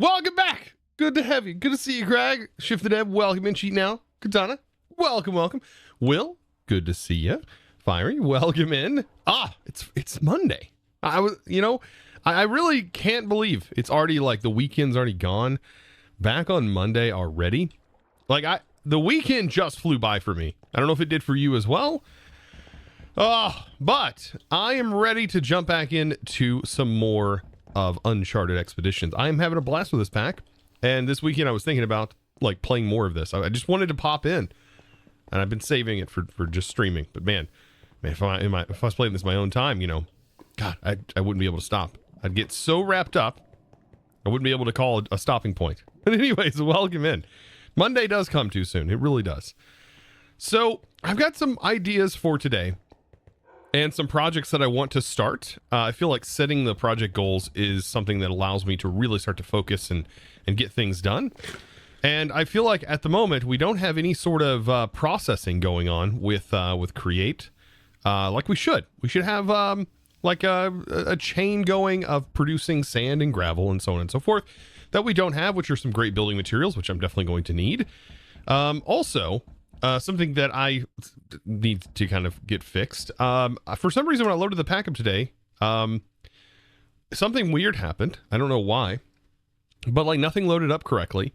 Welcome back. Good to have you. Good to see you, Craig. Shift the Deb, welcome in. Cheat now. Katana, welcome. Will, good to see you. Fiery, welcome in. It's Monday. I really can't believe it's already like the weekend's already gone. Back on Monday already. The weekend just flew by for me. I don't know if it did for you as well. But I am ready to jump back into some more of Uncharted Expeditions. I am having a blast with this pack, and this weekend I was thinking about like playing more of this. I just wanted to pop in, and I've been saving it for just streaming. But man, if I was playing this my own time, God, I wouldn't be able to stop. I'd get so wrapped up, I wouldn't be able to call a stopping point. But anyways, welcome in. Monday does come too soon. It really does. So I've got some ideas for today and some projects that I want to start. I feel like setting the project goals is something that allows me to really start to focus and get things done. And I feel like at the moment we don't have any sort of processing going on with Create like we should. We should have like a chain going of producing sand and gravel and so on and so forth that we don't have, which are some great building materials, which I'm definitely going to need. Also, something that I need to kind of get fixed. For some reason, when I loaded the pack up today, something weird happened. I don't know why, but like nothing loaded up correctly.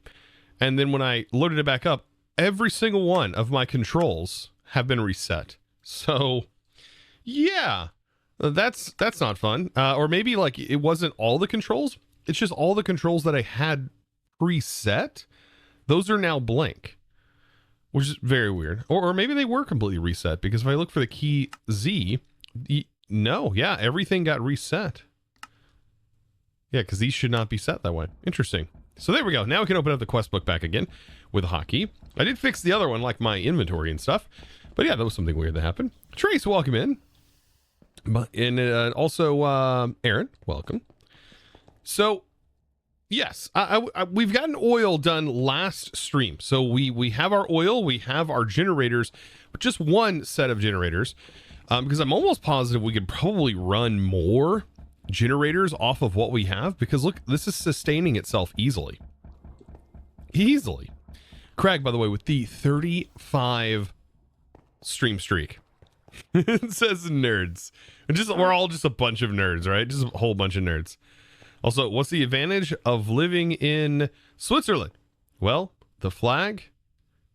And then when I loaded it back up, every single one of my controls have been reset. So yeah, that's not fun. Or maybe like it wasn't all the controls. It's just all the controls that I had preset. Those are now blank, which is very weird. Or maybe they were completely reset, because if I look for the key Z, no, yeah, everything got reset. Yeah, because these should not be set that way. Interesting. So there we go. Now we can open up the quest book back again with a hotkey. I did fix the other one, like my inventory and stuff. But yeah, that was something weird that happened. Trace, welcome in. And also, Aaron, welcome. So yes, we've gotten oil done last stream. So we have our oil, we have our generators, but just one set of generators, because I'm almost positive we could probably run more generators off of what we have, because look, this is sustaining itself easily. Craig, by the way, with the 35 stream streak. It says nerds. We're all just a bunch of nerds, right? Just a whole bunch of nerds. Also, what's the advantage of living in Switzerland? Well, the flag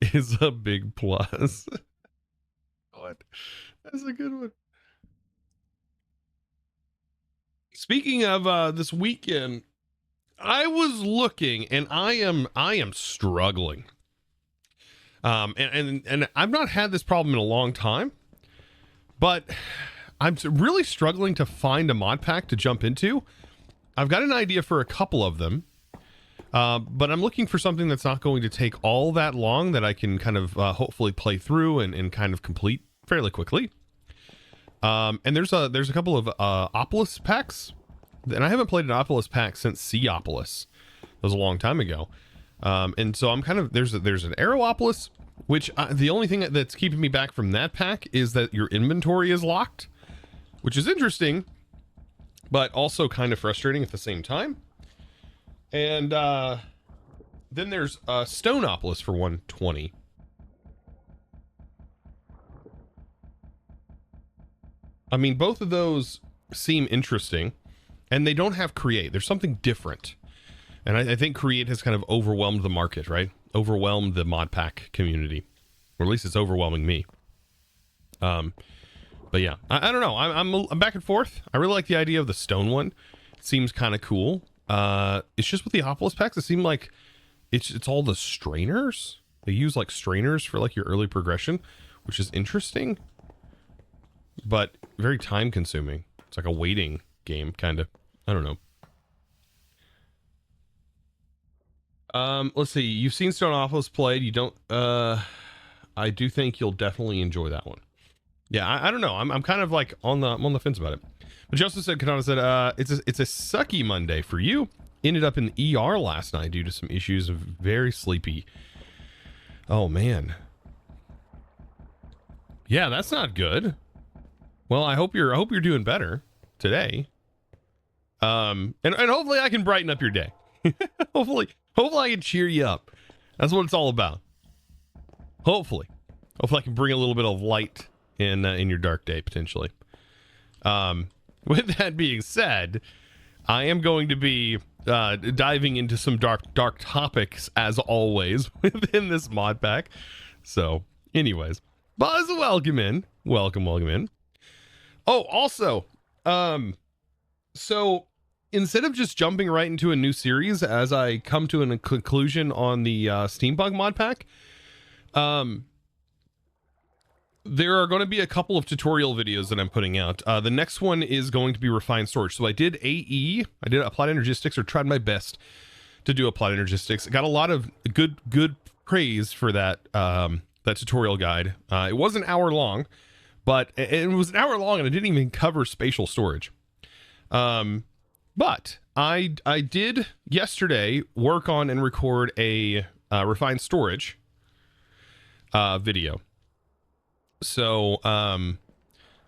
is a big plus. What? That's a good one. Speaking of this weekend, I was looking, and I am struggling. And I've not had this problem in a long time, but I'm really struggling to find a mod pack to jump into. I've got an idea for a couple of them, but I'm looking for something that's not going to take all that long, that I can kind of hopefully play through and kind of complete fairly quickly. And there's a couple of Opolis packs, and I haven't played an Opolis pack since Seopolis. That was a long time ago. And so I'm kind of, there's an Aeropolis, which the only thing that's keeping me back from that pack is that your inventory is locked, which is interesting, but also kind of frustrating at the same time. And then there's Stoneopolis for 120. I mean, both of those seem interesting, and they don't have Create. There's something different. And I think Create has kind of overwhelmed the market, right? Overwhelmed the mod pack community. Or at least it's overwhelming me. But yeah, I don't know. I'm back and forth. I really like the idea of the stone one. It seems kind of cool. It's just with the Opolis packs, it seemed like it's all the strainers. They use like strainers for like your early progression, which is interesting, but very time consuming. It's like a waiting game, kind of. I don't know. Let's see. You've seen Stoneopolis played. You don't. I do think you'll definitely enjoy that one. Yeah, I don't know. I'm kind of like I'm on the fence about it. But Joseph said, Katana said, it's a sucky Monday for you. Ended up in the ER last night due to some issues of very sleepy. Oh man. Yeah, that's not good. Well, I hope you're doing better today. And hopefully I can brighten up your day. hopefully I can cheer you up. That's what it's all about. Hopefully I can bring a little bit of light in your dark day potentially. With that being said, I am going to be diving into some dark topics as always within this mod pack. So, anyways, Buzz, welcome in. Welcome in. Oh, also, so instead of just jumping right into a new series as I come to a conclusion on the Steampunk mod pack, there are going to be a couple of tutorial videos that I'm putting out. The next one is going to be refined storage. So I did AE, I did applied energistics, or tried my best to do applied energistics. I got a lot of good praise for that that tutorial guide. It was an hour long, but it was an hour long and I didn't even cover spatial storage. But I did yesterday work on and record a refined storage video. So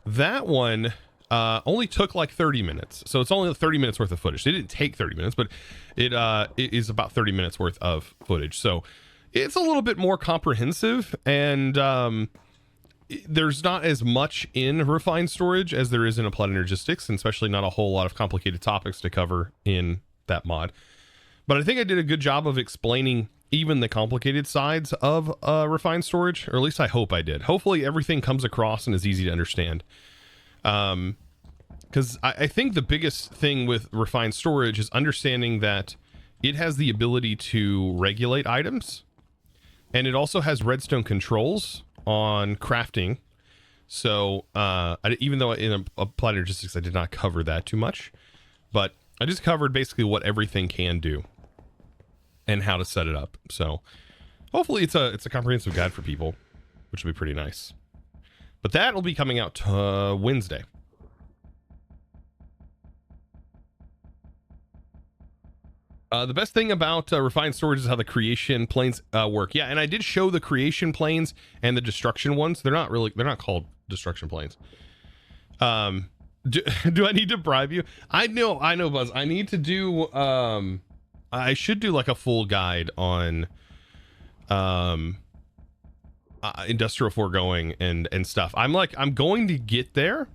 that one only took like 30 minutes. So it's only 30 minutes worth of footage. It didn't take 30 minutes, but it is about 30 minutes worth of footage. So it's a little bit more comprehensive, and there's not as much in refined storage as there is in applied energistics, and especially not a whole lot of complicated topics to cover in that mod. But I think I did a good job of explaining even the complicated sides of refined storage, or at least I hope I did. Hopefully everything comes across and is easy to understand. Because I think the biggest thing with refined storage is understanding that it has the ability to regulate items, and it also has redstone controls on crafting. So even though in applied energistics I did not cover that too much, but I just covered basically what everything can do and how to set it up. So hopefully it's a comprehensive guide for people, which will be pretty nice. But that will be coming out Wednesday. The best thing about refined storage is how the creation planes work. Yeah, and I did show the creation planes and the destruction ones. They're not called destruction planes. Do I need to bribe you? I know, Buzz. I need to do I should do like a full guide on industrial foregoing and stuff. I'm going to get there.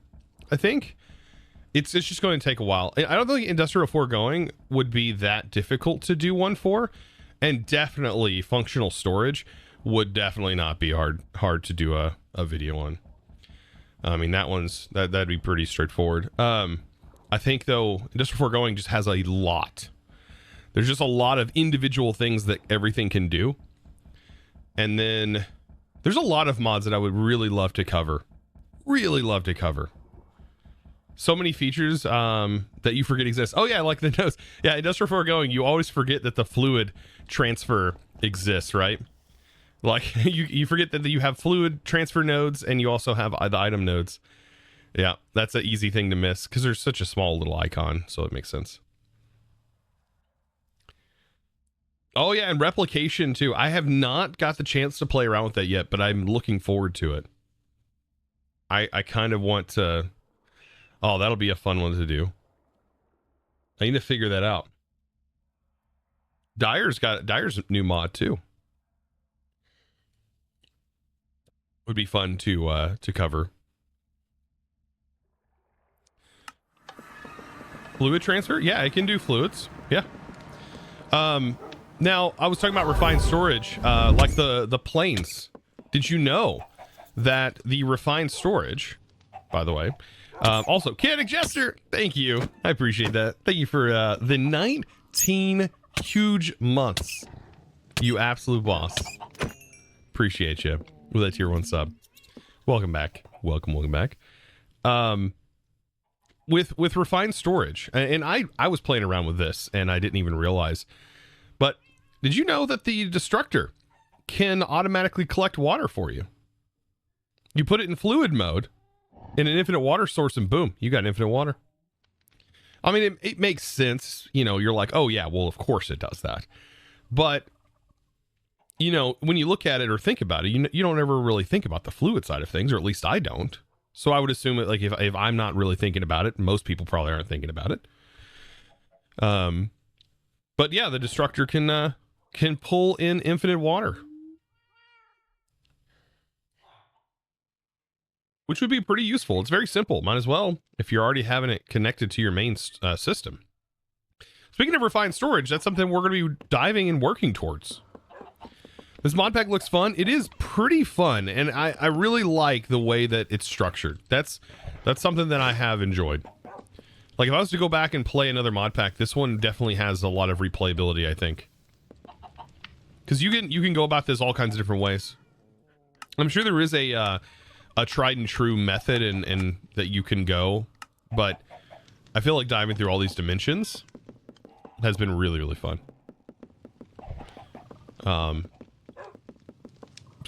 I think it's just going to take a while. I don't think industrial foregoing would be that difficult to do one for, and definitely functional storage would definitely not be hard to do a video on. I mean, that'd be pretty straightforward. I think though industrial foregoing just has a lot. There's just a lot of individual things that everything can do. And then there's a lot of mods that I would really love to cover. So many features that you forget exist. Oh yeah, like the nodes. Yeah, industrial foregoing, you always forget that the fluid transfer exists, right? Like you forget that you have fluid transfer nodes and you also have the item nodes. Yeah, that's an easy thing to miss because there's such a small little icon, so it makes sense. Oh yeah, and replication too. I have not got the chance to play around with that yet, but I'm looking forward to it. I kind of want to. Oh, that'll be a fun one to do. I need to figure that out. Dyer's new mod too. Would be fun to cover. Fluid transfer? Yeah, it can do fluids. Yeah. Now I was talking about refined storage, like the planes. Did you know that the refined storage, by the way, also Kinetic Jester, thank you. I appreciate that. Thank you for the 19 huge months. You absolute boss. Appreciate you with that tier 1 sub. Welcome back. Welcome back. With refined storage, and I was playing around with this and I didn't even realize, but did you know that the destructor can automatically collect water for you? You put it in fluid mode in an infinite water source and boom, you got infinite water. I mean, it makes sense. You know, you're like, oh yeah, well, of course it does that. But, you know, when you look at it or think about it, you don't ever really think about the fluid side of things, or at least I don't. So I would assume that, like, if I'm not really thinking about it, most people probably aren't thinking about it. But yeah, the destructor can pull in infinite water, which would be pretty useful. It's very simple. Might as well, if you're already having it connected to your main system. Speaking of refined storage, that's something we're going to be diving and working towards. This mod pack looks fun. It is pretty fun, and I really like the way that it's structured. That's something that I have enjoyed. Like, if I was to go back and play another mod pack, this one definitely has a lot of replayability, I think. Because you can go about this all kinds of different ways. I'm sure there is a tried and true method and that you can go, but I feel like diving through all these dimensions has been really, really fun.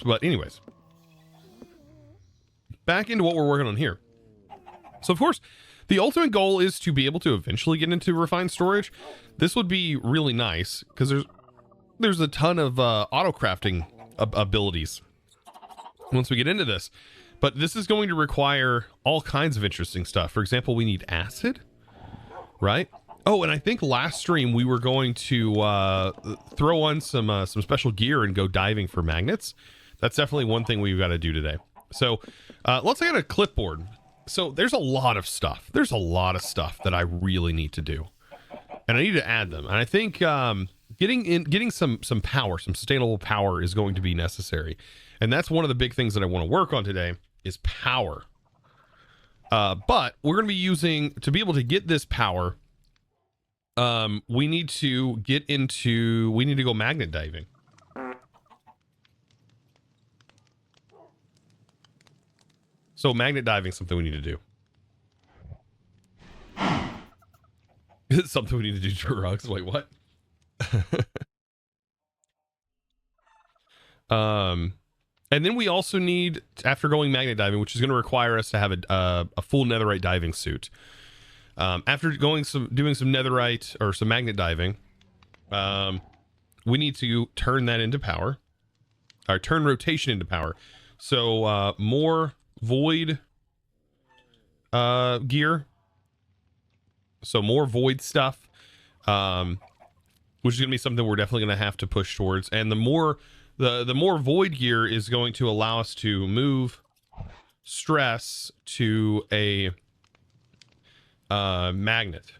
But anyways, back into what we're working on here. So of course, the ultimate goal is to be able to eventually get into refined storage. This would be really nice because there's a ton of auto crafting abilities once we get into this. But this is going to require all kinds of interesting stuff. For example, we need acid, right? Oh, and I think last stream we were going to throw on some special gear and go diving for magnets. That's definitely one thing we've got to do today. So let's look at a clipboard. So there's a lot of stuff. There's a lot of stuff that I really need to do, and I need to add them. And I think getting some power, some sustainable power, is going to be necessary. And that's one of the big things that I want to work on today is power. But we're going to be using, to be able to get this power, we need to go magnet diving. So magnet diving is something we need to do. It's something we need to do, drugs. Wait, what? And then we also need, after going magnet diving, which is going to require us to have a full netherite diving suit. After doing some netherite or some magnet diving, we need to turn that into power, or turn rotation into power. So more void gear, so more void stuff, which is gonna be something we're definitely gonna have to push towards. And the more void gear is going to allow us to move stress to a magnet,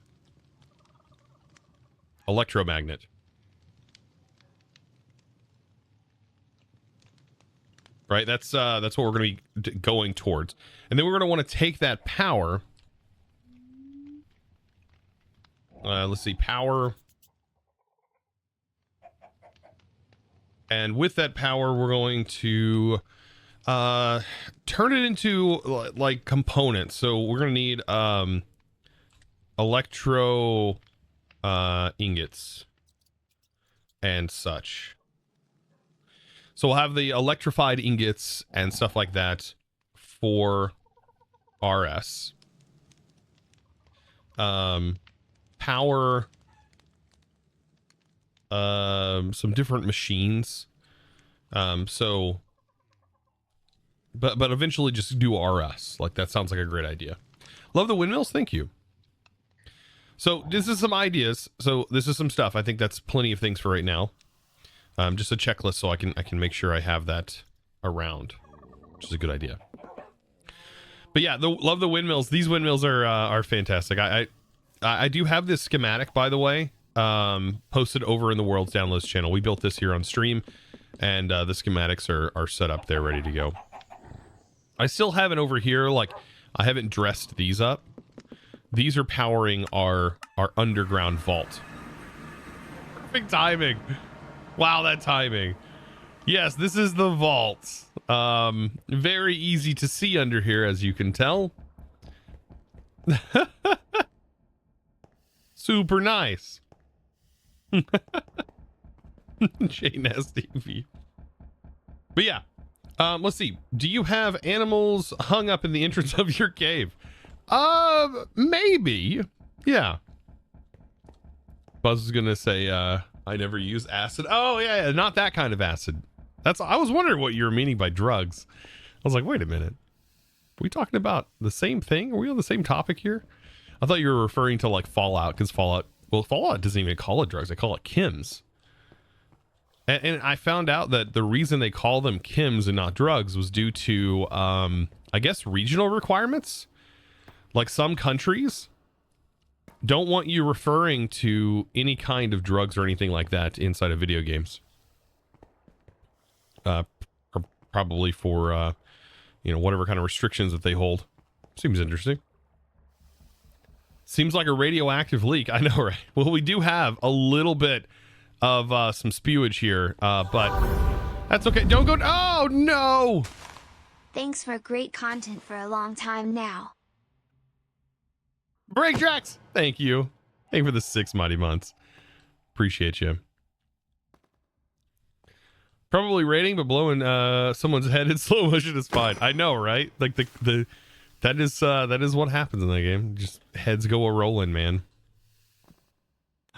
electromagnet. Right, that's what we're going to be going towards. And then we're going to want to take that power. Let's see, power. And with that power, we're going to turn it into like components. So we're going to need electro ingots and such. So we'll have the electrified ingots and stuff like that for RS. Power some different machines. But eventually just do RS. Like, that sounds like a great idea. Love the windmills, thank you. So this is some ideas. So this is some stuff. I think that's plenty of things for right now. Just a checklist so I can make sure I have that around, which is a good idea. But yeah, love the windmills. These windmills are fantastic. I do have this schematic, by the way, posted over in the World's Downloads channel. We built this here on stream, and the schematics are set up there, ready to go. I still have it over here. Like, I haven't dressed these up. These are powering our underground vault. Perfect timing. Wow, that timing. Yes, this is the vault. Very easy to see under here, as you can tell. Super nice. JNSTV. But yeah, let's see. Do you have animals hung up in the entrance of your cave? Maybe. Yeah. Buzz is gonna say, I never use acid. Oh yeah, not that kind of acid. I was wondering what you were meaning by drugs. I was like, wait a minute. Are we talking about the same thing? Are we on the same topic here? I thought you were referring to like Fallout, because Fallout well, Fallout doesn't even call it drugs. They call it chems. And I found out that the reason they call them chems and not drugs was due to, I guess, regional requirements. Like some countries don't want you referring to any kind of drugs or anything like that inside of video games. Probably for, whatever kind of restrictions that they hold. Seems interesting. Seems like a radioactive leak. I know, right? Well, we do have a little bit of some spewage here, but that's okay. Don't go. Oh, no. Thanks for great content for a long time now. Break tracks. Thank you. Thank you for the 6 mighty months. Appreciate you. Probably rating, but blowing someone's head in slow motion is fine. I know, right? Like that is what happens in that game. Just heads go a rolling, man.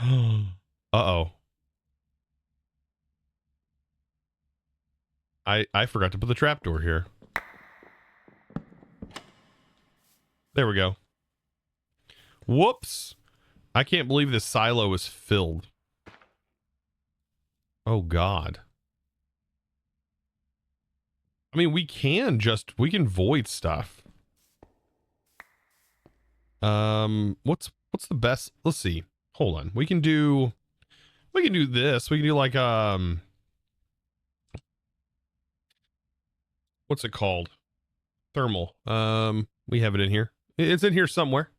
Uh-oh. I forgot to put the trapdoor here. There we go. Whoops. I can't believe this silo is filled. Oh, God. I mean, we can void stuff. What's the best? Let's see. Hold on. We can do this. We can do like, what's it called? Thermal. We have it in here. It's in here somewhere.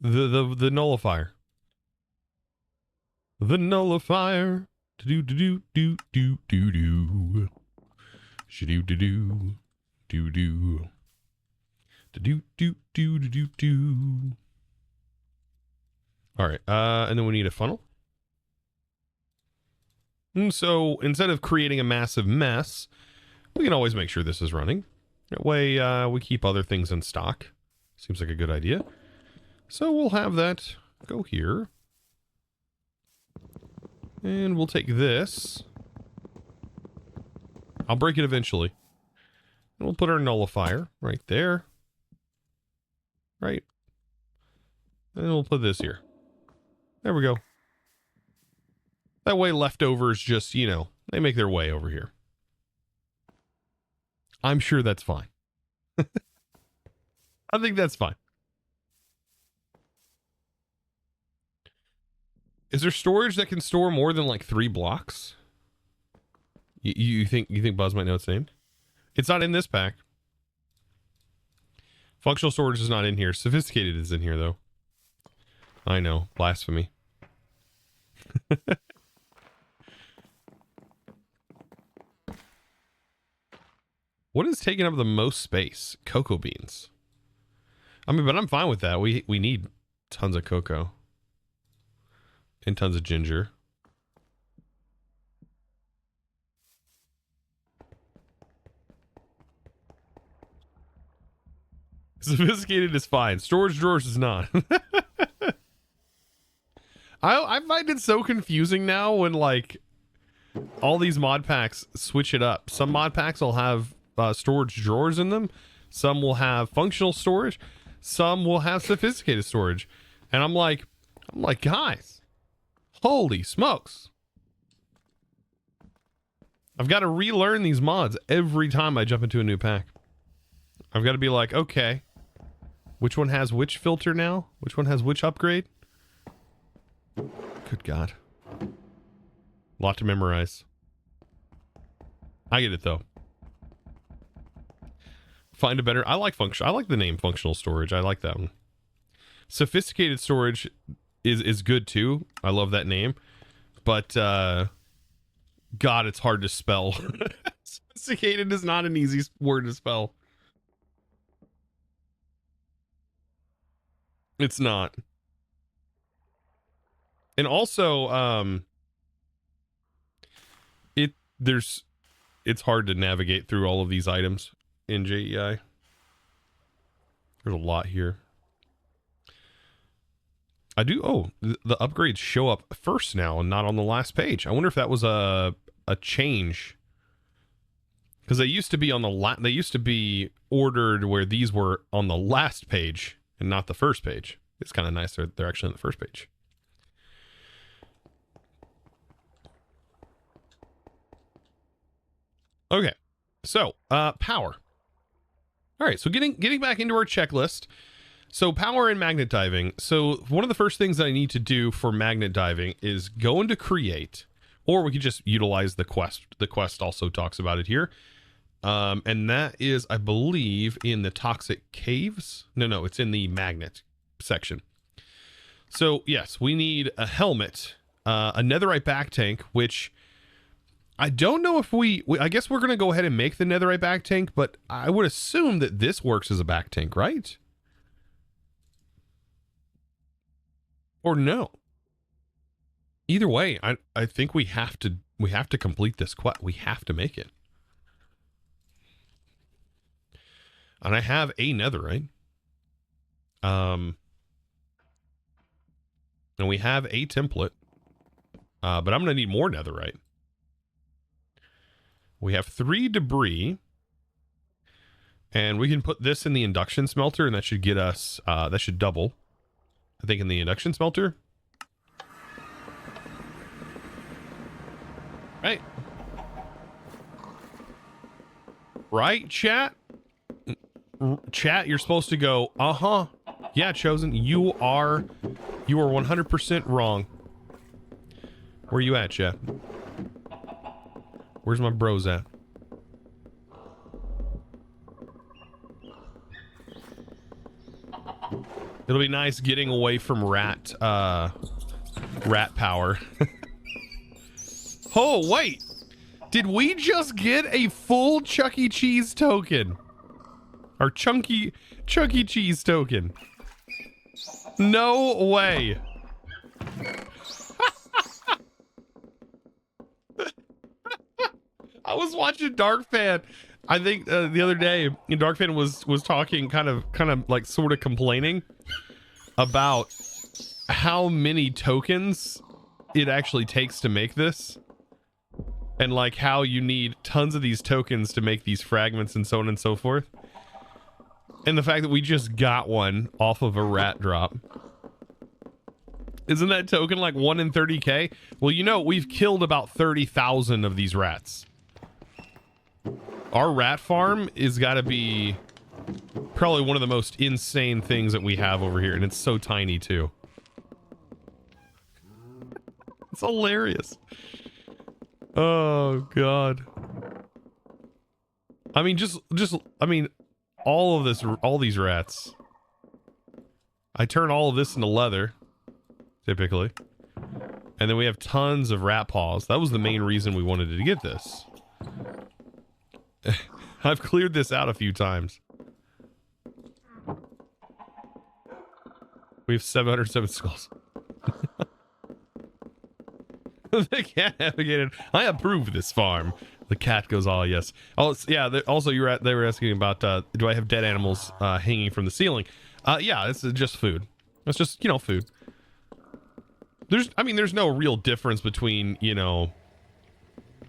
The nullifier. The nullifier. Do do do do do do do. Do do do do do do do do do do. All right, and then we need a funnel. And so instead of creating a massive mess, we can always make sure this is running. That way, we keep other things in stock. Seems like a good idea. So we'll have that go here, and we'll take this. I'll break it eventually. And we'll put our nullifier right there. Right. And we'll put this here. There we go. That way leftovers just, they make their way over here. I'm sure that's fine. I think that's fine. Is there storage that can store more than like 3 blocks? You think Buzz might know its name? It's not in this pack. Functional storage is not in here. Sophisticated is in here though. I know, blasphemy. What is taking up the most space? Cocoa beans. I mean, but I'm fine with that. We need tons of cocoa and tons of ginger. Sophisticated is fine. Storage drawers is not. I find it so confusing now when like all these mod packs switch it up. Some mod packs will have storage drawers in them. Some will have functional storage. Some will have sophisticated storage. And I'm like, guys, holy smokes. I've got to relearn these mods every time I jump into a new pack. I've got to be like, okay, which one has which filter now? Which one has which upgrade? Good God. Lot to memorize. I get it though. Find a better. I like the name functional storage. I like that one. Sophisticated storage is good too. I love that name. But God, it's hard to spell. Sophisticated is not an easy word to spell. It's not. And also, it's hard to navigate through all of these items in JEI. There's a lot here. The upgrades show up first now and not on the last page. I wonder if that was a change. Because they used to be they used to be ordered where these were on the last page and not the first page. It's kind of nice they're actually on the first page. Okay. So, power. All right. So getting back into our checklist. So power and magnet diving. So one of the first things that I need to do for magnet diving is go into create, or we could just utilize the quest. The quest also talks about it here. And that is, I believe, in the toxic caves. No, it's in the magnet section. So yes, we need a helmet, a netherite back tank, which I don't know if I guess we're going to go ahead and make the netherite back tank, but I would assume that this works as a back tank, right? Or no? Either way, I think we have to complete this quest. We have to make it. And I have a netherite. And we have a template. But I'm going to need more netherite. We have 3 debris. And we can put this in the induction smelter, and that should get us, that should double. I think in the induction smelter. Right. Right, chat? Chat, you're supposed to go, uh-huh. Yeah, Chosen, you are 100% wrong. Where you at, chat? Where's my bros at? It'll be nice getting away from rat power. Oh, wait. Did we just get a full Chuck E. Cheese token? Or Chuck E. Cheese token? No way. I was watching Dark Fan. I think the other day, Dark Fan was talking, kind of like sort of complaining about how many tokens it actually takes to make this, and like how you need tons of these tokens to make these fragments and so on and so forth. And the fact that we just got one off of a rat drop. Isn't that token like 1 in 30k? Well, you know, we've killed about 30,000 of these rats. Our rat farm is got to be probably one of the most insane things that we have over here, and it's so tiny too. It's hilarious. Oh god. I mean, I mean, all these rats. I turn all of this into leather, typically. And then we have tons of rat paws. That was the main reason we wanted to get this. I've cleared this out a few times. We have 707 skulls. The cat navigated. I approve this farm. The cat goes, oh yes. Oh yeah. Also, they were asking about do I have dead animals hanging from the ceiling? Yeah, it's just food. It's just, you know, food. There's no real difference between, you know,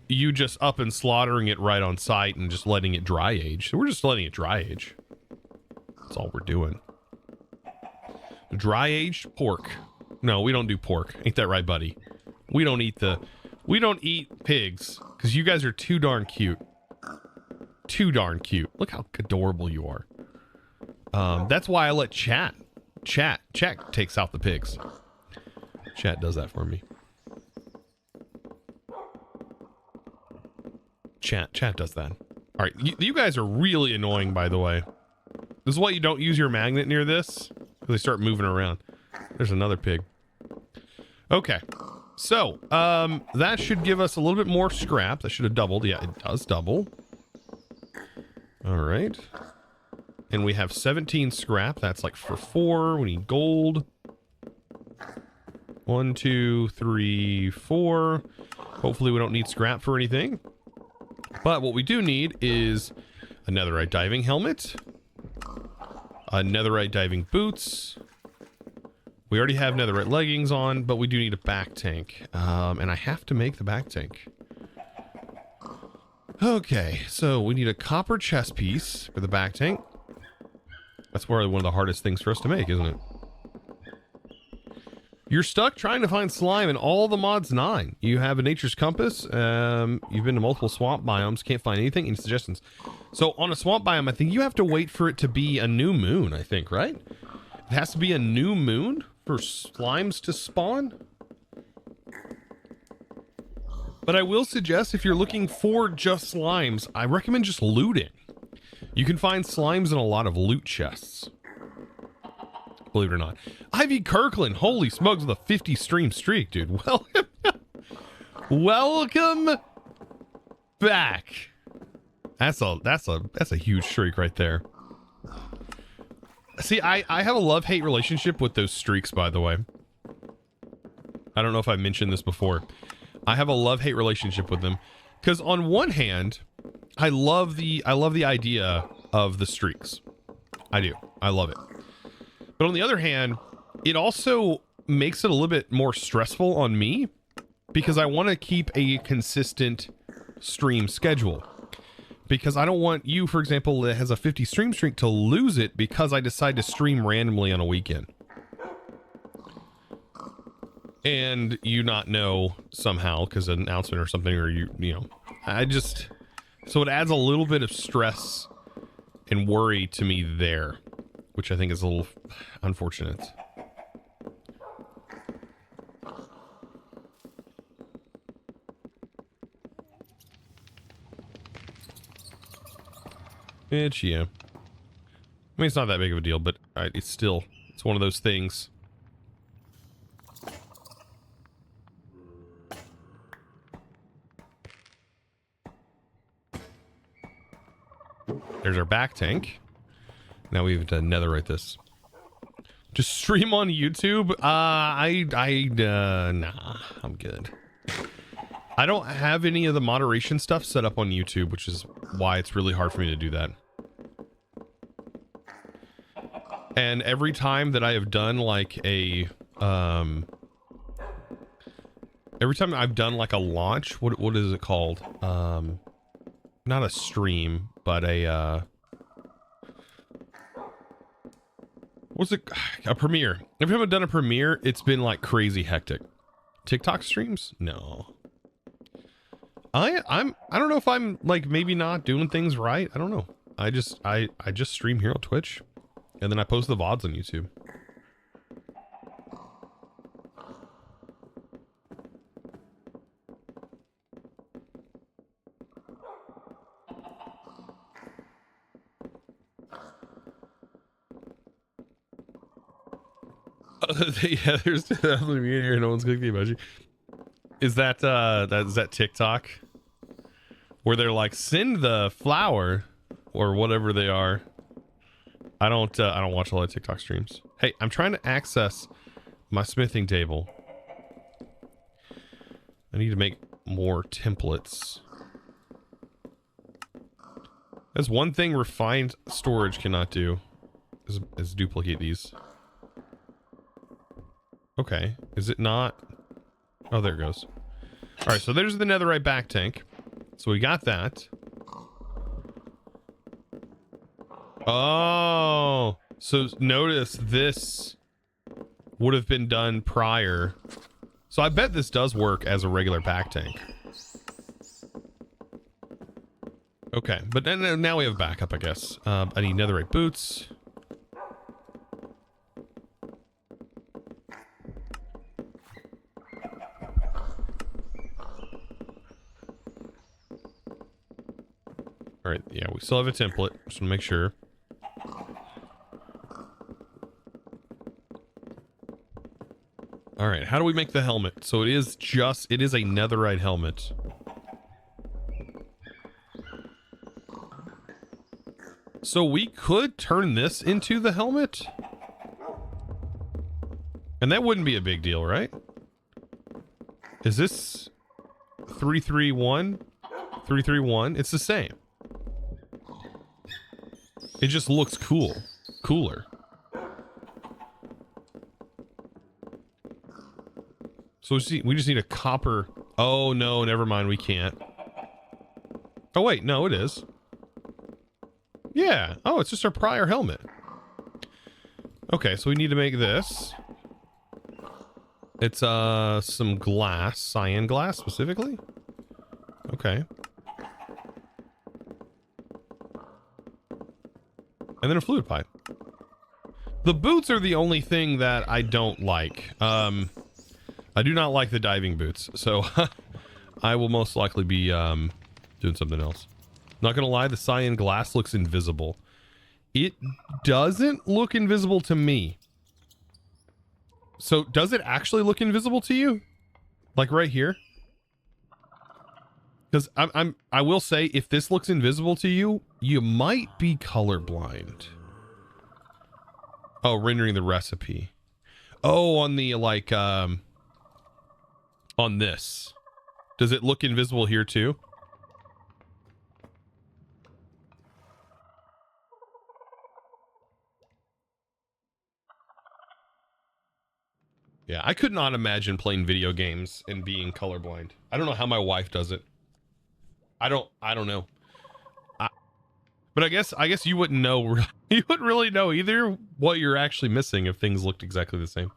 you just up and slaughtering it right on site and just letting it dry age. So we're just letting it dry age. That's all we're doing. Dry aged pork. No, we don't do pork. Ain't that right, buddy? We don't eat pigs because you guys are too darn cute. Too darn cute. Look how adorable you are. That's why I let chat takes out the pigs. Chat does that for me. Chat does that. All right, you guys are really annoying, by the way. This is why you don't use your magnet near this, because they start moving around. There's another pig. Okay, so that should give us a little bit more scrap. That should have doubled. Yeah, it does double. All right, and we have 17 scrap. That's like for 4. We need gold. 1, 2, 3, 4. Hopefully we don't need scrap for anything. But what we do need is a netherite diving helmet, a netherite diving boots. We already have netherite leggings on, but we do need a back tank. And I have to make the back tank. Okay, so we need a copper chest piece for the back tank. That's probably one of the hardest things for us to make, isn't it? You're stuck trying to find slime in all the mods 9. You have a nature's compass. You've been to multiple swamp biomes. Can't find anything. Any suggestions? So on a swamp biome, I think you have to wait for it to be a new moon, I think, right? It has to be a new moon for slimes to spawn. But I will suggest if you're looking for just slimes, I recommend just looting. You can find slimes in a lot of loot chests. Believe it or not. Ivy Kirkland, holy smokes, with a 50 stream streak, dude. Welcome. Welcome back. That's a huge streak right there. See, I have a love-hate relationship with those streaks, by the way. I don't know if I mentioned this before. I have a love-hate relationship with them. Because on one hand, I love the idea of the streaks. I do. I love it. But on the other hand, it also makes it a little bit more stressful on me because I want to keep a consistent stream schedule. Because I don't want you, for example, that has a 50 stream streak to lose it because I decide to stream randomly on a weekend. And you not know somehow because of an announcement or something, or you know, so it adds a little bit of stress and worry to me there, which I think is a little unfortunate. Yeah. I mean, it's not that big of a deal, but it's one of those things. There's our back tank. Now we have to netherite this. Just stream on YouTube? Nah, I'm good. I don't have any of the moderation stuff set up on YouTube, which is why it's really hard for me to do that. And every time that I have done like a, every time I've done like a launch, what is it called? Not a stream, but a, what's it? A premiere. Every time I've done a premiere, it's been like crazy hectic. TikTok streams? No. I don't know if I'm like maybe not doing things right. I don't know. I just stream here on Twitch and then I post the VODs on YouTube. Yeah, there's definitely me in here. No one's clicking the emoji. Is that TikTok where they're like send the flower or whatever they are? I don't watch a lot of TikTok streams. Hey, I'm trying to access my smithing table. I need to make more templates. That's one thing refined storage cannot do is duplicate these. Okay, is it not? Oh, there it goes. All right, so there's the netherite back tank. So we got that. Oh, so notice this would have been done prior. So I bet this does work as a regular back tank. Okay, but then now we have backup, I guess. I need netherite boots. All right, yeah, we still have a template. Just want to make sure. All right, how do we make the helmet? So it is a netherite helmet. So we could turn this into the helmet. And that wouldn't be a big deal, right? Is this 331? 331? It's the same. It just looks cooler. So we just need a copper. Oh no, never mind, we can't. Oh wait, no, it is. Yeah. Oh, it's just our prior helmet. Okay, so we need to make this. It's some glass, cyan glass specifically. Okay. And then a fluid pipe. The boots are the only thing that I don't like. I do not like the diving boots, so I will most likely be doing something else. Not gonna lie, the cyan glass looks invisible. It doesn't look invisible to me. So does it actually look invisible to you? Like right here? Because I will say, if this looks invisible to you, you might be colorblind. Oh, rendering the recipe. Oh, on the like on this. Does it look invisible here too? Yeah, I could not imagine playing video games and being colorblind. I don't know how my wife does it. I don't know. But I guess you wouldn't know. You wouldn't really know either what you're actually missing if things looked exactly the same.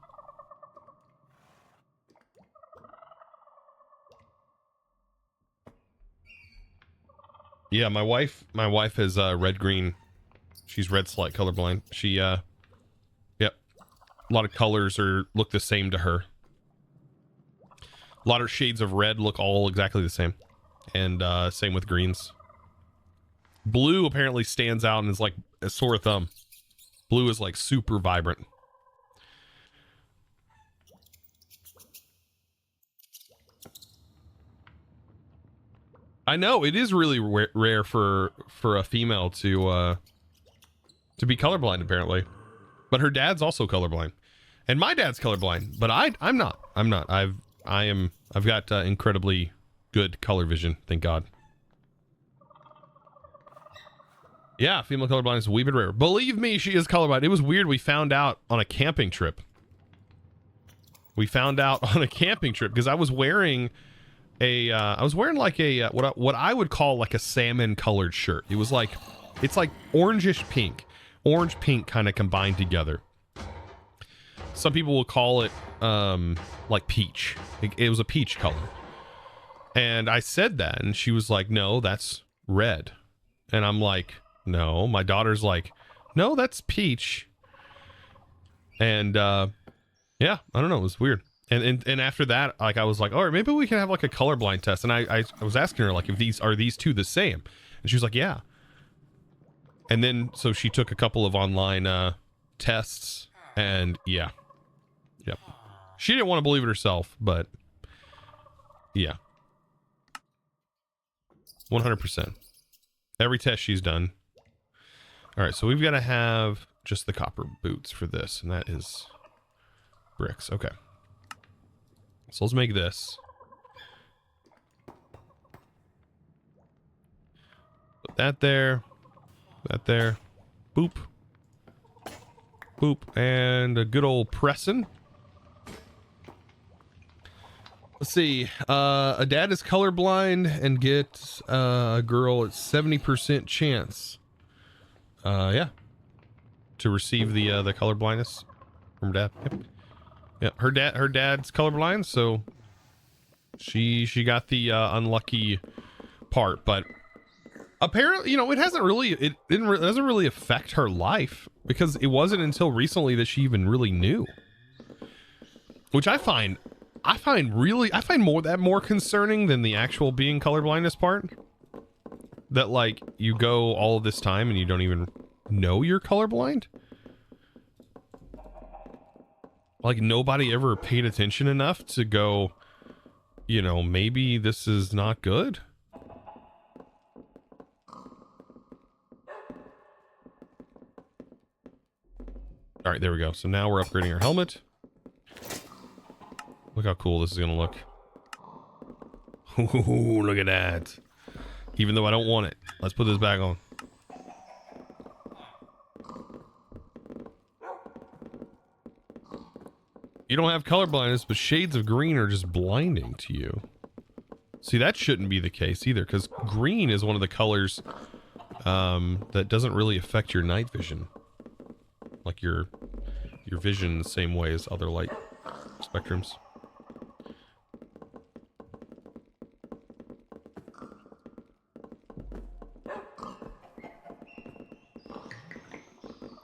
Yeah, my wife has red green. She's red slight colorblind. She yep. A lot of colors look the same to her. A lot of shades of red look all exactly the same. And same with greens. Blue apparently stands out and is like a sore thumb. Blue is like super vibrant. I know it is really rare for a female to be colorblind apparently, but her dad's also colorblind, and my dad's colorblind, but I'm not. I've got incredibly good color vision, thank God. Yeah, female colorblind is a wee bit rare. Believe me, she is colorblind. It was weird. We found out on a camping trip. Because I was wearing like a what I would call like a salmon colored shirt. It was like, it's like orange pink kind of combined together. Some people will call it like peach. It was a peach color. And I said that, and she was like, no, that's red. And I'm like, no. My daughter's like, no, that's peach. And yeah, I don't know, it was weird. And after that, like, I was like, all right, maybe we can have like a colorblind test. And I was asking her, like, if these two the same? And she was like, yeah. And then so she took a couple of online tests, and yeah. Yep. She didn't want to believe it herself, but yeah. 100%. Every test she's done. All right, so we've got to have just the copper boots for this, and that is bricks. Okay. So let's make this. Put that there. That there. Boop. Boop. And a good old pressing. Let's see. A dad is colorblind and gets a girl at 70% chance. Yeah. To receive the color blindness from dad. Yep. Yeah, her dad's colorblind, so she got the unlucky part, but apparently, you know, it doesn't really affect her life, because it wasn't until recently that she even really knew. Which I find more concerning than the actual being colorblindness part. That, like, you go all of this time and you don't even know you're colorblind. Like, nobody ever paid attention enough to go, you know, maybe this is not good. All right, there we go. So now we're upgrading our helmet. Look how cool this is going to look. Ooh, look at that. Even though I don't want it. Let's put this back on. You don't have color blindness, but shades of green are just blinding to you. See, that shouldn't be the case either, because green is one of the colors that doesn't really affect your night vision. Like your vision the same way as other light spectrums.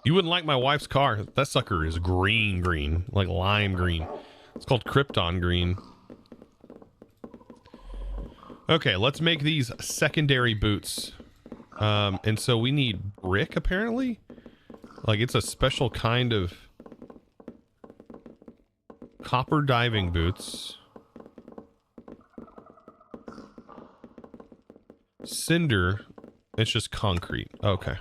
You wouldn't like my wife's car. That sucker is green, like lime green. It's called Krypton green. Okay, let's make these secondary boots. And so we need brick, apparently. Like, it's a special kind of copper diving boots. Cinder. It's just concrete. Okay.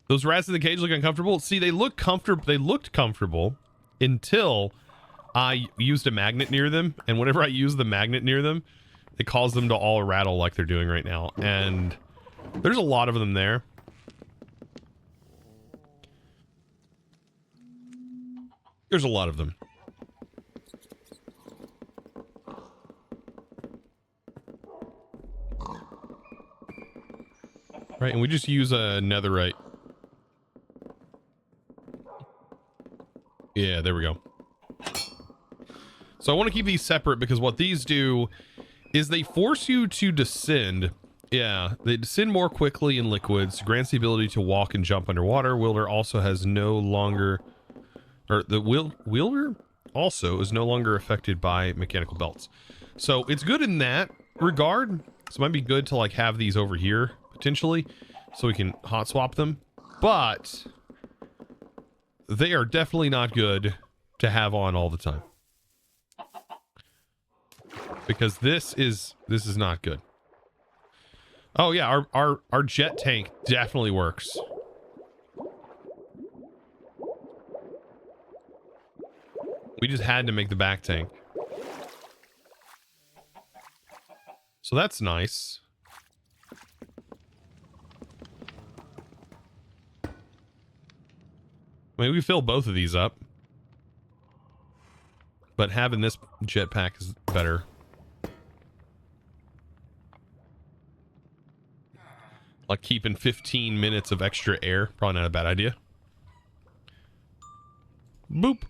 Those rats in the cage look uncomfortable. See, they look comfortable. They looked comfortable until I used a magnet near them. And whenever I use the magnet near them, it caused them to all rattle like they're doing right now. And there's a lot of them there. There's a lot of them. Right, and we just use a netherite. Yeah, there we go. So I want to keep these separate because what these do is they force you to descend. Yeah, they descend more quickly in liquids, grants the ability to walk and jump underwater. Wielder also has no longer, or the wielder also is no longer affected by mechanical belts. So it's good in that regard. So it might be good to like have these over here potentially so we can hot swap them. But they are definitely not good to have on all the time. Because this is not good. Oh yeah, our jet tank definitely works. We just had to make the back tank. So that's nice. Maybe we fill both of these up. But having this jetpack is better. Like keeping 15 minutes of extra air. Probably not a bad idea. Boop.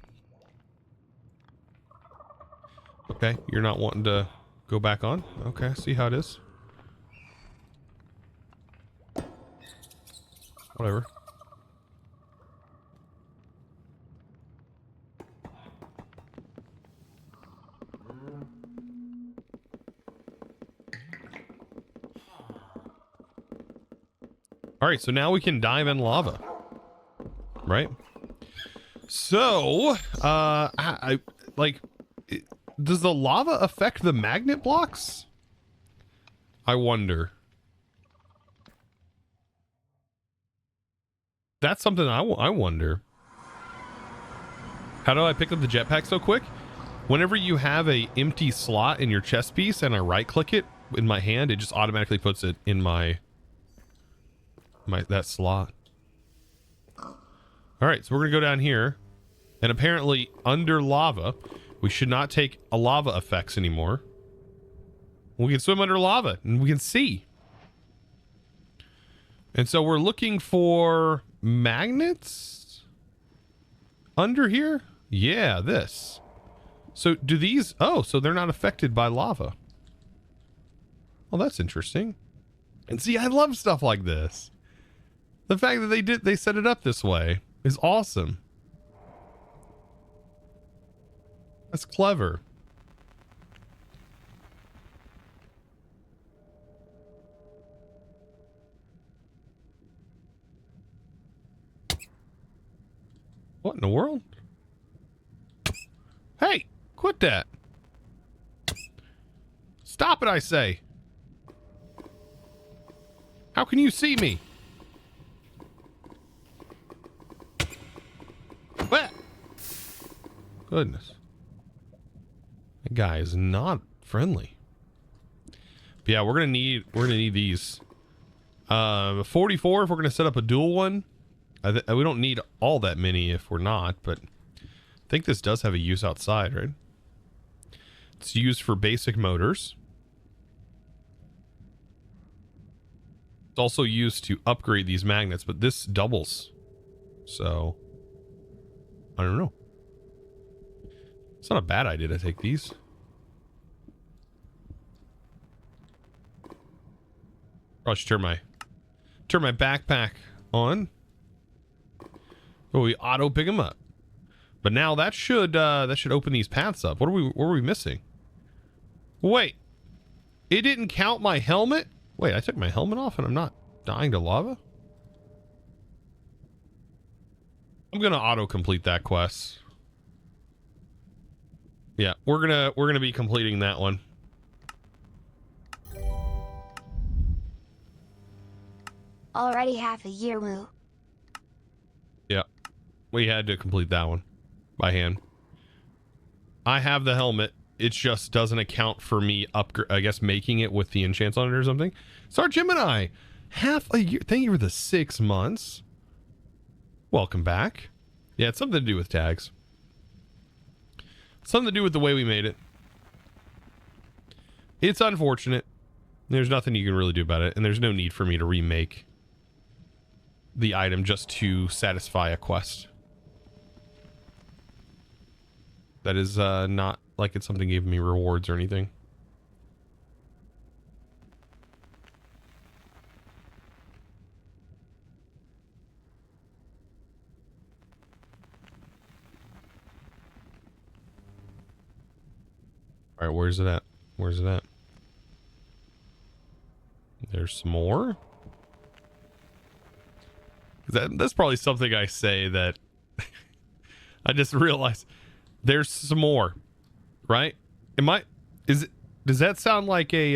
Okay, you're not wanting to go back on? Okay, see how it is. Whatever. All right, so now we can dive in lava, right? So, I like, does the lava affect the magnet blocks? I wonder. That's something I wonder. How do I pick up the jetpack so quick? Whenever you have a empty slot in your chest piece and I right click it in my hand, it just automatically puts it in my that slot. All right, so we're gonna go down here, and apparently under lava, we should not take a lava effects anymore. We can swim under lava and we can see. And so we're looking for magnets under here. Yeah, this. So do these? Oh, so they're not affected by lava. Well, that's interesting. And see, I love stuff like this. The fact that they set it up this way is awesome. That's clever. What in the world? Hey, quit that. Stop it, I say. How can you see me? What? Goodness. That guy is not friendly. But yeah, we're gonna need these. 44 if we're gonna set up a dual one. We don't need all that many if we're not, but I think this does have a use outside, right? It's used for basic motors. It's also used to upgrade these magnets, but this doubles. So, I don't know. It's not a bad idea to take these. Probably should turn my backpack on. Oh, we auto pick them up. But now that should open these paths up. What were we missing? Wait. It didn't count my helmet? Wait, I took my helmet off and I'm not dying to lava? I'm gonna auto complete that quest. Yeah, we're gonna be completing that one. Already half a year, Woo. Yeah, we had to complete that one by hand. I have the helmet. It just doesn't account for me I guess making it with the enchants on it or something. Star Gemini, half a year. Thank you for the 6 months. Welcome back. Yeah, it's something to do with tags. Something to do with the way we made it. It's unfortunate. There's nothing you can really do about it, and there's no need for me to remake the item just to satisfy a quest. That is not like it's something giving me rewards or anything. All right, where's it at? Where's it at? There's some more. That's probably something I say that I just realized there's some more, right? Does that sound like a,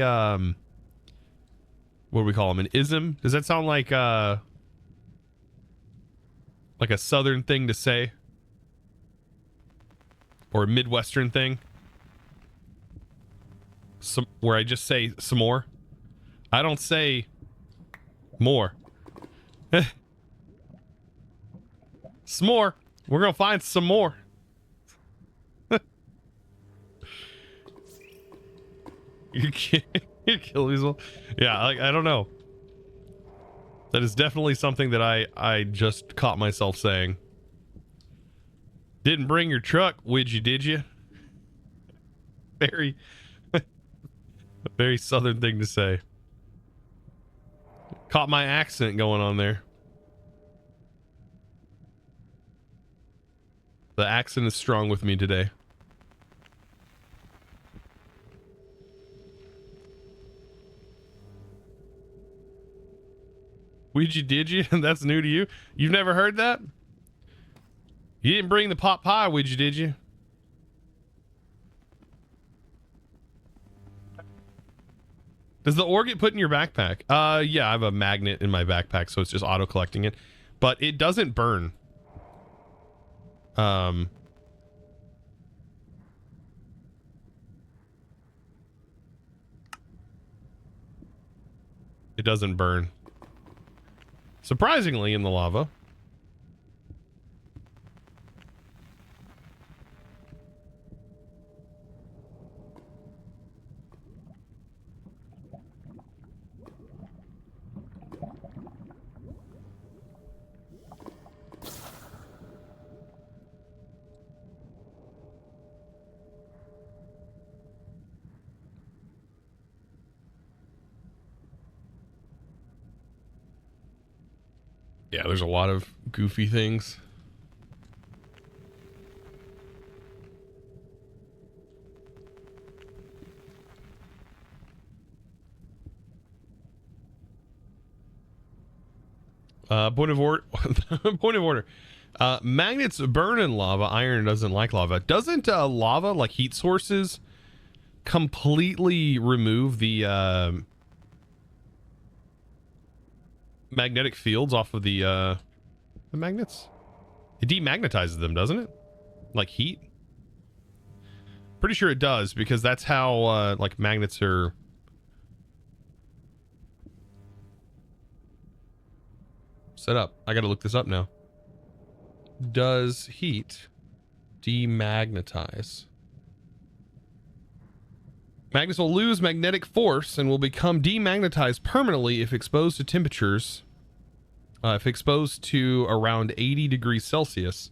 what do we call them? An ism? Does that sound like a Southern thing to say? Or a Midwestern thing? Where I just say some more? I don't say more. Some more. We're gonna find some more. You kill Weasel. Yeah, like, I don't know. That is definitely something that I just caught myself saying. Didn't bring your truck, did you? Very, very Southern thing to say. Caught my accent going on there. The accent is strong with me today. Did you? That's new to you? You've never heard that? You didn't bring the pot pie, did you? Does the ore get put in your backpack? Yeah, I have a magnet in my backpack, so it's just auto collecting it. But it doesn't burn. It doesn't burn. Surprisingly, in the lava. Yeah, there's a lot of goofy things. Point of order. Point of order. Magnets burn in lava. Iron doesn't like lava. Doesn't lava, like heat sources, completely remove the magnetic fields off of the magnets? It demagnetizes them, doesn't it? Like heat? Pretty sure it does, because that's how like magnets are set up. I gotta look this up now. Does heat demagnetize? Magnets will lose magnetic force and will become demagnetized permanently if exposed to temperatures If exposed to around 80 degrees Celsius.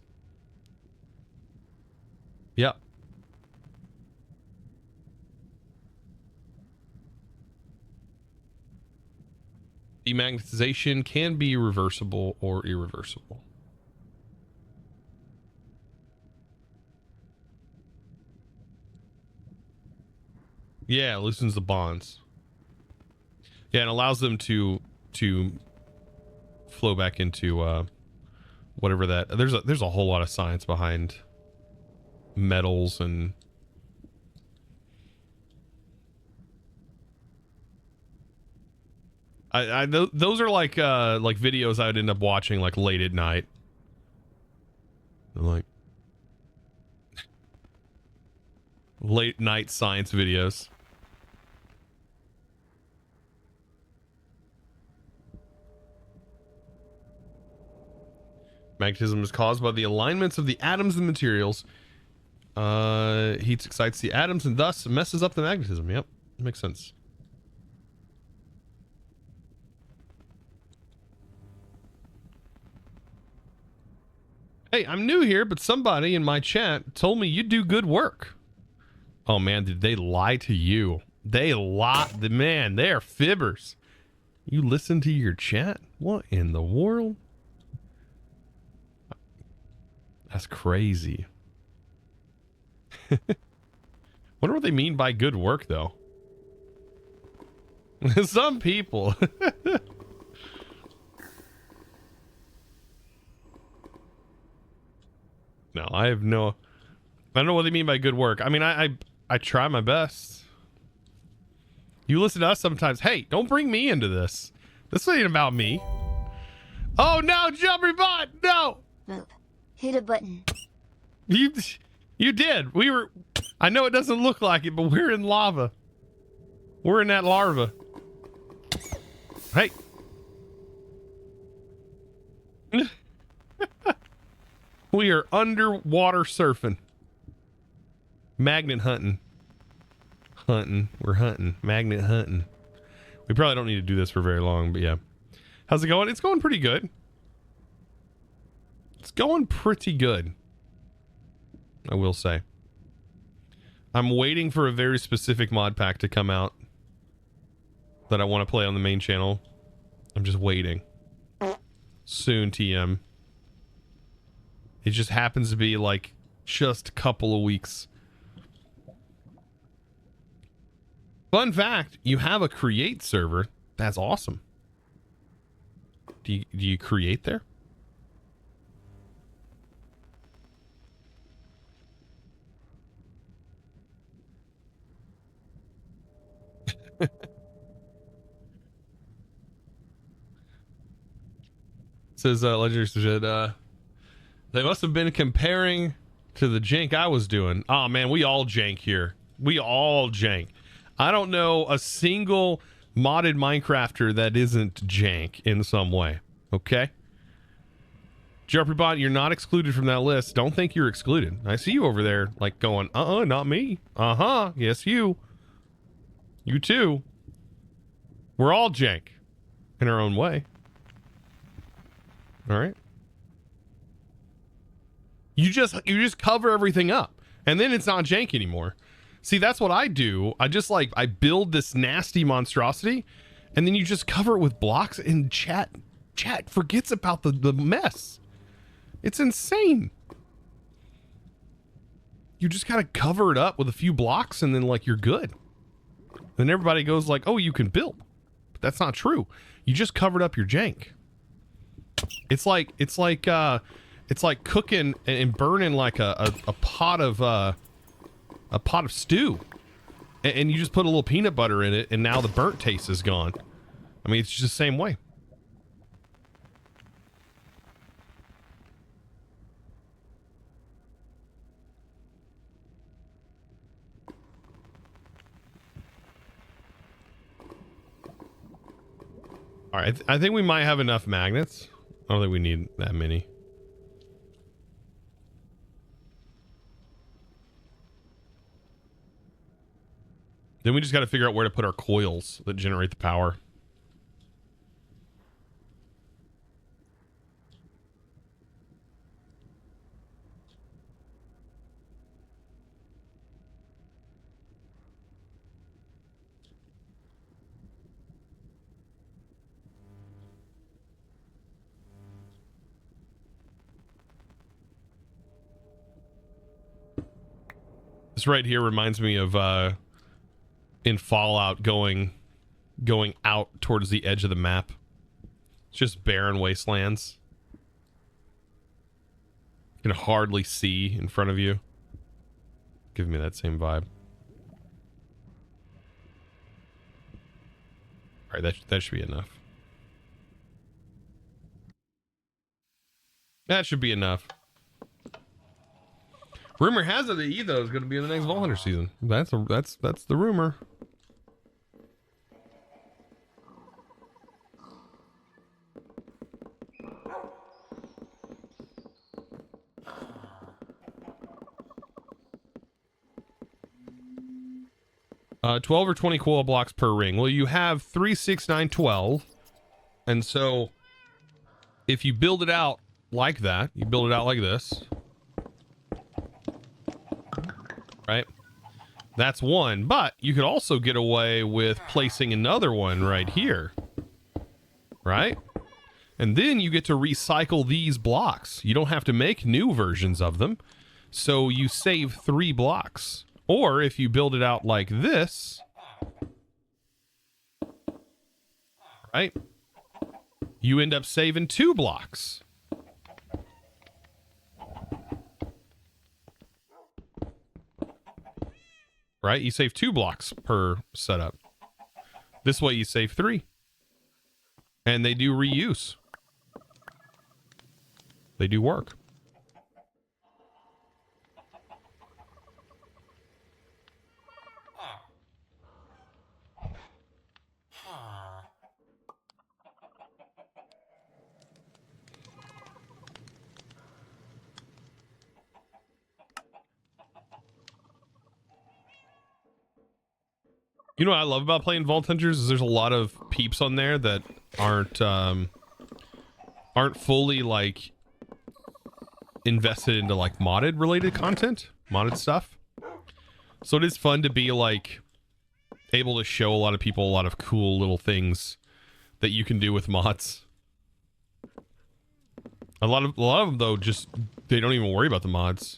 Yep. Demagnetization can be reversible or irreversible. Yeah, it loosens the bonds. Yeah, and allows them to flow back into whatever that. There's a whole lot of science behind metals and those are like videos I would end up watching like late at night. Like late night science videos. Magnetism is caused by the alignments of the atoms and materials. Heat excites the atoms and thus messes up the magnetism. Yep, makes sense. Hey, I'm new here, but somebody in my chat told me you do good work. Oh man, did they lie to you? They lied. Man, they are fibbers. You listen to your chat? What in the world? That's crazy. Wonder what they mean by good work, though. Some people. No, I have no. I don't know what they mean by good work. I mean, I try my best. You listen to us sometimes. Hey, don't bring me into this. This ain't about me. Oh no, Jumper Bot, no. Move. Hit a button. You did. We were. I know it doesn't look like it, but we're in lava. We're in that larva. Hey. We are underwater surfing. Magnet hunting. We're hunting. Magnet hunting. We probably don't need to do this for very long, but yeah. How's it going? It's going pretty good. It's going pretty good, I will say. I'm waiting for a very specific mod pack to come out that I want to play on the main channel. I'm just waiting. Soon, TM. It just happens to be like just a couple of weeks. Fun fact, you have a create server. That's awesome. Do you create there? Says Legendary said they must have been comparing to the jank I was doing. Oh man, we all jank here. We all jank. I don't know a single modded Minecrafter that isn't jank in some way. Okay? JRPBot, you're not excluded from that list. Don't think you're excluded. I see you over there like going, not me. Yes, you. You too. We're all jank in our own way. All right. You just cover everything up and then it's not jank anymore. See, that's what I do. I build this nasty monstrosity and then you just cover it with blocks and chat forgets about the mess. It's insane. You just gotta cover it up with a few blocks and then like you're good. Then everybody goes like, oh, you can build. But that's not true. You just covered up your jank. It's like cooking and burning like a pot of stew, and you just put a little peanut butter in it, and now the burnt taste is gone. I mean, it's just the same way. All right, I think we might have enough magnets. I don't think we need that many. Then we just got to figure out where to put our coils that generate the power. This right here reminds me of in Fallout going out towards the edge of the map. It's just barren wastelands. You can hardly see in front of you. Give me that same vibe. All right, that should be enough. That should be enough. Rumor has it that Etho is going to be in the next Vault Hunter season. That's the rumor. Uh, 12 or 20 coil blocks per ring. Well, you have 3, 6, 9, 12. And so if you build it out like that, you build it out like this, right? That's one, but you could also get away with placing another one right here, right? And then you get to recycle these blocks. You don't have to make new versions of them. So you save 3 blocks. Or if you build it out like this, right? You end up saving 2 blocks. Right? You save 2 blocks per setup. This way you save 3. And they do reuse. They do work. You know what I love about playing Vault Hunters is there's a lot of peeps on there that aren't fully like invested into like modded related content, modded stuff. So it is fun to be like able to show a lot of people a lot of cool little things that you can do with mods. A lot of them though, just they don't even worry about the mods.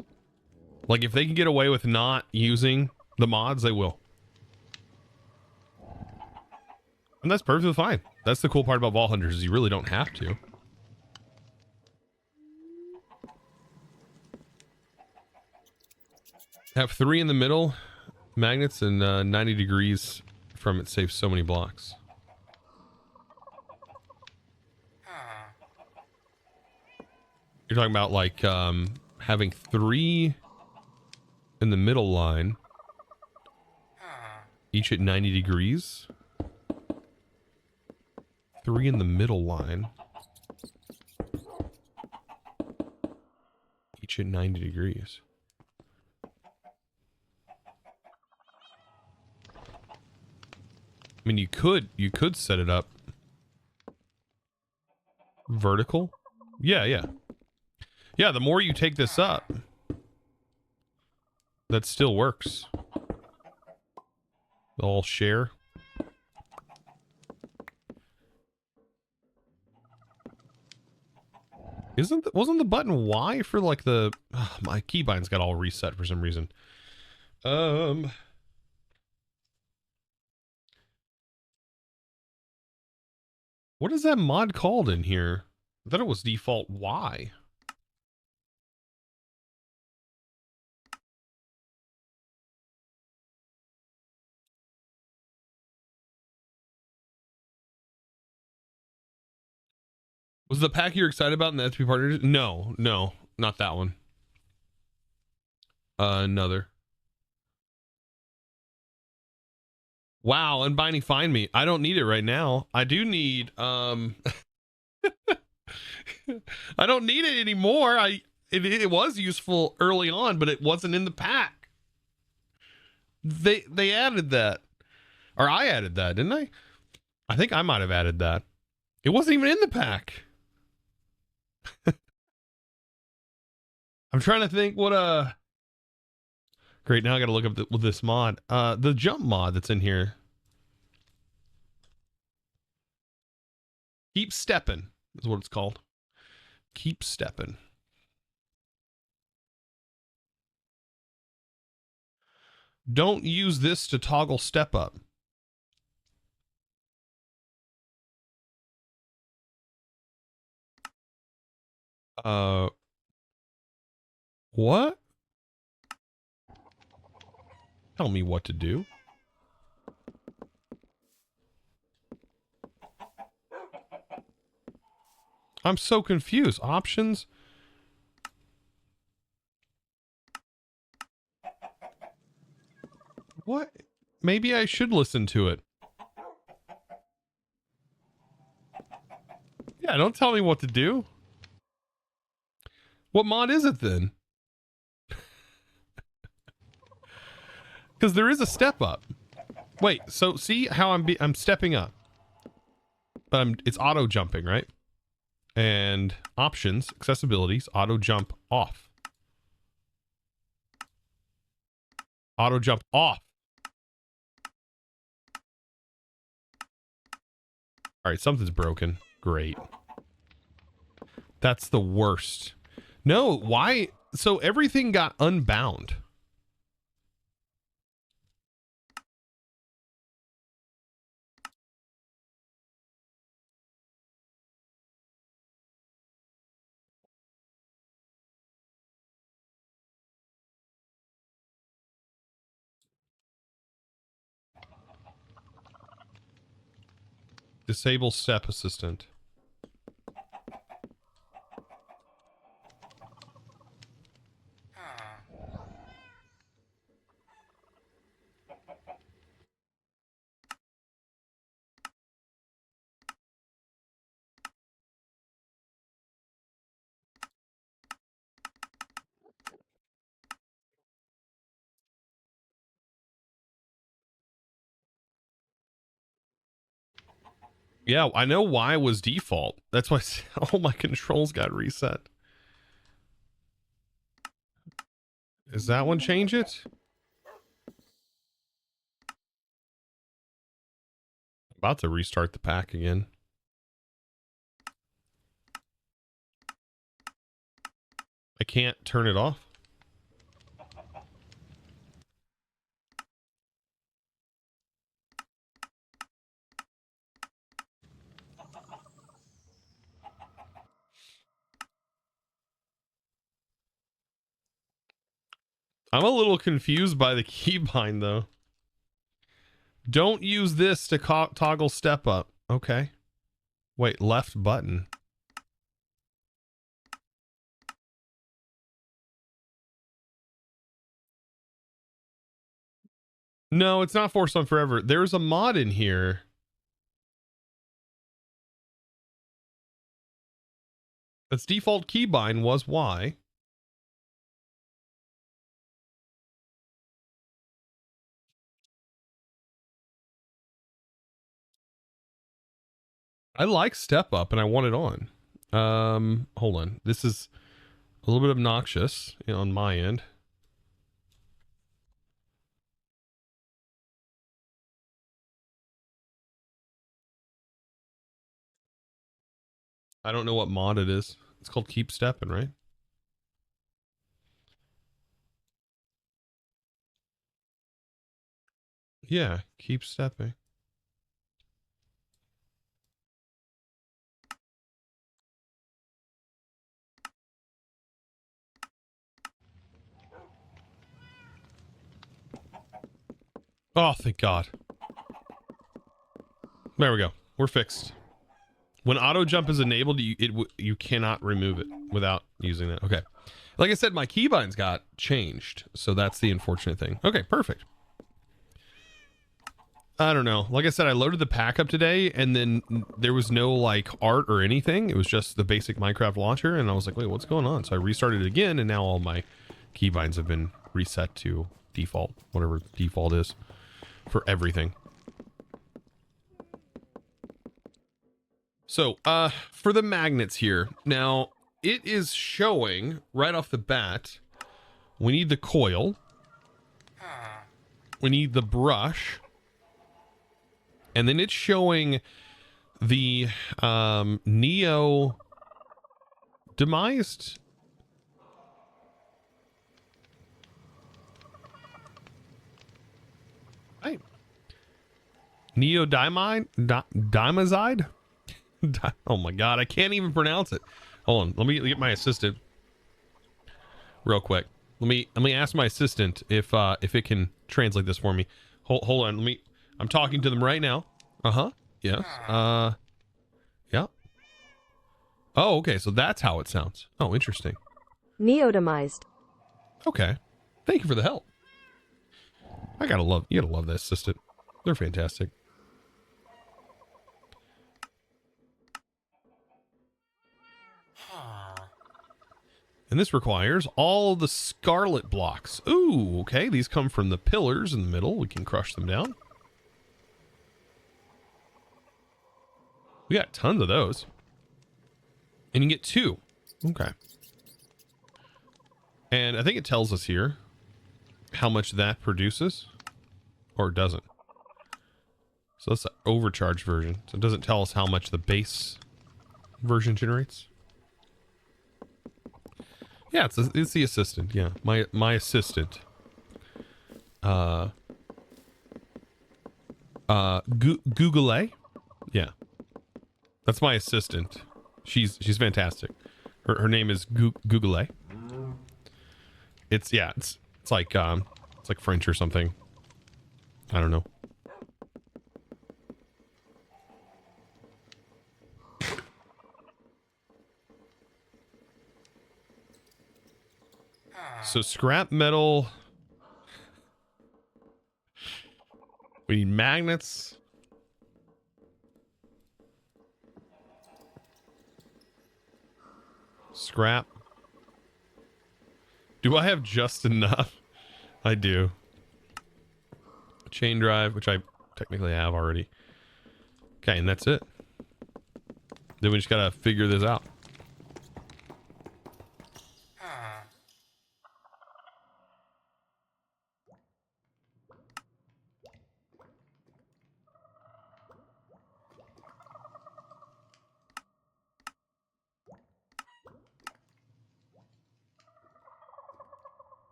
Like if they can get away with not using the mods, they will. And that's perfectly fine. That's the cool part about Vault Hunters is you really don't have to. Have 3 in the middle, magnets, and 90 degrees from it saves so many blocks. You're talking about like having 3 in the middle line, each at 90 degrees. 3 in the middle line, each at 90 degrees. I mean, you could set it up vertical. Yeah. The more you take this up, that still works. They'll all share. Wasn't the button Y for like the my keybinds got all reset for some reason. What is that mod called in here? I thought it was default Y. Was the pack you're excited about in the SP Partners? No, not that one. Another. Wow, Unbinding Find Me. I don't need it right now. I do need I don't need it anymore. It was useful early on, but it wasn't in the pack. They added that. Or I added that, didn't I? I think I might have added that. It wasn't even in the pack. I'm trying to think what great, now I gotta look up this mod. The jump mod that's in here. Keep Steppin' is what it's called. Keep Steppin'. Don't use this to toggle step up. What? Tell me what to do. I'm so confused. Options? What? Maybe I should listen to it. Yeah, don't tell me what to do. What mod is it then? Because there is a step up. Wait, so see how I'm stepping up, but it's auto jumping, right? And options, accessibilities, auto jump off. Auto jump off. All right, something's broken. Great. That's the worst. No, why? So everything got unbound. Disable step assistant. Yeah, I know why was default. That's why all my controls got reset. Does that one change it? About to restart the pack again. I can't turn it off. I'm a little confused by the keybind though. Don't use this to toggle step up. Okay. Wait, left button. No, it's not forced on forever. There's a mod in here. Its default keybind was Y. I like step up and I want it on. Hold on. This is a little bit obnoxious on my end. I don't know what mod it is. It's called Keep Stepping, right? Yeah, Keep Stepping. Oh, thank God. There we go. We're fixed. When auto jump is enabled, you cannot remove it without using that. Okay. Like I said, my keybinds got changed, so that's the unfortunate thing. Okay, perfect. I don't know. Like I said, I loaded the pack up today, and then there was no like art or anything. It was just the basic Minecraft launcher, and I was like, wait, what's going on? So I restarted it again, and now all my keybinds have been reset to default, whatever default is for everything. So, for the magnets here, now it is showing right off the bat, we need the coil, we need the brush, and then it's showing the Neo demised. Dimazide? Oh my god, I can't even pronounce it. Hold on, let me get my assistant real quick. Let me ask my assistant if it can translate this for me. Hold on, I'm talking to them right now. Yes. Yeah. Oh, okay, so that's how it sounds. Oh, interesting. Neodomized. Okay. Thank you for the help. You gotta love that assistant. They're fantastic. And this requires all the scarlet blocks. Ooh, okay. These come from the pillars in the middle. We can crush them down. We got tons of those. And you can get 2. Okay. And I think it tells us here how much that produces. Or doesn't. So that's the overcharged version. So it doesn't tell us how much the base version generates. Yeah, it's the assistant. Yeah, my assistant. Google. Yeah, that's my assistant. She's fantastic. Her name is Google. It's like French or something. I don't know. So scrap metal. We need magnets. Scrap. Do I have just enough? I do. Chain drive, which I technically have already. Okay, and that's it. Then we just gotta figure this out.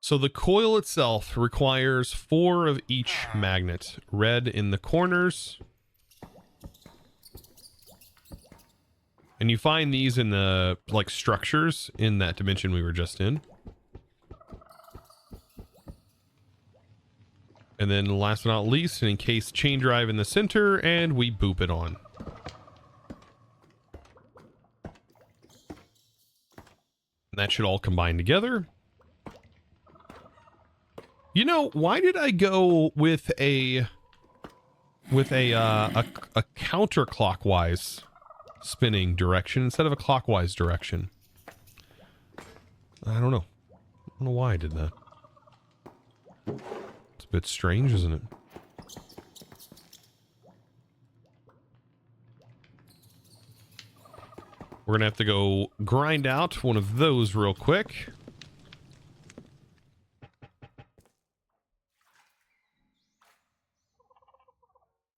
So the coil itself requires 4 of each magnet. Red in the corners. And you find these in the, like, structures in that dimension we were just in. And then last but not least, an encased chain drive in the center, and we boop it on. And that should all combine together. You know, why did I go with a counterclockwise spinning direction instead of a clockwise direction? I don't know. I don't know why I did that. It's a bit strange, isn't it? We're gonna have to go grind out one of those real quick.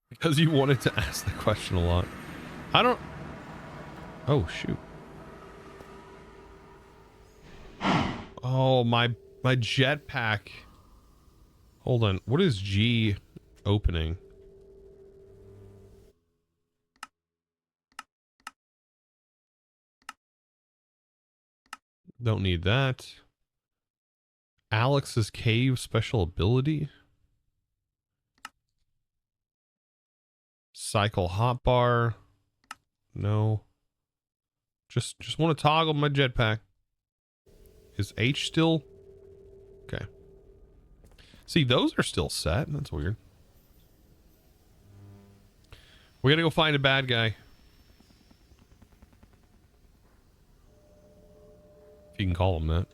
Because you wanted to ask the question a lot. I don't... Oh, shoot. Oh, my jetpack. Hold on. What is G opening? Don't need that. Alex's cave special ability. Cycle hotbar. No. Just want to toggle my jetpack. Is H still? Okay. See, those are still set. That's weird. We gotta go find a bad guy. If you can call him that.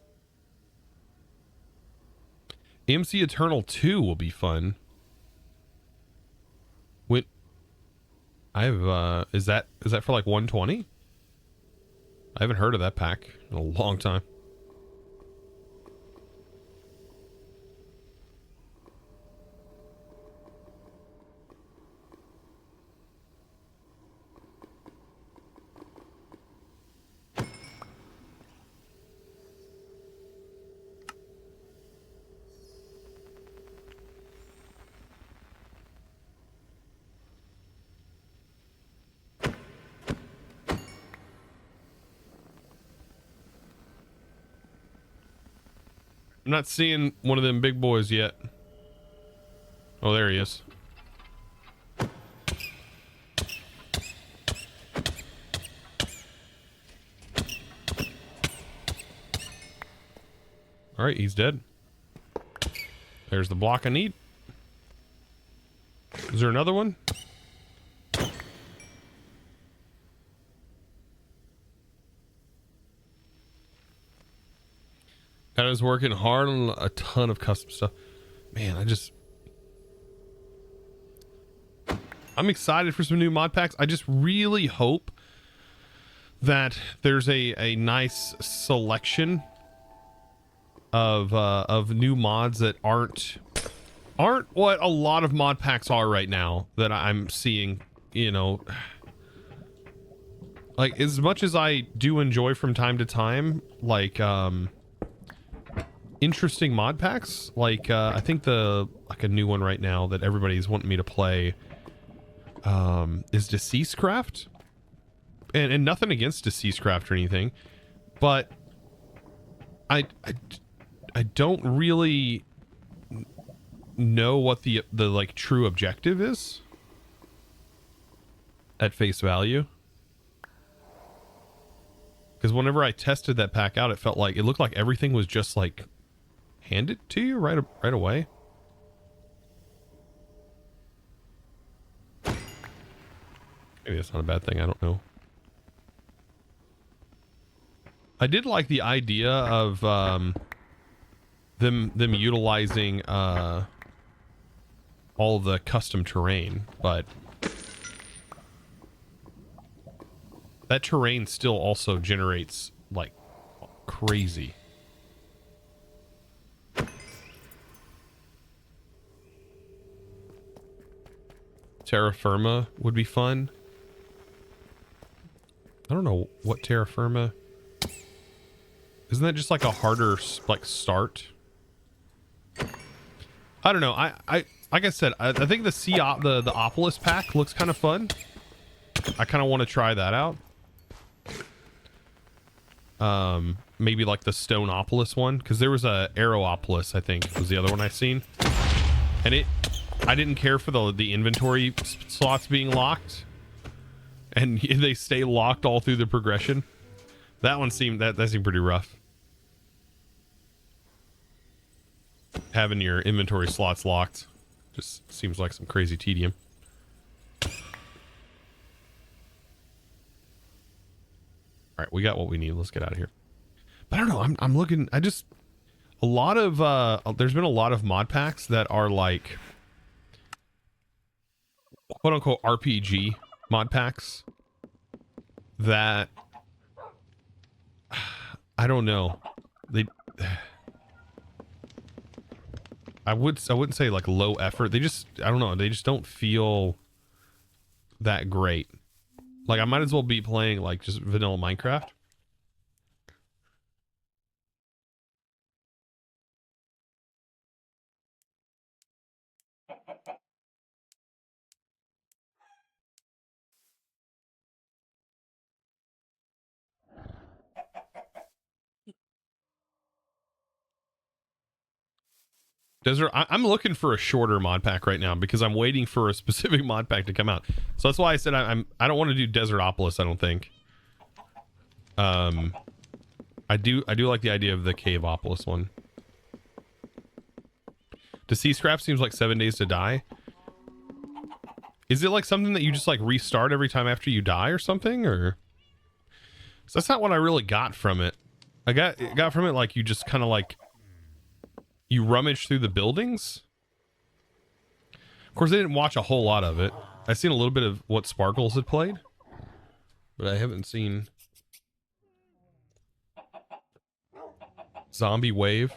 MC Eternal 2 will be fun. When I have is that for like 120? I haven't heard of that pack in a long time. I'm not seeing one of them big boys yet. Oh, there he is. All right, he's dead. There's the block I need. Is there another one? I was working hard on a ton of custom stuff. Man, I'm excited for some new mod packs. I just really hope that there's a nice selection of new mods that aren't what a lot of mod packs are right now that I'm seeing, you know. Like, as much as I do enjoy from time to time, like, interesting mod packs, like, I think a new one right now that everybody's wanting me to play, is Deceased Craft. And nothing against Deceased Craft or anything, but I don't really know what the like true objective is at face value. Because whenever I tested that pack out, it looked like everything was just like handed to you right away. Maybe that's not a bad thing. I don't know. I did like the idea of them utilizing all the custom terrain, but that terrain still also generates like crazy. Terra Firma would be fun. I don't know what Terra Firma. Isn't that just like a harder like start? I don't know. I like I said, I think the the Opolis pack looks kind of fun. I kind of want to try that out. Maybe like the Stoneopolis one, because there was a Arrowopolis, I think was the other one I seen, and I didn't care for the inventory slots being locked, and they stay locked all through the progression. That one seemed that seemed pretty rough. Having your inventory slots locked just seems like some crazy tedium. All right, we got what we need. Let's get out of here. But I don't know. I'm looking. There's been a lot of mod packs that are like quote unquote RPG mod packs that I don't know. I wouldn't say like low effort. I don't know. They just don't feel that great. Like, I might as well be playing like just vanilla Minecraft. I'm looking for a shorter mod pack right now because I'm waiting for a specific mod pack to come out. So that's why I said I don't want to do Desertopolis, I don't think. I do like the idea of the Caveopolis one. Deceased Craft seems like 7 days to die. Is it like something that you just like restart every time after you die or something, or? So that's not what I really got from it. I got from it like you just kind of like you rummage through the buildings. Of course, I didn't watch a whole lot of it. I've seen a little bit of what Sparkles had played, but I haven't seen Zombie Wave.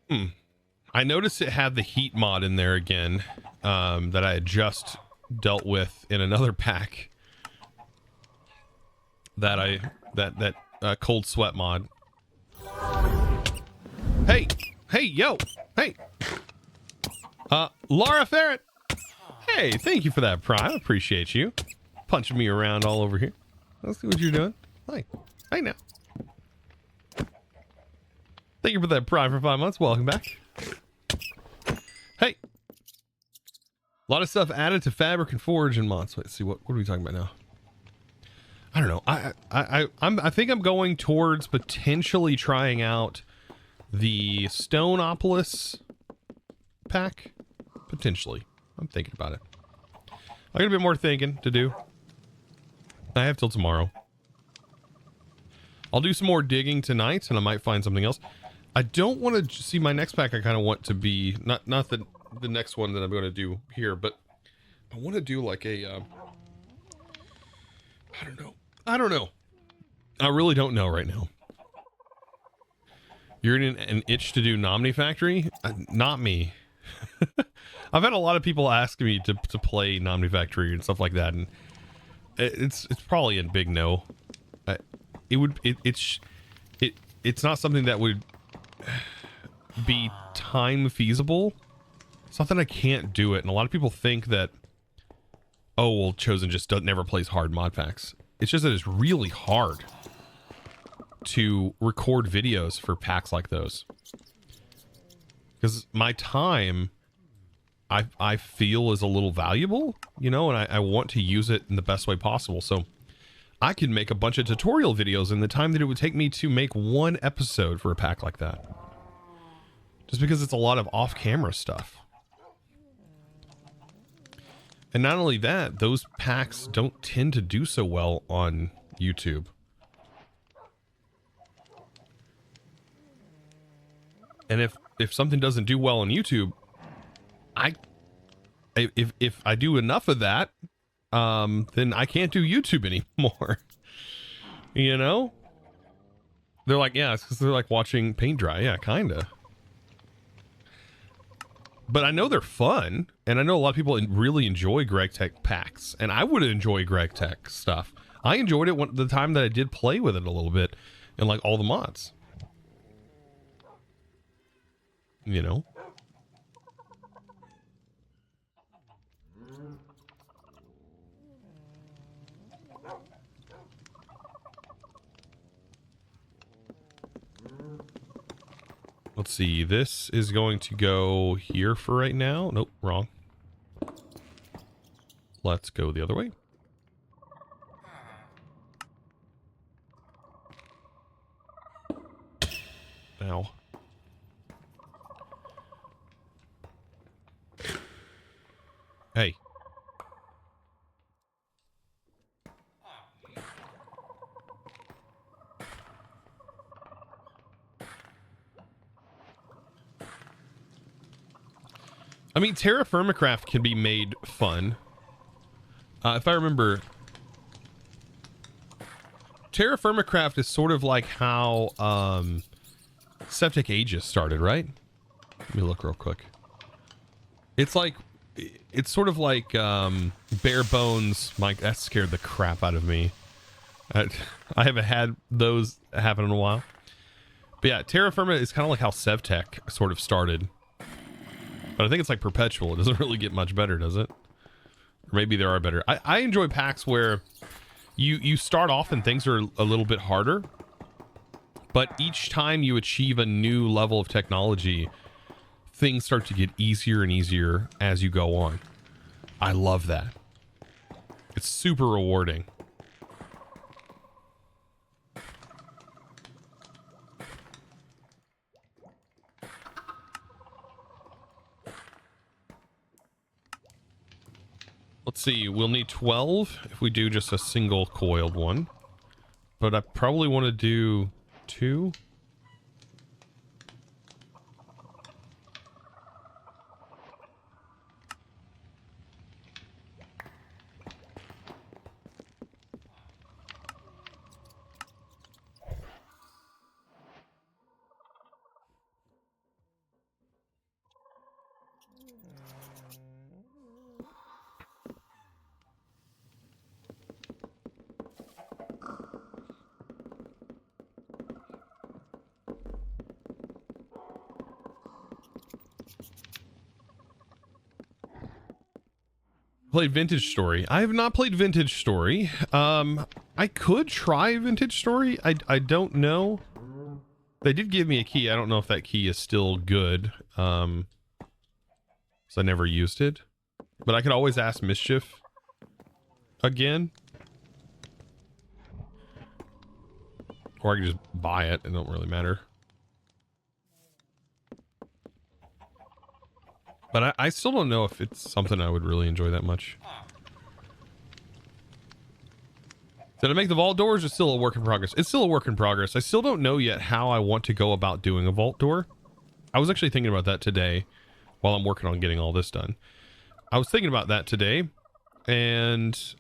I noticed it had the heat mod in there again, that I had just dealt with in another pack. That cold sweat mod. Hey, yo, hey. Laura Ferret. Hey, thank you for that, Prime. Appreciate you punching me around all over here. Let's see what you're doing. Hi. Hey now. Thank you for that Prime for 5 months. Welcome back. Hey. A lot of stuff added to Fabric and Forge and mods. Let's see, what are we talking about now? I don't know. I think I'm going towards potentially trying out the Stoneopolis pack. Potentially. I'm thinking about it. I got a bit more thinking to do. I have till tomorrow. I'll do some more digging tonight, and I might find something else. I don't want to see my next pack. I kind of want to be not the next one that I'm going to do here, but I want to do like a I don't know. I really don't know right now. You're in an itch to do Nomni Factory? Not me. I've had a lot of people ask me to play Nomni Factory and stuff like that, and it's probably a big no. It's not something that would be time feasible. It's not that I can't do it, and a lot of people think that, oh well, Chosen just never plays hard mod packs. It's just that it's really hard to record videos for packs like those, because my time I feel is a little valuable, you know, and I want to use it in the best way possible. So I could make a bunch of tutorial videos in the time that it would take me to make one episode for a pack like that, just because it's a lot of off-camera stuff. And not only that, those packs don't tend to do so well on YouTube. And if something doesn't do well on YouTube, if I do enough of that, then I can't do YouTube anymore. You know? They're like, yeah, it's because they're like watching paint dry. Yeah, kinda. But I know they're fun, and I know a lot of people really enjoy Greg Tech packs, and I would enjoy Greg Tech stuff. I enjoyed it the time that I did play with it a little bit, and like all the mods. You know? Let's see, this is going to go here for right now. Nope, wrong. Let's go the other way. Ow. Hey. I mean, Terra Firmacraft can be made fun. If I remember, Terra Firmacraft is sort of like how Septic Aegis started, right? Let me look real quick. It's like, it's sort of like bare bones. Mike, that scared the crap out of me. I haven't had those happen in a while. But yeah, Terra Firma is kind of like how SevTech sort of started. But I think it's like perpetual. It doesn't really get much better, does it? Or maybe there are better. I enjoy packs where you start off and things are a little bit harder, but each time you achieve a new level of technology, things start to get easier and easier as you go on. I love that. It's super rewarding. Let's see, we'll need 12 if we do just a single coiled one. But I probably want to do 2. Played Vintage Story. I have not played Vintage Story. I could try Vintage Story. I don't know. They did give me a key. I don't know if that key is still good. So I never used it. But I could always ask Mischief again. Or I could just buy it. It don't really matter. But I still don't know if it's something I would really enjoy that much. Did I make the vault doors? It's still a work in progress. It's still a work in progress. I still don't know yet how I want to go about doing a vault door. I was actually thinking about that today while I'm working on getting all this done. I was thinking about that today, and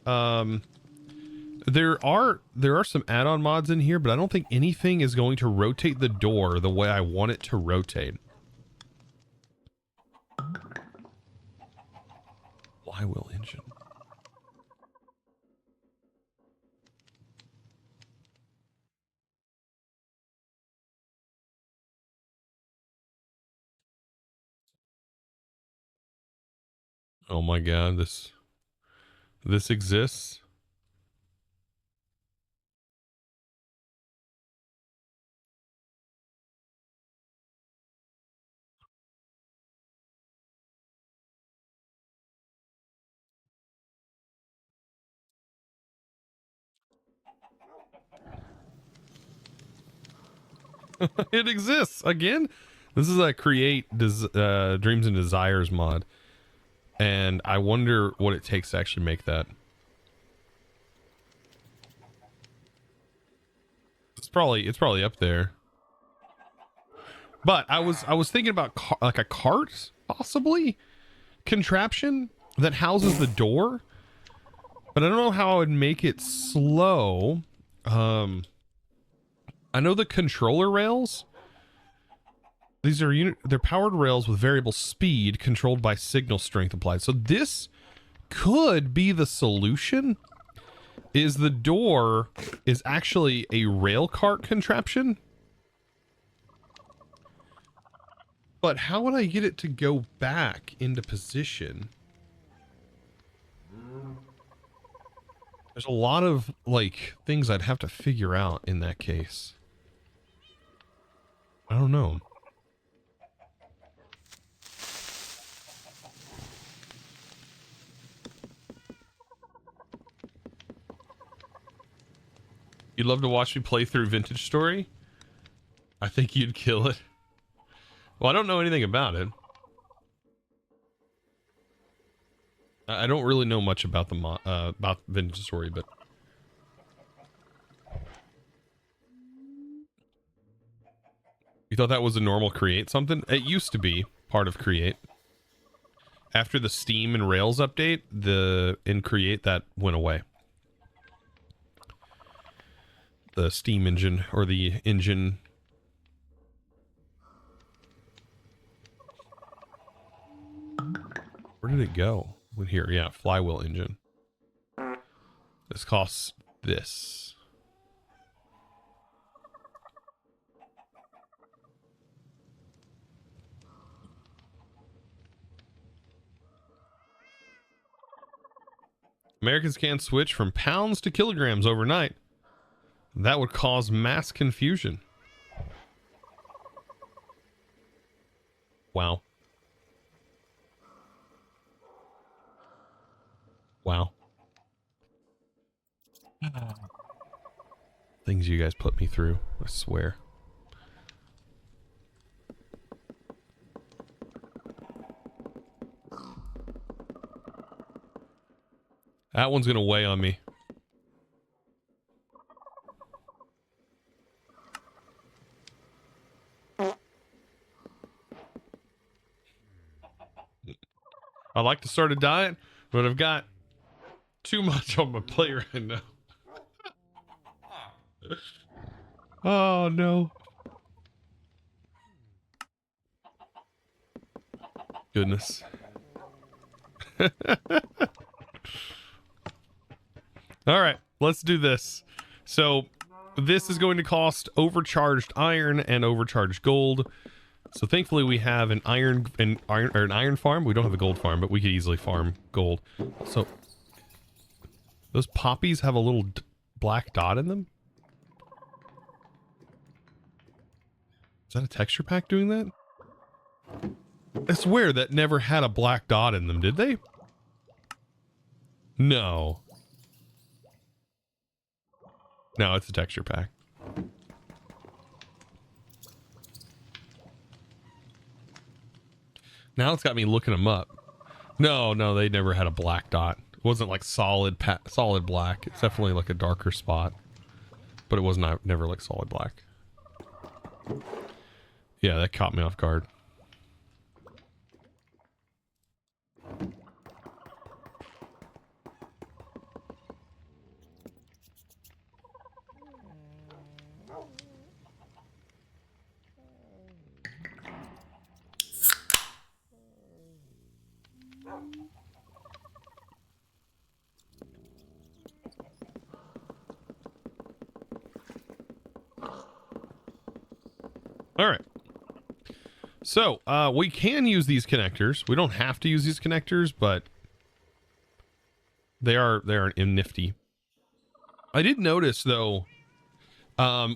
there are some add-on mods in here, but I don't think anything is going to rotate the door the way I want it to rotate. Flywheel engine. Oh my god, this exists. It exists again. This is a create dreams and desires mod, and I wonder what it takes to actually make that. It's probably up there. But I was thinking about like a cart possibly contraption that houses the door, but I don't know how I would make it slow. I know the controller rails. These are they're powered rails with variable speed controlled by signal strength applied. So this could be the solution. Is the door is actually a rail cart contraption? But how would I get it to go back into position? There's a lot of like things I'd have to figure out in that case. I don't know. You'd love to watch me play through Vintage Story? I think you'd kill it. Well, I don't know anything about it. I don't really know much about the about Vintage Story, but you thought that was a normal create something? It used to be part of create. After the Steam and Rails update, in create that went away. The Steam engine or the engine. Where did it go? Here, yeah, flywheel engine. This costs this. Americans can't switch from pounds to kilograms overnight. That would cause mass confusion. Wow. Wow. Things you guys put me through, I swear. That one's gonna weigh on me. I'd like to start a diet, but I've got too much on my plate right now. Oh no. Goodness. All right, let's do this. So this is going to cost overcharged iron and overcharged gold. So thankfully we have an iron farm. We don't have a gold farm, but we could easily farm gold. So those poppies have a little black dot in them? Is that a texture pack doing that? I swear that never had a black dot in them, did they? No. No, it's a texture pack. Now it's got me looking them up. No, they never had a black dot. It wasn't like solid black. It's definitely like a darker spot. But it was not never like solid black. Yeah, that caught me off guard. All right. So, we can use these connectors. We don't have to use these connectors, but they are nifty. I did notice though,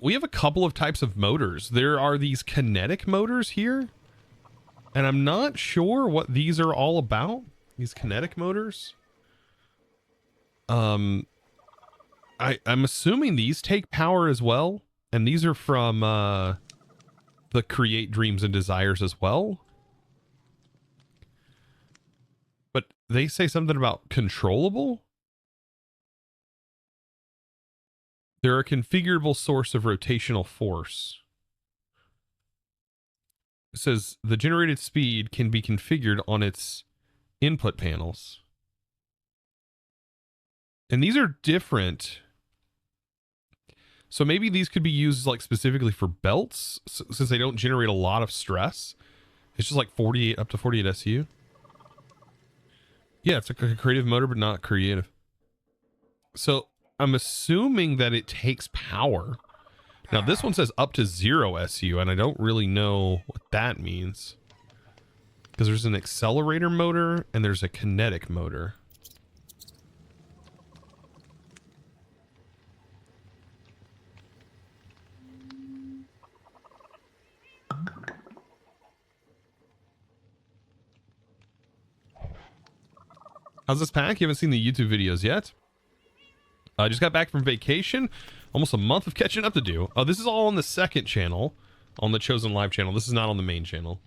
we have a couple of types of motors. There are these kinetic motors here, and I'm not sure what these are all about. These kinetic motors. I'm assuming these take power as well, and these are from the Create Dreams and Desires as well. But they say something about controllable. They're a configurable source of rotational force. It says the generated speed can be configured on its input panels. And these are different. So maybe these could be used like specifically for belts, since they don't generate a lot of stress. It's just like 48 up to 48 SU. Yeah, it's like a creative motor, but not creative. So I'm assuming that it takes power. Now this one says up to 0 SU, and I don't really know what that means. Because there's an accelerator motor and there's a kinetic motor. How's this pack? You haven't seen the YouTube videos yet? I just got back from vacation. Almost a month of catching up to do. Oh, this is all on the second channel. On the Chosen Live channel. This is not on the main channel.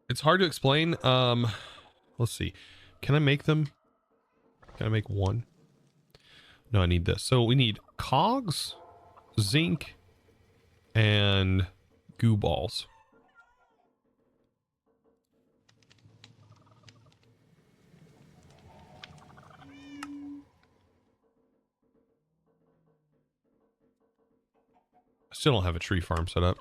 It's hard to explain. Let's see. Can I make them? Can I make one? No, I need this. So we need cogs, zinc, and goo balls. I still don't have a tree farm set up.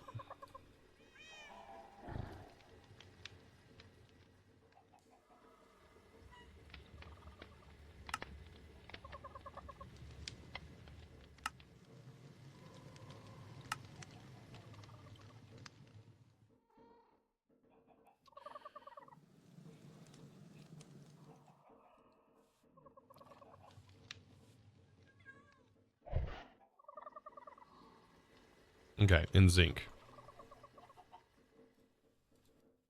Okay, in zinc.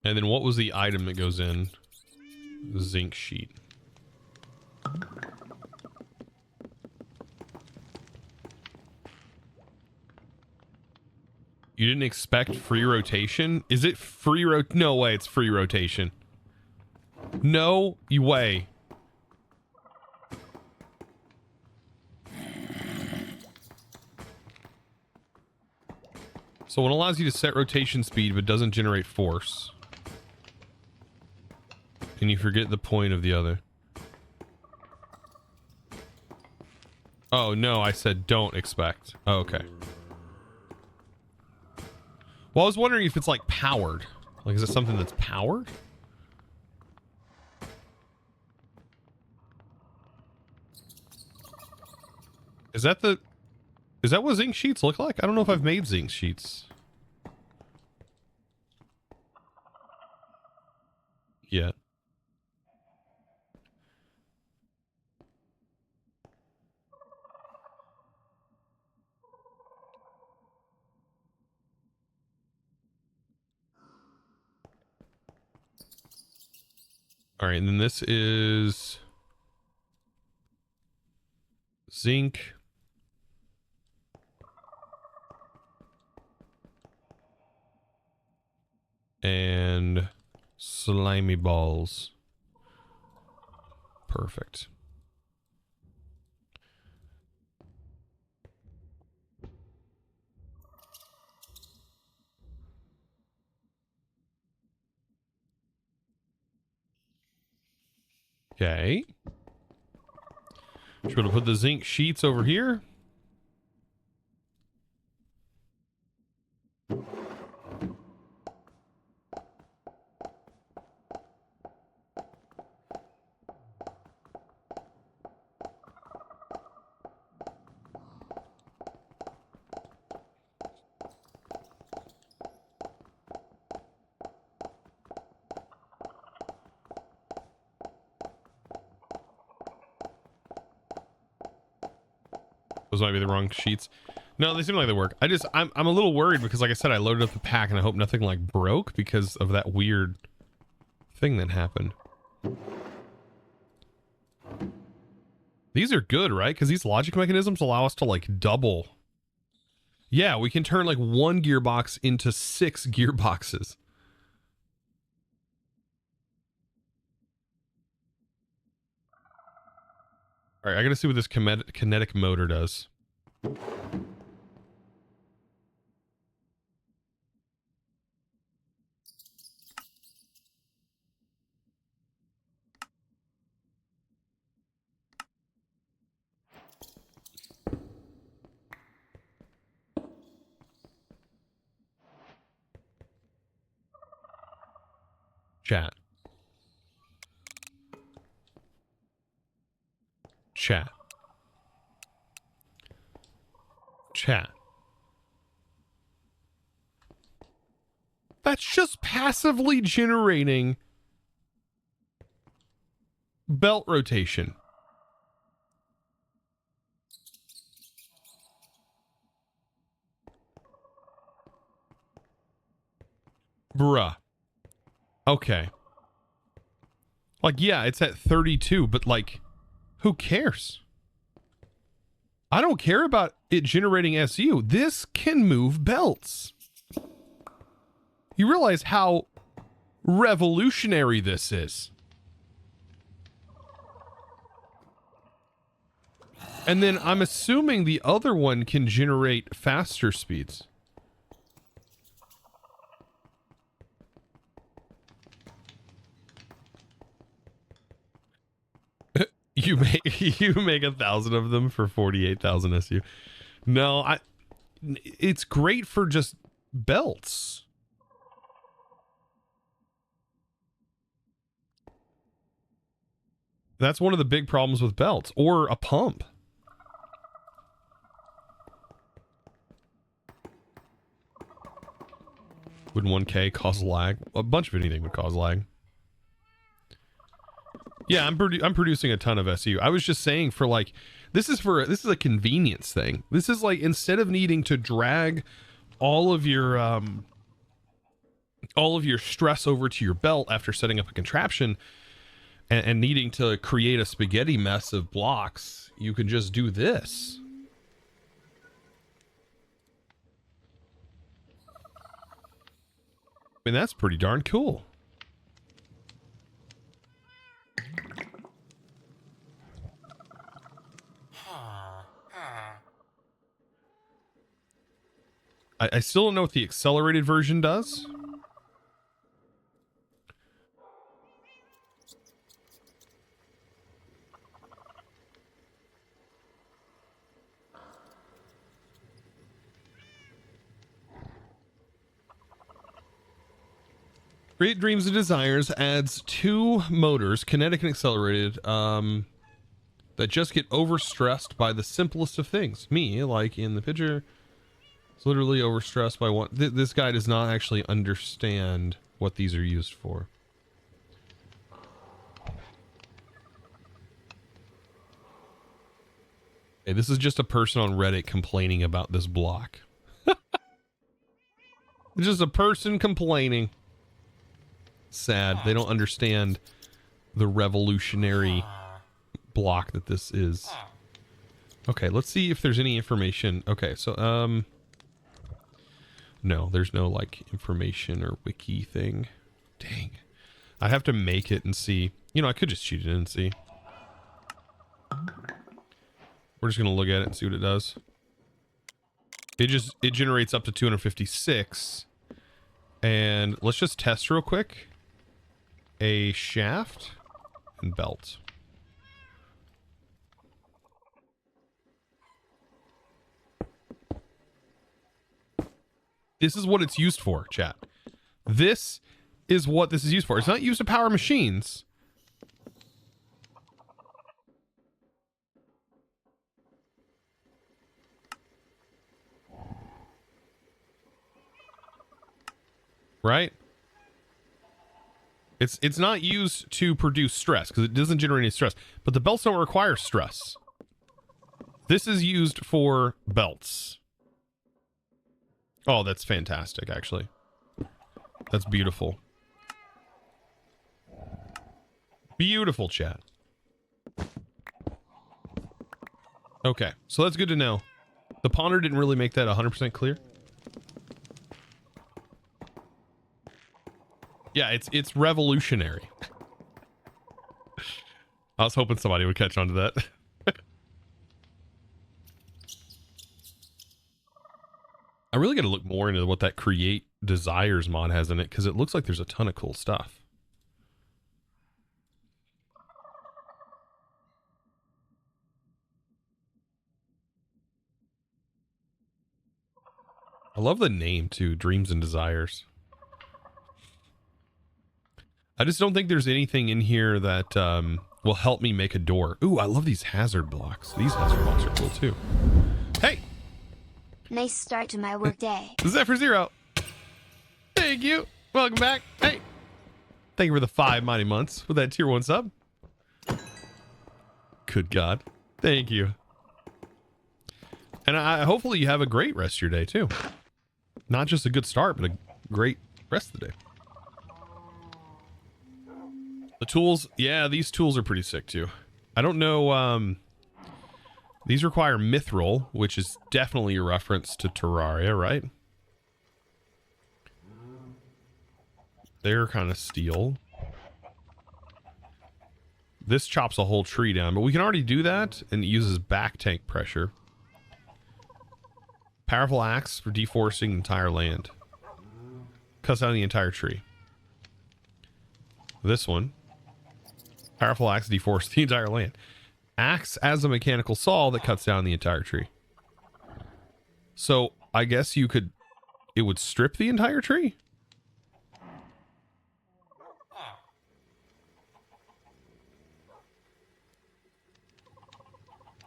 And then what was the item that goes in? The zinc sheet. You didn't expect free rotation? Is it free No way it's free rotation. No way. So one allows you to set rotation speed but doesn't generate force. And you forget the point of the other. Oh no, I said don't expect. Oh, okay. Well, I was wondering if it's like powered. Like, is it something that's powered? Is that what zinc sheets look like? I don't know if I've made zinc sheets yet. All right, and then this is zinc. And slimy balls. Perfect. Okay. Just going to put the zinc sheets over here. Those might be the wrong sheets. No, they seem like they work. I'm a little worried because, like I said, I loaded up the pack and I hope nothing like broke because of that weird thing that happened. These are good, right? Because these logic mechanisms allow us to like double. Yeah, we can turn like one gearbox into 6 gearboxes. All right, I gotta see what this kinetic motor does. Chat. Chat. Chat. That's just passively generating belt rotation. Bruh. Okay. Like, yeah, it's at 32, but like, who cares? I don't care about it generating SU. This can move belts. You realize how revolutionary this is. And then I'm assuming the other one can generate faster speeds. You make 1,000 of them for 48,000 SU. No, it's great for just belts. That's one of the big problems with belts or a pump. Would 1K cause lag? A bunch of anything would cause lag. Yeah, I'm producing a ton of SU. I was just saying for like, this is a convenience thing. This is like, instead of needing to drag all of your stress over to your belt after setting up a contraption and needing to create a spaghetti mess of blocks, you can just do this. I mean, that's pretty darn cool. I still don't know what the accelerated version does. Create Dreams and Desires adds 2 motors, kinetic and accelerated, that just get overstressed by the simplest of things. Me, like in the picture, is literally overstressed by one. This guy does not actually understand what these are used for. Okay, this is just a person on Reddit complaining about this block. Just a person complaining. Sad. They don't understand the revolutionary block that this is. Okay, let's see if there's any information. Okay, so no, there's no like information or wiki thing. Dang. I have to make it and see. You know, I could just cheat it in and see. We're just gonna look at it and see what it does. It generates up to 256. And let's just test real quick. A shaft and belt. This is what it's used for, chat. This is what this is used for. It's not used to power machines. Right? It's not used to produce stress because it doesn't generate any stress. But the belts don't require stress. This is used for belts. Oh, that's fantastic, actually. That's beautiful. Beautiful, chat. Okay, so that's good to know. The ponder didn't really make that 100% clear. Yeah, it's revolutionary. I was hoping somebody would catch on to that. I really got to look more into what that create desires mod has in it because it looks like there's a ton of cool stuff. I love the name too, Dreams and Desires. I just don't think there's anything in here that will help me make a door. Ooh, I love these hazard blocks. These hazard blocks are cool too. Hey! Nice start to my workday. Zephyr Zero. Thank you. Welcome back. Hey. Thank you for the 5 mighty months with that tier 1 sub. Good God. Thank you. And hopefully you have a great rest of your day too. Not just a good start, but a great rest of the day. The tools, yeah, these tools are pretty sick too. I don't know, these require mithril, which is definitely a reference to Terraria, right? They're kind of steel. This chops a whole tree down, but we can already do that, and it uses back tank pressure. Powerful axe for deforesting entire land. Cuts down the entire tree. This one. Powerful axe deforests the entire land. Acts as a mechanical saw that cuts down the entire tree. So I guess you could, it would strip the entire tree?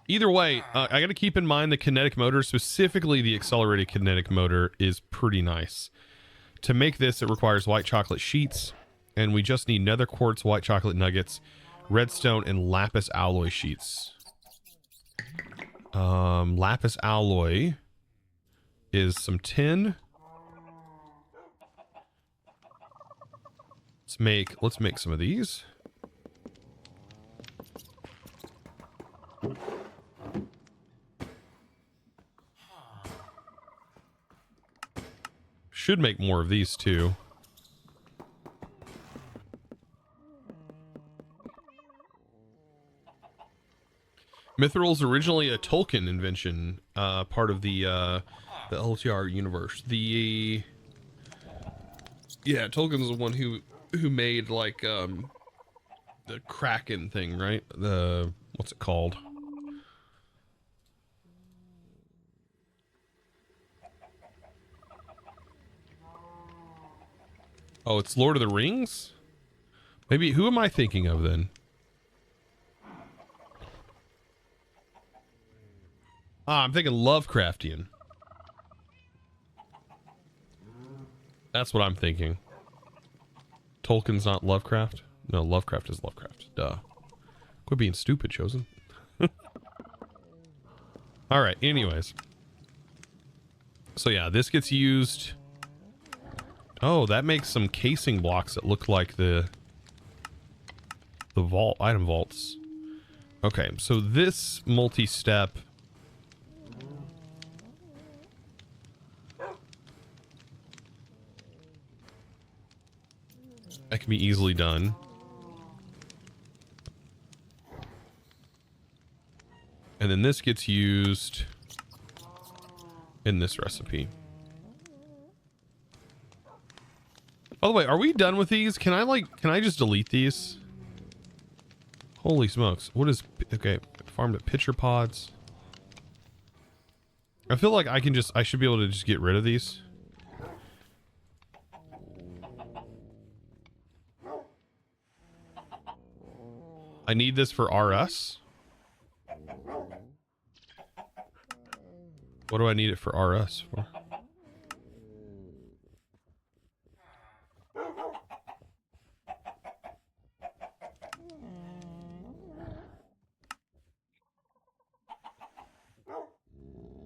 Either way, I got to keep in mind the kinetic motor, specifically the accelerated kinetic motor, is pretty nice. To make this, it requires white chocolate sheets, and we just need nether quartz, white chocolate nuggets, redstone, and lapis alloy sheets. Lapis alloy is some tin. Let's make some of these. Should make more of these too. Mithril's originally a Tolkien invention, part of the LTR universe. Yeah, Tolkien's the one who made like the Kraken thing, right? What's it called? Oh, it's Lord of the Rings? Maybe, who am I thinking of then? Ah, I'm thinking Lovecraftian. That's what I'm thinking. Tolkien's not Lovecraft? No, Lovecraft is Lovecraft. Duh. Quit being stupid, Chosen. Alright, anyways. So yeah, this gets used... Oh, that makes some casing blocks that look like the the vault, item vaults. Okay, so this multi-step. That can be easily done. And then this gets used in this recipe. By the way, are we done with these? Can I just delete these? Holy smokes. What is, okay, farmed at pitcher pods. I feel like I should be able to just get rid of these. I need this for RS. What do I need it for RS for?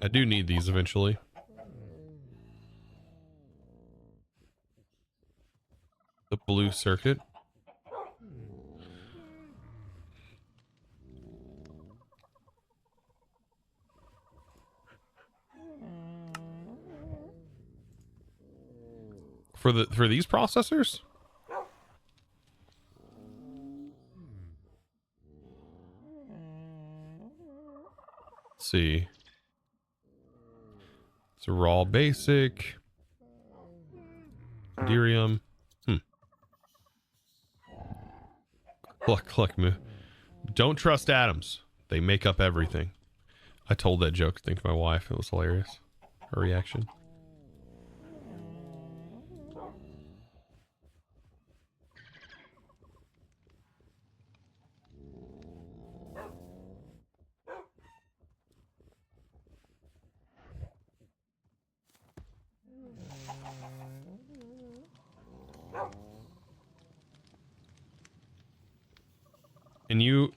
I do need these eventually. The blue circuit. For these processors? Let's see. It's a raw basic. Derium. Look, don't trust atoms. They make up everything. I told that joke thing to my wife. It was hilarious. Her reaction.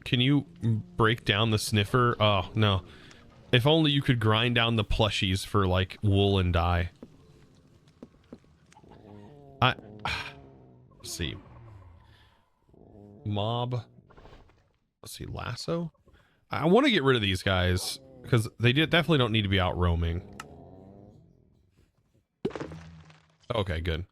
Can you break down the sniffer? Oh no. If only you could grind down the plushies for like wool and dye. Let's see. Mob. Let's see, lasso. I want to get rid of these guys because they definitely don't need to be out roaming. Okay, good.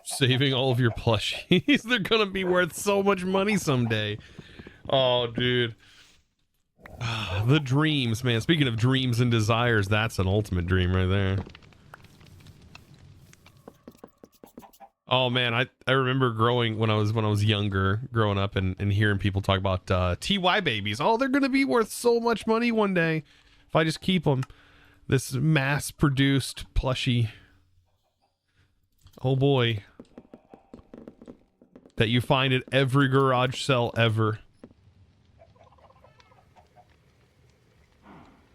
Saving all of your plushies. They're gonna be worth so much money someday. Oh, dude. The dreams, man. Speaking of dreams and desires, that's an ultimate dream right there. Oh man, I remember growing when I was younger, growing up and hearing people talk about TY babies. Oh, they're gonna be worth so much money one day if I just keep them. This mass-produced plushie. Oh boy. That you find at every garage sale ever.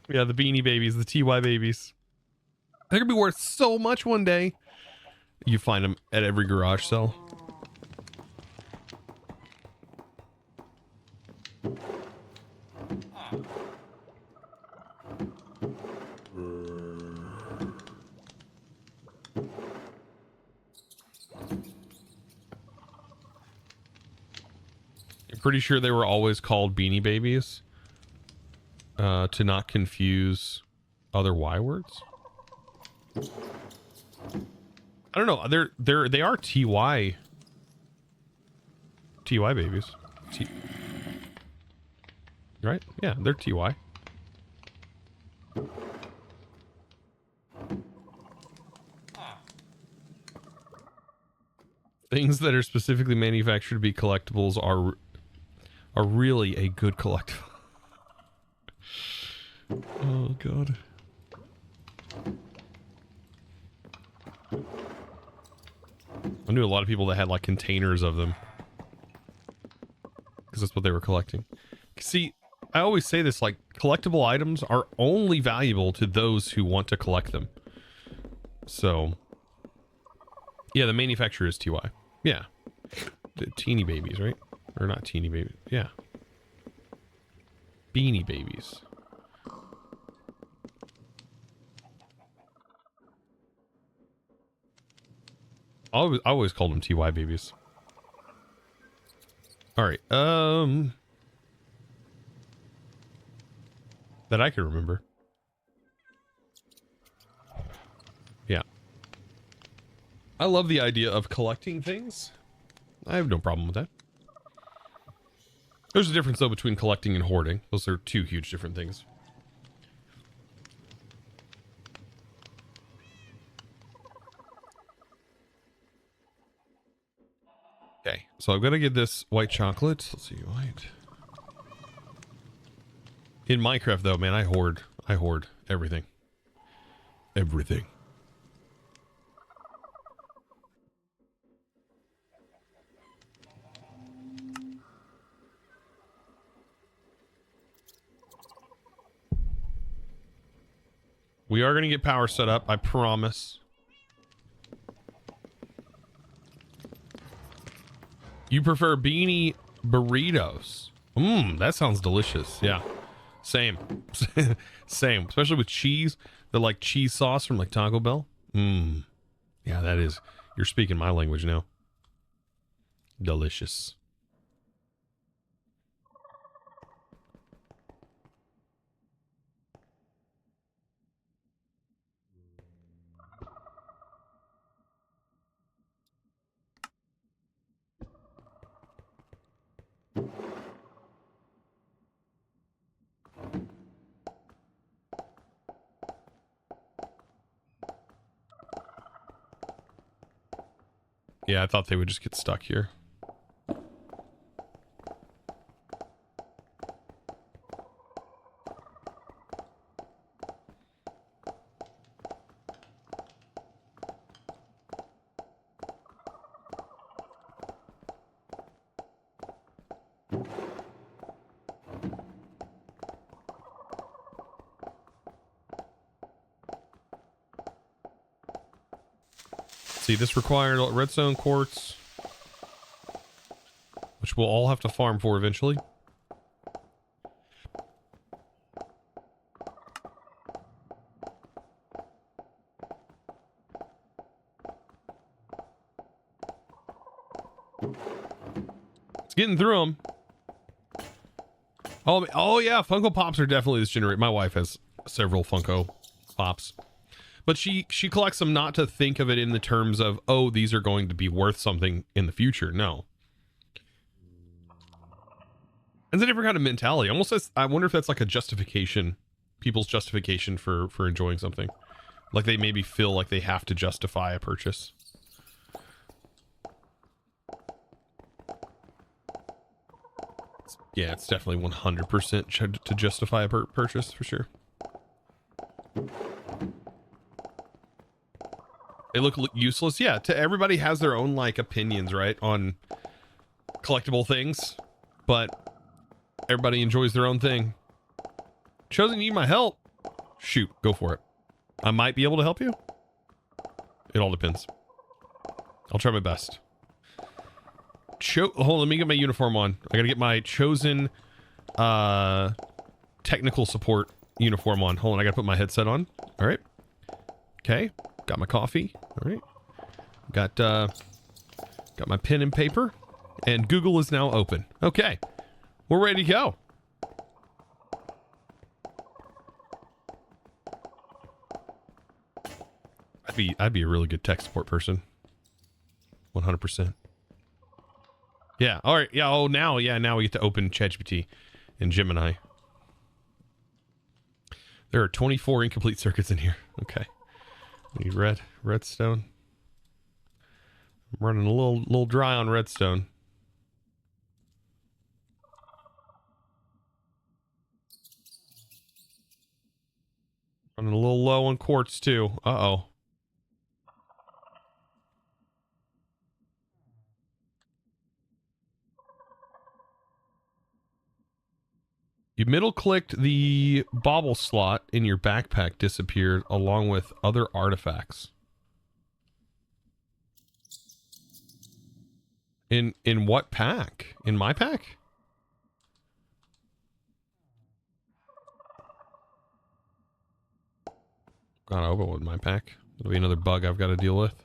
Yeah, the Beanie Babies, the TY babies. They're gonna be worth so much one day. You find them at every garage sale. I'm pretty sure they were always called Beanie Babies. To not confuse other Y words. I don't know. They are TY babies. Right? Yeah, they're TY. Things that are specifically manufactured to be collectibles are really a good collectible. Oh god. I knew a lot of people that had like containers of them because that's what they were collecting. See, I always say this, like, collectible items are only valuable to those who want to collect them. So, yeah, the manufacturer is TY. Yeah. The teeny babies, right? Or not teeny babies. Yeah. Beanie babies. I always called them TY babies. All right. That I can remember. Yeah. I love the idea of collecting things. I have no problem with that. There's a difference, though, between collecting and hoarding. Those are two huge different things. Okay, so I'm gonna get this white chocolate. Let's see, white. In Minecraft, though, man, I hoard everything. Everything. We are gonna get power set up, I promise. You prefer beanie burritos? Mmm, that sounds delicious. Yeah, same. Same, especially with cheese. The like cheese sauce from like Taco Bell. Mmm. Yeah, that is. You're speaking my language now. Delicious. Yeah, I thought they would just get stuck here. See, this required redstone quartz, which we'll all have to farm for eventually. It's getting through them. Oh yeah, Funko Pops are definitely this generation. My wife has several Funko Pops. But she collects them not to think of it in the terms of, oh, these are going to be worth something in the future. No. It's a different kind of mentality. Almost as, I wonder if that's like a justification, people's justification for enjoying something. Like they maybe feel like they have to justify a purchase. Yeah, it's definitely 100% to justify a purchase for sure. They look useless. Yeah, to everybody has their own like opinions, right, on collectible things, but everybody enjoys their own thing. Chosen, you need my help? Shoot, go for it. I might be able to help you. It all depends. I'll try my best. Hold on, let me get my uniform on. I gotta get my chosen technical support uniform on. Hold on, I gotta put my headset on. All right. Okay. Got my coffee. All right. Got my pen and paper. And Google is now open. Okay. We're ready to go. I'd be a really good tech support person. 100%. Yeah. All right. Yeah. Oh, now we get to open ChatGPT and Gemini. There are 24 incomplete circuits in here. Okay. We need redstone. I'm running a little dry on redstone. Running a little low on quartz too. Uh-oh. You middle clicked, the bauble slot in your backpack disappeared along with other artifacts. In what pack? In my pack? God, I hope it wasn't my pack. It'll be another bug I've got to deal with.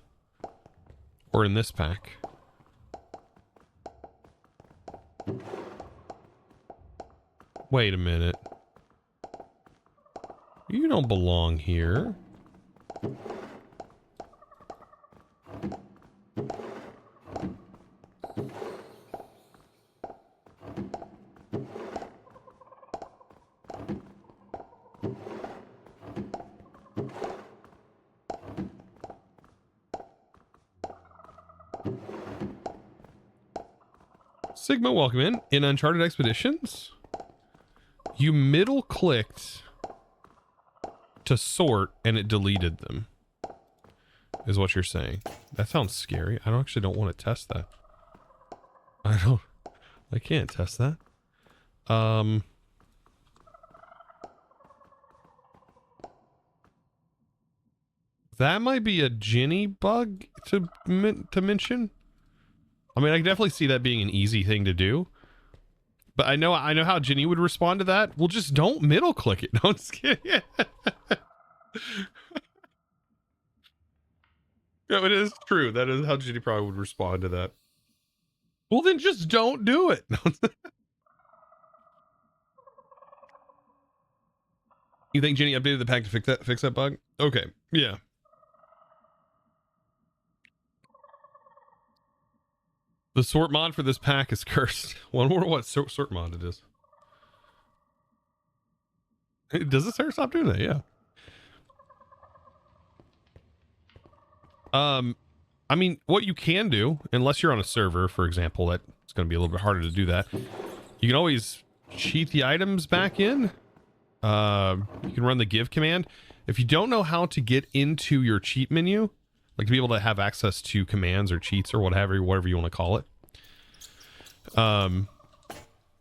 Or in this pack. Wait a minute. You don't belong here. Sigma, welcome in. In Uncharted Expeditions, you middle clicked to sort and it deleted them, is what you're saying. That sounds scary. I don't want to test that. I can't test that. That might be a Ginny bug to mention. I mean, I can definitely see that being an easy thing to do. But I know how Ginny would respond to that. Well, just don't middle click it. No, I'm just kidding. No, it is true. That is how Ginny probably would respond to that. Well, then just don't do it. You think Ginny updated the pack to fix that bug? Okay, yeah. The sort mod for this pack is cursed. One more what sort mod it is. Does it stop doing that? Yeah. I mean, what you can do, unless you're on a server, for example, that it's going to be a little bit harder to do that. You can always cheat the items back in. You can run the give command. If you don't know how to get into your cheat menu, like to be able to have access to commands or cheats or whatever you want to call it.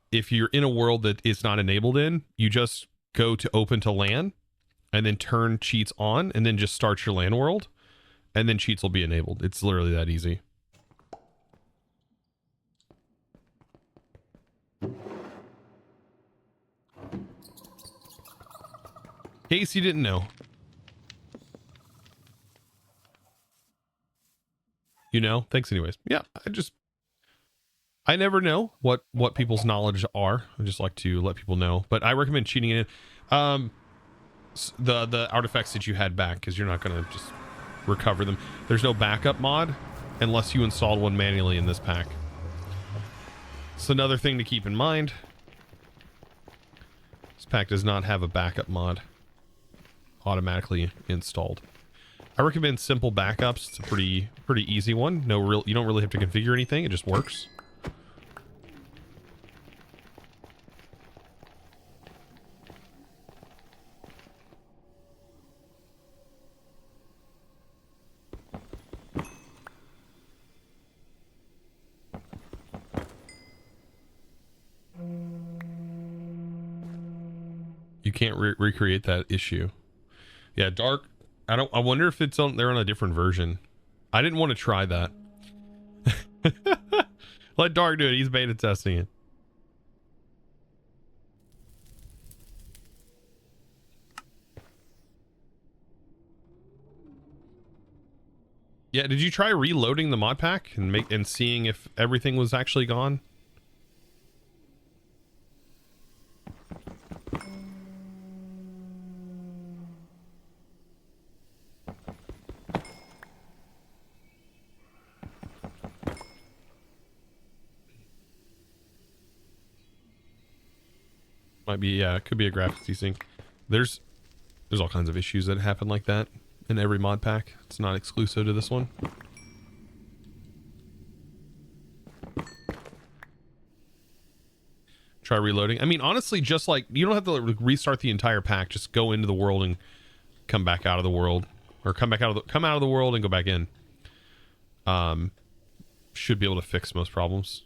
If you're in a world that it's not enabled in, you just go to open to LAN and then turn cheats on and then just start your LAN world and then cheats will be enabled. It's literally that easy. In case you didn't know. You know, thanks anyways. Yeah, I never know what people's knowledge are. I just like to let people know, but I recommend cheating it in. The artifacts that you had back, because you're not going to just recover them. There's no backup mod unless you installed one manually in this pack. It's another thing to keep in mind. This pack does not have a backup mod automatically installed. I recommend simple backups. It's a pretty easy one. You don't really have to configure anything. It just works. You can't recreate that issue. Yeah, dark. I wonder if it's on. They're on a different version. I didn't want to try that. Let Dark do it. He's beta testing it. Yeah, did you try reloading the mod pack and seeing if everything was actually gone? Might be, yeah, it could be a graphics desync. There's all kinds of issues that happen like that in every mod pack. It's not exclusive to this one. Try reloading. I mean, honestly, just like you don't have to restart the entire pack. Just go into the world and come back out of the world, or come out of the world and go back in. Should be able to fix most problems.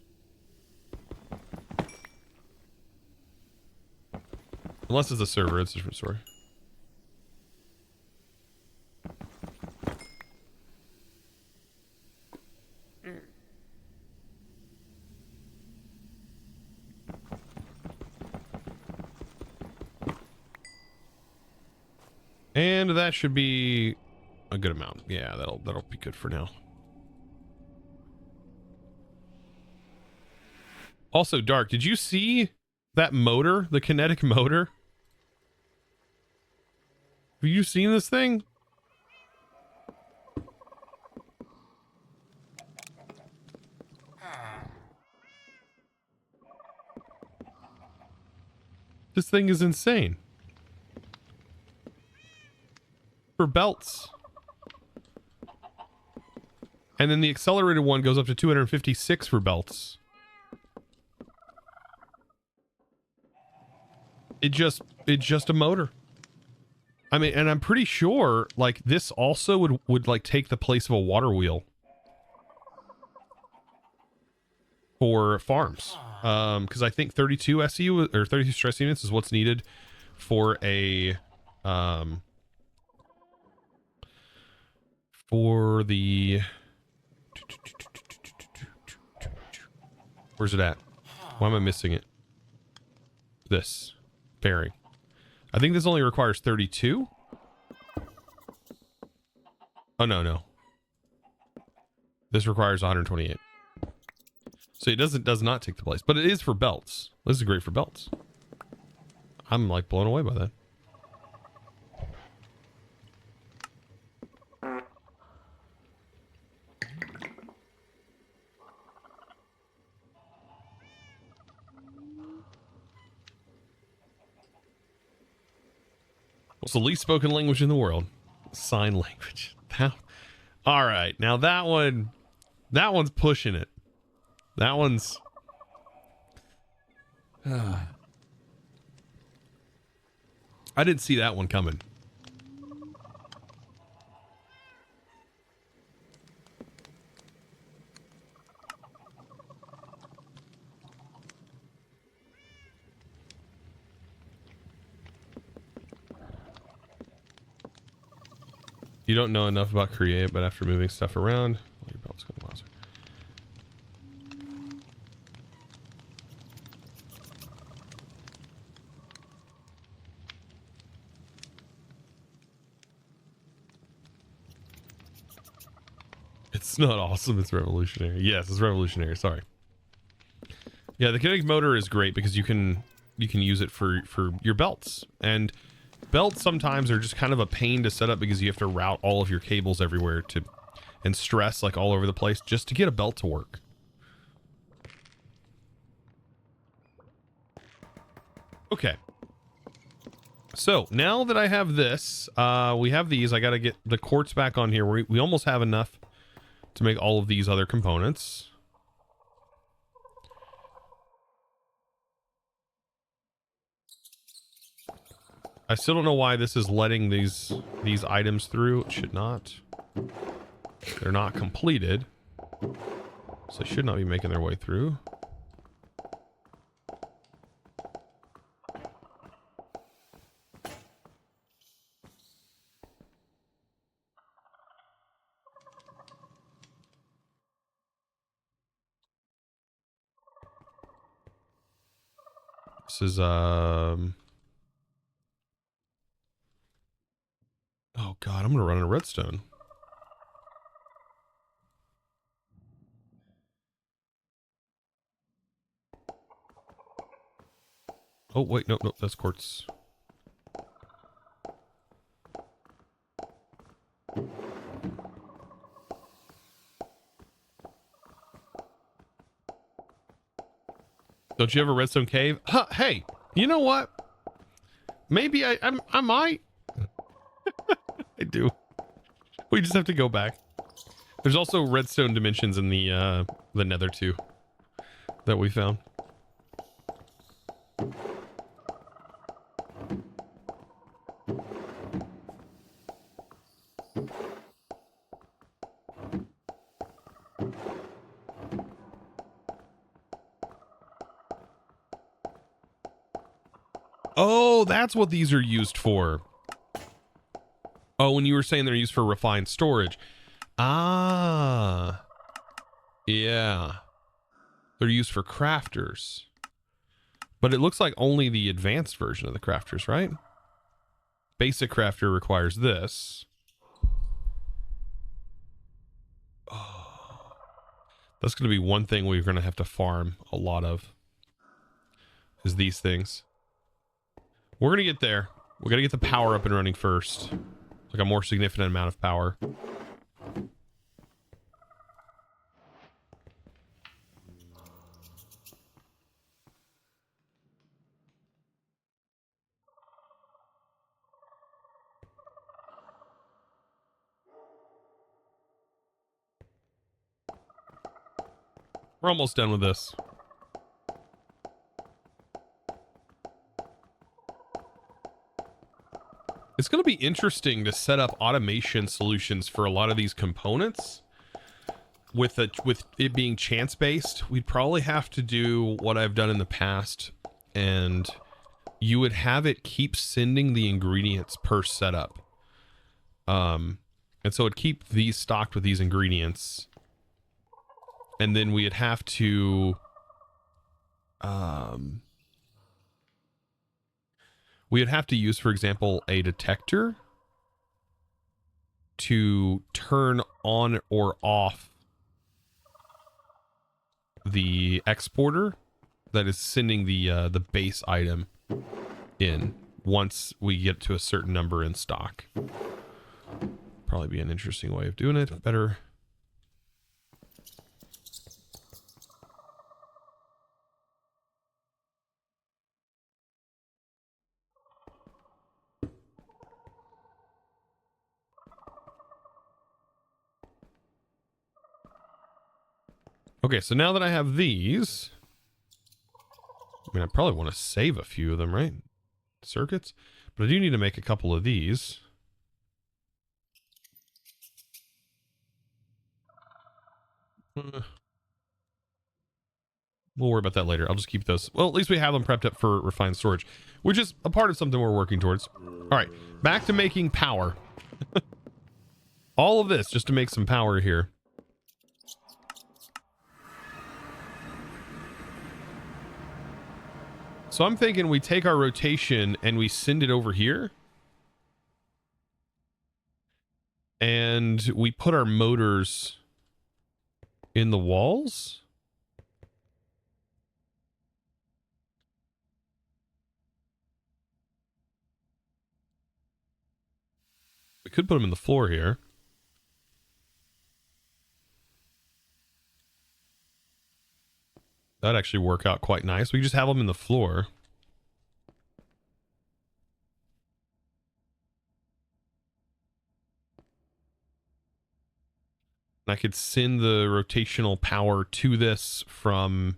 Unless it's a server, it's a different story. And that should be a good amount. Yeah, that'll be good for now. Also, Dark, did you see that motor, the kinetic motor? Have you seen this thing? This thing is insane. For belts. And then the accelerated one goes up to 256 for belts. It's just a motor. I mean, and I'm pretty sure like this also would like take the place of a water wheel for farms. Because I think 32 SU or 32 stress units is what's needed for a for the where's it at? Why am I missing it? This bearing. I think this only requires 32. Oh no. This requires 128. So it does not take the place, but it is for belts. This is great for belts. I'm like blown away by that. What's the least spoken language in the world? Sign language. All right, now that one's pushing it. That one's. I didn't see that one coming. You don't know enough about Create, but after moving stuff around, your belt's going to closer. It's not awesome, it's revolutionary. Yes, it's revolutionary, sorry. Yeah, the kinetic motor is great because you can use it for your belts. And belts sometimes are just kind of a pain to set up because you have to route all of your cables everywhere and stress like all over the place just to get a belt to work. Okay. So now that I have this, we have these. I got to get the quartz back on here. We almost have enough to make all of these other components. I still don't know why this is letting these items through. It should not. They're not completed. So they should not be making their way through. This is oh god, I'm gonna run a redstone. Oh wait, no, that's quartz. Don't you have a redstone cave? Huh, hey, you know what? Maybe I might. I do. We just have to go back. There's also redstone dimensions in the nether too that we found. Oh, that's what these are used for. Oh, when you were saying they're used for refined storage. Ah. Yeah. They're used for crafters. But it looks like only the advanced version of the crafters, right? Basic crafter requires this. Oh. That's going to be one thing we're going to have to farm a lot of. Is these things. We're going to get there. We got to get the power up and running first. Like a more significant amount of power. We're almost done with this. It's going to be interesting to set up automation solutions for a lot of these components. With it being chance based, we'd probably have to do what I've done in the past, and you would have it keep sending the ingredients per setup. And so it'd keep these stocked with these ingredients, and then we'd have to use, for example, a detector to turn on or off the exporter that is sending the base item in once we get to a certain number in stock. Probably be an interesting way of doing it. Better. Okay, so now that I have these, I mean, I probably want to save a few of them, right? Circuits. But I do need to make a couple of these. We'll worry about that later. I'll just keep those. Well, at least we have them prepped up for refined storage, which is a part of something we're working towards. All right, back to making power. All of this just to make some power here. So I'm thinking we take our rotation and we send it over here. And we put our motors in the walls. We could put them in the floor here. That'd actually work out quite nice. We just have them in the floor. I could send the rotational power to this from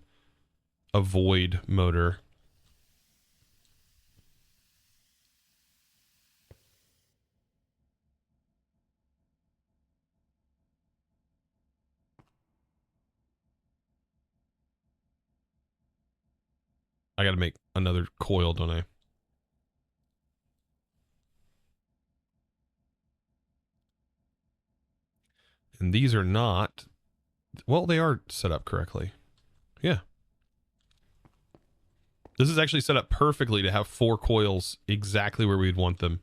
a void motor. I gotta make another coil, don't I? And these are not... Well, they are set up correctly. Yeah. This is actually set up perfectly to have 4 coils exactly where we'd want them.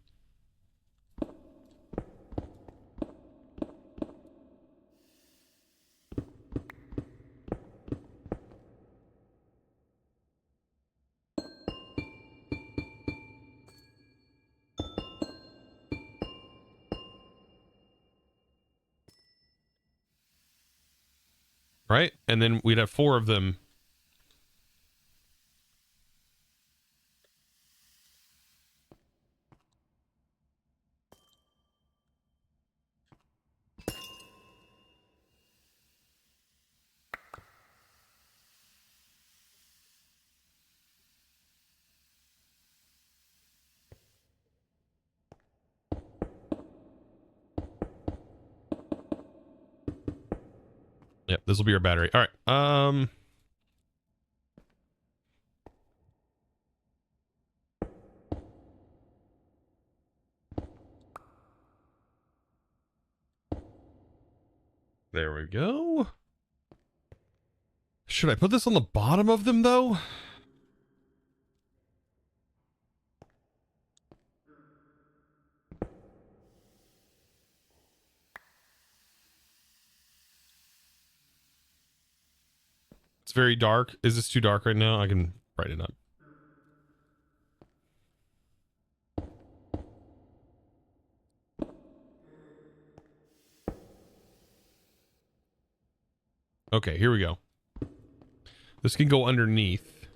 Right? And then we'd have 4 of them. Yep, this will be our battery. All right. we go. Should I put this on the bottom of them, though? It's very dark. Is this too dark right now? I can brighten it up. Okay, here we go. This can go underneath.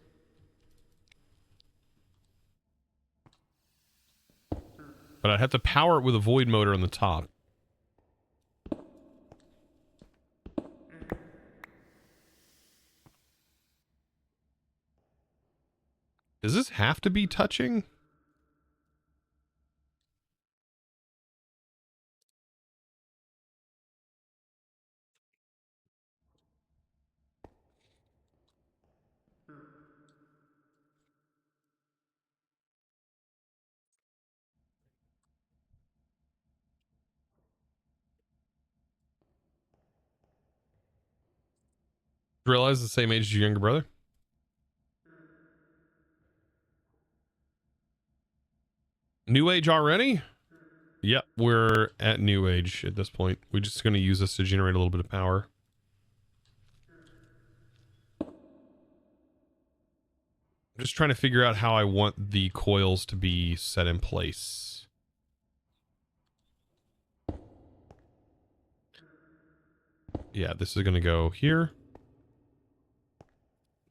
But I'd have to power it with a void motor on the top. Does this have to be touching? Realize the same age as your younger brother? New age already? Yep, we're at new age at this point. We're just going to use this to generate a little bit of power. I'm just trying to figure out how I want the coils to be set in place. Yeah, this is going to go here.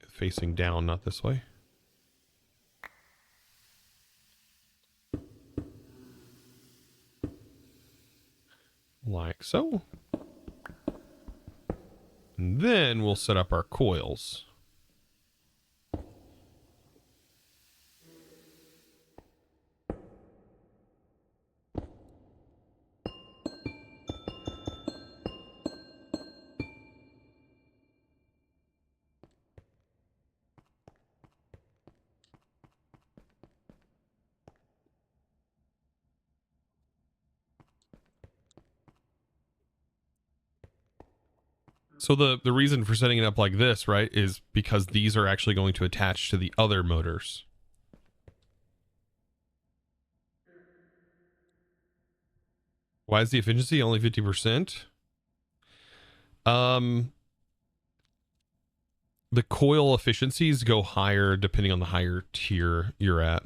Facing down, not this way. Like so. And then we'll set up our coils. So the reason for setting it up like this, right, is because these are actually going to attach to the other motors. Why is the efficiency only 50%? The coil efficiencies go higher depending on the higher tier you're at.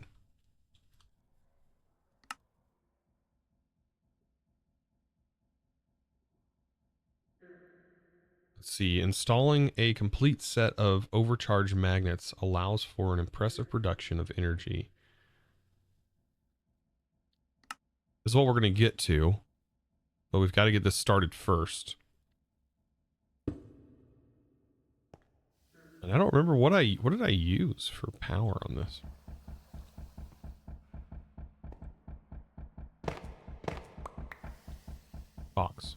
Let's see. Installing a complete set of overcharge magnets allows for an impressive production of energy. This is what we're going to get to, but we've got to get this started first. And I don't remember what did I use for power on this. Box.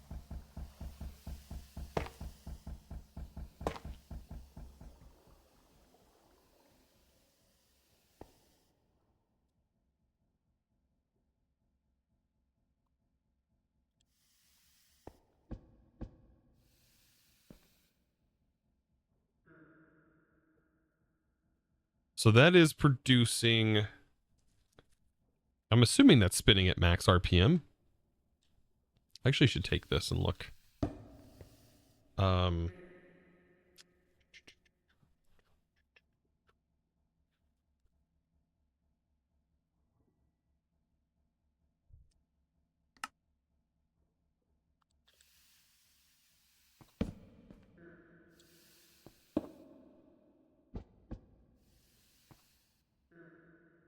So that is producing, I'm assuming that's spinning at max RPM. I actually should take this and look.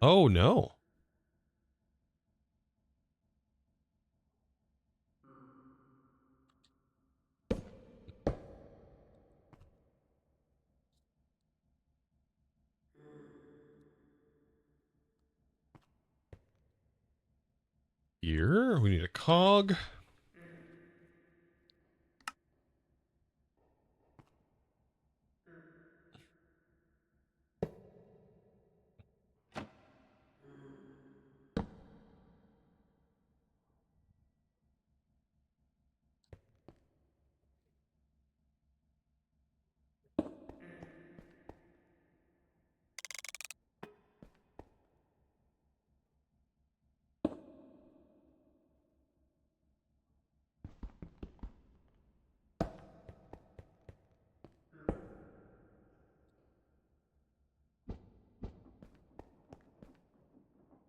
Oh no. Here, we need a cog.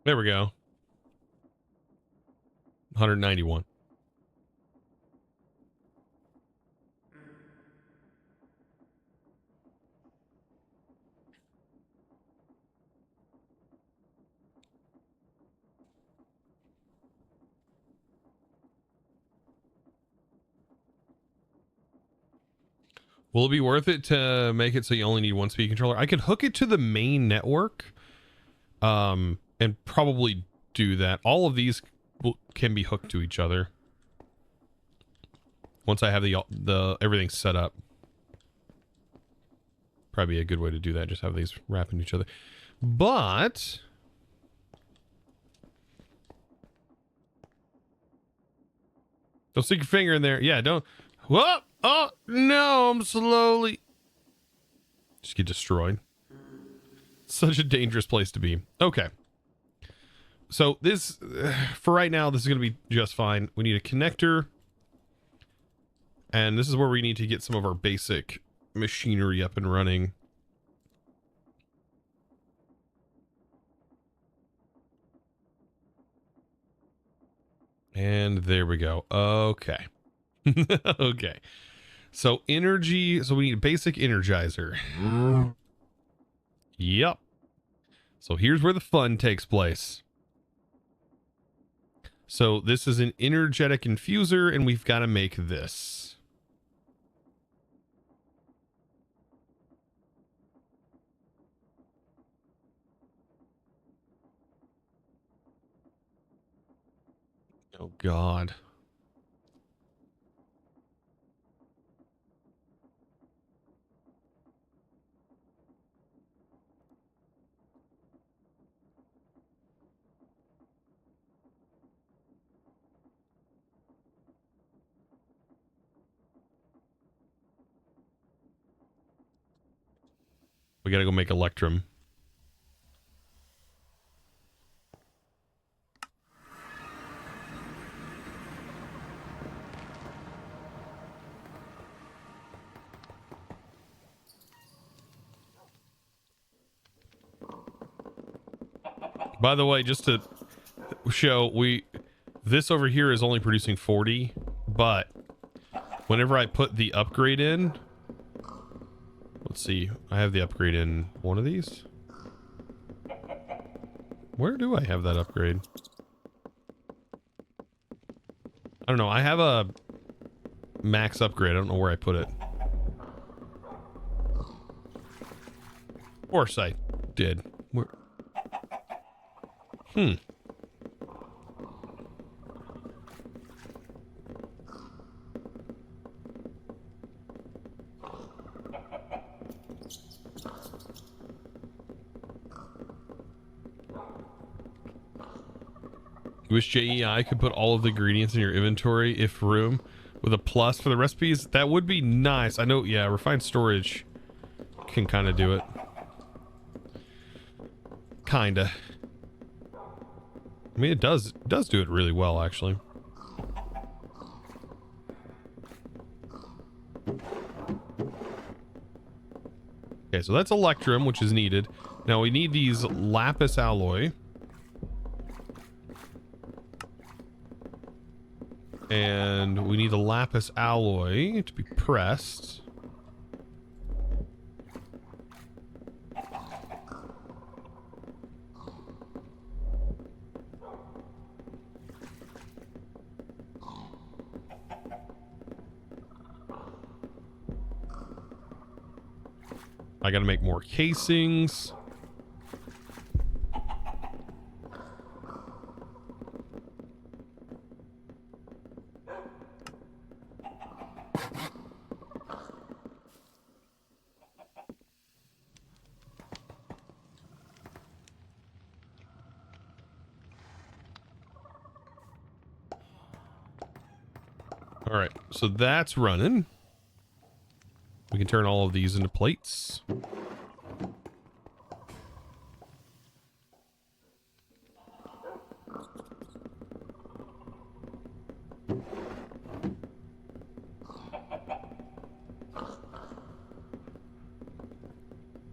There we go. 191. Will it be worth it to make it so you only need one speed controller? I could hook it to the main network, and probably do that. All of these can be hooked to each other once I have the everything set up. Probably a good way to do that. Just have these wrap into each other. But don't stick your finger in there. Yeah, don't. Whoa! Oh no! I'm slowly. Just get destroyed. Such a dangerous place to be. Okay. So this, for right now, this is going to be just fine. We need a connector. And this is where we need to get some of our basic machinery up and running. And there we go. Okay. Okay. So energy. So we need a basic energizer. Yep. So here's where the fun takes place. So this is an energetic infuser, and we've got to make this. Oh, God. We got to go make Electrum. By the way, just to show, this over here is only producing 40, but whenever I put the upgrade in, let's see, I have the upgrade in one of these. Where do I have that upgrade? I don't know. I have a max upgrade. I don't know where I put it. Of course I did. Where? Wish JEI could put all of the ingredients in your inventory if room with a plus for the recipes. That would be nice. I know, yeah, refined storage can kind of do it. Kinda. I mean, it does do it really well, actually. Okay, so that's Electrum, which is needed. Now we need these lapis alloy. And we need the lapis alloy to be pressed. I gotta make more casings. All right, so that's running. We can turn all of these into plates.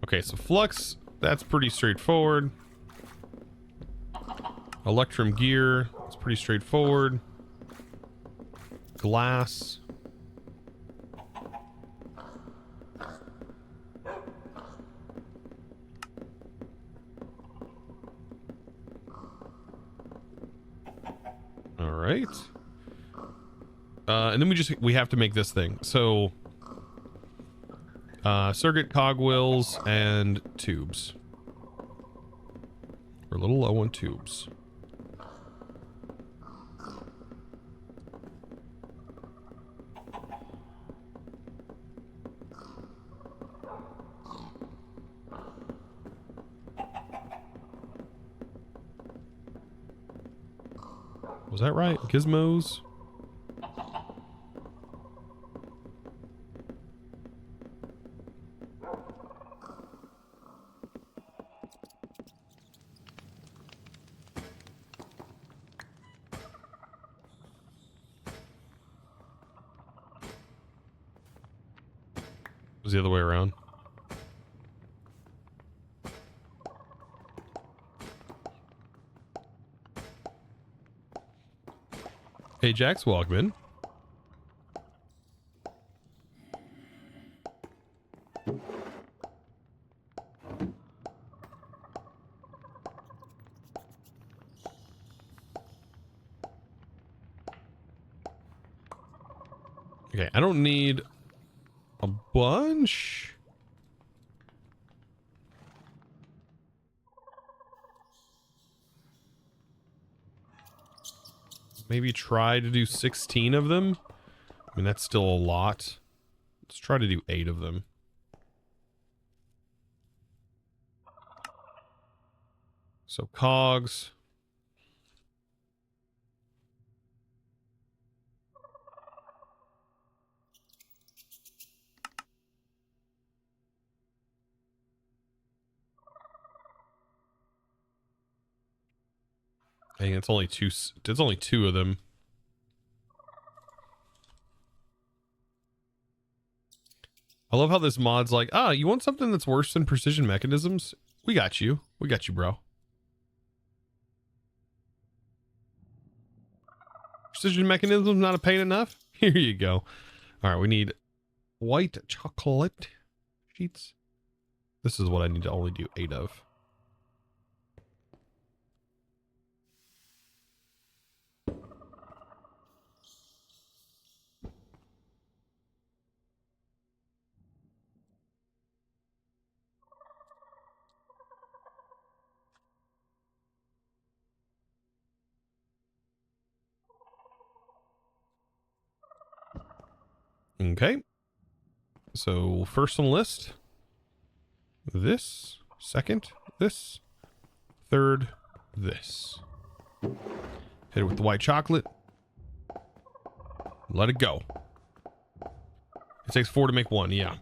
Okay, so flux, that's pretty straightforward. Electrum gear. It's pretty straightforward. Glass. All right. And then we have to make this thing. So circuit cogwheels and tubes. We're a little low on tubes. Was that right? Gizmos? Was the other way around? Hey, Jax Walkman. Okay, I don't need a bunch. Maybe try to do 16 of them. I mean, that's still a lot. Let's try to do 8 of them. So cogs. Dang, it's only two. It's only 2 of them. I love how this mod's like, you want something that's worse than precision mechanisms? We got you. We got you, bro. Precision mechanisms not a pain enough? Here you go. All right, we need white chocolate sheets. This is what I need to only do 8 of. Okay. So first on the list, this. Second, this. Third, this. Hit it with the white chocolate. Let it go. It takes 4 to make 1, yeah.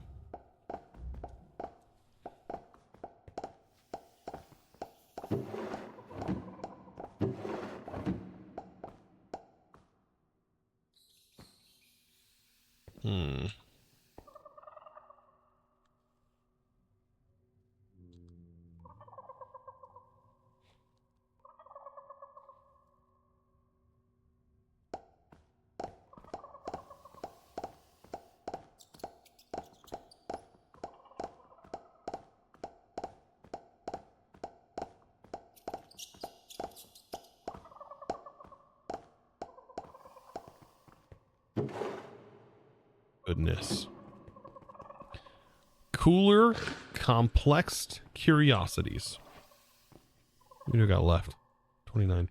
Goodness. Cooler, complexed curiosities. What do we got left? 29.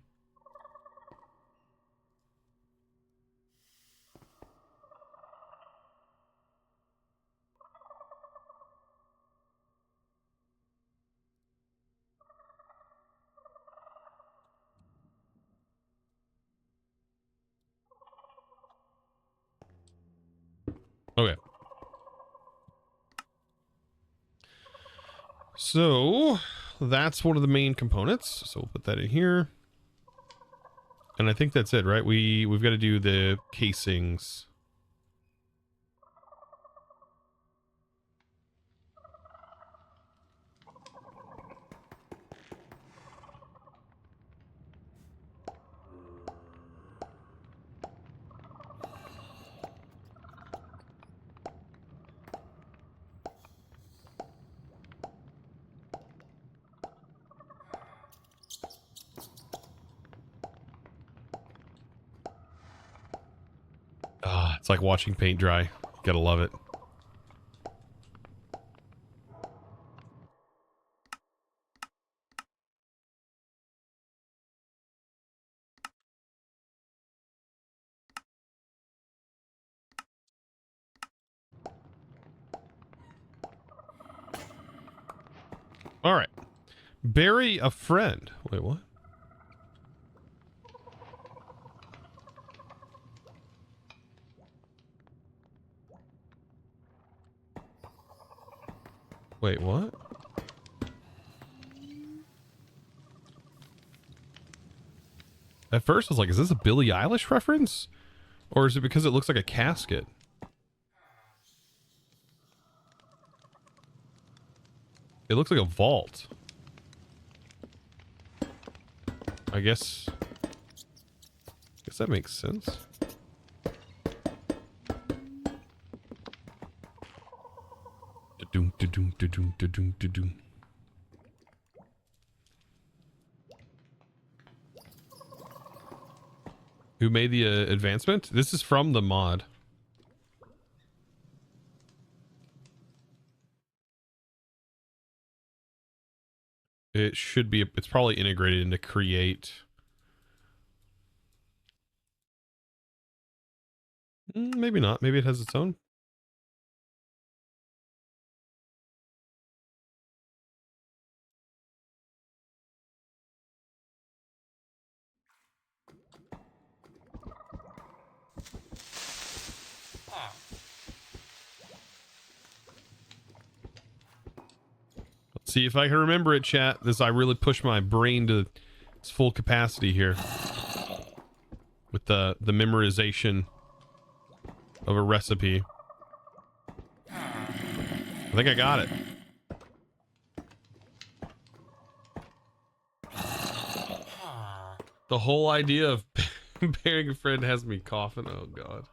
Okay. So that's one of the main components. So we'll put that in here. And I think that's it, right? We've got to do the casings. It's like watching paint dry. Gotta love it. All right. Bury a friend. Wait, what? Wait, what? At first, I was like, is this a Billie Eilish reference? Or is it because it looks like a casket? It looks like a vault. I guess that makes sense. Da-doom, da-doom, da-doom, da-doom, da-doom. Who made the advancement? This is from the mod. It should be, it's probably integrated into Create. Maybe not. Maybe it has its own. Let's see if I can remember it, chat. I really push my brain to its full capacity here with the memorization of a recipe. I think I got it. The whole idea of burying a friend has me coughing. Oh god.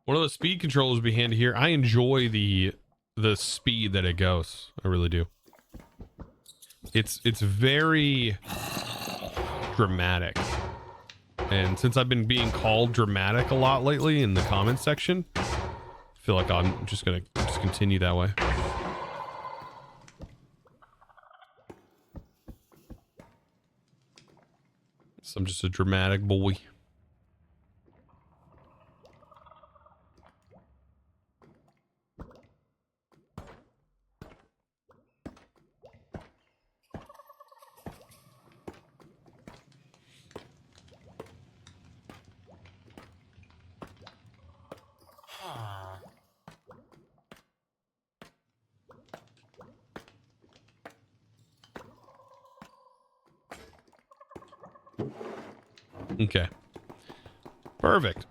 One of the speed controllers would be handy here. I enjoy the speed that it goes. I really do. It's very dramatic. And since I've been being called dramatic a lot lately in the comments section, I feel like I'm just gonna continue that way. So I'm just a dramatic boy. Okay. Perfect.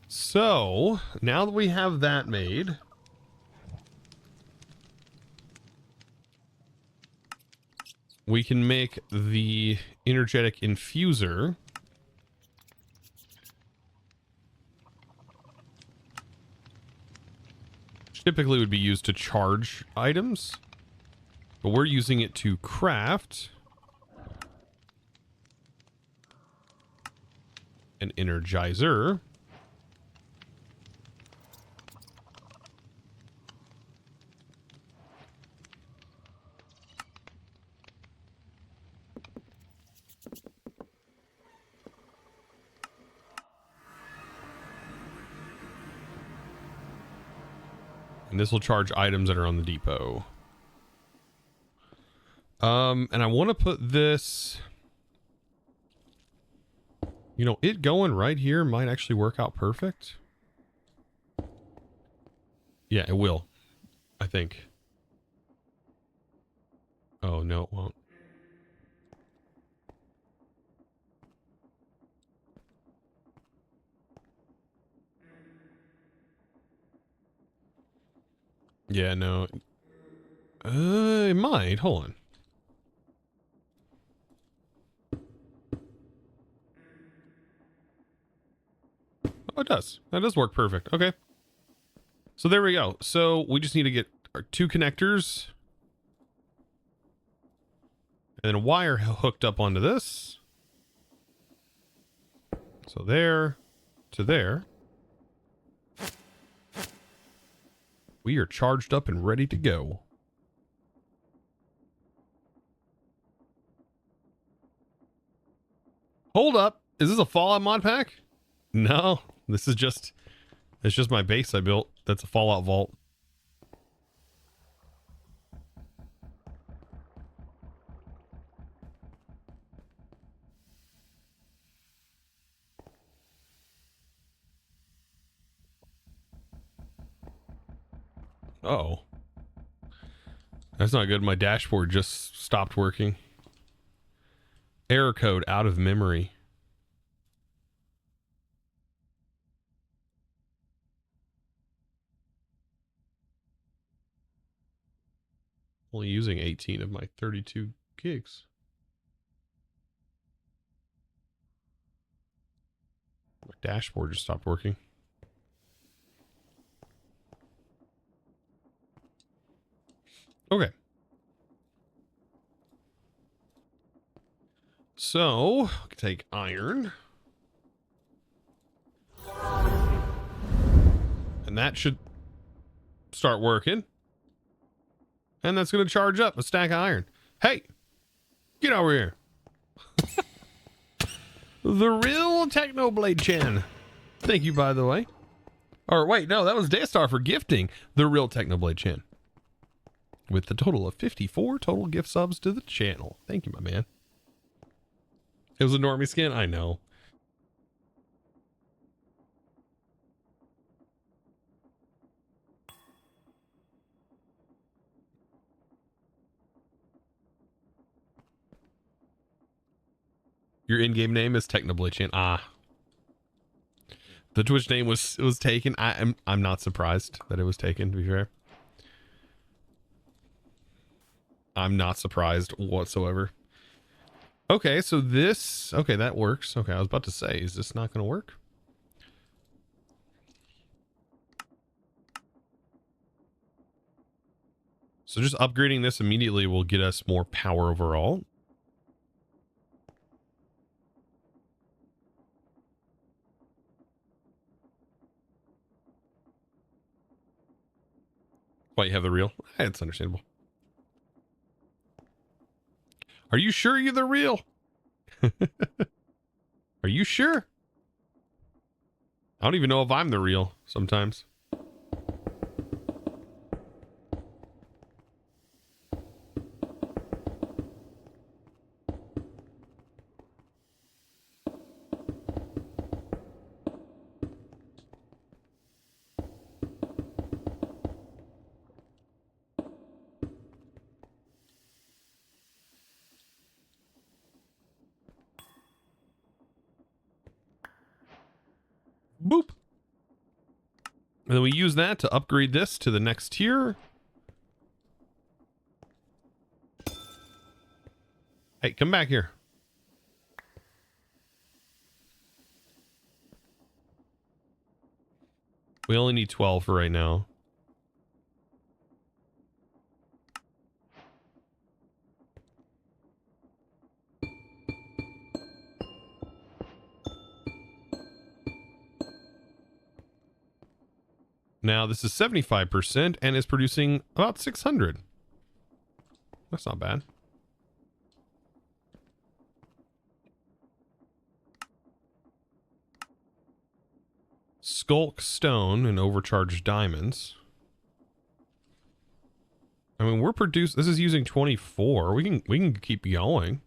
So, now that we have that made, we can make the energetic infuser. Which typically would be used to charge items, but we're using it to craft an energizer. And this will charge items that are on the depot. And I want to put this, you know, it going right here might actually work out perfect. Yeah, it will, I think. Oh, no, it won't. Yeah, no. It might. Hold on. Oh, it does. That does work perfect. Okay. So there we go. So we just need to get our two connectors. And then a wire hooked up onto this. So there to there. We are charged up and ready to go. Hold up. Is this a Fallout mod pack? No, this is just, it's just my base I built. That's a Fallout vault. Uh-oh. That's not good. My dashboard just stopped working. Error code out of memory. Only using 18 of my 32 gigs. My dashboard just stopped working. Okay. So, take iron. And that should start working. And that's going to charge up a stack of iron. Hey, get over here. The real Technoblade Chan. Thank you, by the way. Or wait, no, that was Daystar for gifting the real Technoblade Chan. With the total of 54 total gift subs to the channel. Thank you, my man. It was a normie skin? I know. Your in-game name is Technoblade Chan. Ah. The Twitch name was taken. I'm not surprised that it was taken, to be fair. I'm not surprised whatsoever. Okay, so this... Okay, that works. Okay, I was about to say, is this not going to work? So just upgrading this immediately will get us more power overall. Why, you have the real? It's understandable. Are you sure you're the real? Are you sure? I don't even know if I'm the real sometimes. Boop. And then we use that to upgrade this to the next tier. Hey, come back here. We only need 12 for right now. Now this is 75% and is producing about 600. That's not bad. Skulk stone and overcharged diamonds. I mean, we're produced. This is using 24. We can keep going.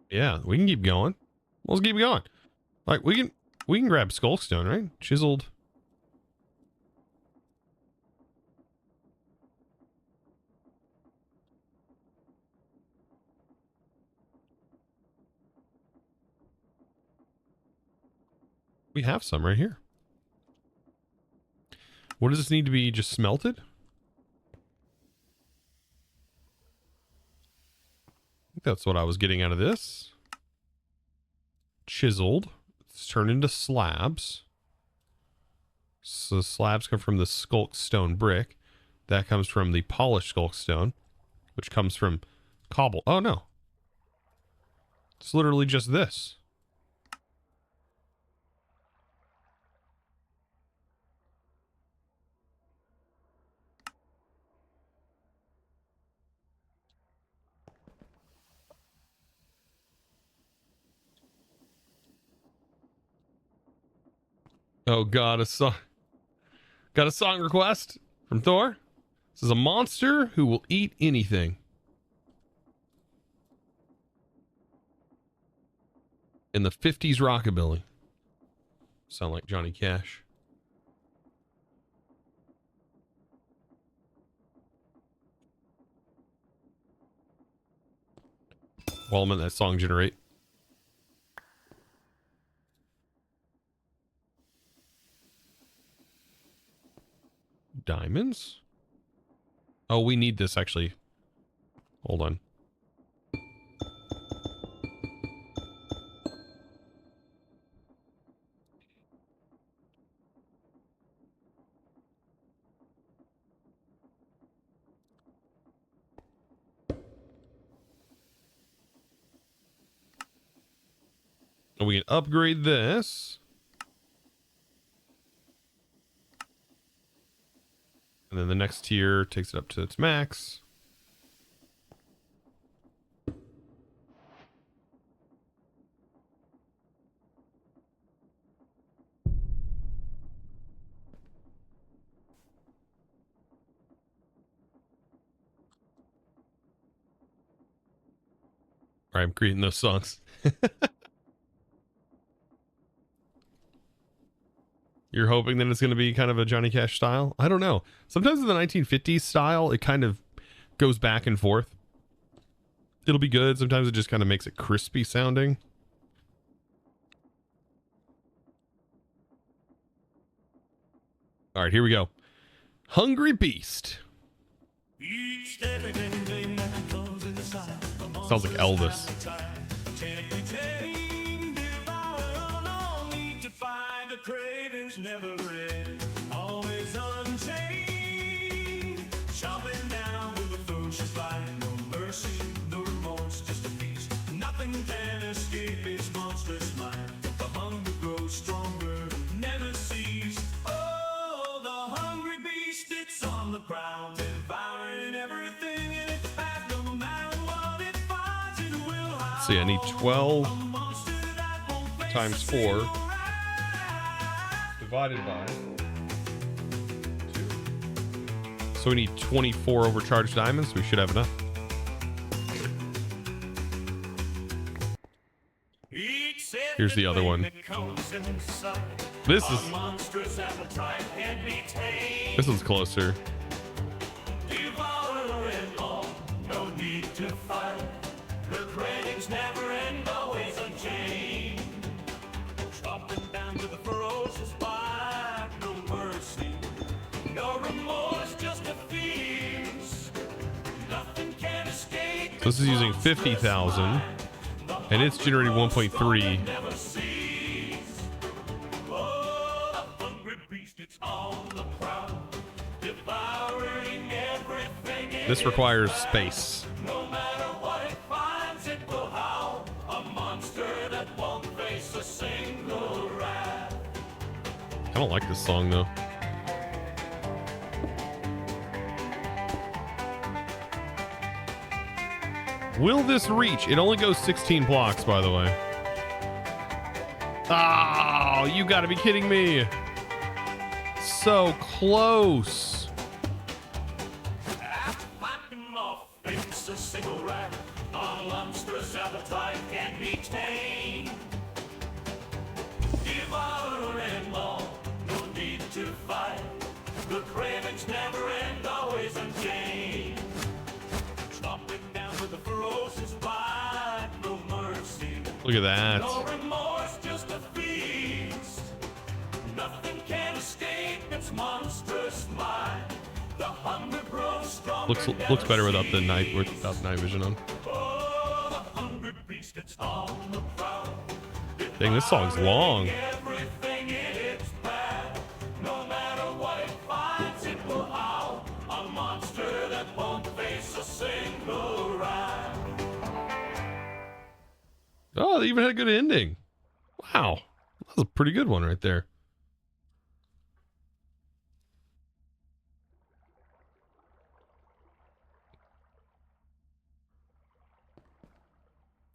Yeah, we can keep going. Let's keep going. Like we can grab Skulkstone, right? Chiseled. We have some right here. What does this need to be just smelted? I think that's what I was getting out of this. Chiseled. It's turned into slabs. So slabs come from the skulk stone brick. That comes from the polished skulk stone, which comes from cobble. Oh, no. It's literally just this. Oh, God, got a song request from Thor. This is a monster who will eat anything. In the 50s rockabilly. Sound like Johnny Cash. While I'm in that song generate. Diamonds? Oh, we need this actually. Hold on. And we can upgrade this. And then the next tier takes it up to its max. All right, I'm creating those songs. You're hoping that it's going to be kind of a Johnny Cash style? I don't know. Sometimes in the 1950s style, it kind of goes back and forth. It'll be good. Sometimes it just kind of makes it crispy sounding. All right, here we go. Hungry Beast. Sounds like Elvis. Cravings never end, always unchained. Chopping down with the food she's buying. No mercy, no remorse, just a feast. Nothing can escape his monstrous mind. The hunger grows stronger, never cease. Oh, the hungry beast, it's on the ground, devouring everything in its path. No matter what it finds, it will howl. See, I need 12 times 4. Divided by 2. So we need 24 overcharged diamonds. We should have enough. Here's the other one. This one's closer. No need to fight. The cravings never end, always unchained. Chopping down to the ferocious bite, no mercy, no remorse, just a feast. Nothing can escape. So this is using 50,000, and it's generating 1.3. Oh, the hungry beast, it's on the prowl, devouring everything. This requires space. No matter what it finds, it will howl. A monster that won't face a single rat. I don't like this song though. Will this reach? It only goes 16 blocks, by the way. Oh, you gotta be kidding me. So close. After fighting off, it's a single rat. A monstrous appetite can be tamed. Devour and all, no need to fight. The cravings never end, always unchained. Stomping down with a ferocious bite, no mercy. Look at that. No remorse, just a feast. Nothing can escape its monstrous mind. The hunger grows stronger. Looks better without the night vision on. Oh, the hungry beast, it's on the prowl. Dang, this song's long. Everything in its path. No matter it even had a good ending. Wow. That was a pretty good one right there.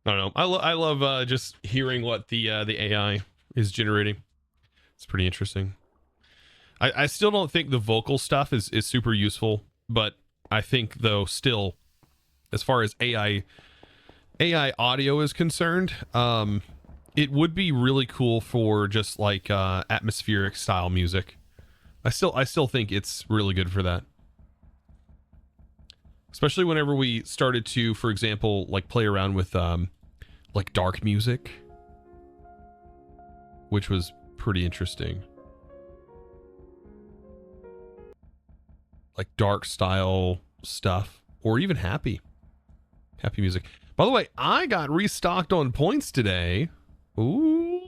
I don't know. I love just hearing what the AI is generating. It's pretty interesting. I still don't think the vocal stuff is super useful, but I think though still, as far as AI audio is concerned, it would be really cool for just like atmospheric style music. I still think it's really good for that. Especially whenever we started to, for example, like play around with like dark music, which was pretty interesting. Like dark style stuff, or even happy music. By the way, I got restocked on points today. Ooh.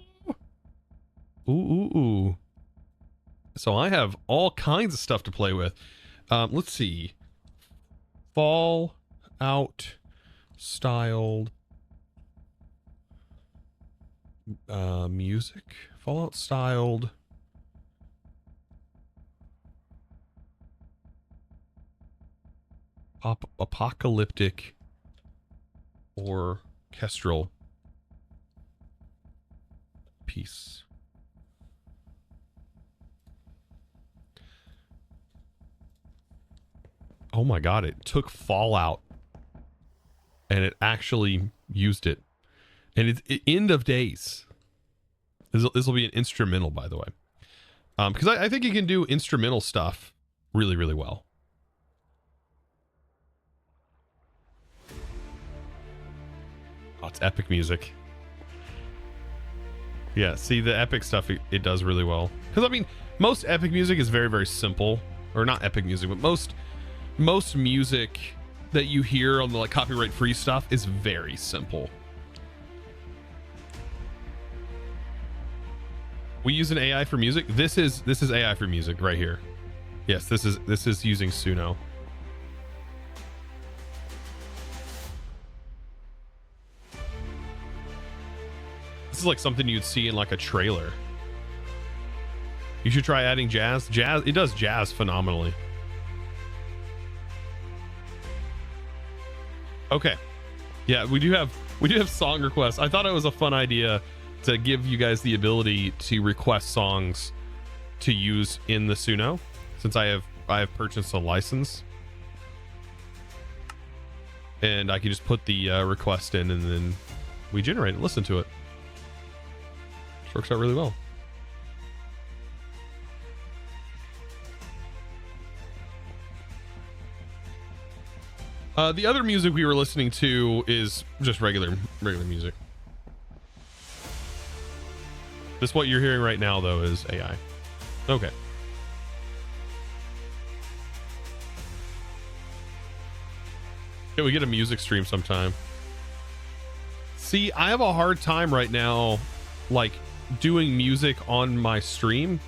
So I have all kinds of stuff to play with. Let's see. Fallout styled music. Fallout styled apocalyptic or orchestral piece. Oh my god, it took Fallout and it actually used it. And it's end of days. This will be an instrumental, by the way. Because I think you can do instrumental stuff really, really well. Oh, it's epic music. Yeah, see the epic stuff, it does really well. Because, I mean, most epic music is very, very simple. Or not epic music, but most music that you hear on the like copyright-free stuff is very simple. We use an AI for music. This is AI for music right here. Yes, this is using Suno. This is like something you'd see in like a trailer. You should try adding jazz. It does jazz phenomenally. Okay. Yeah, we do have song requests. I thought it was a fun idea to give you guys the ability to request songs to use in the Suno, since I have purchased a license. And I can just put the request in and then we generate it, listen to it. Which works out really well. The other music we were listening to is just regular music. This what you're hearing right now though is AI. Okay. Yeah, we get a music stream sometime. See, I have a hard time right now like doing music on my stream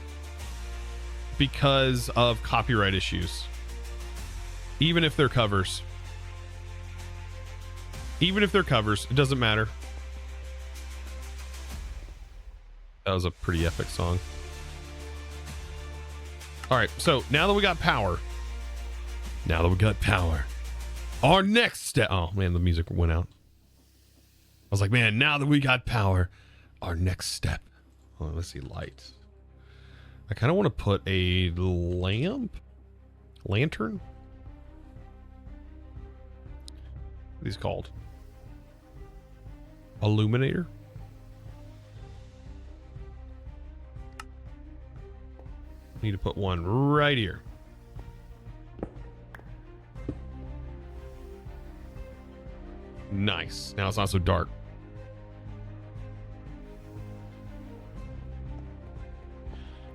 because of copyright issues. Even if they're covers. Even if they're covers, it doesn't matter. That was a pretty epic song. All right, so now that we got power, our next step. Oh man, the music went out. I was like, man, now that we got power, our next step. Oh, let's see, lights. I kind of want to put a lantern. What are these called? Illuminator. Need to put one right here. Nice. Now it's not so dark.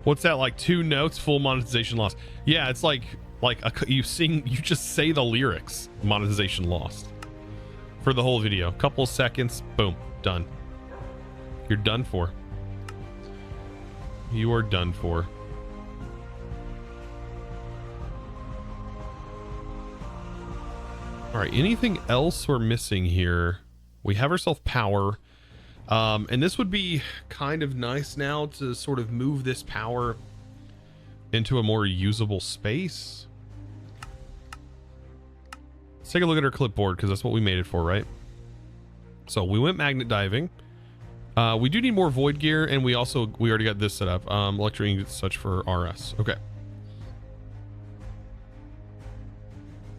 What's that, like 2 notes, full monetization lost? Yeah, it's like you just say the lyrics, monetization lost. For the whole video. Couple seconds, boom, done. You're done for. You are done for. All right, anything else we're missing here? We have ourselves power. And this would be kind of nice now to sort of move this power into a more usable space. Let's take a look at our clipboard because that's what we made it for, right? So we went magnet diving. We do need more void gear, and we already got this set up. Electric ingots such for RS. Okay.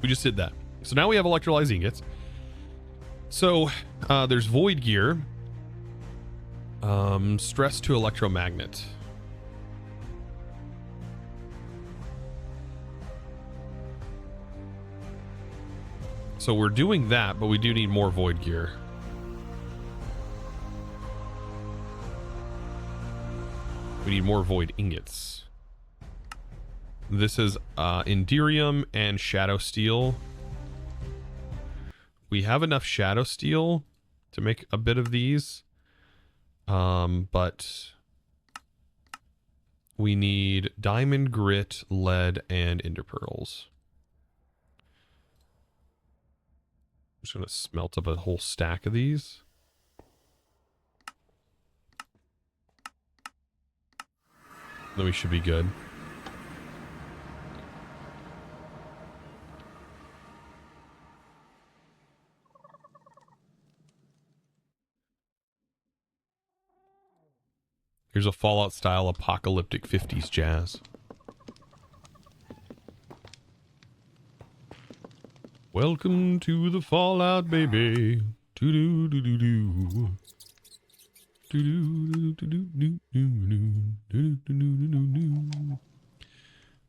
We just did that. So now we have electrolyzed ingots. So there's void gear. Stress to electromagnet. So we're doing that, but we do need more void gear. We need more void ingots. This is Indirium and Shadow Steel. We have enough Shadow Steel to make a bit of these. But we need diamond, grit, lead, and ender pearls. I'm just gonna smelt up a whole stack of these. Then we should be good. Here's a Fallout style apocalyptic 50s jazz. Welcome to the Fallout, baby. Do do do do do. Do do do do do do do.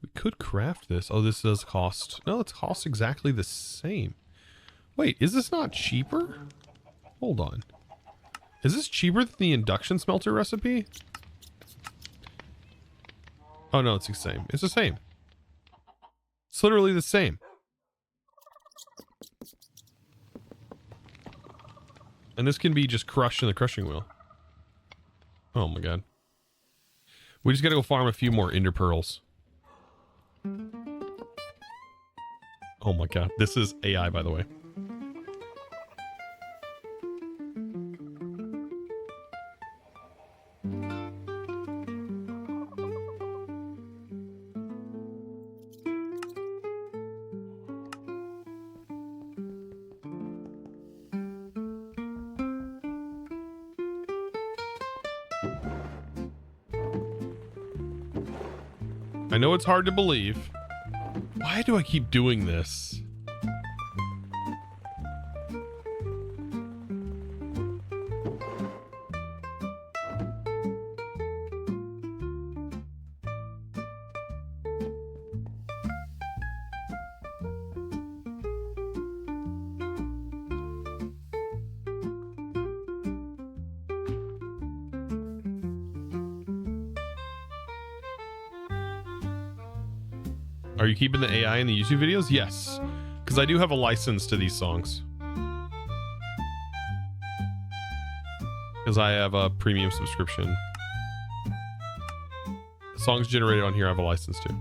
We could craft this. Oh, this does cost. No, it costs exactly the same. Wait, is this not cheaper? Hold on. Is this cheaper than the induction smelter recipe? Oh no, it's the same. It's the same. It's literally the same. And this can be just crushed in the crushing wheel. Oh my god. We just gotta go farm a few more ender pearls. Oh my god. This is AI, by the way. I know it's hard to believe. Why do I keep doing this? Are you keeping the AI in the YouTube videos? Yes, because I do have a license to these songs. Because I have a premium subscription. The songs generated on here I have a license to.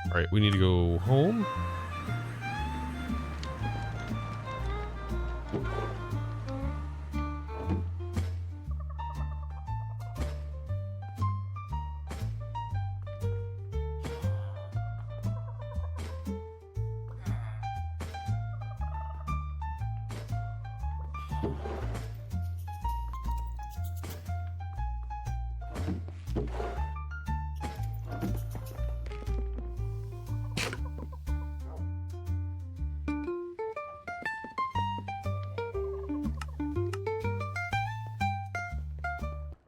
All right, we need to go home.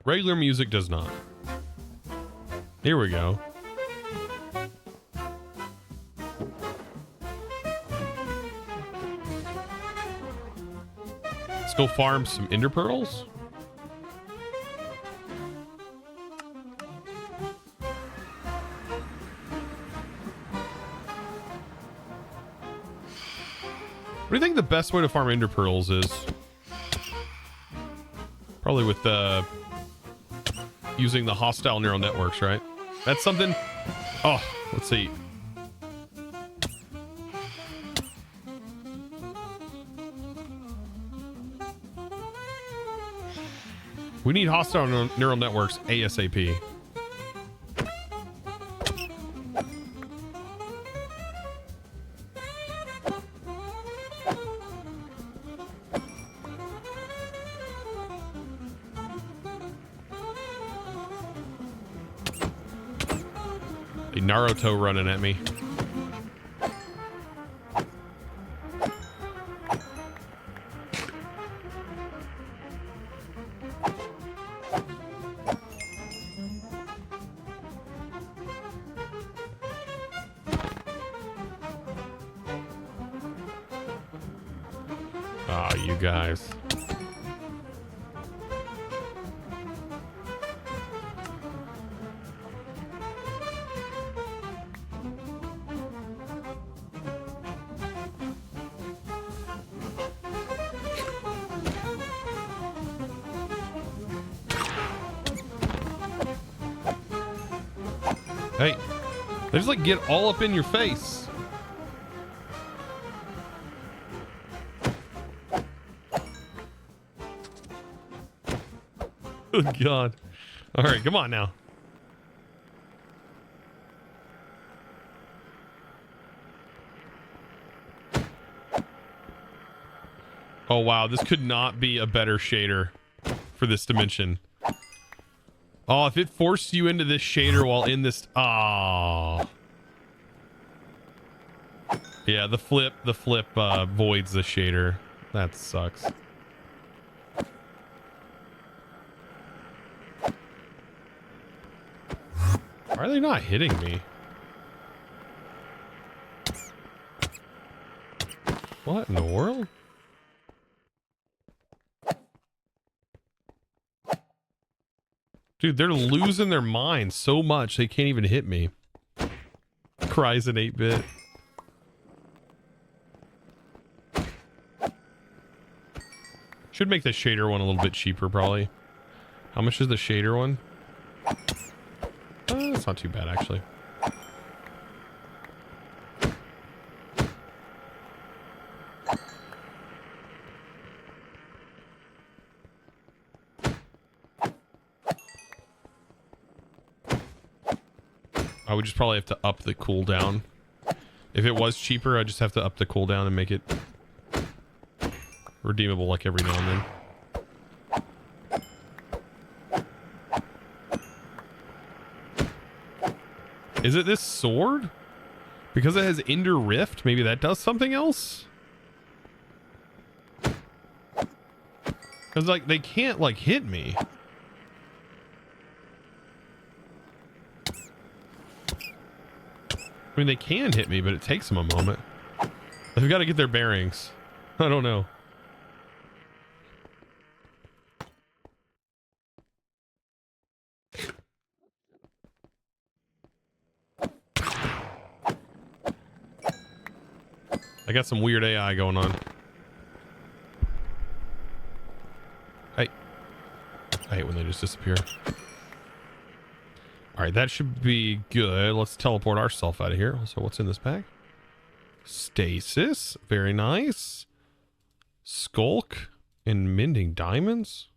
Regular music does not. Here we go. Let's go farm some ender pearls. What do you think the best way to farm ender pearls is? Probably with using the hostile neural networks, right? That's something. Oh, let's see. We need hostile neural networks ASAP. A Naruto running at me. Ah, you guys. Hey, they just like get all up in your face. Good God. All right, come on now. Oh, wow. This could not be a better shader for this dimension. Oh, if it forced you into this shader while in this... Ah. Yeah, the flip voids the shader. That sucks. Why are they not hitting me? What in the world? Dude, they're losing their minds so much they can't even hit me. Cries in 8-bit. Should make the shader one a little bit cheaper, probably. How much is the shader one? It's not too bad, actually. I would just probably have to up the cooldown. If it was cheaper, I'd just have to up the cooldown and make it redeemable like every now and then. Is it this sword? Because it has Ender Rift, maybe that does something else? Because, like, they can't, like, hit me. I mean, they can hit me, but it takes them a moment. They've got to get their bearings. I don't know. I got some weird AI going on. Hey. I hate when they just disappear. Alright, that should be good. Let's teleport ourselves out of here. So what's in this pack? Stasis. Very nice. Skulk and mending diamonds.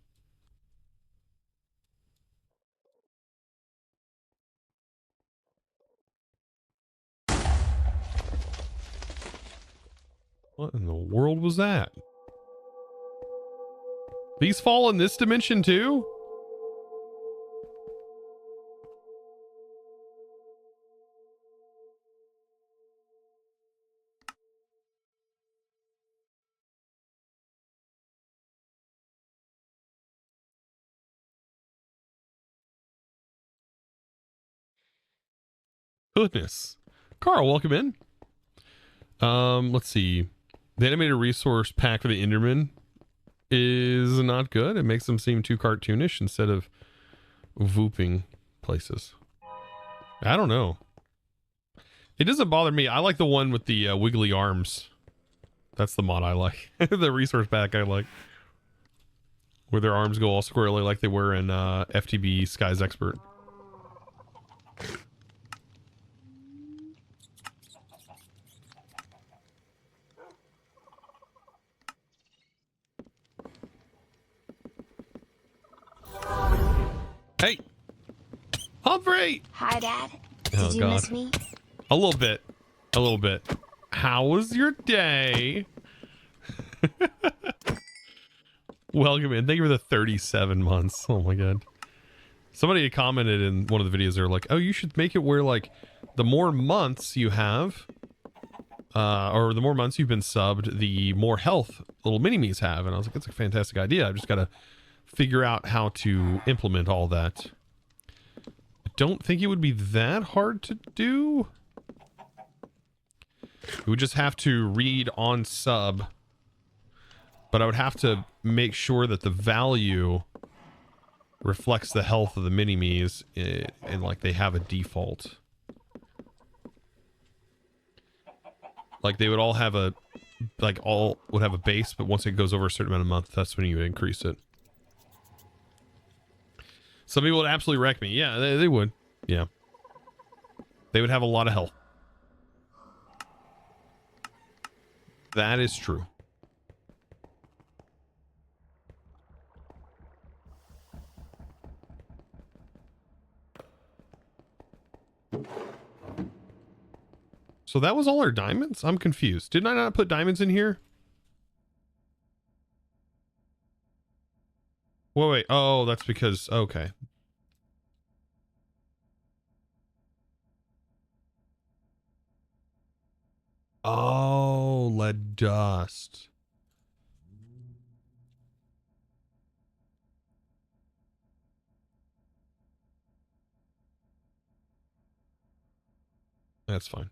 What in the world was that? These fall in this dimension too? Goodness. Carl, welcome in. Let's see. The animated resource pack for the Enderman is not good. It makes them seem too cartoonish instead of vooping places. I don't know. It doesn't bother me. I like the one with the wiggly arms. That's the mod I like. The resource pack I like. Where their arms go all squirrely like they were in FTB Sky's Expert. Hey, Humphrey! Hi, Dad. Oh, Did you God. miss me? A little bit. A little bit. How was your day? Welcome in. Thank you for the 37 months. Oh my God. Somebody had commented in one of the videos, they were like, oh, you should make it where like the more months you have, or the more months you've been subbed, the more health little mini-me's have. And I was like, that's a fantastic idea. I've just got to figure out how to implement all that. I don't think it would be that hard to do. We would just have to read on sub, but I would have to make sure that the value reflects the health of the mini-me's and like they have a default. Like they would all have a, like all would have a base, but once it goes over a certain amount of month, that's when you would increase it. Some people would absolutely wreck me. Yeah, they would. Yeah. They would have a lot of health. That is true. So that was all our diamonds? I'm confused. Didn't I not put diamonds in here? Wait. Oh, that's because... Okay. Oh, lead dust. That's fine.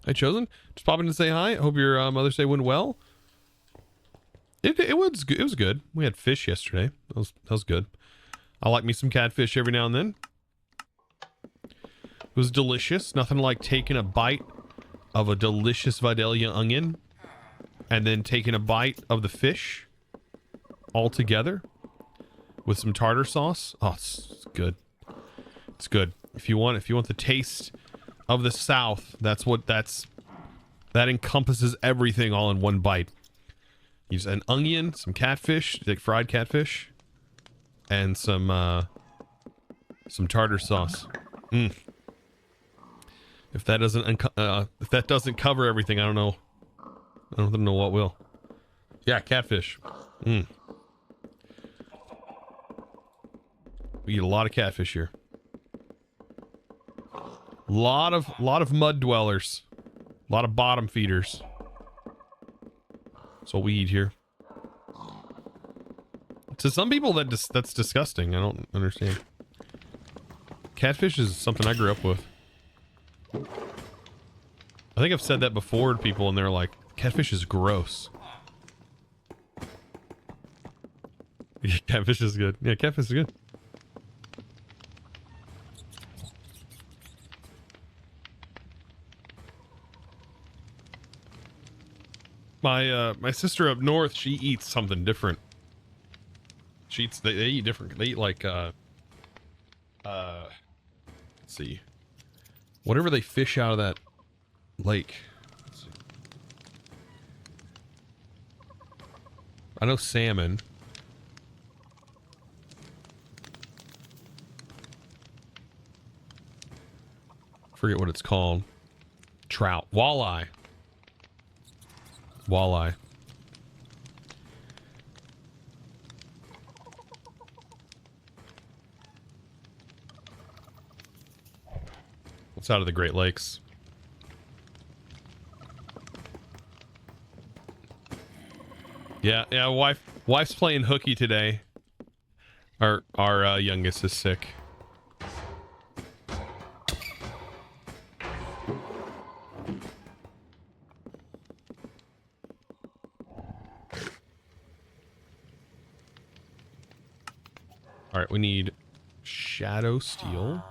Hi, Chosen. Just popping to say hi. I hope your Mother's Day went well. It was good. It was good. We had fish yesterday. That was good. I like me some catfish every now and then. It was delicious. Nothing like taking a bite of a delicious Vidalia onion and then taking a bite of the fish all together with some tartar sauce. Oh, it's good. It's good. If you want the taste of the South, that encompasses everything all in one bite. Use an onion, some catfish, like fried catfish, and some tartar sauce. If that doesn't cover everything, I don't know. I don't know what will. Yeah, catfish. We eat a lot of catfish here. Lot of mud dwellers. A lot of bottom feeders. That's what we eat here. To some people, that's disgusting. I don't understand. Catfish is something I grew up with. I think I've said that before to people, and they're like, catfish is gross. Catfish is good. Yeah, catfish is good. My sister up north, she eats something different. They eat different. They eat like let's see, whatever they fish out of that lake. Let's see. I know salmon. Forget what it's called. Trout, walleye. Walleye. What's out of the Great Lakes? Yeah. Wife's playing hooky today. Our youngest is sick. All right, we need shadow steel.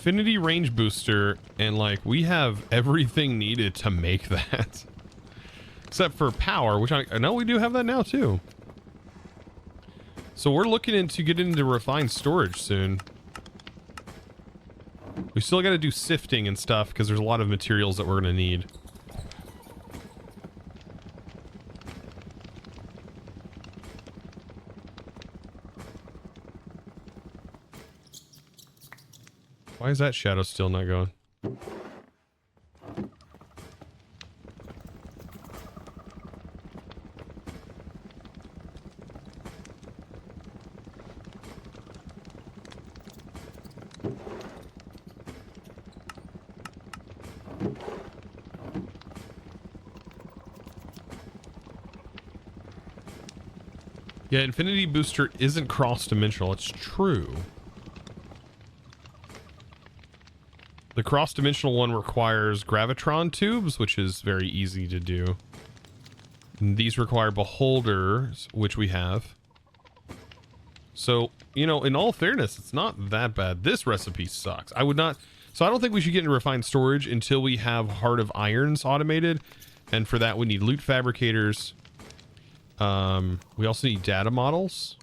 infinity range booster, and like we have everything needed to make that. Except for power, which I know we do have that now too. So we're looking into getting into refined storage soon. We still got to do sifting and stuff because there's a lot of materials that we're going to need. Why is that shadow still not going? Yeah, Infinity Booster isn't cross-dimensional. It's true. The cross-dimensional one requires gravitron tubes, which is very easy to do. And these require beholders, which we have. So, you know, in all fairness, it's not that bad. This recipe sucks. I would not... So I don't think we should get into refined storage until we have Heart of Irons automated. And for that, we need loot fabricators. We also need data models.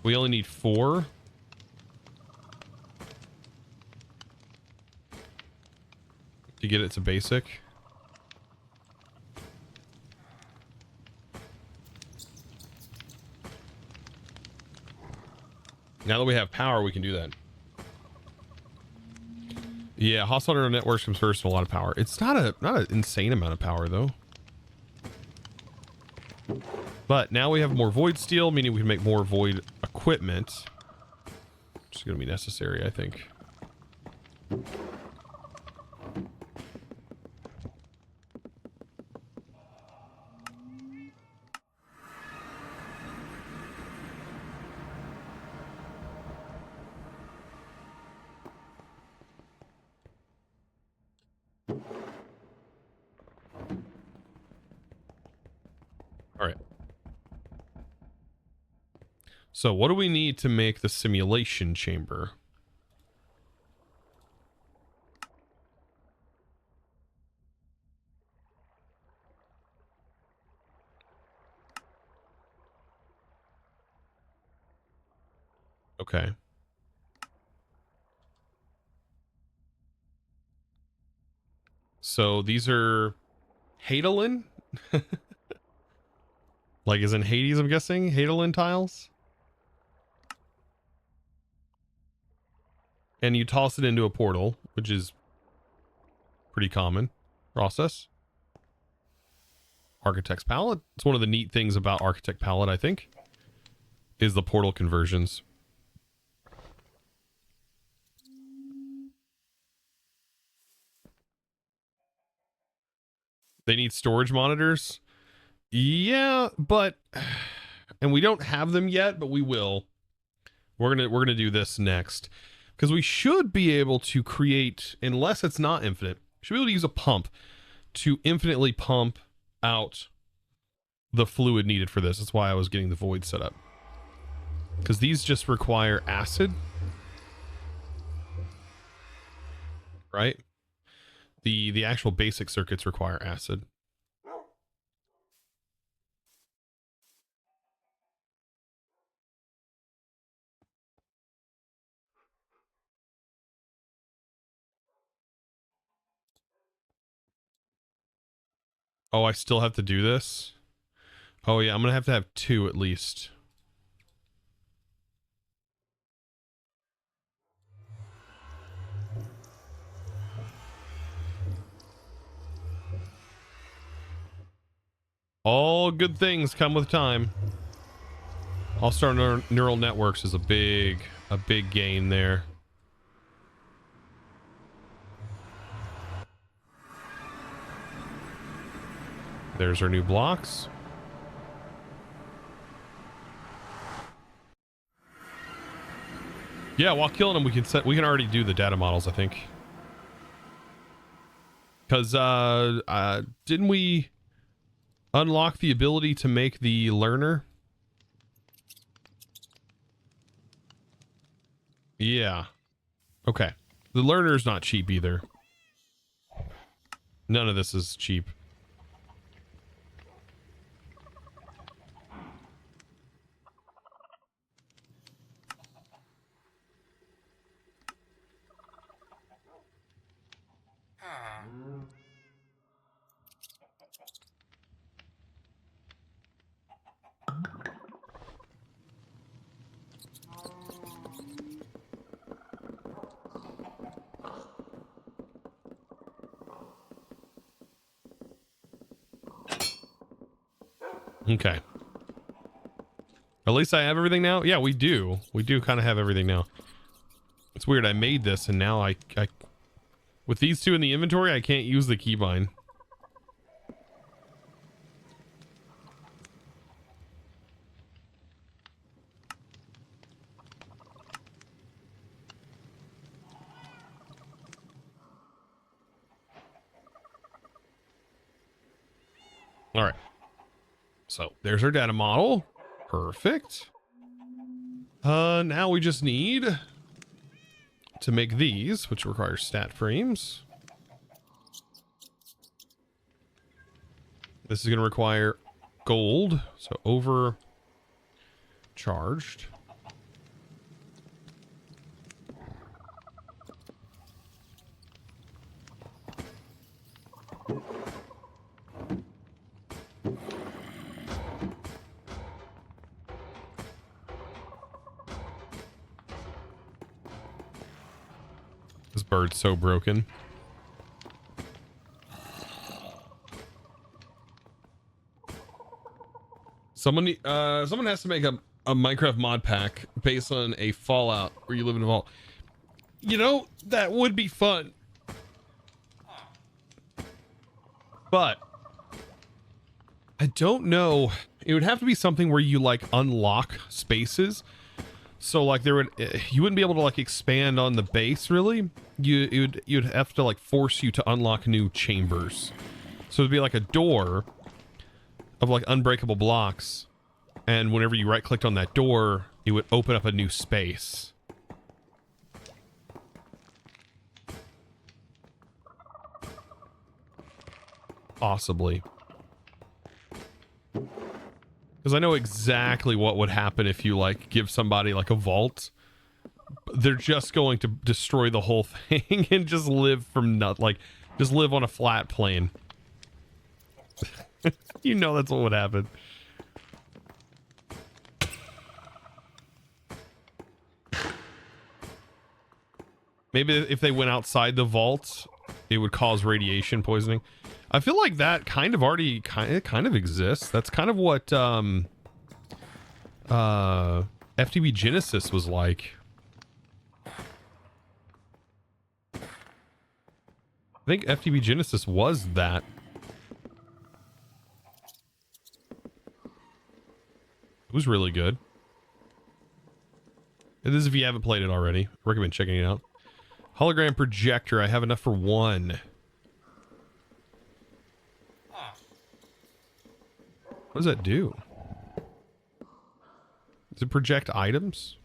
We only need 4. To get it to basic. Now that we have power, we can do that. Yeah, hostile neural networks comes first and a lot of power. It's not an insane amount of power though. But now we have more void steel, meaning we can make more void equipment. Which is going to be necessary, I think. All right. So what do we need to make the simulation chamber? Okay. So these are Hadolin? Like as in Hades, I'm guessing? Hadolin tiles? And you toss it into a portal, which is pretty common process. Architect's palette. It's one of the neat things about Architect palette, I think, is the portal conversions. They need storage monitors. Yeah, but and we don't have them yet, but we will. We're gonna do this next because we should be able to create, unless it's not infinite, should be able to use a pump to infinitely pump out the fluid needed for this. That's why I was getting the void set up, because these just require acid, right? The actual basic circuits require acid. Oh, I still have to do this? Oh yeah, I'm gonna have to have 2 at least. All good things come with time. All-star neural networks is a big gain there. There's our new blocks. Yeah, while killing them, we can already do the data models, I think. Because didn't we Unlock the ability to make the learner. Yeah. Okay. The learner's not cheap either. None of this is cheap. Okay. At least I have everything now. Yeah, we do. We do kind of have everything now. It's weird. I made this and now I with these two in the inventory, I can't use the keybind. All right. So there's our data model. Perfect. Now we just need to make these, which requires stat frames. This is going to require gold, so overcharged. This bird's so broken. Someone has to make a Minecraft mod pack based on a Fallout where you live in a vault. You know, that would be fun. But I don't know. It would have to be something where you like unlock spaces. So like you wouldn't be able to like expand on the base really. You'd have to like force you to unlock new chambers. So it'd be like a door of like unbreakable blocks, and whenever you right clicked on that door, it would open up a new space. Possibly. Because I know exactly what would happen if you like give somebody like a vault. They're just going to destroy the whole thing and just live from just live on a flat plane. You know that's what would happen. Maybe if they went outside the vault, it would cause radiation poisoning. I feel like that kind of already kind of exists. That's kind of what FTB Genesis was like. I think FTB Genesis was that. It was really good. This is if you haven't played it already. I recommend checking it out. Hologram projector. I have enough for one. What does that do? Does it project items?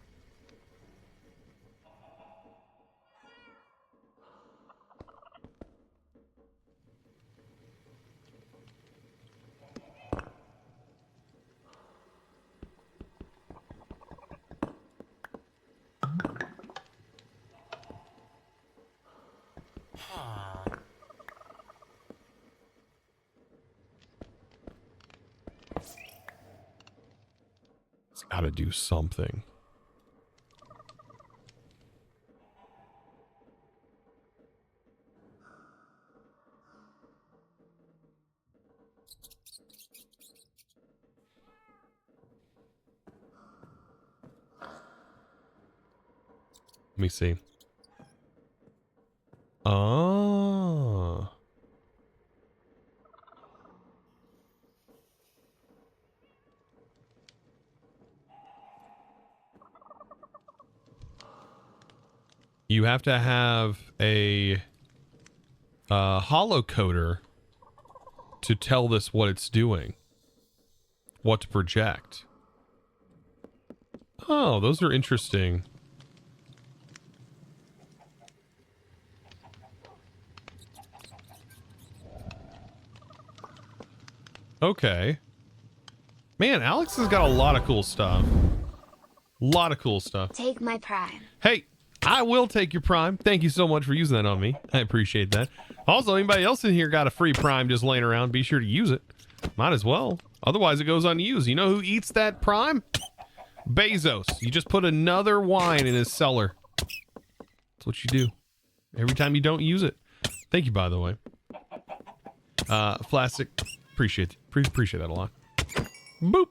It's got to do something. Let me see. Oh. You have to have a holo coder to tell this what it's doing, what to project. Oh, those are interesting. Okay. Man, Alex has got a lot of cool stuff. Lot of cool stuff. Take my prime. Hey, I will take your prime. Thank you so much for using that on me. I appreciate that. Also, anybody else in here got a free prime just laying around, be sure to use it. Might as well. Otherwise, it goes unused. You know who eats that prime? Bezos. You just put another wine in his cellar. That's what you do. Every time you don't use it. Thank you, by the way. Plastic. Appreciate that a lot. Boop.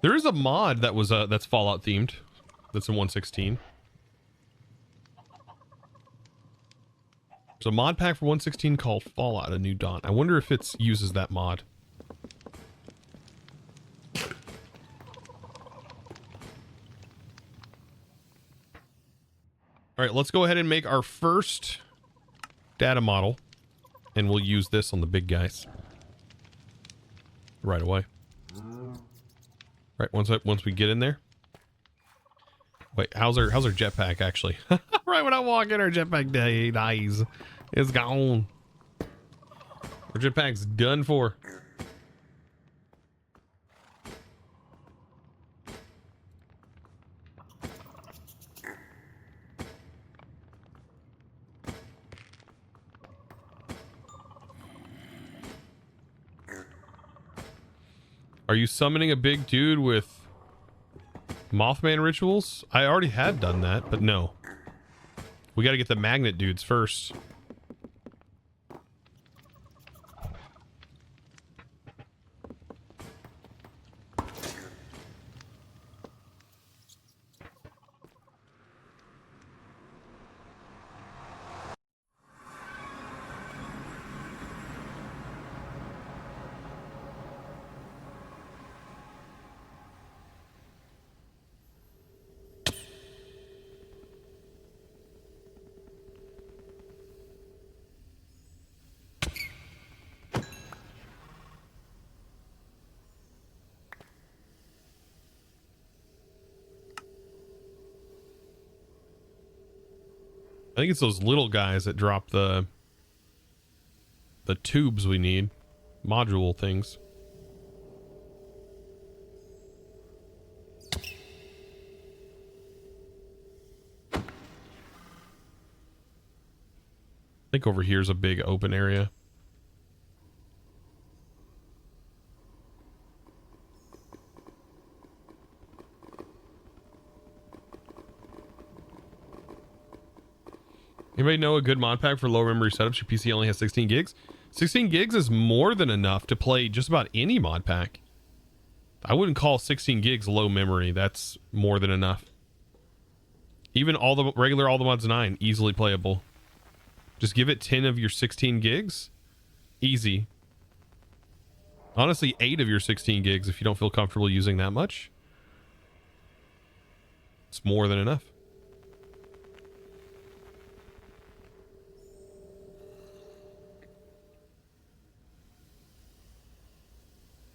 There is a mod that was that's Fallout themed. That's in 1.16. There's a mod pack for 1.16 called Fallout: A New Dawn. I wonder if it uses that mod. All right, let's go ahead and make our first data model, and we'll use this on the big guys right away. Right, once we get in there. Wait, how's our jetpack actually? Right when I walk in, our jetpack dies. It's gone. Our jetpack's done for. Are you summoning a big dude with Mothman rituals? I already had done that, but no. We got to get the magnet dudes first. I think it's those little guys that drop the tubes we need. Module things. I think over here is a big open area. Anybody know a good mod pack for low memory setups? Your PC only has 16 gigs. 16 gigs is more than enough to play just about any mod pack. I wouldn't call 16 gigs low memory. That's more than enough. Even all the regular All the Mods 9, easily playable. Just give it 10 of your 16 gigs. Easy. Honestly, 8 of your 16 gigs if you don't feel comfortable using that much. It's more than enough.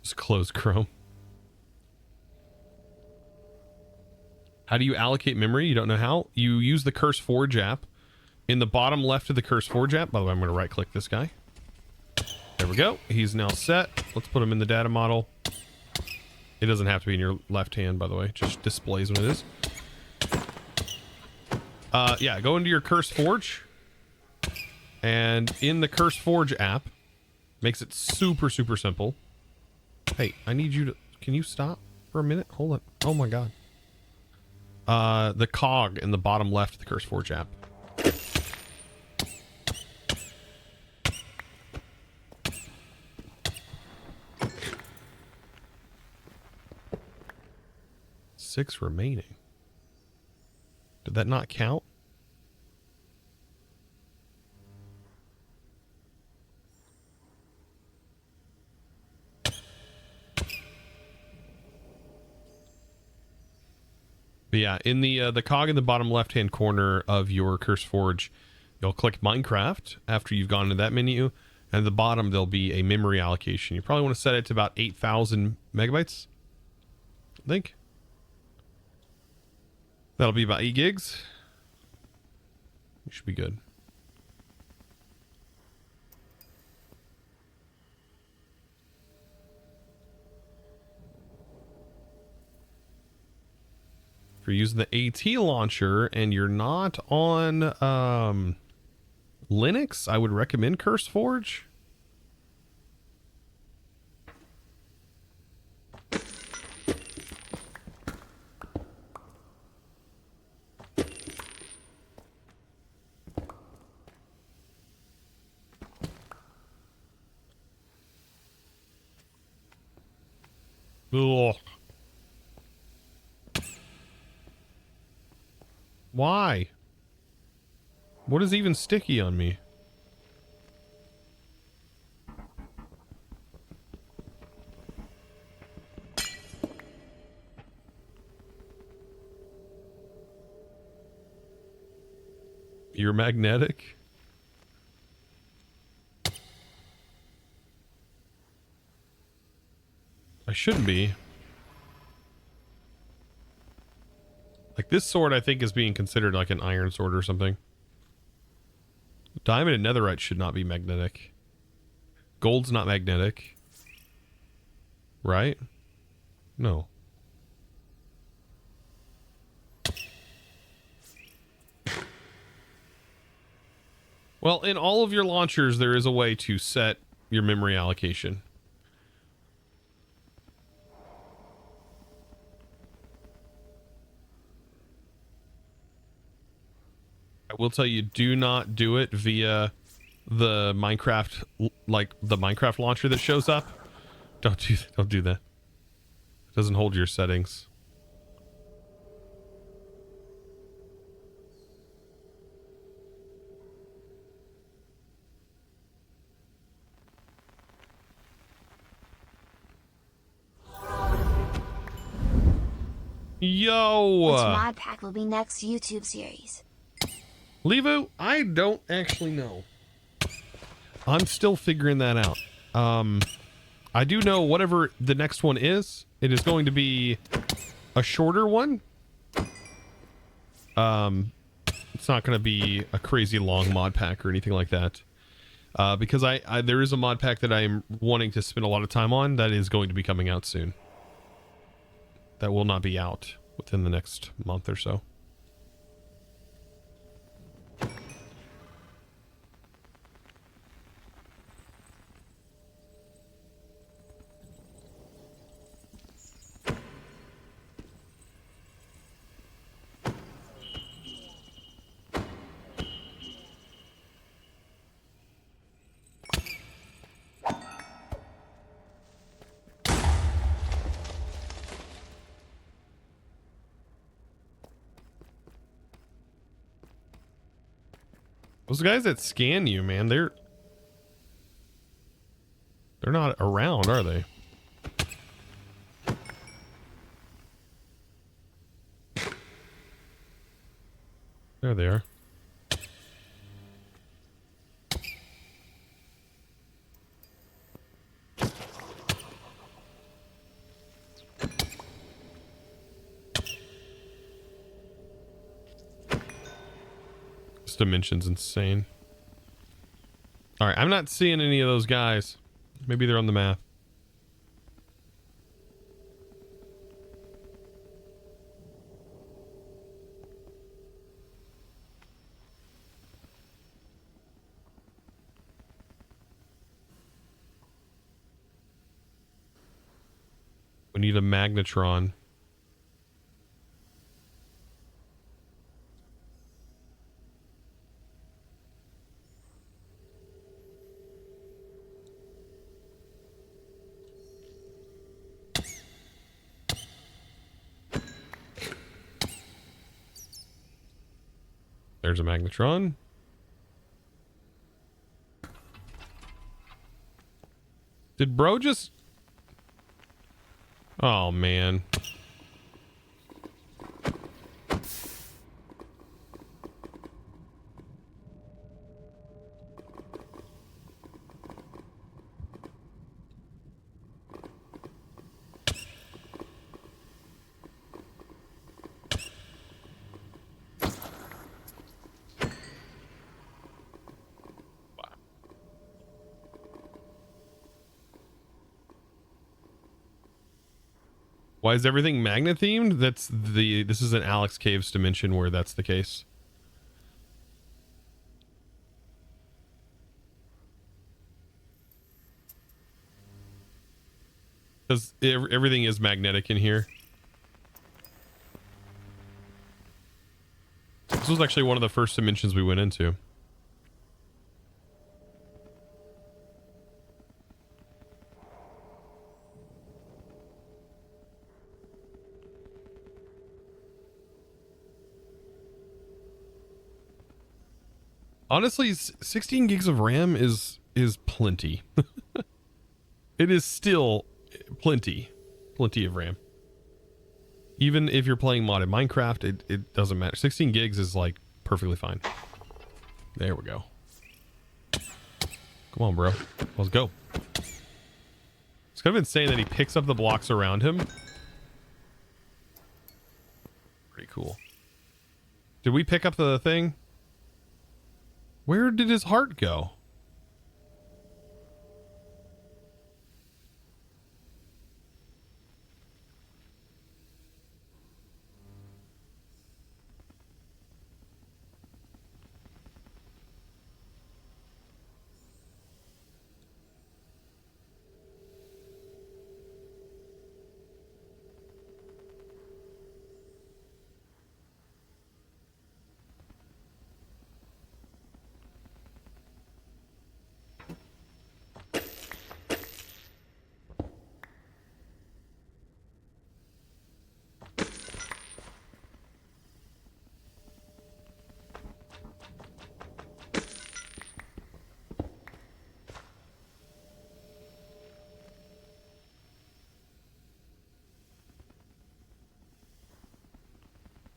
Just close Chrome. How do you allocate memory? You don't know how? You use the CurseForge app. In the bottom left of the CurseForge app, by the way, I'm going to right click this guy. There we go. He's now set. Let's put him in the data model. It doesn't have to be in your left hand, by the way. It just displays when it is. Yeah, go into your CurseForge. And in the CurseForge app, makes it super, super simple. Hey, I need you to... Can you stop for a minute? Hold on. Oh my god. The cog in the bottom left of the CurseForge app. Six remaining. Did that not count? But yeah, in the cog in the bottom left-hand corner of your CurseForge, You'll click Minecraft after you've gone to that menu, and at the bottom there'll be a memory allocation. You probably want to set it to about 8,000 megabytes, I think. That'll be about 8 gigs. You should be good. If you're using the AT launcher and you're not on Linux, I would recommend CurseForge. Ugh. Why? What is even sticky on me? You're magnetic? I shouldn't be. Like, this sword, I think, is being considered like an iron sword or something. Diamond and netherite should not be magnetic. Gold's not magnetic. Right? No. Well, in all of your launchers, there is a way to set your memory allocation. I will tell you, do not do it via the Minecraft, like the Minecraft launcher that shows up. Don't do that. It doesn't hold your settings. Yo! Which Modpack will be next YouTube series? Levo, I don't actually know. I'm still figuring that out. I do know whatever the next one is, it is going to be a shorter one. It's not going to be a crazy long mod pack or anything like that. Because there is a mod pack that I'm wanting to spend a lot of time on that is going to be coming out soon. That will not be out within the next month or so. Those guys that scan you, man, they're not around, are they? There they are. This dimension's insane. All right, I'm not seeing any of those guys. Maybe they're on the map. We need a magnetron. There's a magnetron. Did bro just... Oh, man. Why is everything magnet themed? This is an Alex Caves dimension where that's the case. Because everything is magnetic in here. This was actually one of the first dimensions we went into. Honestly, 16 gigs of RAM is plenty. It is still plenty of RAM. Even if you're playing modded Minecraft, it doesn't matter. 16 gigs is like perfectly fine. There we go. Come on, bro. Let's go. It's kind of insane that he picks up the blocks around him. Pretty cool. Did we pick up the thing? Where did his heart go?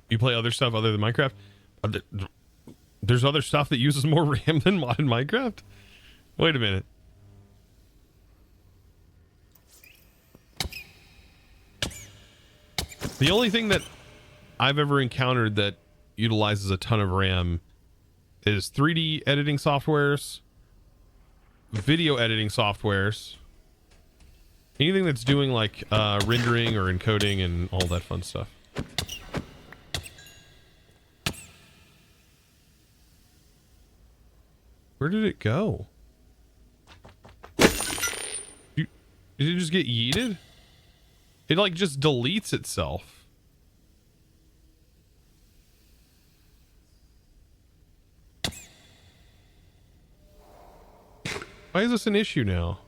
You play other stuff other than Minecraft? There's other stuff that uses more RAM than modded Minecraft? Wait a minute. The only thing that I've ever encountered that utilizes a ton of RAM is 3D editing softwares, video editing softwares, anything that's doing like rendering or encoding and all that fun stuff. Where did it go? Did it just get yeeted? It like just deletes itself. Why is this an issue now?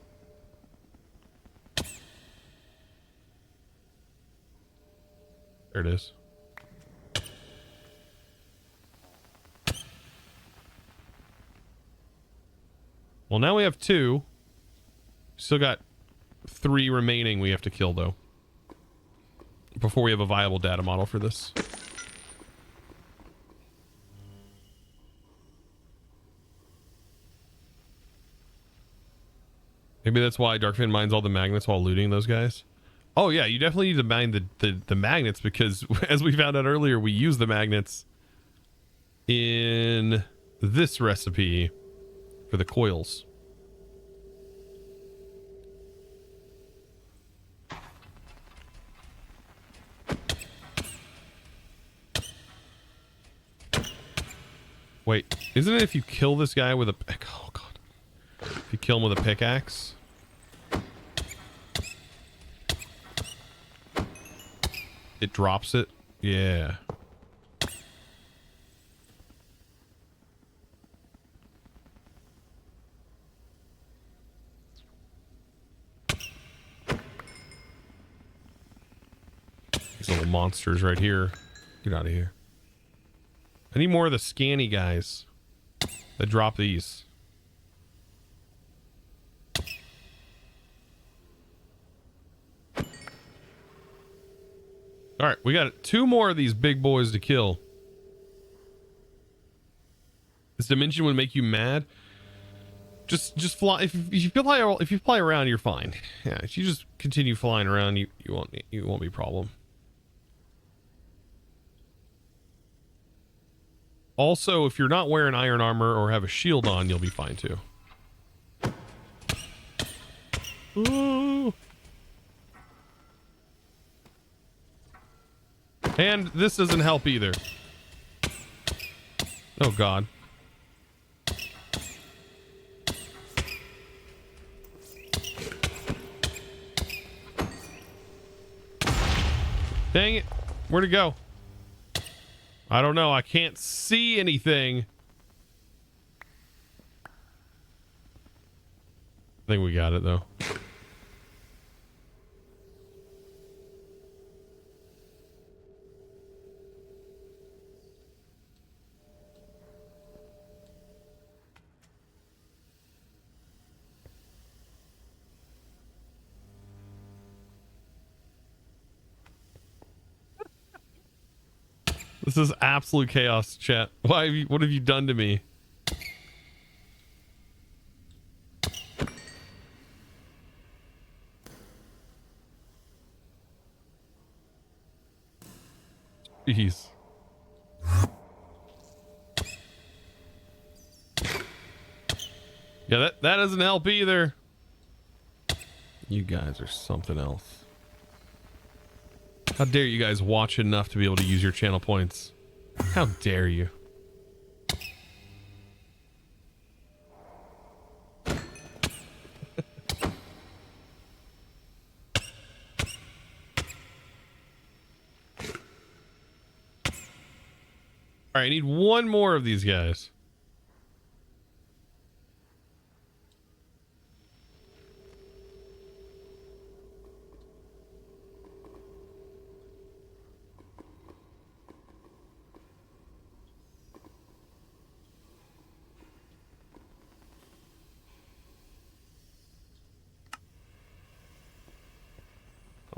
There it is. Well, now we have 2. Still got 3 remaining we have to kill, though, before we have a viable data model for this. Maybe that's why Darkfin mines all the magnets while looting those guys. Oh yeah, you definitely need to mine the magnets, because as we found out earlier, we use the magnets in this recipe for the coils. Wait, isn't it if you kill this guy with a... Oh god. If you kill him with a pickaxe... it drops it? Yeah. These little monsters right here. Get out of here. I need more of the scanny guys that drop these. All right, we got 2 more of these big boys to kill. This dimension would make you mad. Just fly. If you fly around, you're fine. Yeah, if you just continue flying around, you won't be a problem. Also, if you're not wearing iron armor or have a shield on, you'll be fine too. Ooh. And this doesn't help either. Oh, God. Dang it. Where'd it go? I don't know. I can't see anything. I think we got it, though. This is absolute chaos, chat. What have you done to me? Jeez. Yeah, that doesn't help either. You guys are something else. How dare you guys watch enough to be able to use your channel points? How dare you? All right, I need one more of these guys.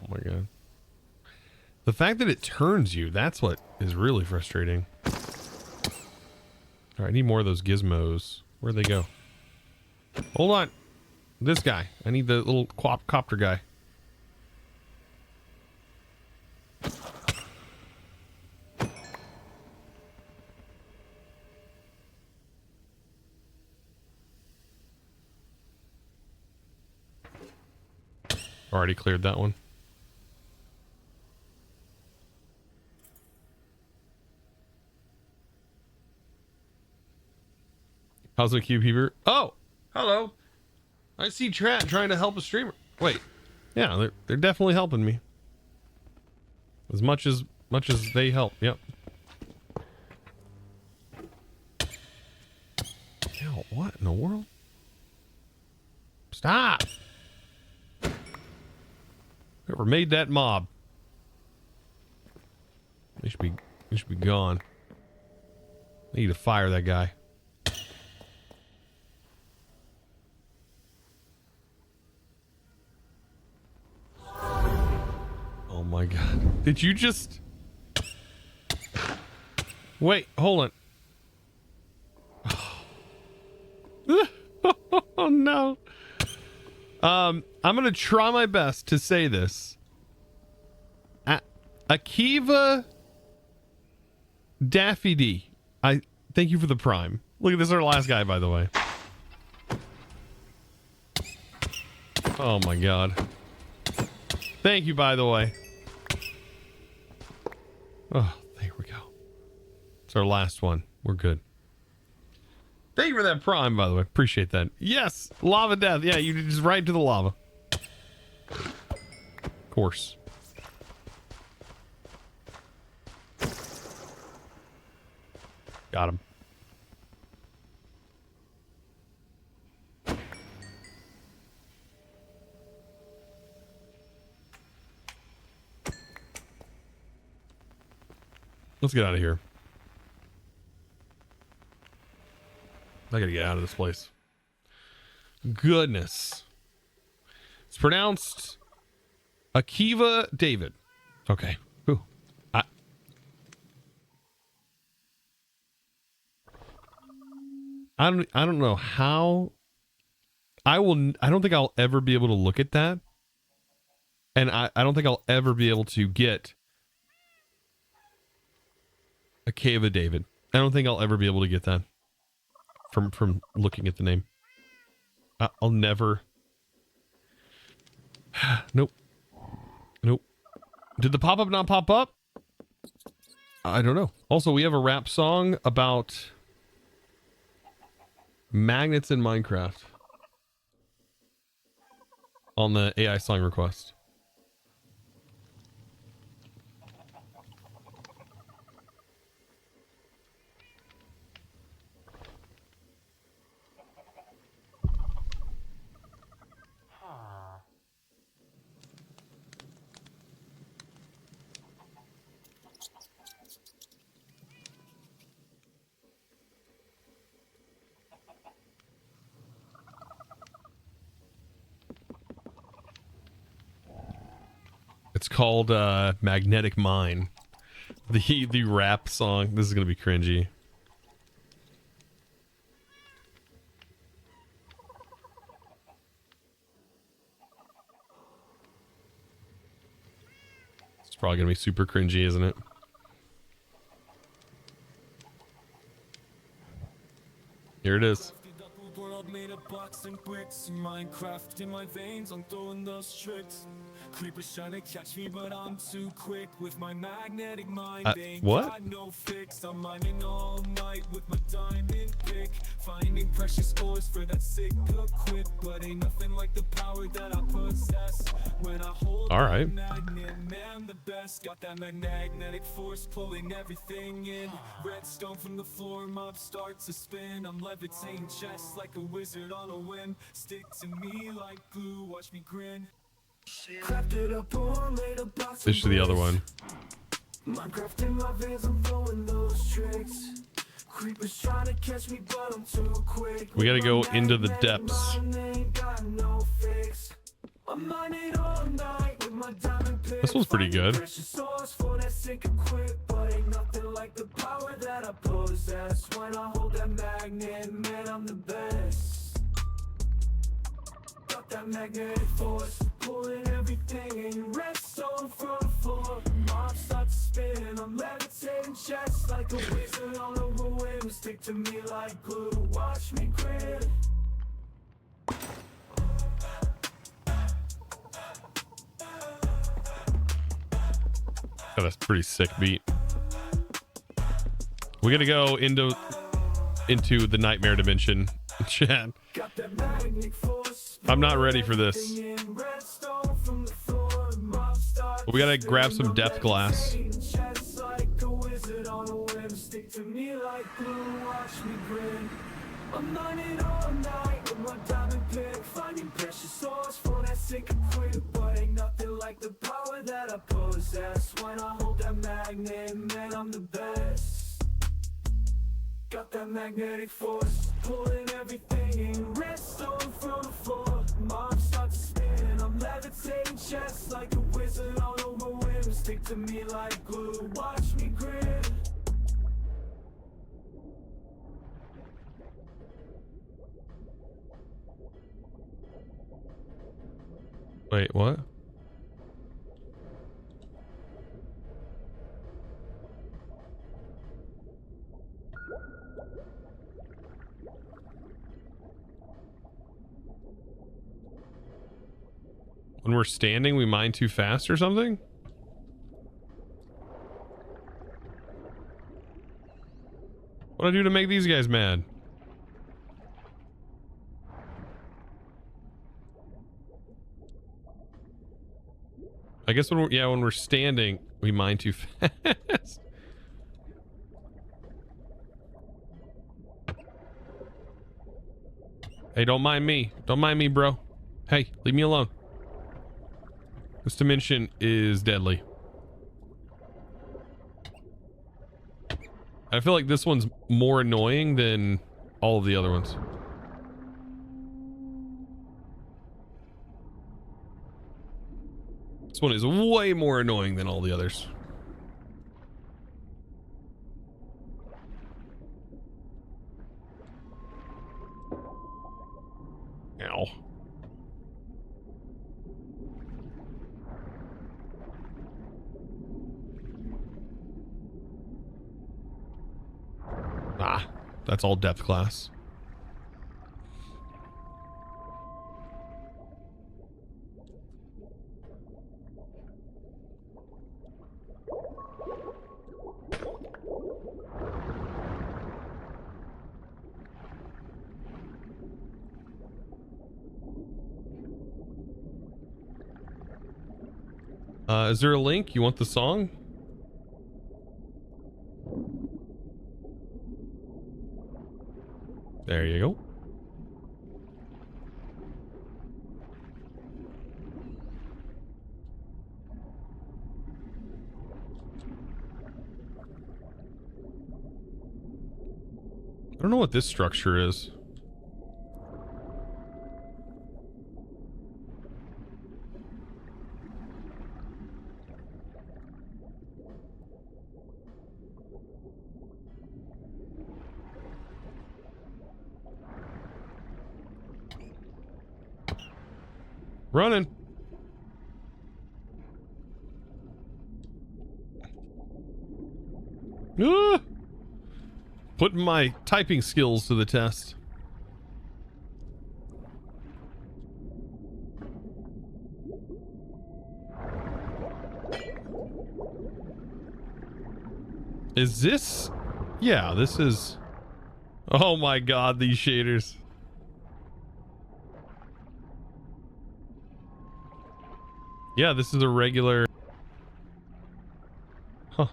Oh my God. The fact that it turns you, that's what is really frustrating. All right, I need more of those gizmos. Where'd they go? Hold on. This guy. I need the little copter guy. Already cleared that one. How's the cube heaver? Oh, hello. I see chat trying to help a streamer. Wait, yeah, they're definitely helping me. As much as they help. Yep. Ew, what in the world? Stop. Whoever made that mob. They should be gone. I need to fire that guy. Oh my God. Did you just... Wait, hold on. Oh no. I'm gonna try my best to say this. Akiva Daffy D. I thank you for the prime. Look at this, our last guy, by the way. Oh my God. Thank you, by the way. Oh, there we go. It's our last one. We're good. Thank you for that prime, by the way. Appreciate that. Yes, lava death. Yeah, you just right to the lava. Of course. Got him. Let's get out of here. I gotta get out of this place. Goodness. It's pronounced Akiva David. Okay. Ooh. I don't know how I don't think I'll ever be able to look at that. And I don't think I'll ever be able to get Akiva David. I don't think I'll ever be able to get that from looking at the name. I'll never. Nope. Nope. Did the pop-up not pop up? I don't know. Also, we have a rap song about magnets in Minecraft on the AI song request. It's called Magnetic Mine. The rap song. This is gonna be cringy. It's probably gonna be super cringy, isn't it? Here it is. World made of blocks and bricks, Minecraft in my veins, I'm throwing those tricks. Creepers trying to catch me, but I'm too quick with my magnetic mind. They ain't what? got no fix. I'm mining all night with my diamond pick, finding precious ores for that sick equip. But ain't nothing like the power that I possess when I hold all right. magnet, man, the best. Got that magnetic force pulling everything in. Redstone from the floor, mob starts to spin. I'm levitating chests like a wizard on a whim. Stick to me like glue, watch me grin. This is the other one. Minecraft in my veins, I'm throwing those tricks. Creepers trying to catch me, but I'm too quick. We gotta go into the depths. This one's pretty good. That magnetic force pulling everything in. Redstone from the floor, mob starts to spin. I'm levitating chests like a wizard on a whim. Stick to me like glue, watch me grin. Got a pretty sick beat. We gotta go into the nightmare dimension, chat. I'm not ready for this. But we gotta grab some depth glass. I'm mining all night with my diamond pick, finding precious ores for that sick equip. But ain't nothing like the power that I possess when I hold that magnet, man, I'm the best. Got that magnetic force pulling everything in. Redstone from the floor, mob starts to spin. I'm levitating chests like a wizard on a whim. Stick to me like glue, watch me grin. Wait, what? When we're standing, we mine too fast or something? What do I do to make these guys mad? I guess when we're standing, we mine too fast. Hey, don't mind me. Don't mind me, bro. Hey, leave me alone. This dimension is deadly. I feel like this one's more annoying than all of the other ones. This one is way more annoying than all the others. Ow. Ah, that's all depth class. Is there a link? You want the song? There you go. I don't know what this structure is. Running. Ah! Putting my typing skills to the test. Is this? Yeah, this is. Oh my god, these shaders. Yeah, this is a regular. Huh.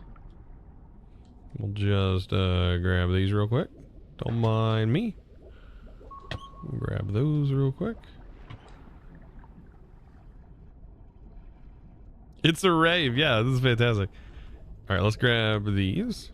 We'll just grab these real quick. Don't mind me. Grab those real quick. It's a rave. Yeah, this is fantastic. All right, let's grab these.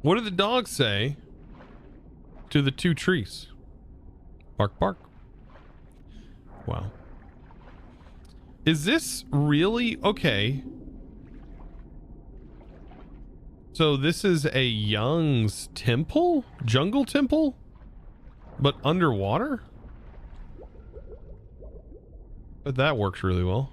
What did the dog say to the two trees? Bark, bark. Wow. Is this really okay? So this is a Young's temple? Jungle temple? But underwater? But that works really well.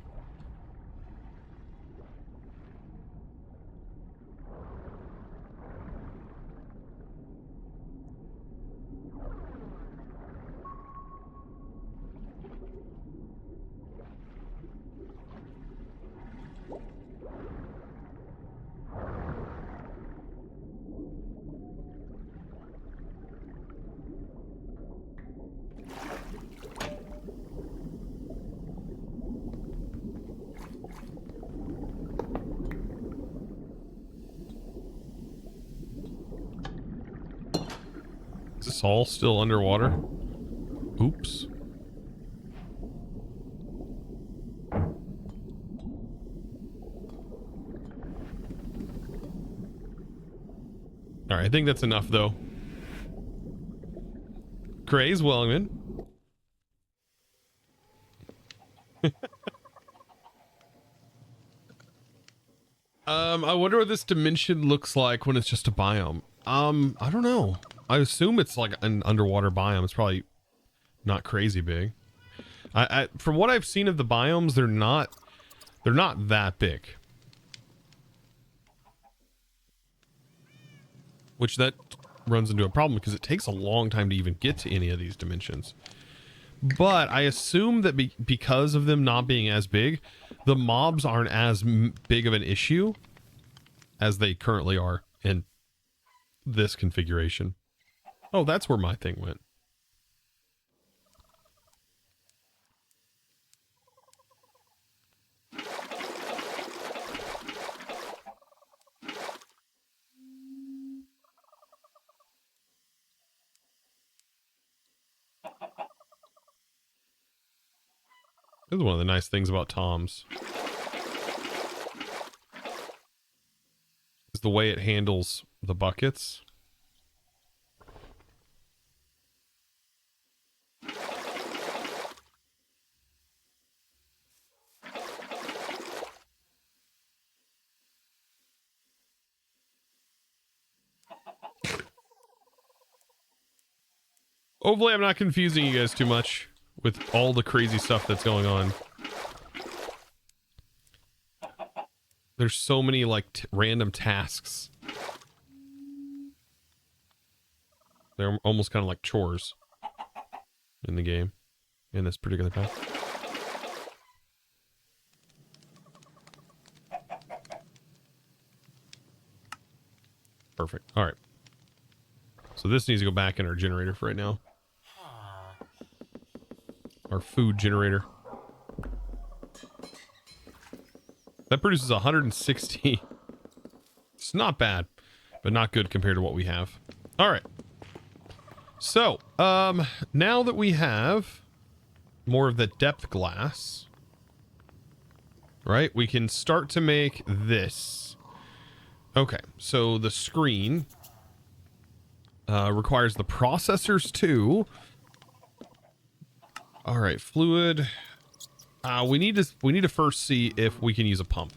Is this all still underwater? Oops. All right, I think that's enough though. Craze Wellington. I wonder what this dimension looks like when it's just a biome. I don't know. I assume it's like an underwater biome. It's probably not crazy big. From what I've seen of the biomes, they're not that big. Which that runs into a problem because it takes a long time to even get to any of these dimensions. But I assume that because of them not being as big, the mobs aren't as big of an issue as they currently are in this configuration. Oh, that's where my thing went. This is one of the nice things about Tom's. Is the way it handles the buckets. Hopefully I'm not confusing you guys too much with all the crazy stuff that's going on. There's so many like random tasks. They're almost kind of like chores in the game, in this particular path. Perfect. All right. So this needs to go back in our generator for right now. Our food generator. That produces 160. It's not bad, but not good compared to what we have. All right. So, now that we have more of the depth glass, right, we can start to make this. Okay, so the screen requires the processors too. All right, fluid. We need to first see if we can use a pump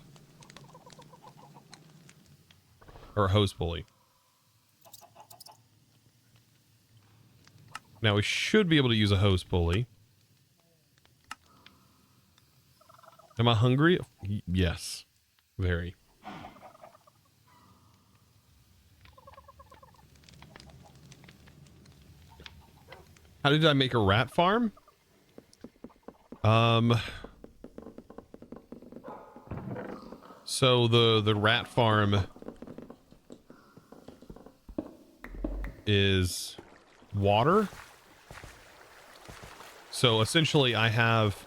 or a hose pulley. Now we should be able to use a hose pulley. Am I hungry? Yes, very. How did I make a rat farm? So the rat farm is water. So essentially I have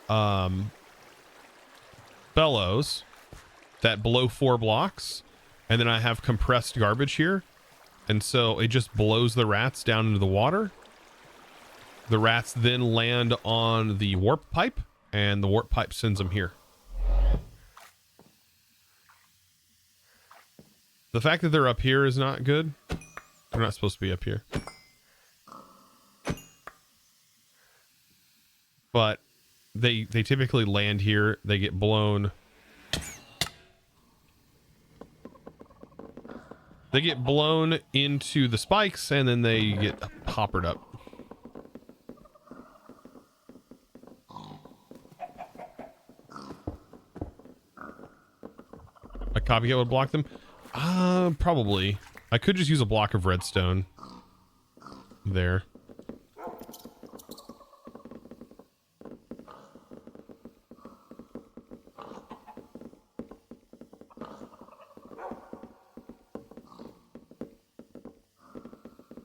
bellows that blow 4 blocks, and then I have compressed garbage here, and so it just blows the rats down into the water. The rats then land on the warp pipe, and the warp pipe sends them here. The fact that they're up here is not good. They're not supposed to be up here. But they typically land here. They get blown. They get blown into the spikes, and then they get hoppered up. A copycat would block them? Probably. I could just use a block of redstone. There.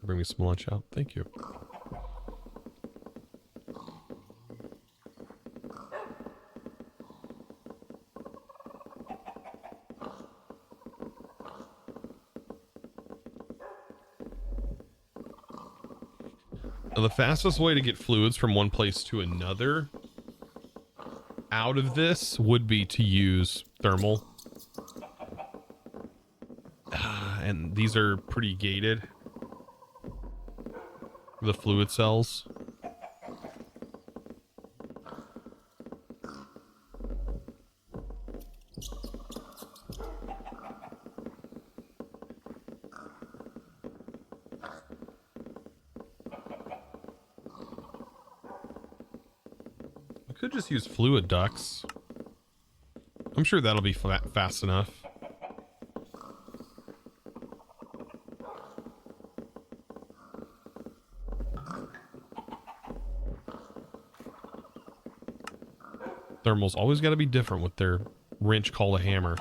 Bring me some lunch out. Thank you. Now, the fastest way to get fluids from one place to another out of this would be to use thermal. And these are pretty gated. The fluid cells. I could just use fluid ducts. I'm sure that'll be fast enough. Thermal's always got to be different with their wrench called a hammer.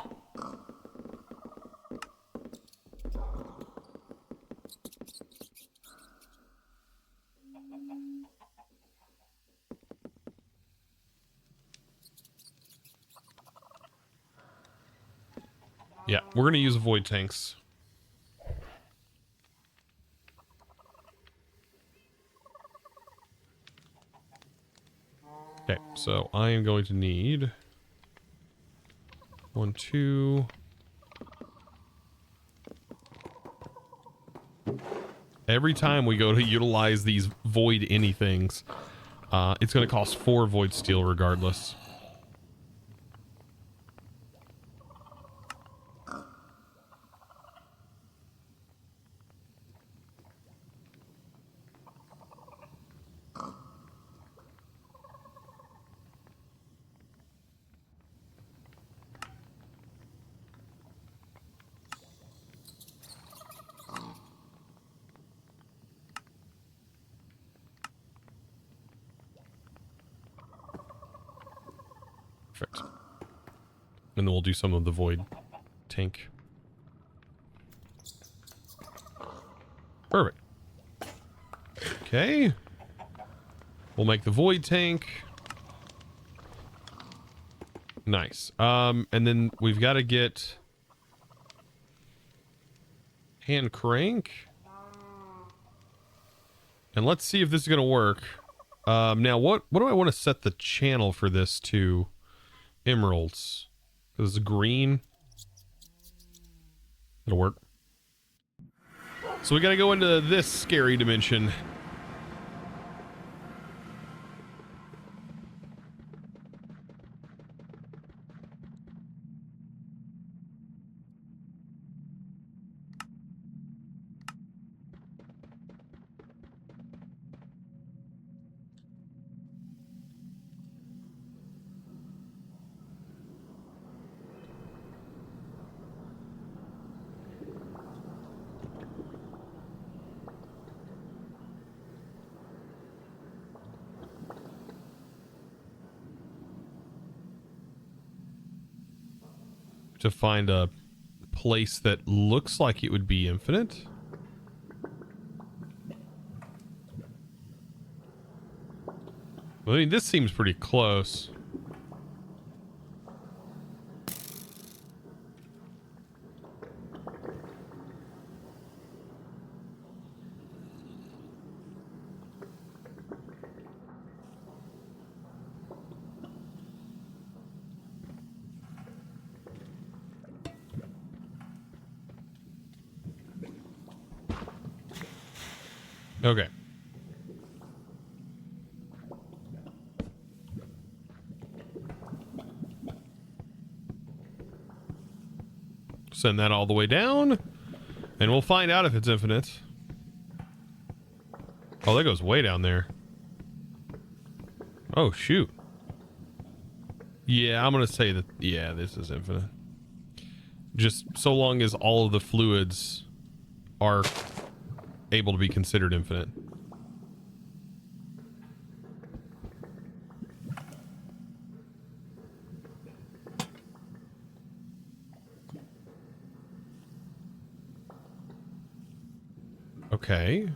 Yeah, we're going to use void tanks. Okay, so I am going to need 1, 2. Every time we go to utilize these void anythings, it's going to cost 4 void steel regardless. Perfect. And then we'll do some of the void tank. Perfect. Okay. We'll make the void tank. Nice. And then we've got to get hand crank. And let's see if this is going to work. Now, what do I want to set the channel for this to? Emeralds. Because it's green. It'll work. So we got to go into this scary dimension. To find a place that looks like it would be infinite. I mean, this seems pretty close. Okay. Send that all the way down, and we'll find out if it's infinite. Oh, that goes way down there. Oh, shoot. Yeah, I'm going to say that, yeah, this is infinite. Just so long as all of the fluids are able to be considered infinite. Okay.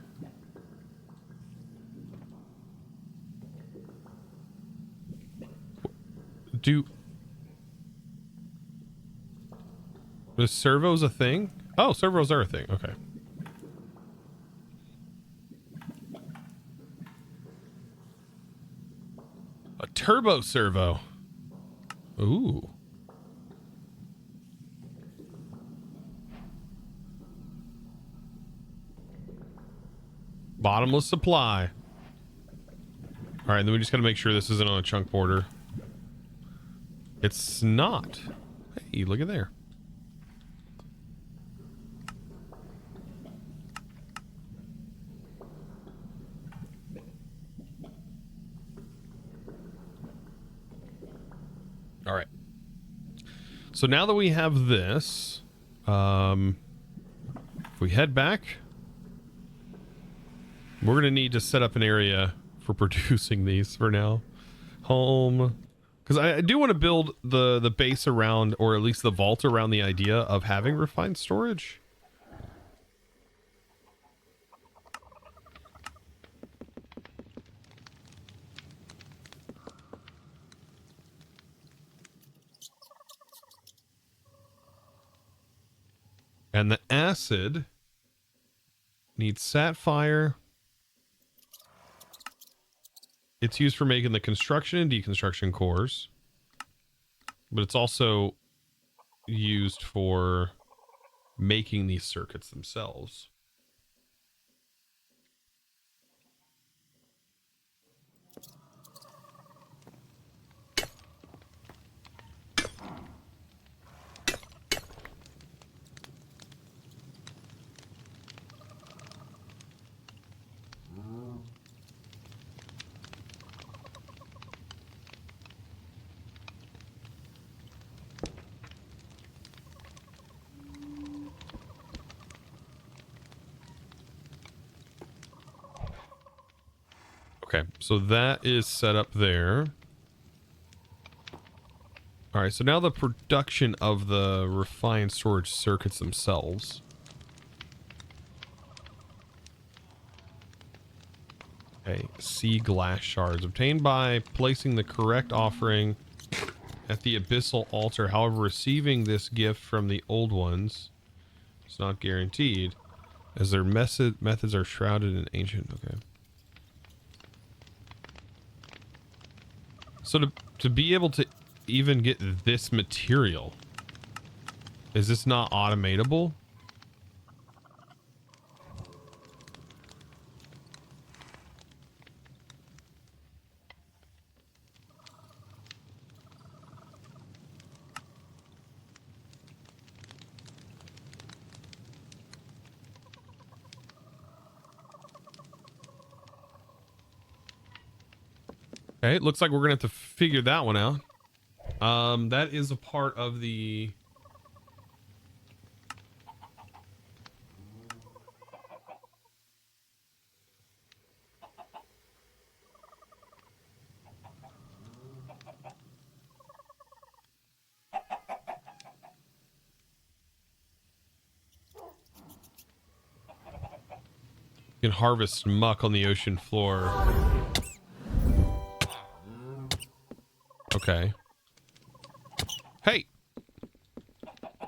The servo's a thing? Oh, servos are a thing. Okay. A turbo servo. Ooh. Bottomless supply. All right, then we just got to make sure this isn't on a chunk border. It's not. Hey, look at there. All right. So now that we have this, if we head back, we're going to need to set up an area for producing these for now. Home. Because I do want to build the base around, or at least the vault around the idea of having refined storage. And the acid needs sapphire. It's used for making the construction and deconstruction cores, but it's also used for making these circuits themselves. Okay, so that is set up there. All right, so now the production of the refined storage circuits themselves. Okay, sea glass shards obtained by placing the correct offering at the abyssal altar. However, receiving this gift from the old ones is not guaranteed, as their methods are shrouded in ancient. Okay. So to be able to even get this material, is this not automatable? Okay, it looks like we're gonna have to figure that one out. That is a part of the... You can harvest muck on the ocean floor. Okay. Hey!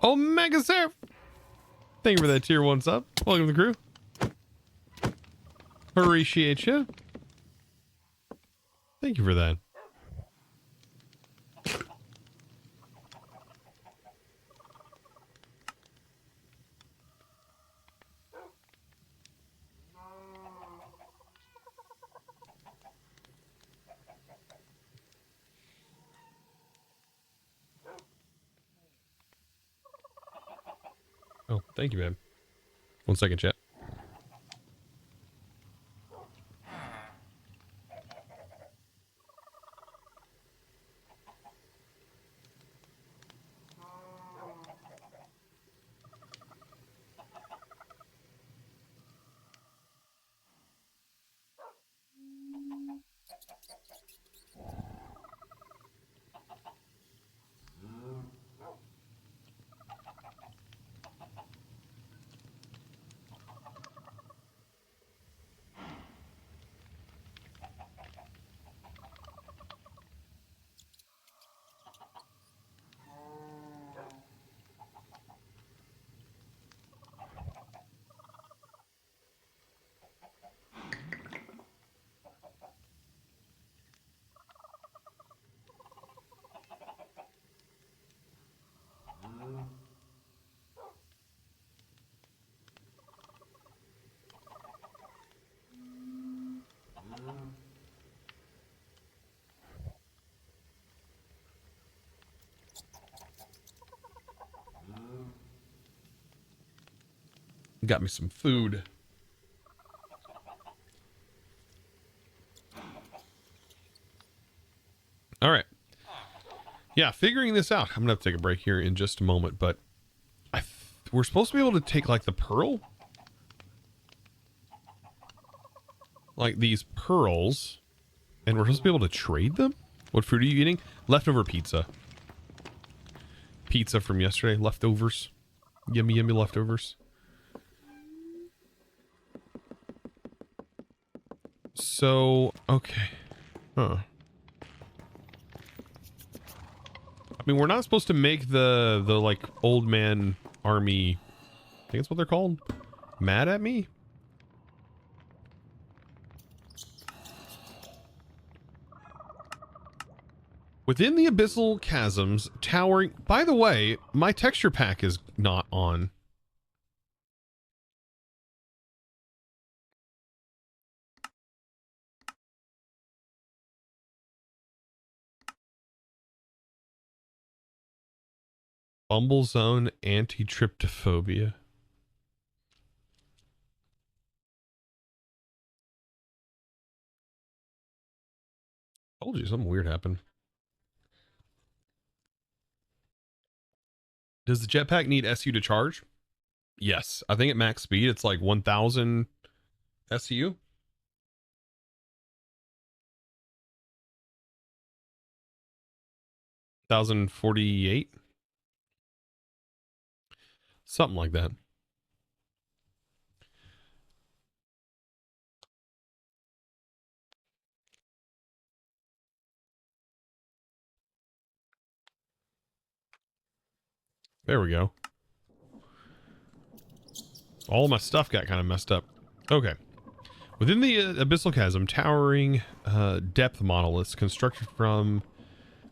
Omega Surf! Thank you for that tier 1 sub. Welcome to the crew. Appreciate you. Thank you for that. Oh, thank you, man. 1 second, chat. Got me some food. All right. Yeah, figuring this out. I'm gonna have to take a break here in just a moment, but we're supposed to be able to take like the pearl, like these pearls, and we're supposed to be able to trade them. What food are you eating? Leftover pizza. Pizza from yesterday. Leftovers. Yummy, yummy leftovers. So, okay. Huh. I mean, we're not supposed to make the like old man army, I think that's what they're called, mad at me. Within the abyssal chasms, towering... By the way, my texture pack is not on. Bumble Zone Anti-Tryptophobia. Told you something weird happened. Does the jetpack need SU to charge? Yes. I think at max speed, it's like 1,000 SU. 1,048. Something like that. There we go. All my stuff got kind of messed up. Okay. Within the abyssal chasm, towering depth monoliths constructed from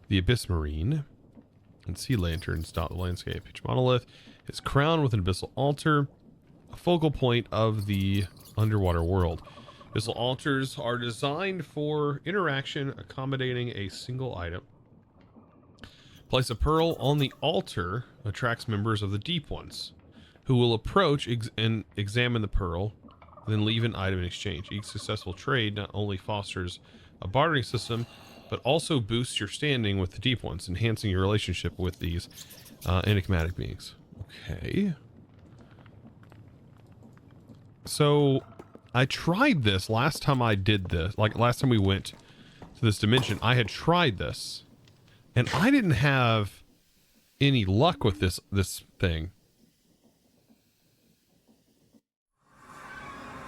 the abyss marine and sea lanterns dot the landscape. Each monolith is crowned with an abyssal altar, a focal point of the underwater world. Abyssal altars are designed for interaction, accommodating a single item. Place a pearl on the altar attracts members of the Deep Ones, who will approach and examine the pearl, then leave an item in exchange. Each successful trade not only fosters a bartering system, but also boosts your standing with the Deep Ones, enhancing your relationship with these enigmatic beings. Okay. So, I tried this last time I did this. Like, last time we went to this dimension, I had tried this. And I didn't have any luck with this thing.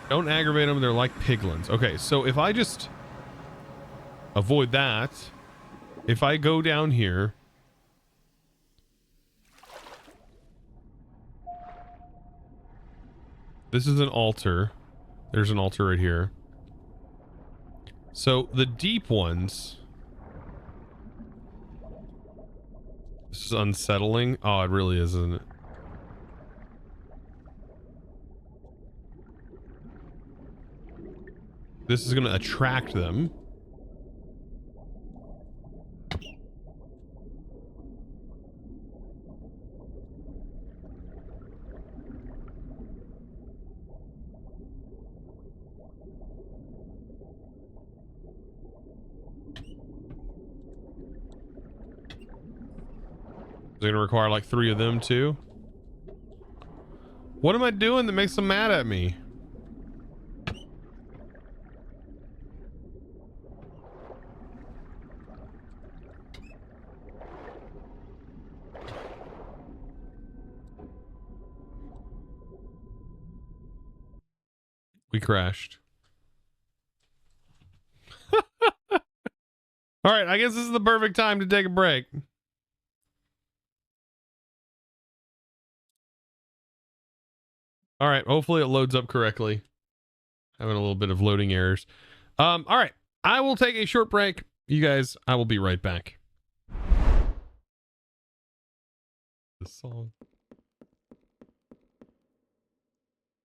Don't aggravate them, they're like piglins. Okay, so if I just avoid that, if I go down here, this is an altar. There's an altar right here. So the Deep Ones, this is unsettling. Oh, it really is, isn't it? This is going to attract them. Is it going to require like 3 of them too? What am I doing that makes them mad at me? We crashed. All right, I guess this is the perfect time to take a break. All right, hopefully it loads up correctly. Having a little bit of loading errors. All right, I will take a short break. You guys, I will be right back. This song.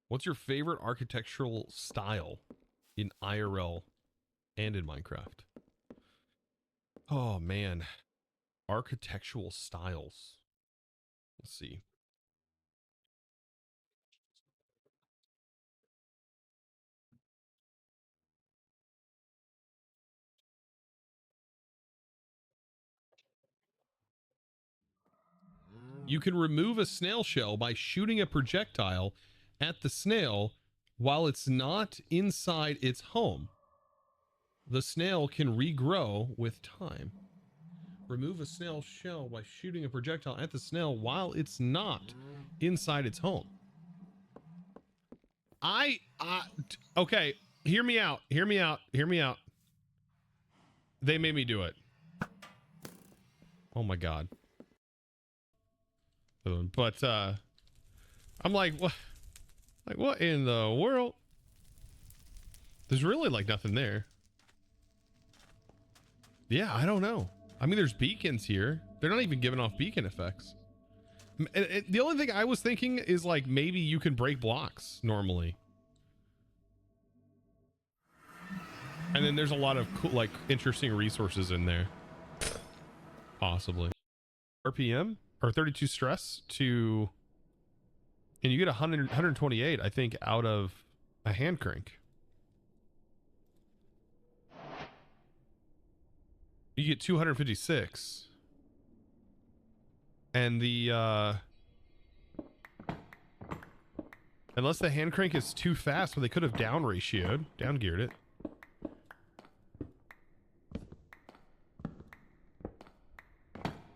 What's your favorite architectural style in IRL and in Minecraft? Oh man, architectural styles. Let's see. You can remove a snail shell by shooting a projectile at the snail while it's not inside its home. The snail can regrow with time. Remove a snail shell by shooting a projectile at the snail while it's not inside its home. Okay, hear me out. Hear me out. Hear me out. They made me do it. Oh my god. But I'm like, what? Like, what in the world? There's really like nothing there. Yeah, I don't know. I mean, there's beacons here. They're not even giving off beacon effects. The only thing I was thinking is like maybe you can break blocks normally. And then there's a lot of cool, like interesting resources in there. Possibly. RPM or 32 stress to, and you get 128, I think, out of a hand crank. You get 256. And the unless the hand crank is too fast, but they could have down geared it.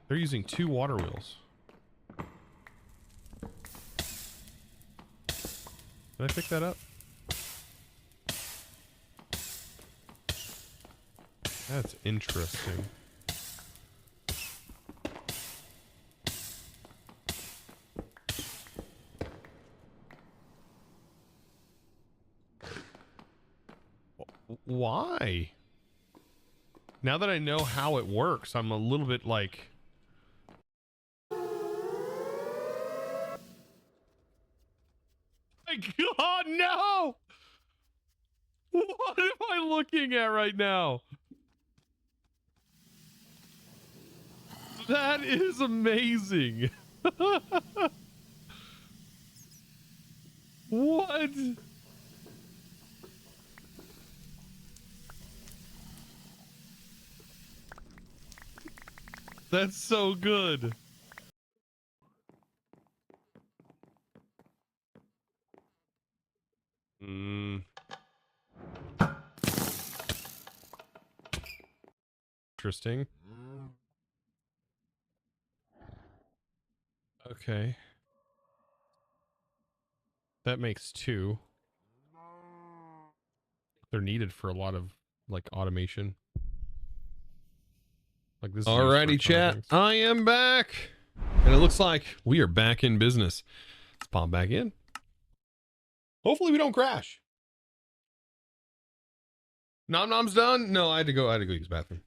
They're using 2 water wheels. Did I pick that up? That's interesting. why? Now that I know how it works, I'm a little bit like... My God, no! What am I looking at right now? That is amazing. What? That's so good. Interesting. Okay. That makes 2. They're needed for a lot of like automation. Like this is used for a Alrighty, ton of chat. things. I am back. And it looks like we are back in business. Let's pop back in. Hopefully we don't crash. Nom Nom's done? No, I had to go use the bathroom.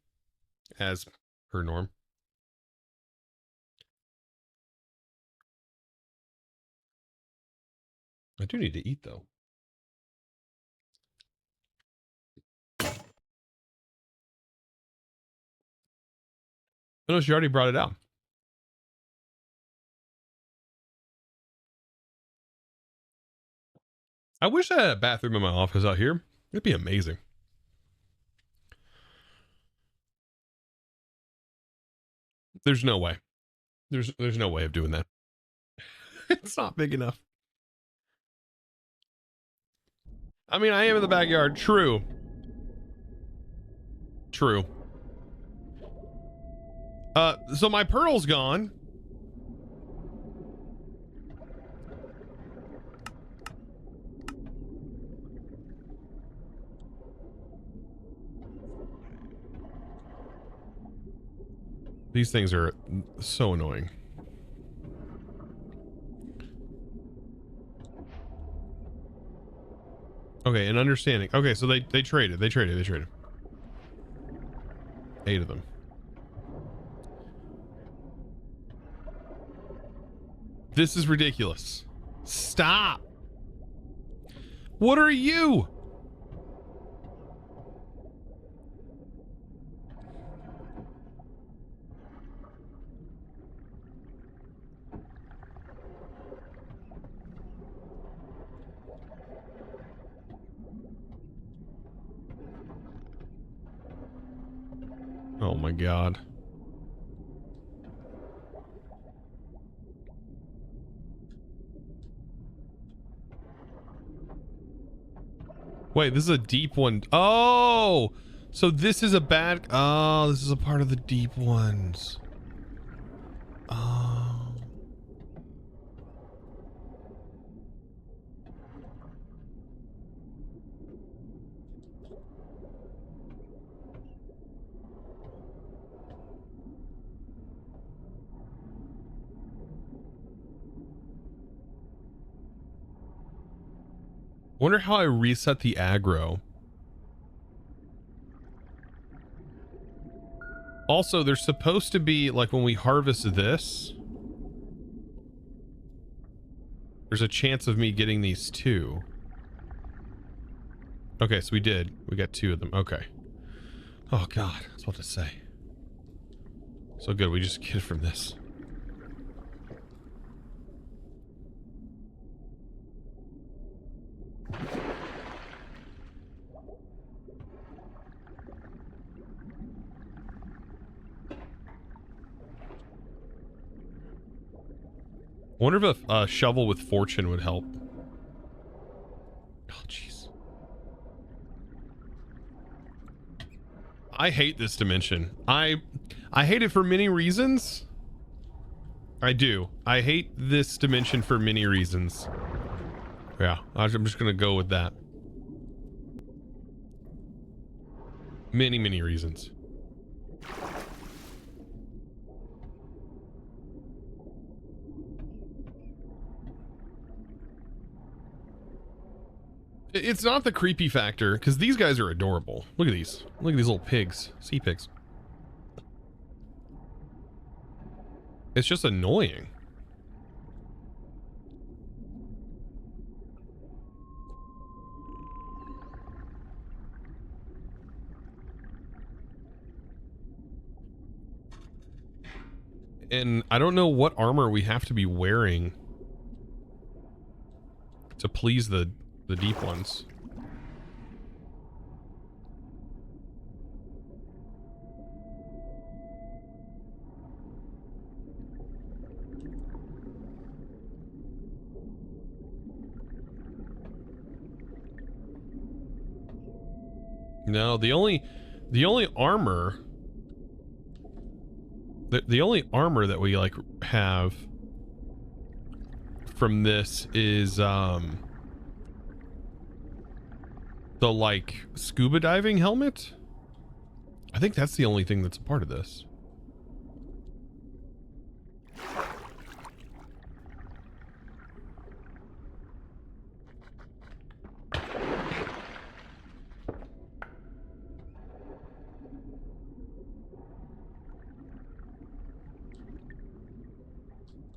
As per norm. I do need to eat though. I know she already brought it out. I wish I had a bathroom in my office out here. It'd be amazing. There's no way. There's no way of doing that. It's not big enough. I mean, I am in the backyard. True. True. So my pearl's gone. These things are so annoying. Okay, and understanding. Okay, so they traded. 8 of them. This is ridiculous. Stop. What are you? Oh my God. Wait, this is a deep one. Oh, so this is a bad. Oh, this is a part of the deep ones. Oh. Wonder how I reset the aggro. Also, there's supposed to be, like, when we harvest this, there's a chance of me getting these 2. Okay, so we did. We got 2 of them. Okay. Oh, God. I was about to say. So good. We just get it from this. Wonder if a shovel with fortune would help. Oh, jeez. I hate this dimension. I hate it for many reasons. I do. I hate this dimension for many reasons. Yeah, I'm just gonna go with that. Many, many reasons. It's not the creepy factor, because these guys are adorable. Look at these. Look at these little pigs. Sea pigs. It's just annoying. And I don't know what armor we have to be wearing to please the deep ones. No, the only armor the only armor that we like have from this is the like scuba diving helmet. I think that's the only thing that's a part of this.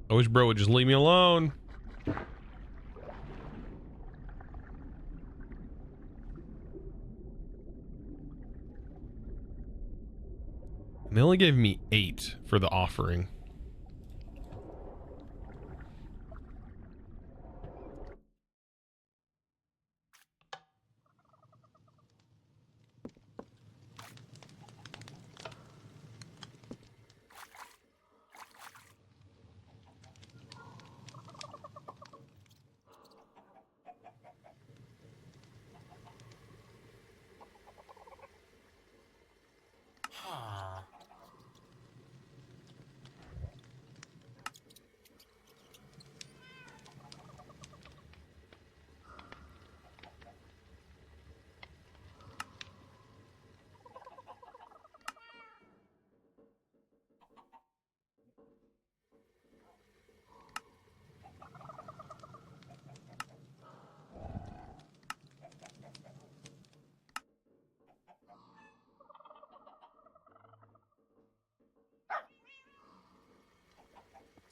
I wish bro would just leave me alone. And they only gave me 8 for the offering.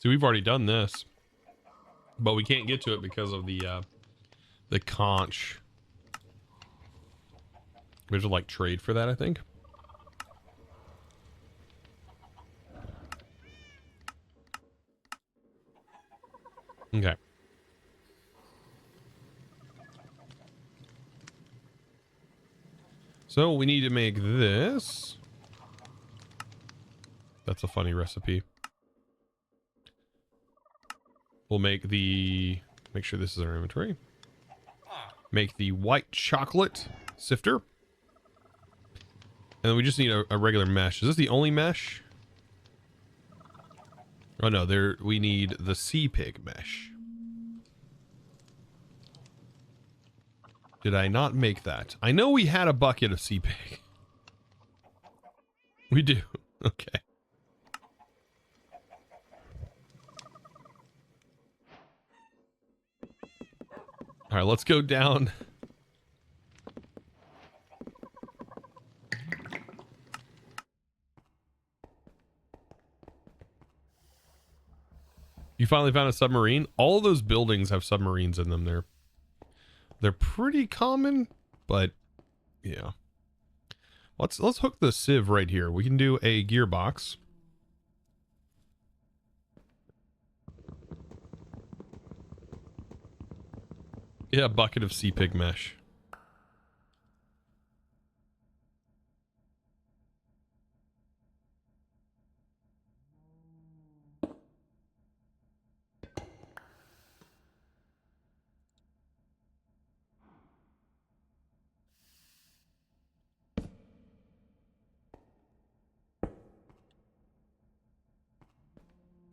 See, we've already done this, but we can't get to it because of the conch. We have to like trade for that, I think. Okay. So we need to make this. That's a funny recipe. We'll make the, make sure this is our inventory. Make the white chocolate sifter. And then we just need a regular mesh. Is this the only mesh? Oh no, there, we need the sea pig mesh. Did I not make that? I know we had a bucket of sea pig. We do. Okay. All right, let's go down. You finally found a submarine? All of those buildings have submarines in them. They're pretty common, but yeah. Let's hook the sieve right here. We can do a gearbox. Yeah, a bucket of sea pig mesh.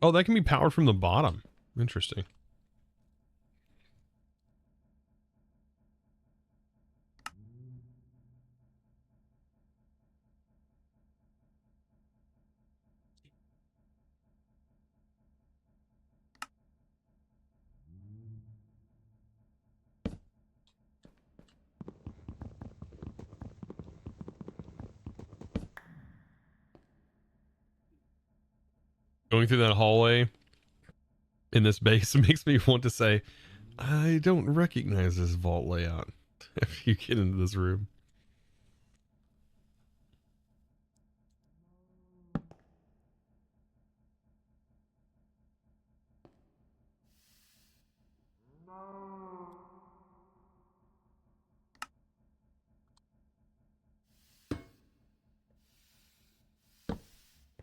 Oh, that can be powered from the bottom. Interesting. Going through that hallway in this base makes me want to say, I don't recognize this vault layout if you get into this room.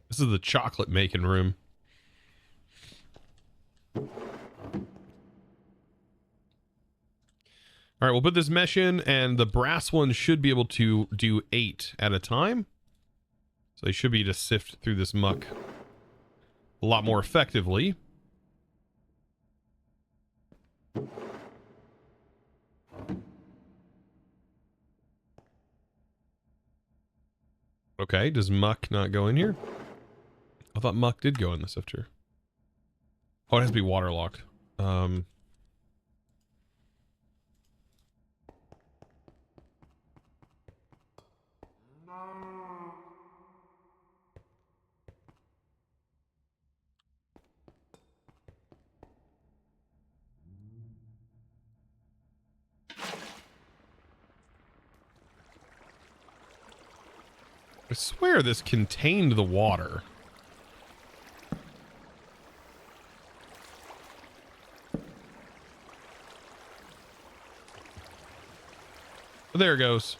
This is the chocolate making room. All right, we'll put this mesh in, and the brass one should be able to do 8 at a time. So they should be able to sift through this muck a lot more effectively. Okay, does muck not go in here? I thought muck did go in the sifter. Oh, it has to be waterlocked. I swear this contained the water. But there it goes.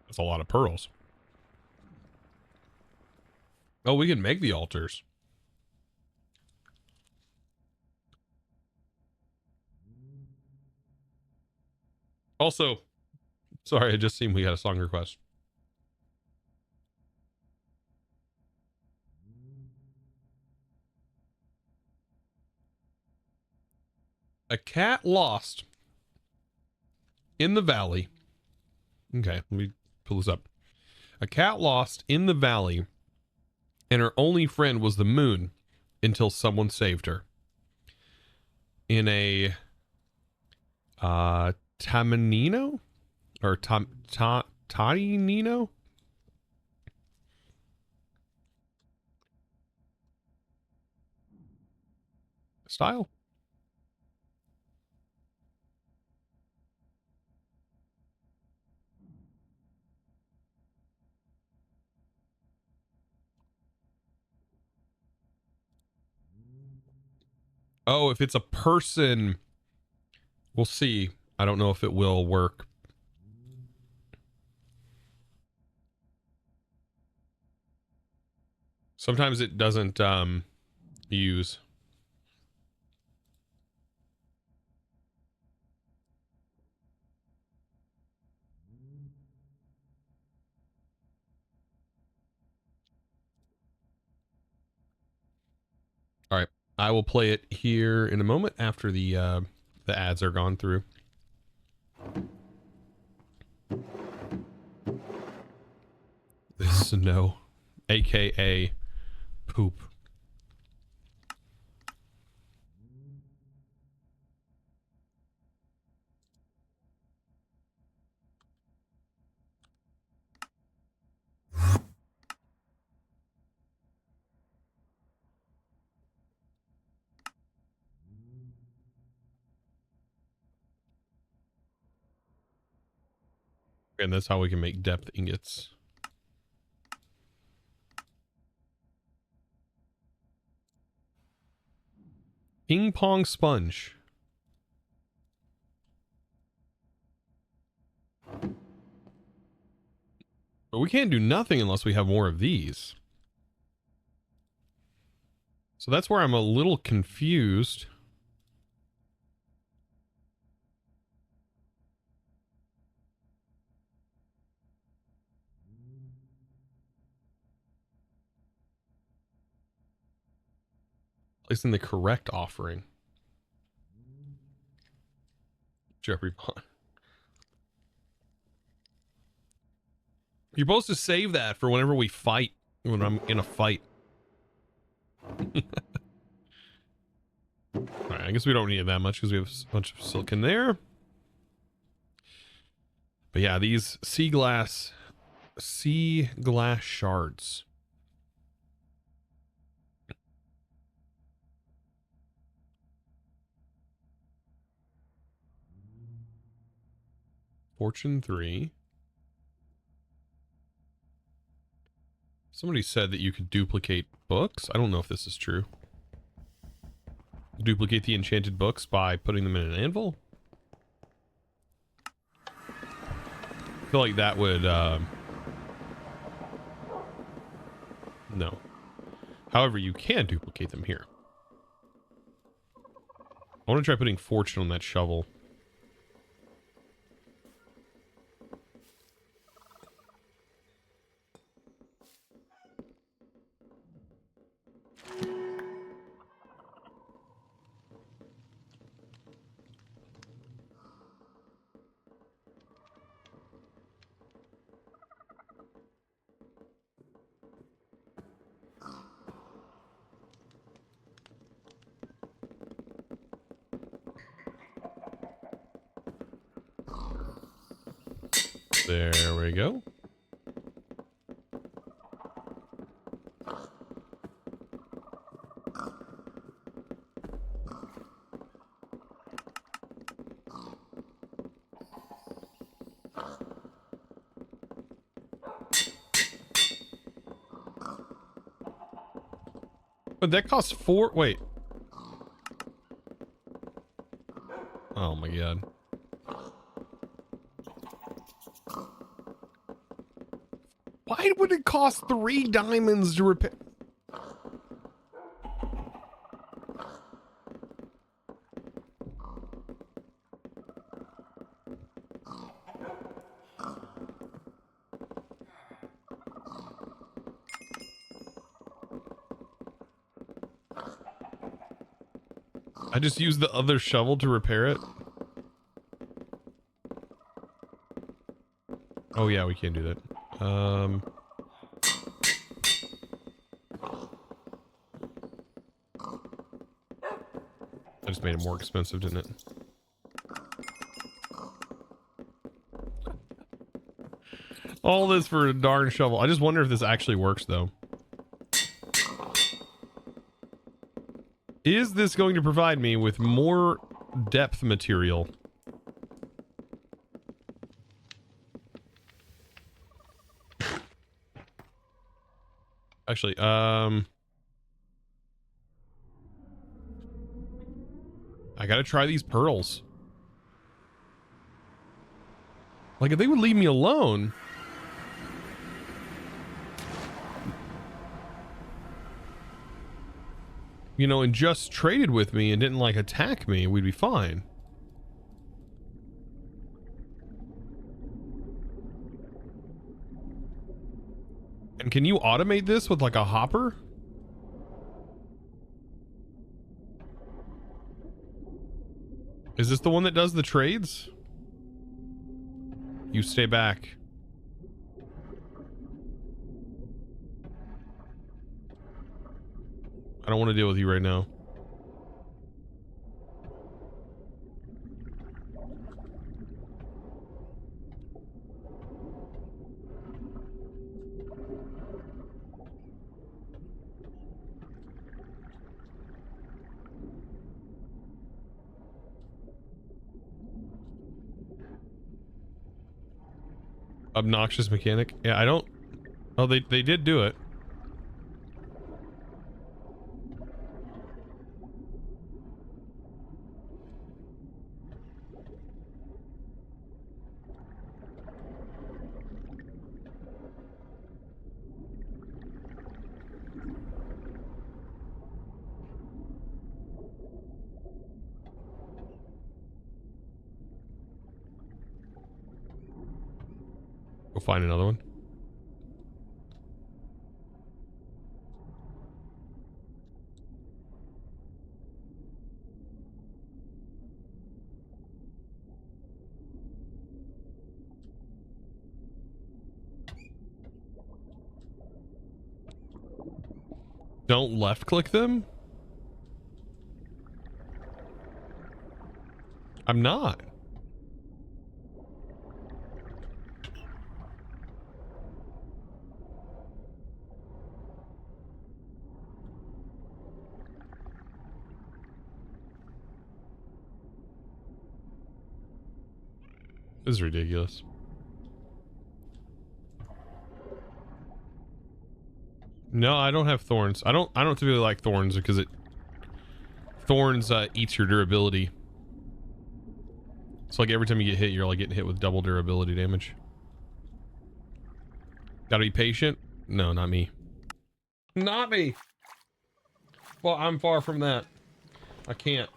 That's a lot of pearls. Oh, we can make the altars. Also, sorry, I just seen we got a song request. A cat lost in the valley. Okay, let me pull this up. A cat lost in the valley, and her only friend was the moon until someone saved her. In a Tamanino? Or Tainino? Style? Oh, if it's a person, we'll see. I don't know if it will work. Sometimes it doesn't use. All right. I will play it here in a moment after the ads are gone through. Snow, aka poop. And that's how we can make depth ingots. Ping pong sponge. But we can't do nothing unless we have more of these. So that's where I'm a little confused. Placing the correct offering. Jeffrey Bond. You're supposed to save that for whenever we fight, when I'm in a fight. Alright, I guess we don't need that much because we have a bunch of silicon there. But yeah, these sea glass shards. Fortune 3. Somebody said that you could duplicate books. I don't know if this is true. Duplicate the enchanted books by putting them in an anvil? I feel like that would, no. However, you can duplicate them here. I want to try putting fortune on that shovel. There we go. But that costs 4. Wait. Oh my god. Why would it cost 3 diamonds to repair? I just used the other shovel to repair it. Oh yeah, we can't do that. I just made it more expensive, didn't it? All this for a darn shovel. I just wonder if this actually works, though. Is this going to provide me with more depth material? Actually, I gotta try these pearls. Like, if they would leave me alone... You know, and just traded with me and didn't, like, attack me, we'd be fine. And can you automate this with, like, a hopper? Is this the one that does the trades? You stay back. I don't want to deal with you right now. Obnoxious mechanic. Yeah, I don't... Oh, they did do it. Go find another one. Don't left click them? I'm not. This is ridiculous. No, I don't have thorns. I don't typically like thorns because thorns eats your durability. It's like every time you get hit, you're like getting hit with double durability damage. Gotta be patient? No, not me. Not me. Well, I'm far from that. I can't.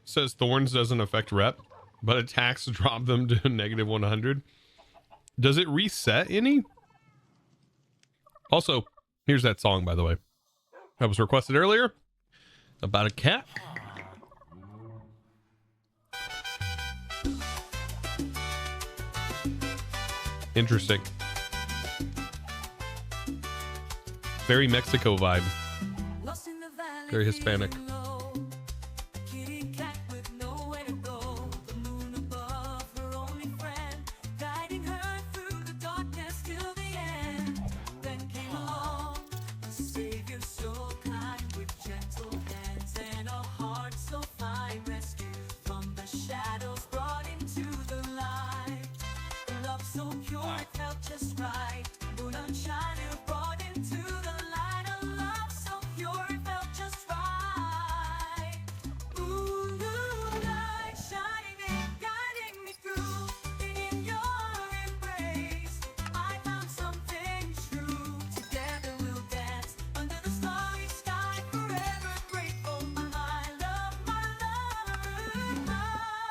Says thorns doesn't affect rep, but attacks drop them to negative 100. Does it reset any? Also, here's that song, by the way, that was requested earlier about a cat. Interesting. Very Mexico vibe. Very Hispanic.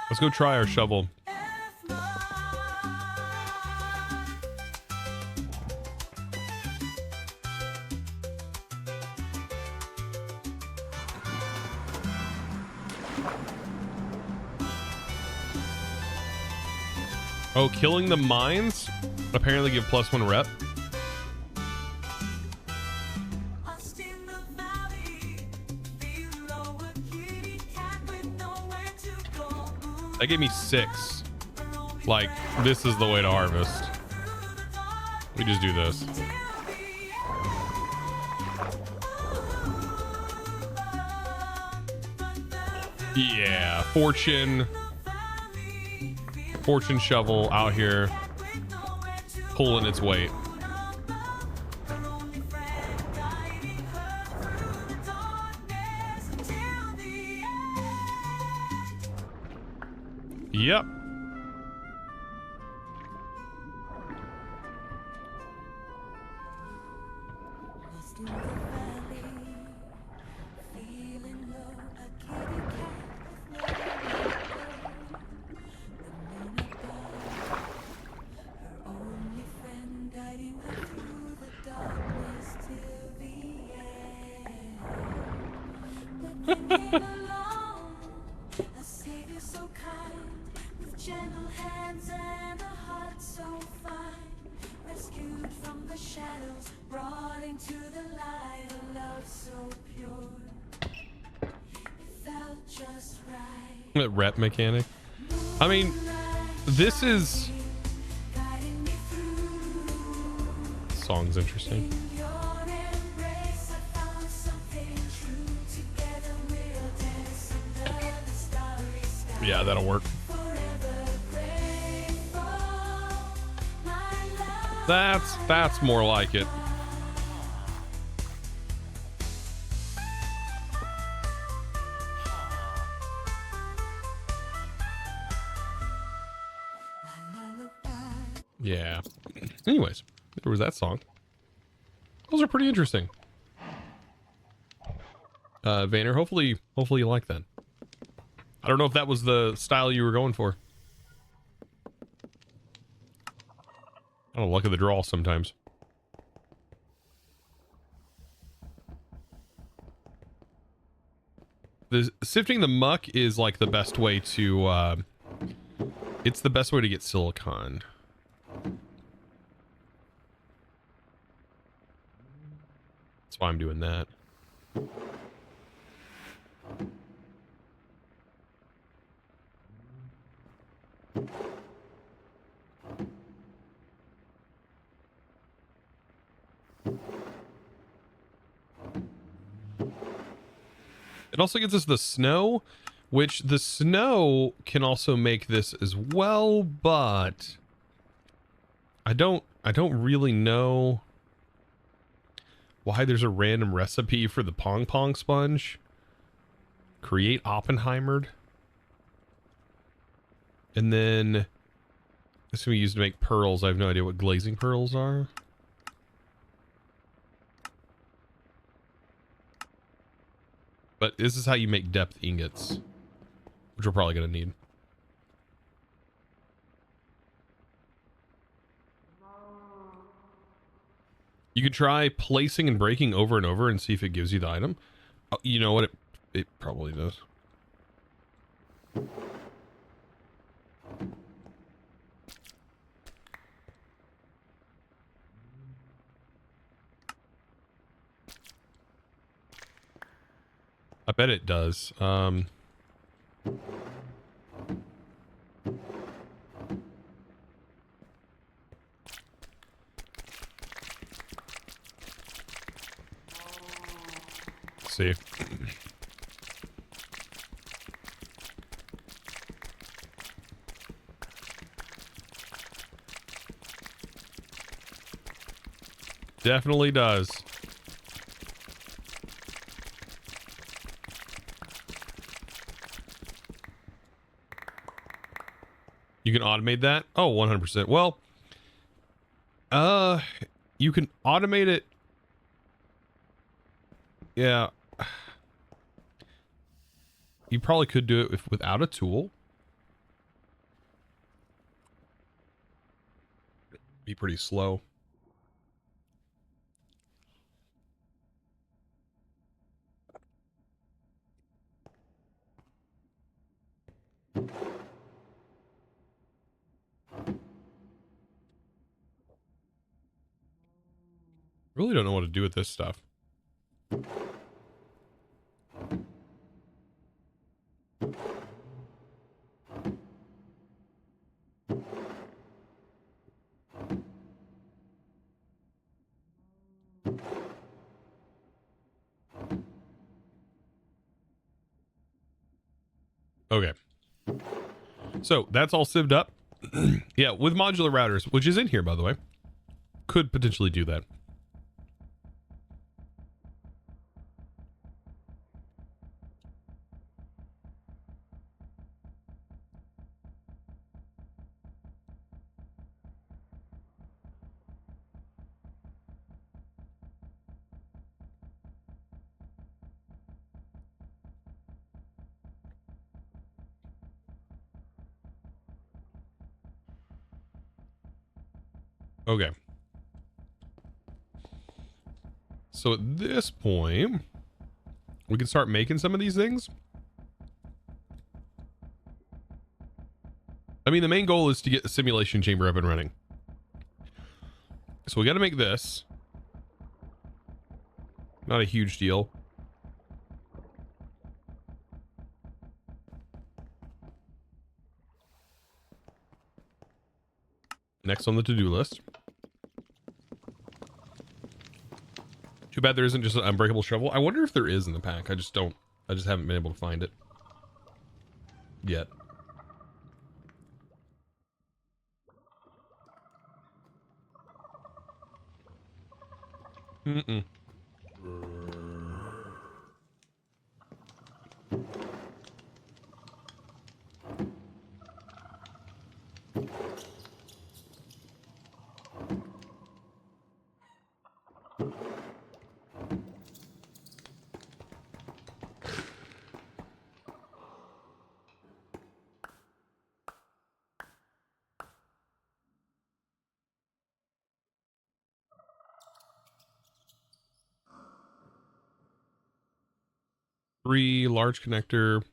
Let's go try our shovel. Oh, killing the mines apparently give +1 rep. That gave me 6. Like, this is the way to harvest. We just do this. Yeah, fortune shovel out here pulling its weight. Yep. Rep mechanic. I mean, this is... Song's interesting. Yeah, that'll work. That's more like it. Yeah. Anyways, there was that song. Those are pretty interesting. Vaner, hopefully you like that. I don't know if that was the style you were going for. Oh, luck of the draw sometimes. Sifting the muck is like the best way to, it's the best way to get silicon. That's why I'm doing that. It also gets us the snow, which the snow can also make this as well, but I don't really know why there's a random recipe for the pong pong sponge. Create Oppenheimered. And then this can be used to make pearls. I have no idea what glazing pearls are. But this is how you make depth ingots, which we're probably going to need. You could try placing and breaking over and over and see if it gives you the item. Oh, you know what? It probably does. I bet it does. Let's see. Definitely does. You can automate that? Oh, 100%. Well, you can automate it. Yeah. You probably could do it without a tool. Be pretty slow. Really don't know what to do with this stuff. Okay. So that's all sieved up. Yeah, with modular routers, which is in here, by the way. Could potentially do that. Okay. So at this point, we can start making some of these things. I mean, the main goal is to get the simulation chamber up and running. So we got to make this. Not a huge deal. Next on the to-do list. Too bad there isn't just an unbreakable shovel. I wonder if there is in the pack. I just haven't been able to find it yet. Mm-mm. 3 large connector.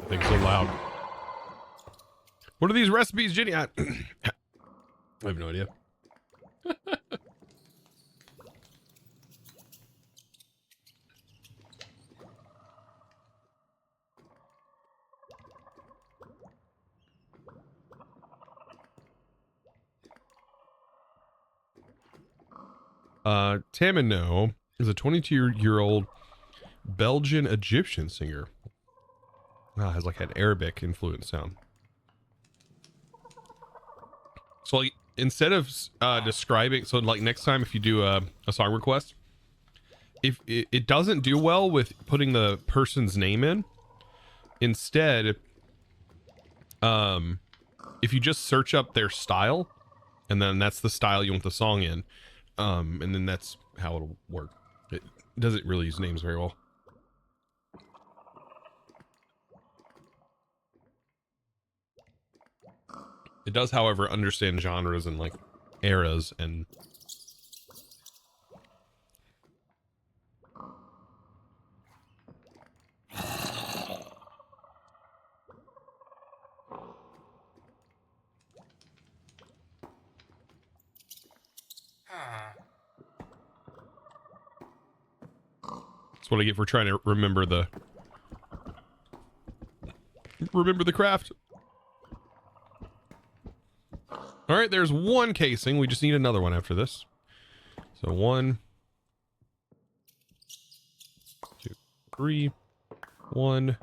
Things so loud. What are these recipes, Jenny? I have no idea. Tamino is a 22-year-old Belgian Egyptian singer. Has like an Arabic influence sound. So like instead of describing, so like next time if you do a song request, if it doesn't do well with putting the person's name in, instead, if you just search up their style, and then that's the style you want the song in, and then that's how it'll work. It doesn't really use names very well. It does, however, understand genres and like eras and that's what I get for trying to remember the craft. All right, there's one casing. We just need another one after this. So 1, 2, 3, 1.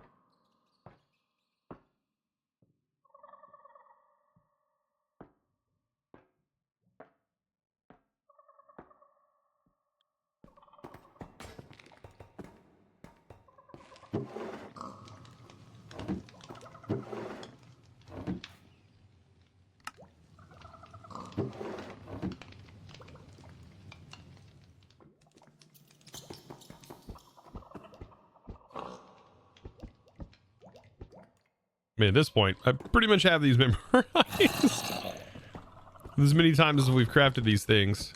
I mean, at this point, I pretty much have these memorized. As many times as we've crafted these things.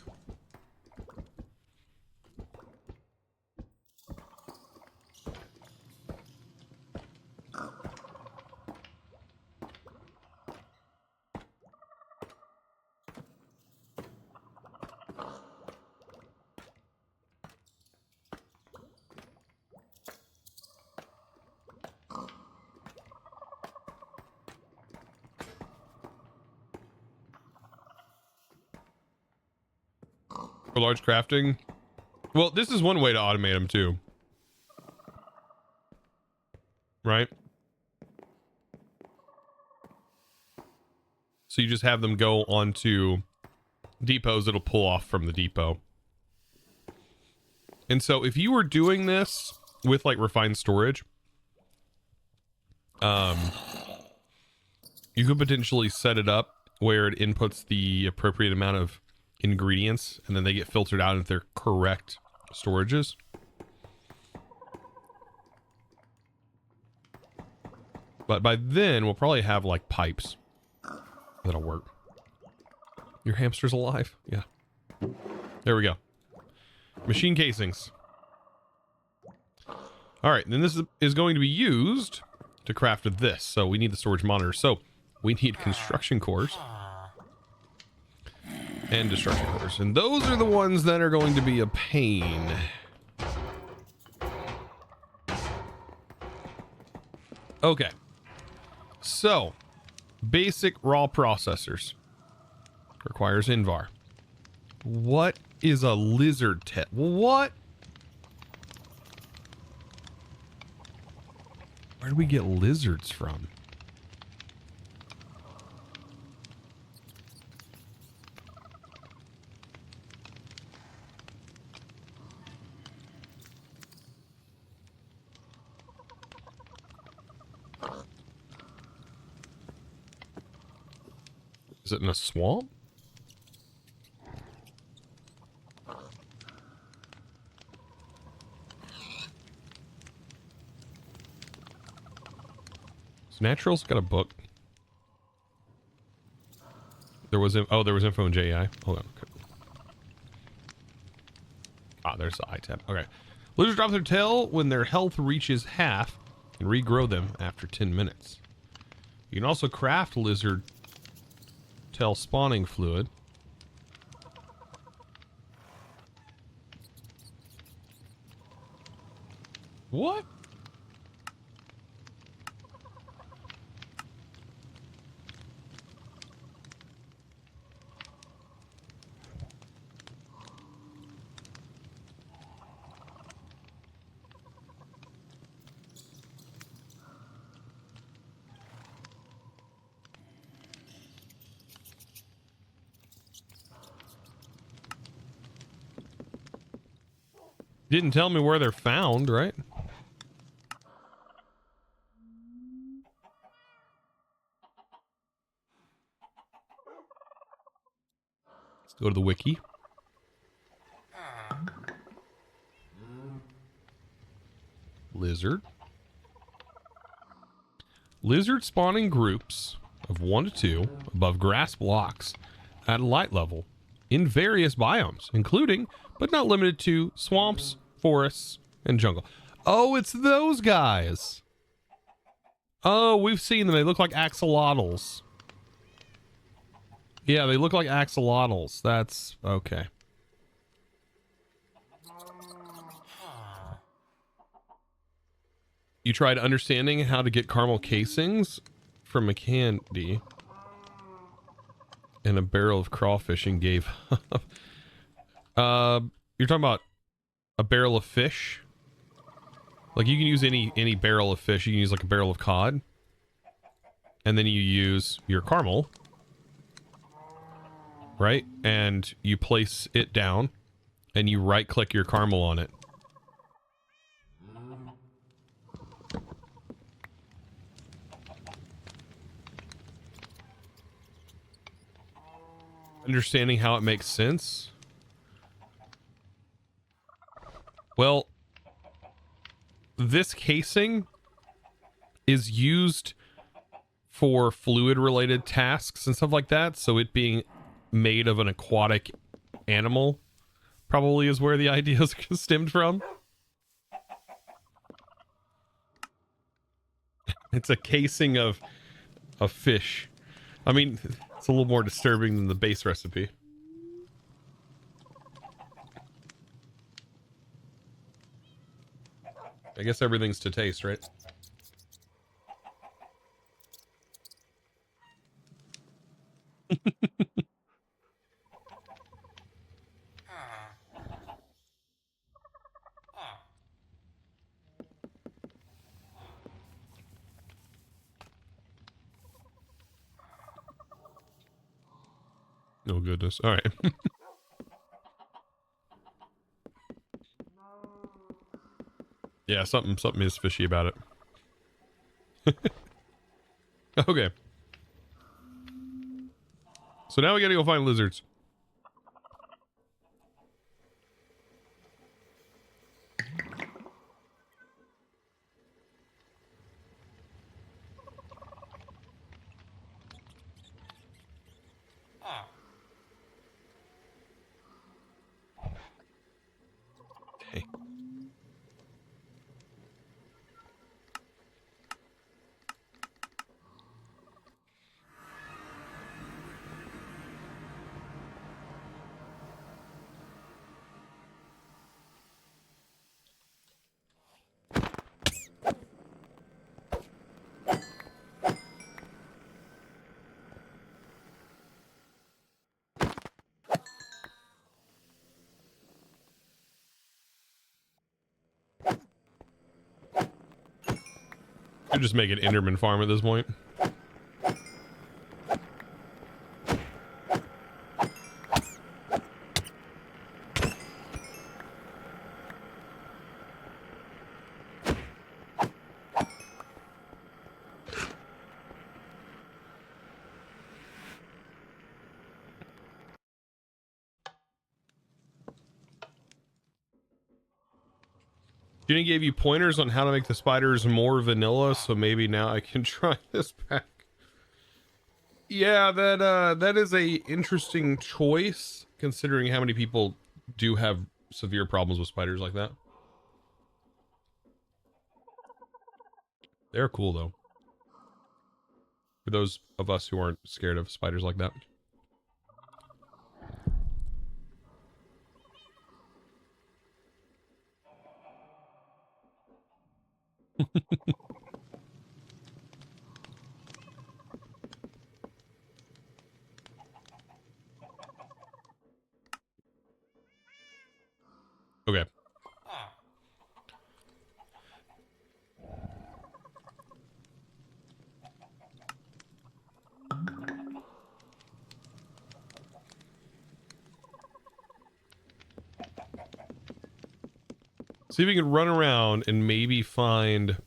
For large crafting, well, this is one way to automate them too, right? So you just have them go onto depots that'll pull off from the depot. And so if you were doing this with like refined storage, you could potentially set it up where it inputs the appropriate amount of ingredients and then they get filtered out into their correct storages. But by then we'll probably have like pipes that'll work. Your hamster's alive. Yeah. There we go. Machine casings. All right, then this is going to be used to craft this. So we need the storage monitor. So we need construction cores and destruction cores. And those are the ones that are going to be a pain. Okay. So basic raw processors requires invar. What is a lizard tip? What? Where do we get lizards from? Is it in a swamp? So Natural's got a book. There was info in JEI. Hold on. Okay. Ah, there's the I tab. Okay. Lizards drop their tail when their health reaches half and regrow them after 10 minutes. You can also craft lizard tail spawning fluid. What? Didn't tell me where they're found, right? Let's go to the wiki. Lizard. Lizard spawning groups of 1 to 2 above grass blocks at light level in various biomes, including, but not limited to, swamps, forests, and jungle. Oh, it's those guys. Oh, we've seen them. They look like axolotls. Yeah, they look like axolotls. That's okay. You tried understanding how to get caramel casings from a candy and a barrel of crawfish and gave up. You're talking about a barrel of fish? Like you can use any barrel of fish. You can use like a barrel of cod. And then you use your caramel. Right? And you place it down and you right click your caramel on it. Understanding how it makes sense. Well, this casing is used for fluid related tasks and stuff like that, so it being made of an aquatic animal probably is where the idea stemmed from. It's a casing of fish. I mean, it's a little more disturbing than the base recipe. I guess everything's to taste, right? Oh goodness. All right. Yeah, something is fishy about it. Okay. So now we gotta go find lizards. Okay. Could just make an Enderman farm at this point. Jenny gave you pointers on how to make the spiders more vanilla, so maybe now I can try this pack. Yeah, that is a interesting choice, considering how many people do have severe problems with spiders like that. They're cool though. For those of us who aren't scared of spiders like that. Okay. See if we can run around and maybe find...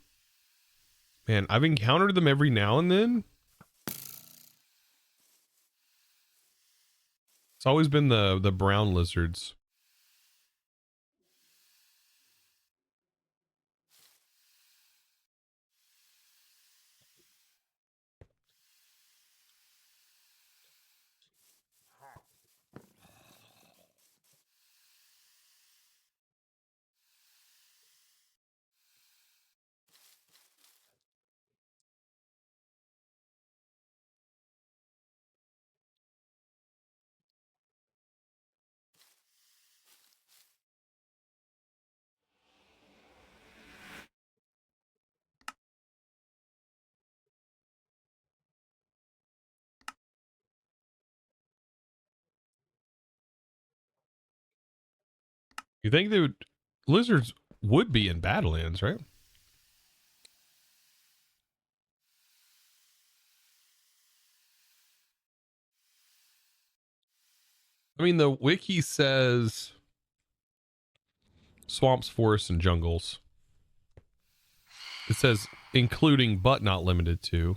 Man, I've encountered them every now and then. It's always been the brown lizards. You think they would... Lizards would be in Badlands, right? I mean, the wiki says swamps, forests, and jungles. It says including but not limited to.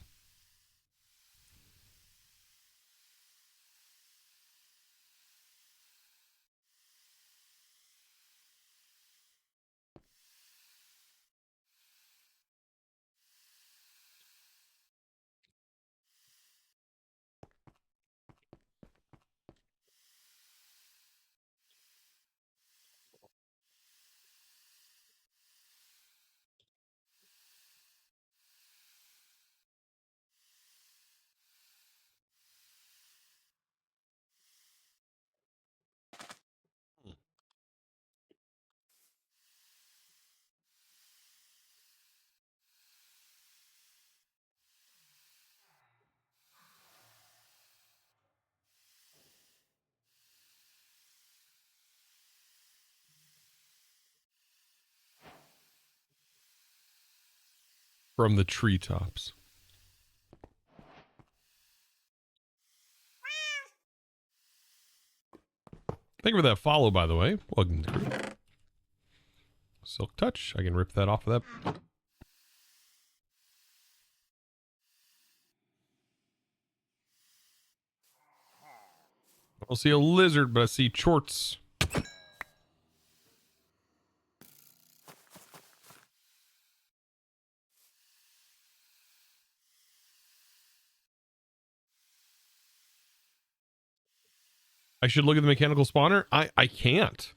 From the treetops. Thank you for that follow, by the way. Welcome to the crew. Silk touch. I can rip that off of that. I don't see a lizard, but I see chorts. I should look at the mechanical spawner. I can't.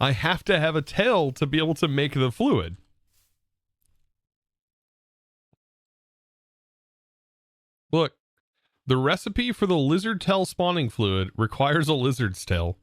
I have to have a tail to be able to make the fluid. Look, the recipe for the lizard tail spawning fluid requires a lizard's tail.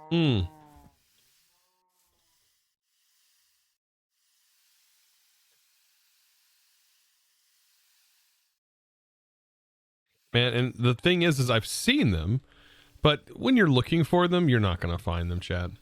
Hmm. And the thing is I've seen them, but when you're looking for them, you're not going to find them, Chad.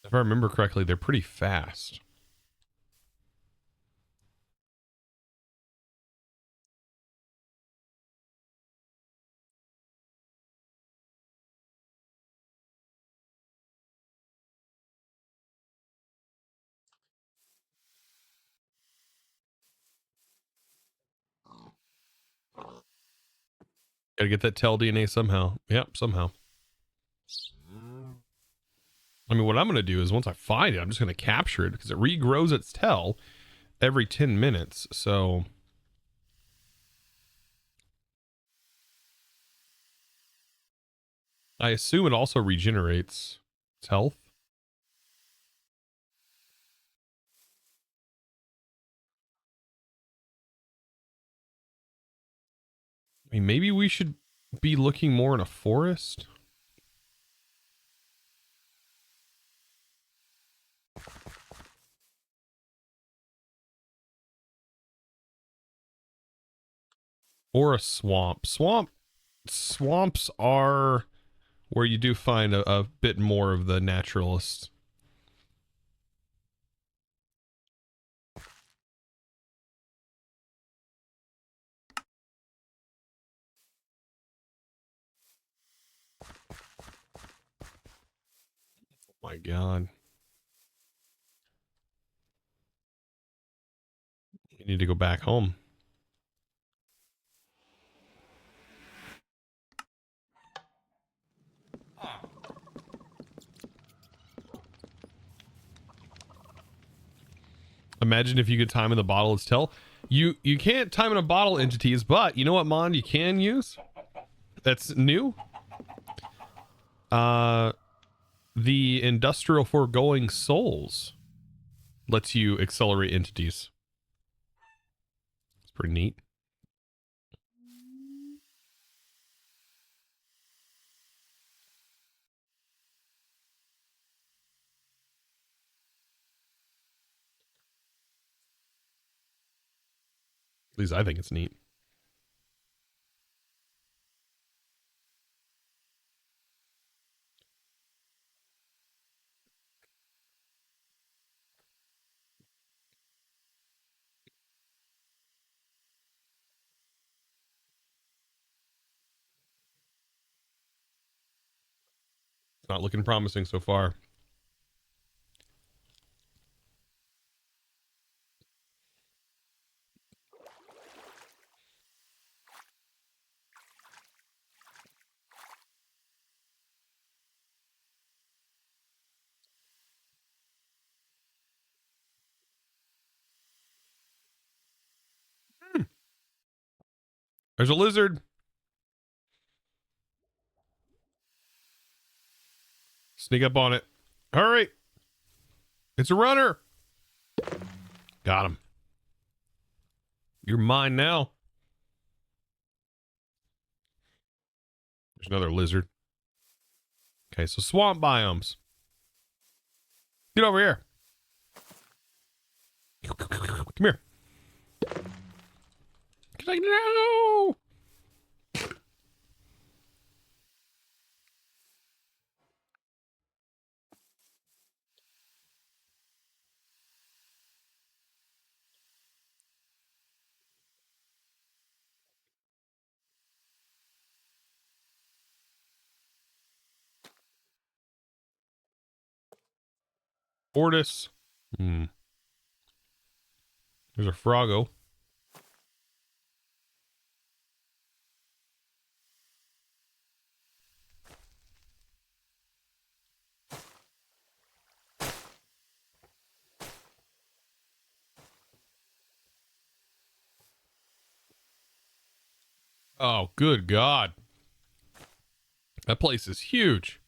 If I remember correctly, they're pretty fast. Gotta get that tell DNA somehow. Yep, somehow. I mean, what I'm going to do is once I find it, I'm just going to capture it because it regrows its tell every 10 minutes. So I assume it also regenerates its health. I mean, maybe we should be looking more in a forest. Or a swamp. Swamps are where you do find a bit more of the naturalist. Oh my God. You need to go back home. Imagine if you could time in the bottle its tell. You can't time in a bottle entities, but you know what mod you can use? That's new. The industrial foregoing souls lets you accelerate entities. It's pretty neat. At least I think it's neat. It's not looking promising so far. There's a lizard. Sneak up on it. All right. It's a runner. Got him. You're mine now. There's another lizard. Okay, so swamp biomes. Get over here. Come here. Can I no? Fortis. There's a Froggo. Oh, good God. That place is huge.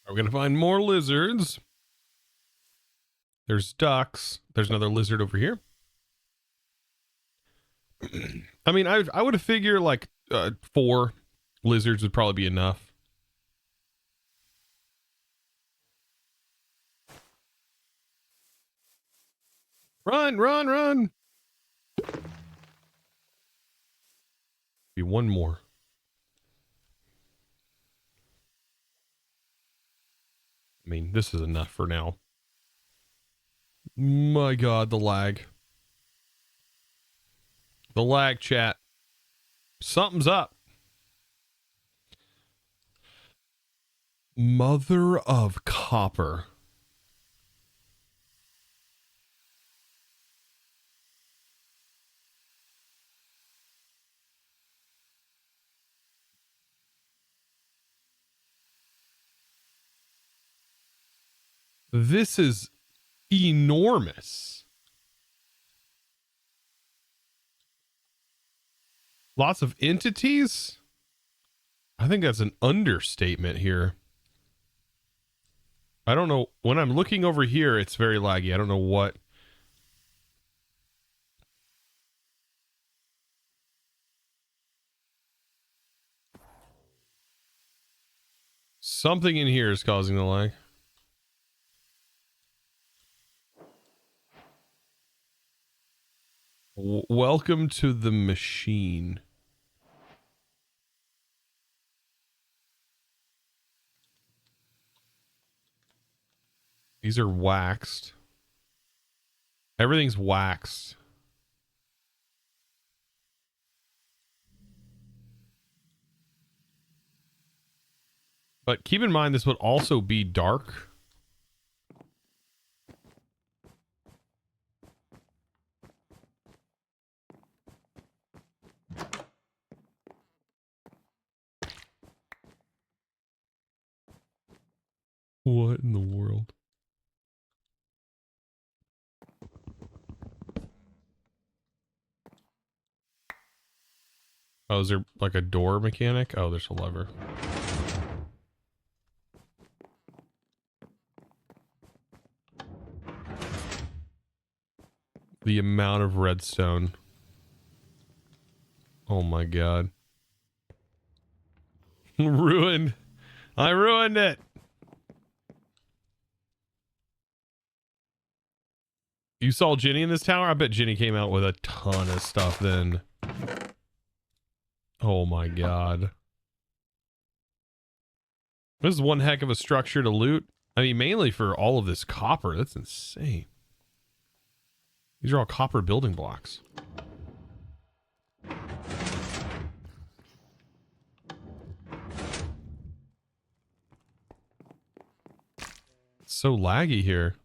Are we gonna find more lizards? There's ducks. There's another lizard over here. I mean, I would have figured like 4 lizards would probably be enough. Run, run, run. Be one more. I mean, this is enough for now. My God, the lag. The lag, chat. Something's up. Mother of copper. This is enormous. Lots of entities? I think that's an understatement here. I don't know. When I'm looking over here, it's very laggy. I don't know what. Something in here is causing the lag. Welcome to the machine. These are waxed. Everything's waxed. But keep in mind, this would also be dark. What in the world? Oh, is there like a door mechanic? Oh, there's a lever. The amount of redstone. Oh my God. Ruined. I ruined it. You saw Jenny in this tower? I bet Jenny came out with a ton of stuff then. Oh my God. This is one heck of a structure to loot. I mean, mainly for all of this copper. That's insane. These are all copper building blocks. It's so laggy here.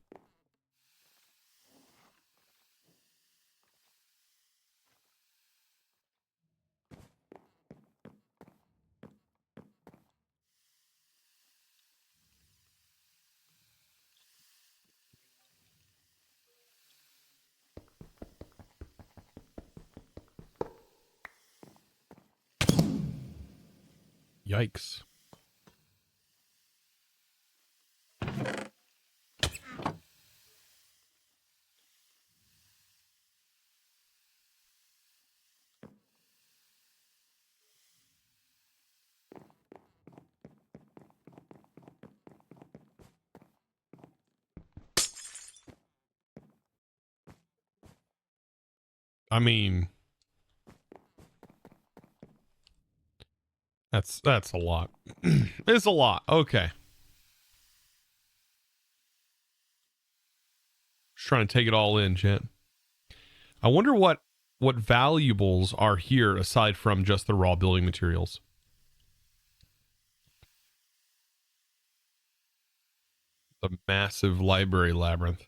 Yikes. I mean, that's a lot. It's a lot. Okay. Just trying to take it all in, chat. I wonder what valuables are here aside from just the raw building materials. The massive library labyrinth.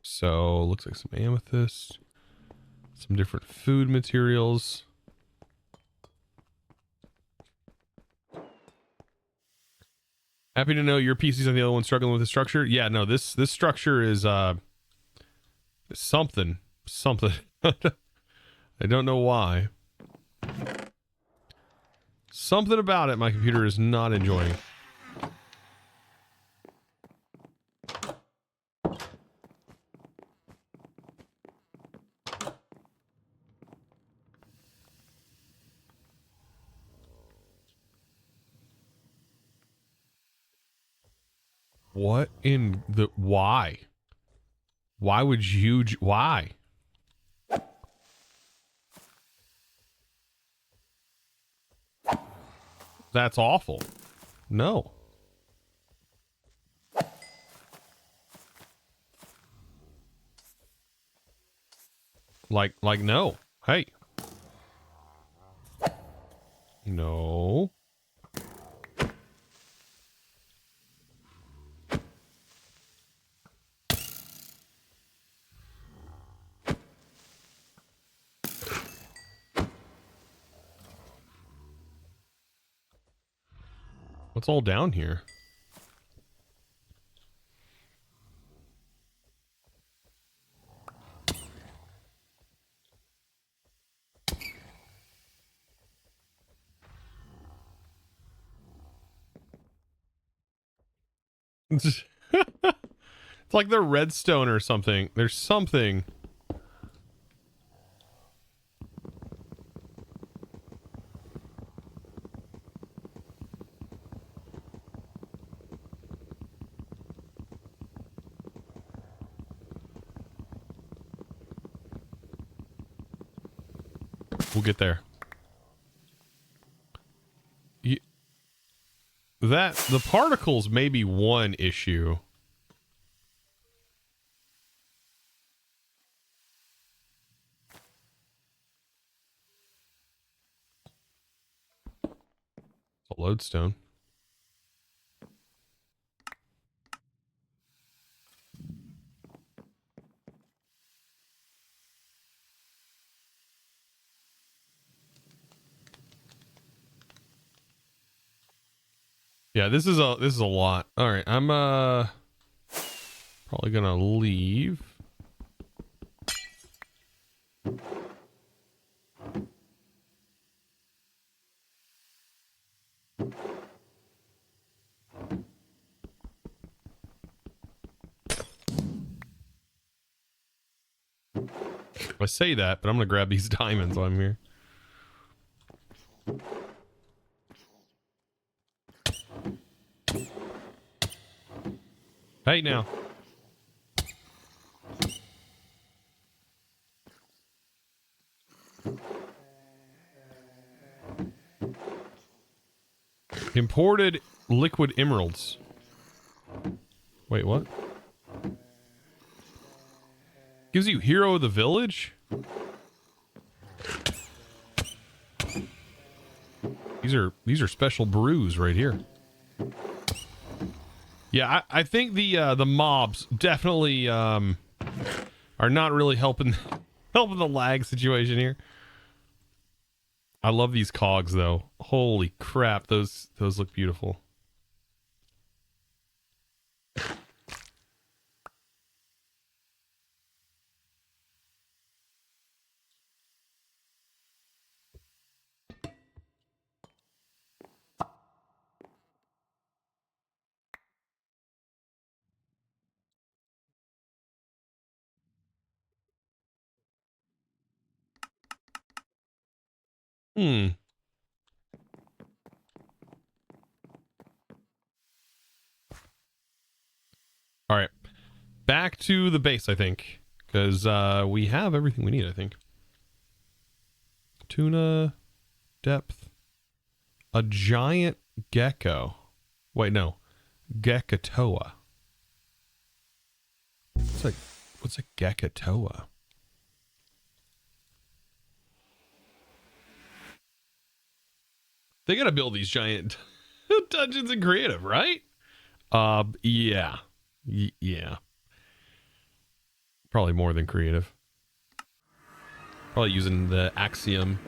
So looks like some amethyst. Some different food materials. Happy to know your PC's on the other one struggling with the structure. Yeah, no, this structure is something. I don't know why. Something about it my computer is not enjoying. What in the why? Why would you why? That's awful. No. Like no. Hey. No. What's all down here? It's like they're redstone or something. There's something. We'll get there. The particles may be one issue. A lodestone. Yeah, this is a lot. All right, I'm probably gonna leave. I say that, but I'm gonna grab these diamonds while I'm here. Hey now. Imported liquid emeralds. Wait, what? Gives you hero of the village? These are special brews right here. Yeah, I think the mobs definitely are not really helping the lag situation here. I love these cogs though. Holy crap, those look beautiful. Hmm. All right. Back to the base, I think. Because we have everything we need, I think. Tuna, depth. A giant gecko. Wait, no. Geckatoa. What's a geckatoa? They gotta build these giant dungeons in creative, right? Yeah. Yeah. Probably more than creative. Probably using the Axiom.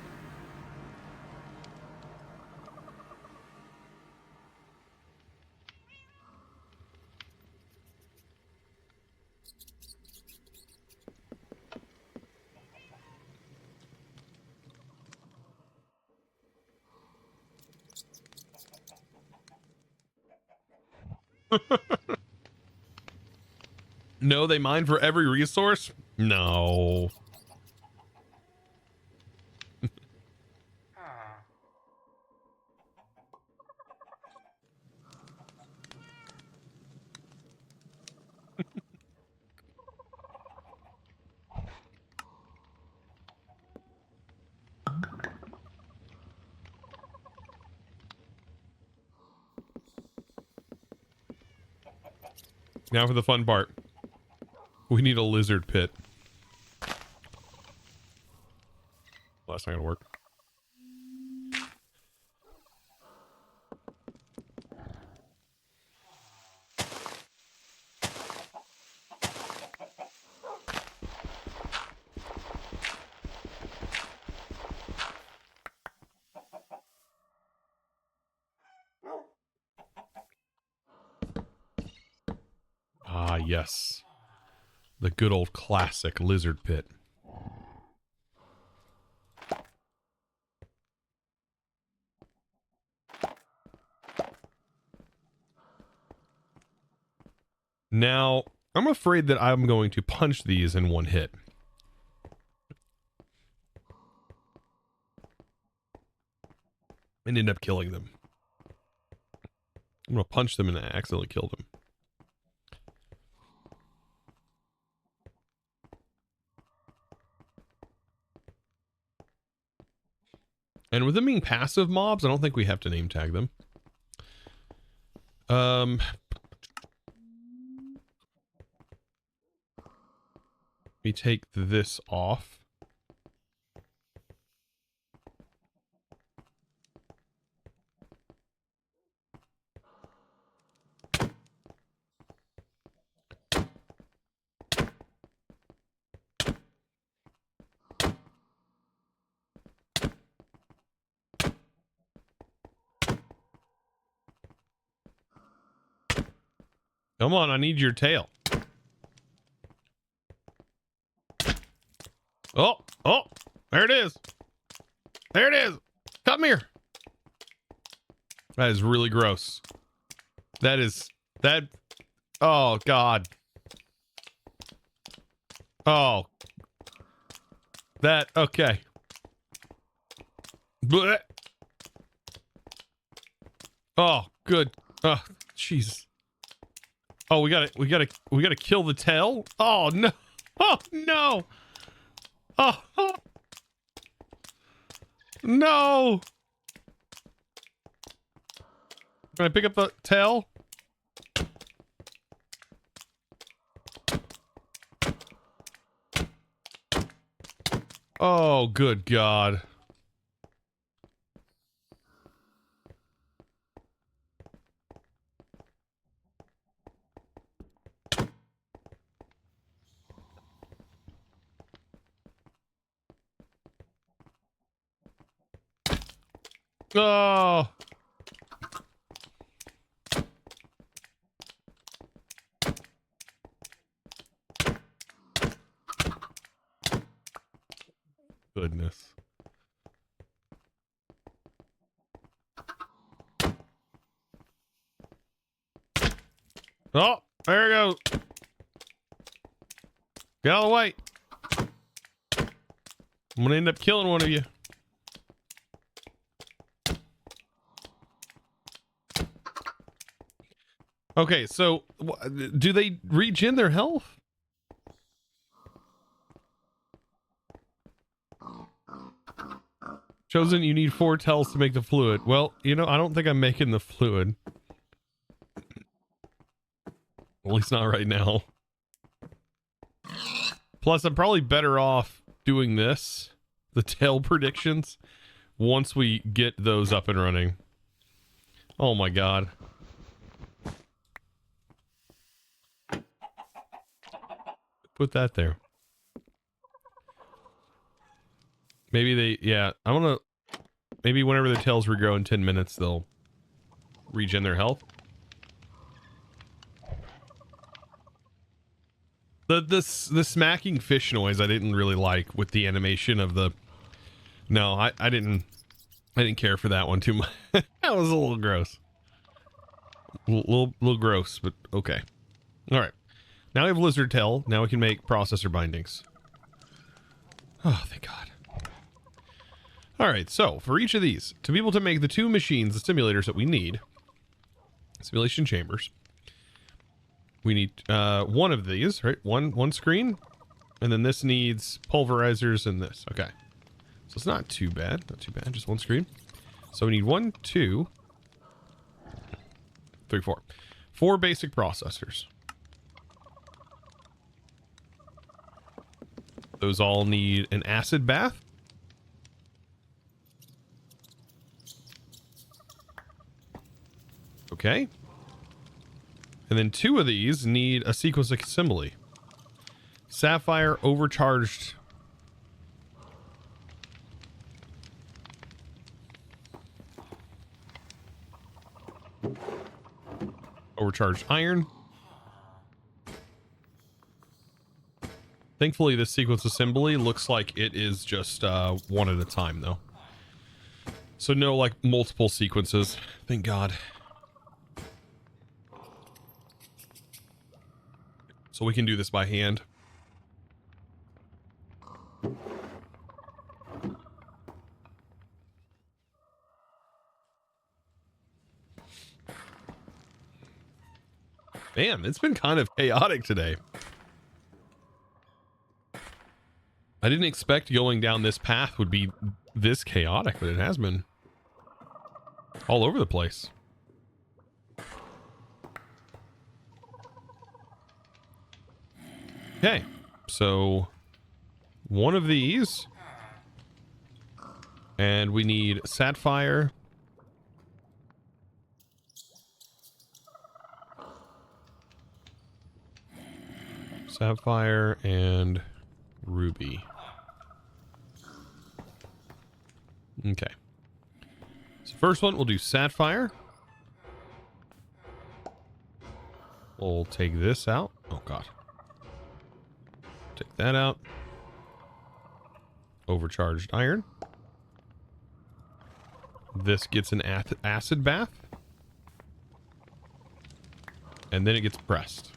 No, they mine for every resource? No. Now for the fun part. We need a lizard pit. Well, that's not gonna work. Ah, yes. The good old classic lizard pit. Now, I'm afraid that I'm going to punch these in one hit. And end up killing them. I'm going to punch them and accidentally kill them. And with them being passive mobs, I don't think we have to name tag them. We take this off. Come on, I need your tail. Oh, oh, there it is. There it is. Come here. That is really gross. That. Oh, God. Oh. That, okay. Blech. Oh, good. Oh, jeez. Oh, we gotta kill the tail. Oh, no. Oh, no. Oh, no. Can I pick up the tail? Oh, good God. Oh. Goodness. Oh, there it goes. Get out of the way. I'm gonna end up killing one of you. Okay, so do they regen their health? Chosen, you need 4 tells to make the fluid. Well, you know, I don't think I'm making the fluid. At least not right now. Plus, I'm probably better off doing this, the tail predictions, once we get those up and running. Oh my God. Put that there. Maybe they, yeah, I want to, maybe whenever the tails regrow in 10 minutes, they'll regen their health. The smacking fish noise I didn't really like with the animation of the, no, I didn't care for that one too much. That was a little gross. Little gross, but okay. All right. Now we have lizard tail. Now we can make processor bindings. Oh, thank God. All right, so for each of these, to be able to make the two machines, the simulators that we need, simulation chambers, we need one of these, right? One screen, and then this needs pulverizers and this. Okay, so it's not too bad, just one screen. So we need 1, 2, 3, 4. 4 basic processors. Those all need an acid bath. Okay. And then 2 of these need a sequence assembly. Sapphire overcharged. Overcharged iron. Thankfully, this sequence assembly looks like it is just one at a time, though. So no, like, multiple sequences. Thank God. So we can do this by hand. Man, it's been kind of chaotic today. I didn't expect going down this path would be this chaotic, but it has been all over the place. Okay, so one of these, and we need sapphire, and ruby. Okay, so first one we'll do sapphire. We'll take this out. Oh God. Take that out. Overcharged iron. This gets an acid bath. And then it gets pressed.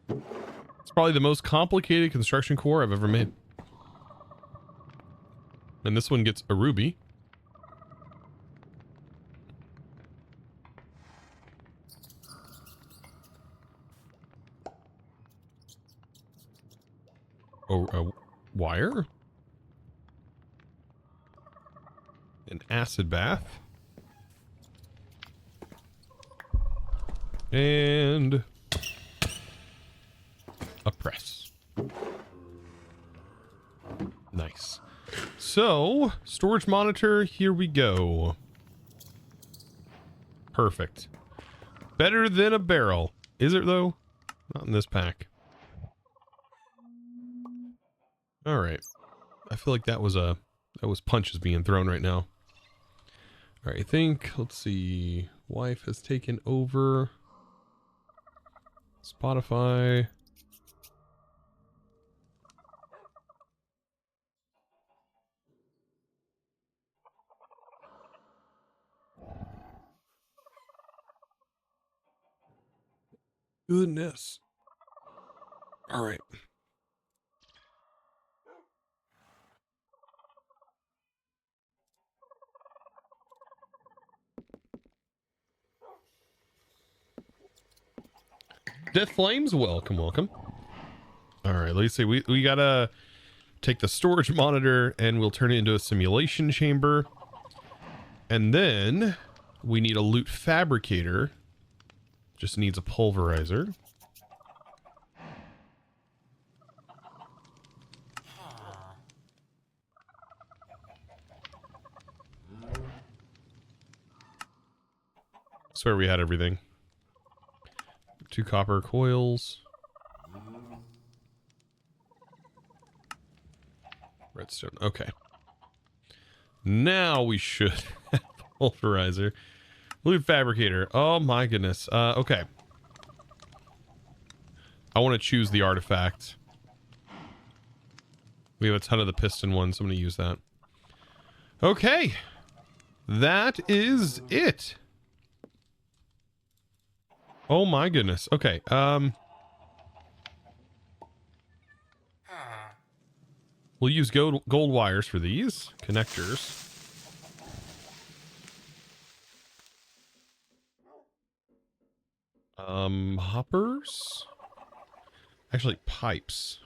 It's probably the most complicated construction core I've ever made. And this one gets a ruby. Oh, a wire. An acid bath. And a press. Nice. So, storage monitor, here we go. Perfect. Better than a barrel. Is it though? Not in this pack. All right. I feel like that was punches being thrown right now. All right, I think, let's see. Wife has taken over. Spotify. Goodness. All right. Death Flames, welcome. All right, let's see. We gotta take the storage monitor and we'll turn it into a simulation chamber. And then we need a loot fabricator. Just needs a pulverizer. Swear we had everything. 2 copper coils. Redstone. Okay. Now we should have pulverizer. Loot fabricator. Oh my goodness. Okay. I want to choose the artifact. We have a ton of the piston ones. So I'm going to use that. Okay. That is it. Oh my goodness. Okay. We'll use gold wires for these connectors. Hoppers. Actually, pipes.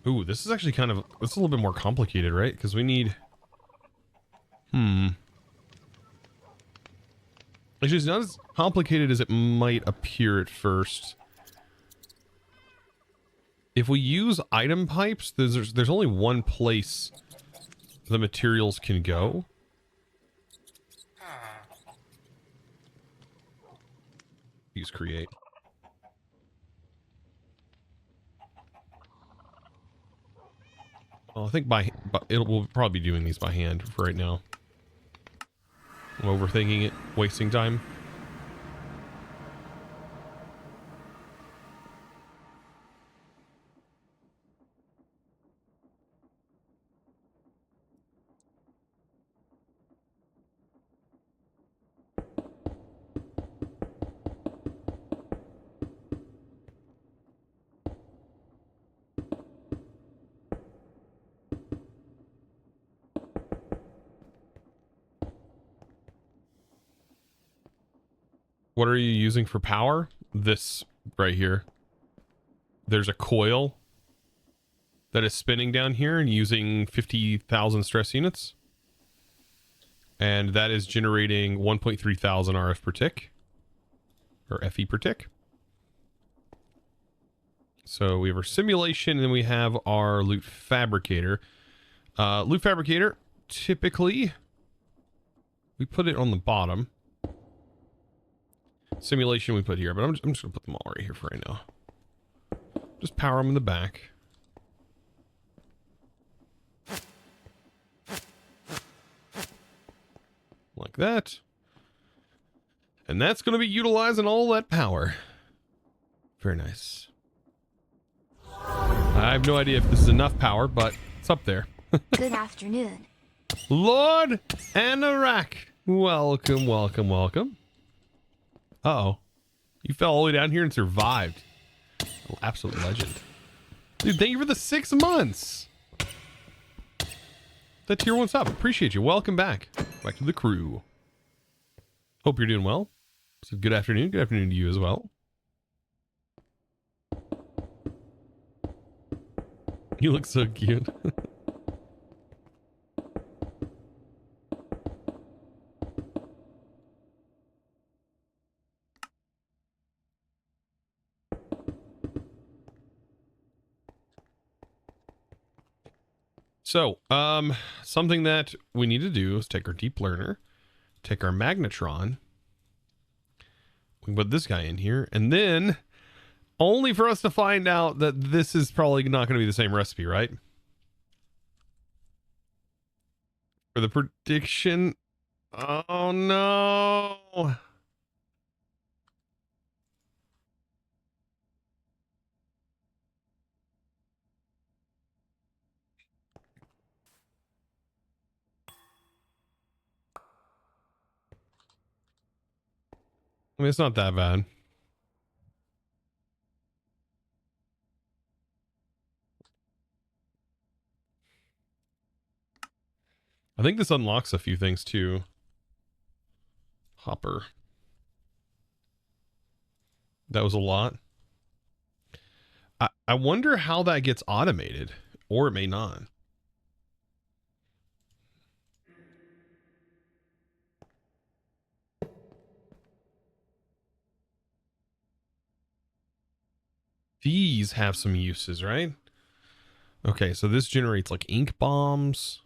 Ooh, this is actually kind of, it's a little bit more complicated, right? Because we need, actually, it's not as complicated as it might appear at first. If we use item pipes, there's only one place the materials can go. Use create. Well, I think we'll probably be doing these by hand for right now. I'm overthinking it, wasting time. What are you using for power? This right here. There's a coil that is spinning down here and using 50,000 stress units. And that is generating 1.3 thousand RF per tick. Or FE per tick. So we have our simulation and then we have our loot fabricator. Loot fabricator, typically, we put it on the bottom. Simulation we put here, but I'm just going to put them all right here for right now. Just power them in the back. Like that. And that's going to be utilizing all that power. Very nice. I have no idea if this is enough power, but it's up there. Good afternoon. Lord Anorak. Welcome, welcome, welcome. Uh-oh. You fell all the way down here and survived. Oh, absolute legend. Dude, thank you for the 6 months. That tier 1's up. Appreciate you. Welcome back. Back to the crew. Hope you're doing well. So good afternoon. Good afternoon to you as well. You look so cute. So, something that we need to do is take our deep learner, take our magnetron, we can put this guy in here, and then only for us to find out that this is probably not going to be the same recipe, right? For the prediction. Oh no. I mean, it's not that bad. I think this unlocks a few things too. Hopper. That was a lot. I wonder how that gets automated, or it may not. These have some uses, right? Okay, so this generates like ink bombs,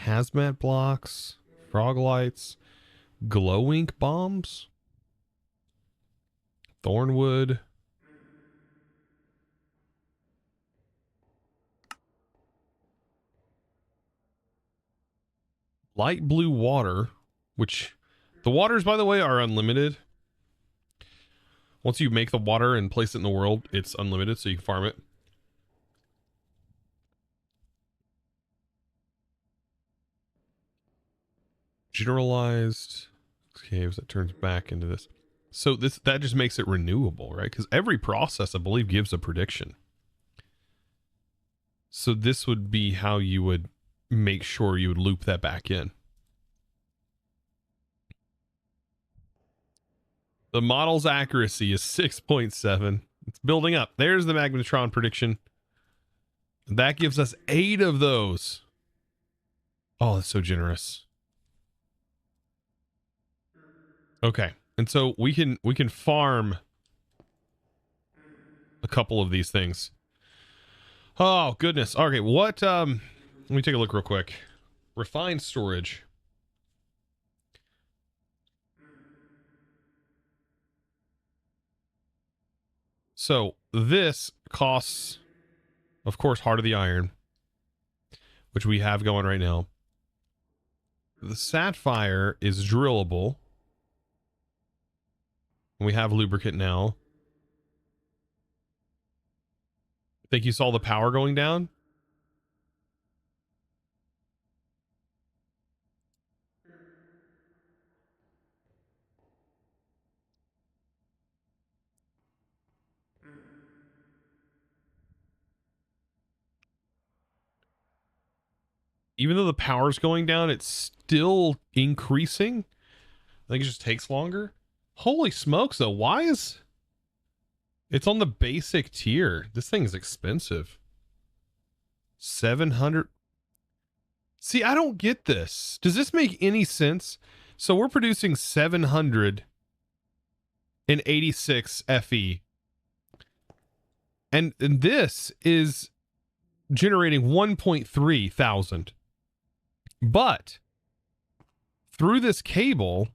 hazmat blocks, frog lights, glow ink bombs, thornwood. light blue water, which the waters, by the way, are unlimited. Once you make the water and place it in the world, it's unlimited, so you can farm it. Generalized caves, that turns back into this. So that just makes it renewable, right? Because every process, I believe, gives a prediction. So this would be how you would make sure you would loop that back in. The model's accuracy is 6.7. It's building up. There's the magnetron prediction. That gives us 8 of those. Oh, that's so generous. Okay. And so we can farm a couple of these things. Oh, goodness. Okay, what let me take a look real quick. Refined storage. So this costs, of course, Heart of the Iron, which we have going right now. The Sapphire is drillable. We have lubricant now. Think you saw the power going down? Even though the power's going down, it's still increasing. I think it just takes longer. Holy smokes, though. Why is... It's on the basic tier. This thing's expensive. 700. See, I don't get this. Does this make any sense? So we're producing 786 FE. And this is generating 1.3 thousand. But through this cable,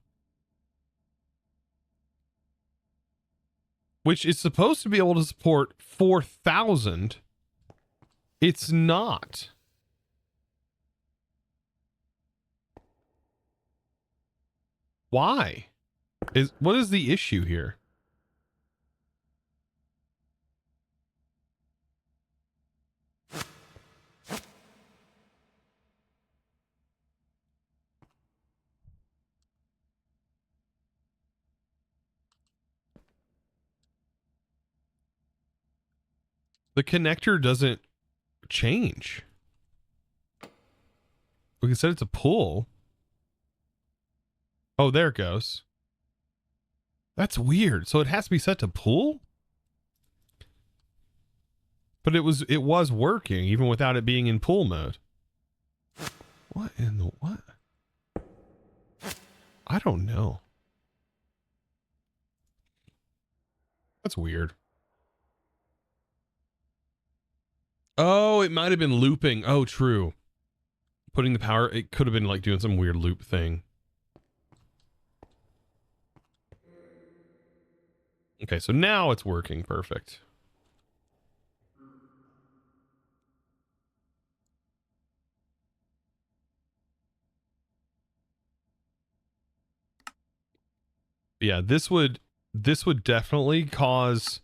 which is supposed to be able to support 4,000, it's not. Why? What is the issue here? The connector doesn't change. We can set it to pull. Oh, there it goes. That's weird. So it has to be set to pull? But it was working even without it being in pull mode. What in the what? I don't know. That's weird. Oh, it might have been looping. Oh, true. Putting the power, it could have been like doing some weird loop thing. Okay, so now it's working perfect. Yeah, this would definitely cause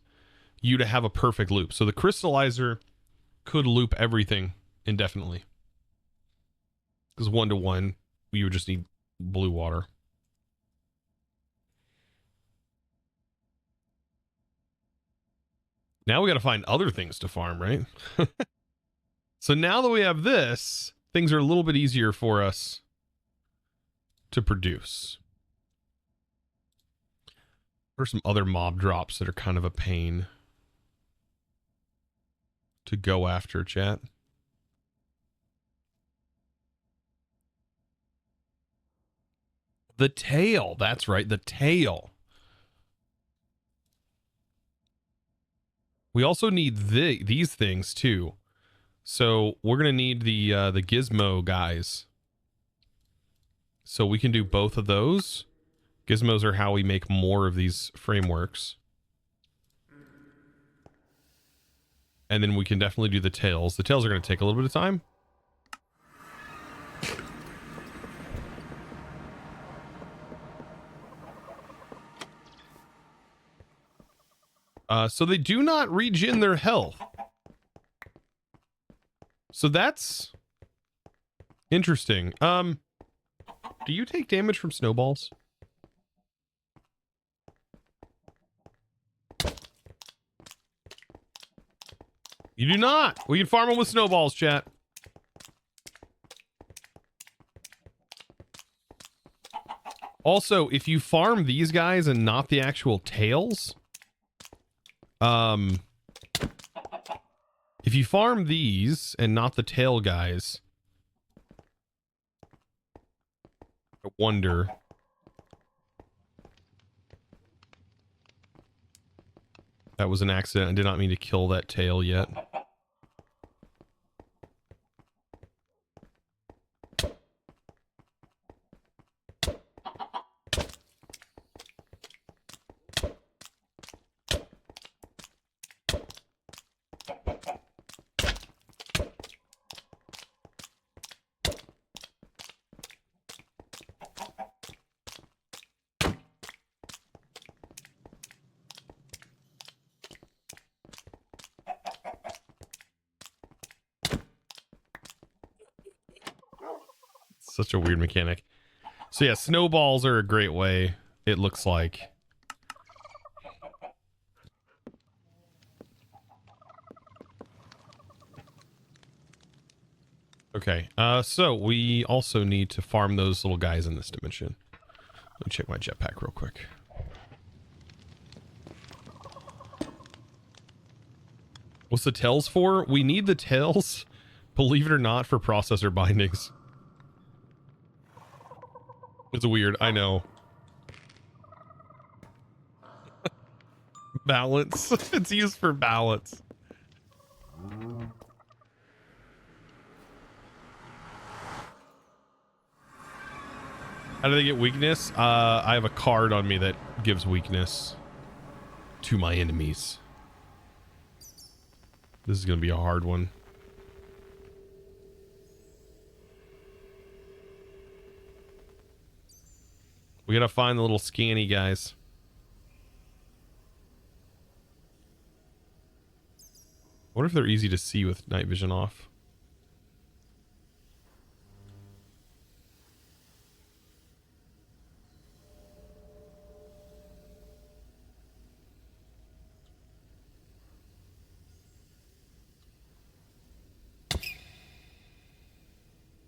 you to have a perfect loop. So the crystallizer could loop everything indefinitely. Because 1-to-1, you would just need blue water. Now we got to find other things to farm, right? So now that we have this, things are a little bit easier for us to produce. What are some other mob drops that are kind of a pain to go after, chat? The tail. That's right, the tail. We also need these things too. So we're gonna need the gizmo guys. So we can do both of those. Gizmos are how we make more of these frameworks. And then we can definitely do the tails. The tails are gonna take a little bit of time. So they do not regen their health. So that's interesting. Do you take damage from snowballs? You do not. We can farm them with snowballs, chat. Also, if you farm these guys and not the actual tails, if you farm these and not the tail guys, I wonder. That was an accident. I did not mean to kill that tail yet. Such a weird mechanic. So yeah, snowballs are a great way, it looks like. Okay, so we also need to farm those little guys in this dimension. Let me check my jetpack real quick. What's the tails for? We need the tails, believe it or not, for processor bindings. It's weird, I know. Balance. It's used for balance. How do they get weakness? I have a card on me that gives weakness to my enemies. This is going to be a hard one. We got to find the little scanny guys. I wonder if they're easy to see with night vision off.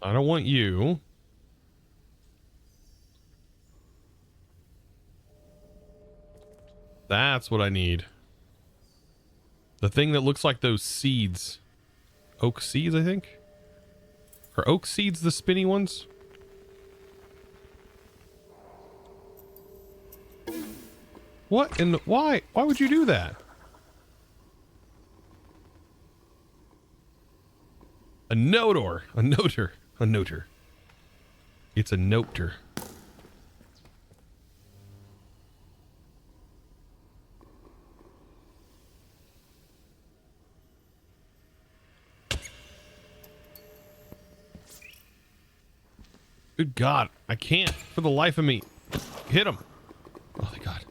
I don't want you. That's what I need. The thing that looks like those seeds. Oak seeds, I think? Are oak seeds the spinny ones? What in the... Why? Why would you do that? A notor. A noter. A noter. It's a noter. Good God, I can't for the life of me. Hit him. Oh, thank God.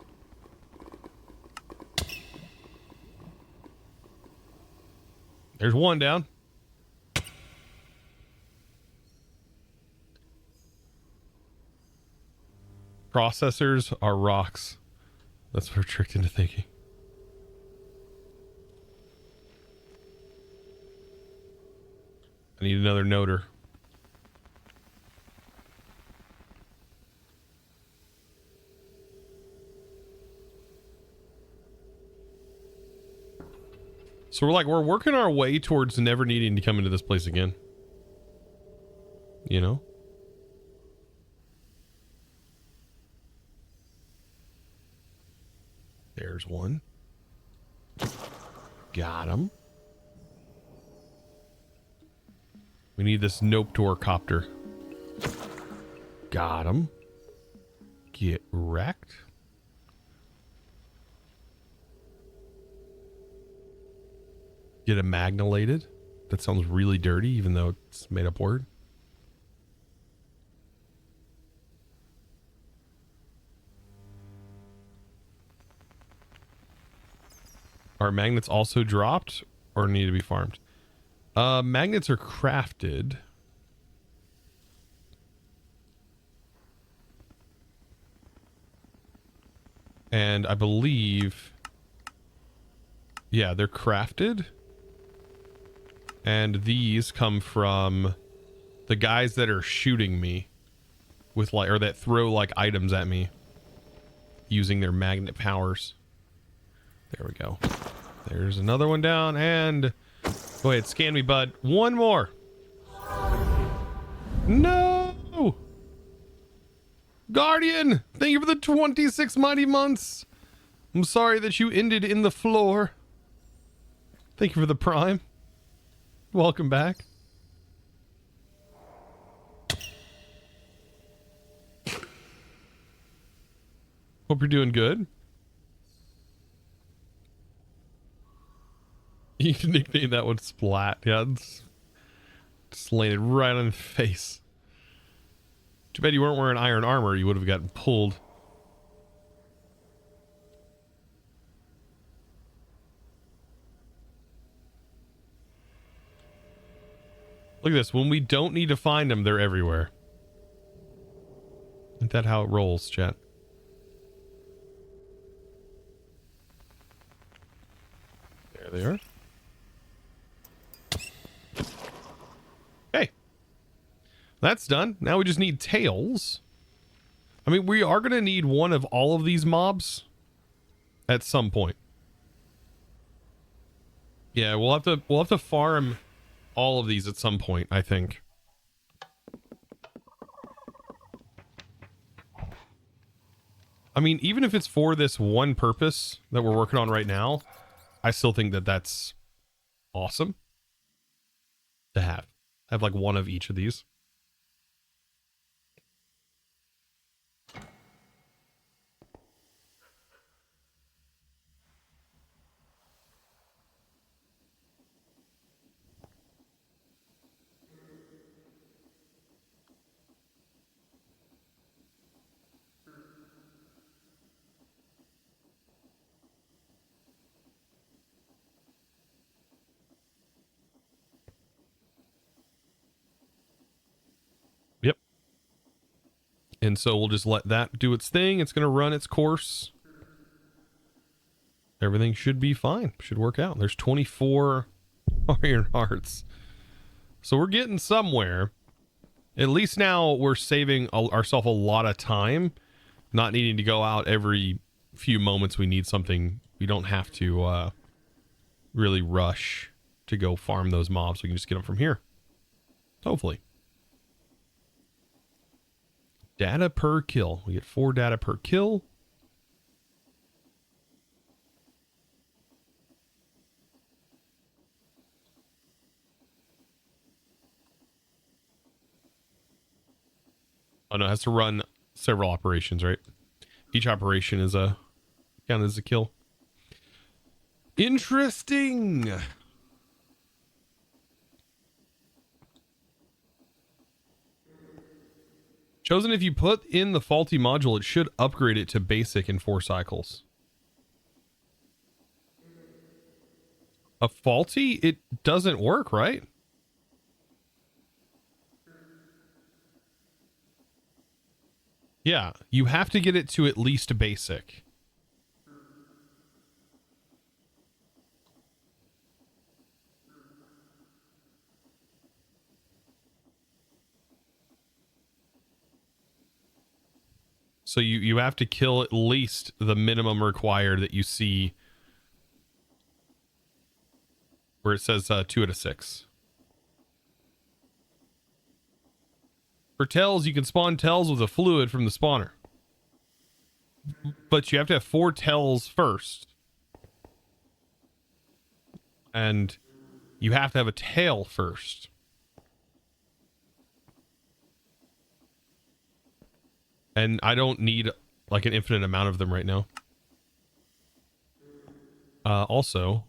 There's one down. Processors are rocks. That's what we're tricked into thinking. I need another noter. So we're working our way towards never needing to come into this place again. You know? There's one. Got him. We need this Noptor copter. Got him. Get wrecked. Get amalgamated. That sounds really dirty, even though it's a made up word. Are magnets also dropped or need to be farmed? Magnets are crafted. And I believe, yeah, they're crafted. And these come from the guys that are shooting me with like, or that throw like items at me using their magnet powers. There we go. There's another one down, and go ahead, scan me, bud. One more. No! Guardian, thank you for the 26 mighty months. I'm sorry that you ended in the floor. Thank you for the prime. Welcome back. Hope you're doing good. You can nickname that one Splat. Yeah, it's just landed right on the face. Too bad you weren't wearing iron armor. You would have gotten pulled. Look at this. When we don't need to find them, they're everywhere. Isn't that how it rolls, chat? There they are. Okay. That's done. Now we just need tails. I mean, we are going to need one of all of these mobs at some point. Yeah, we'll have to farm all of these at some point, I think. I mean, even if it's for this one purpose that we're working on right now, I still think that that's awesome to have. Have like one of each of these. Yep. And so we'll just let that do its thing. It's going to run its course. Everything should be fine. Should work out. There's 24 iron hearts. So we're getting somewhere. At least now we're saving ourselves a lot of time. Not needing to go out every few moments we need something. We don't have to really rush to go farm those mobs. We can just get them from here. Hopefully. Data per kill. We get 4 data per kill. Oh no, it has to run several operations, right? Each operation is counted as a kill. Interesting. Chosen, if you put in the faulty module, it should upgrade it to basic in 4 cycles. A faulty? It doesn't work, right? Yeah, you have to get it to at least basic. So you have to kill at least the minimum required that you see where it says 2 out of 6. For tails, you can spawn tails with a fluid from the spawner. But you have to have 4 tails first. And you have to have a tail first. And I don't need like an infinite amount of them right now. Also,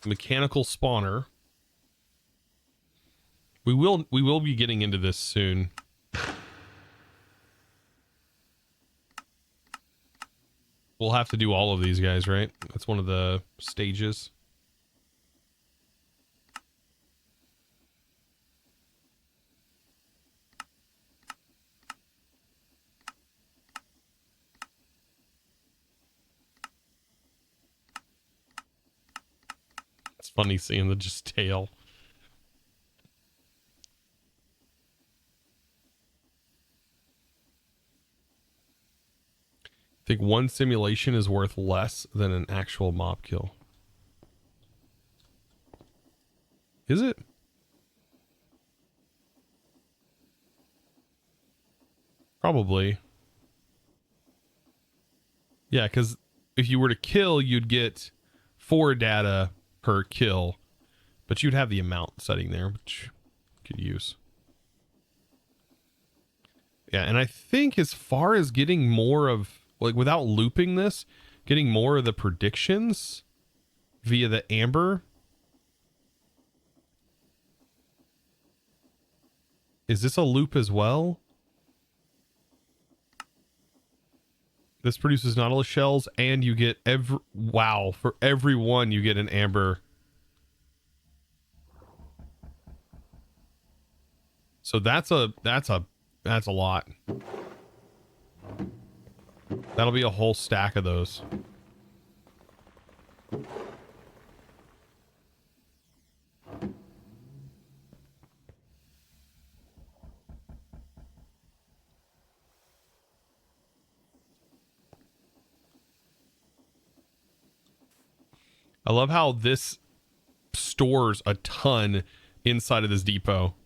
mechanical spawner. We will be getting into this soon. We'll have to do all of these guys, right? That's one of the stages. It's funny seeing the just tail. I think one simulation is worth less than an actual mob kill. Is it? Probably. Yeah, because if you were to kill, you'd get 4 data per kill, but you'd have the amount setting there, which you could use. Yeah, and I think as far as getting more of, like, without looping this, getting more of the predictions via the amber. Is this a loop as well? This produces nautilus shells, and you get wow, for every one you get an amber. So that's a lot. That'll be a whole stack of those. I love how this stores a ton inside of this depot.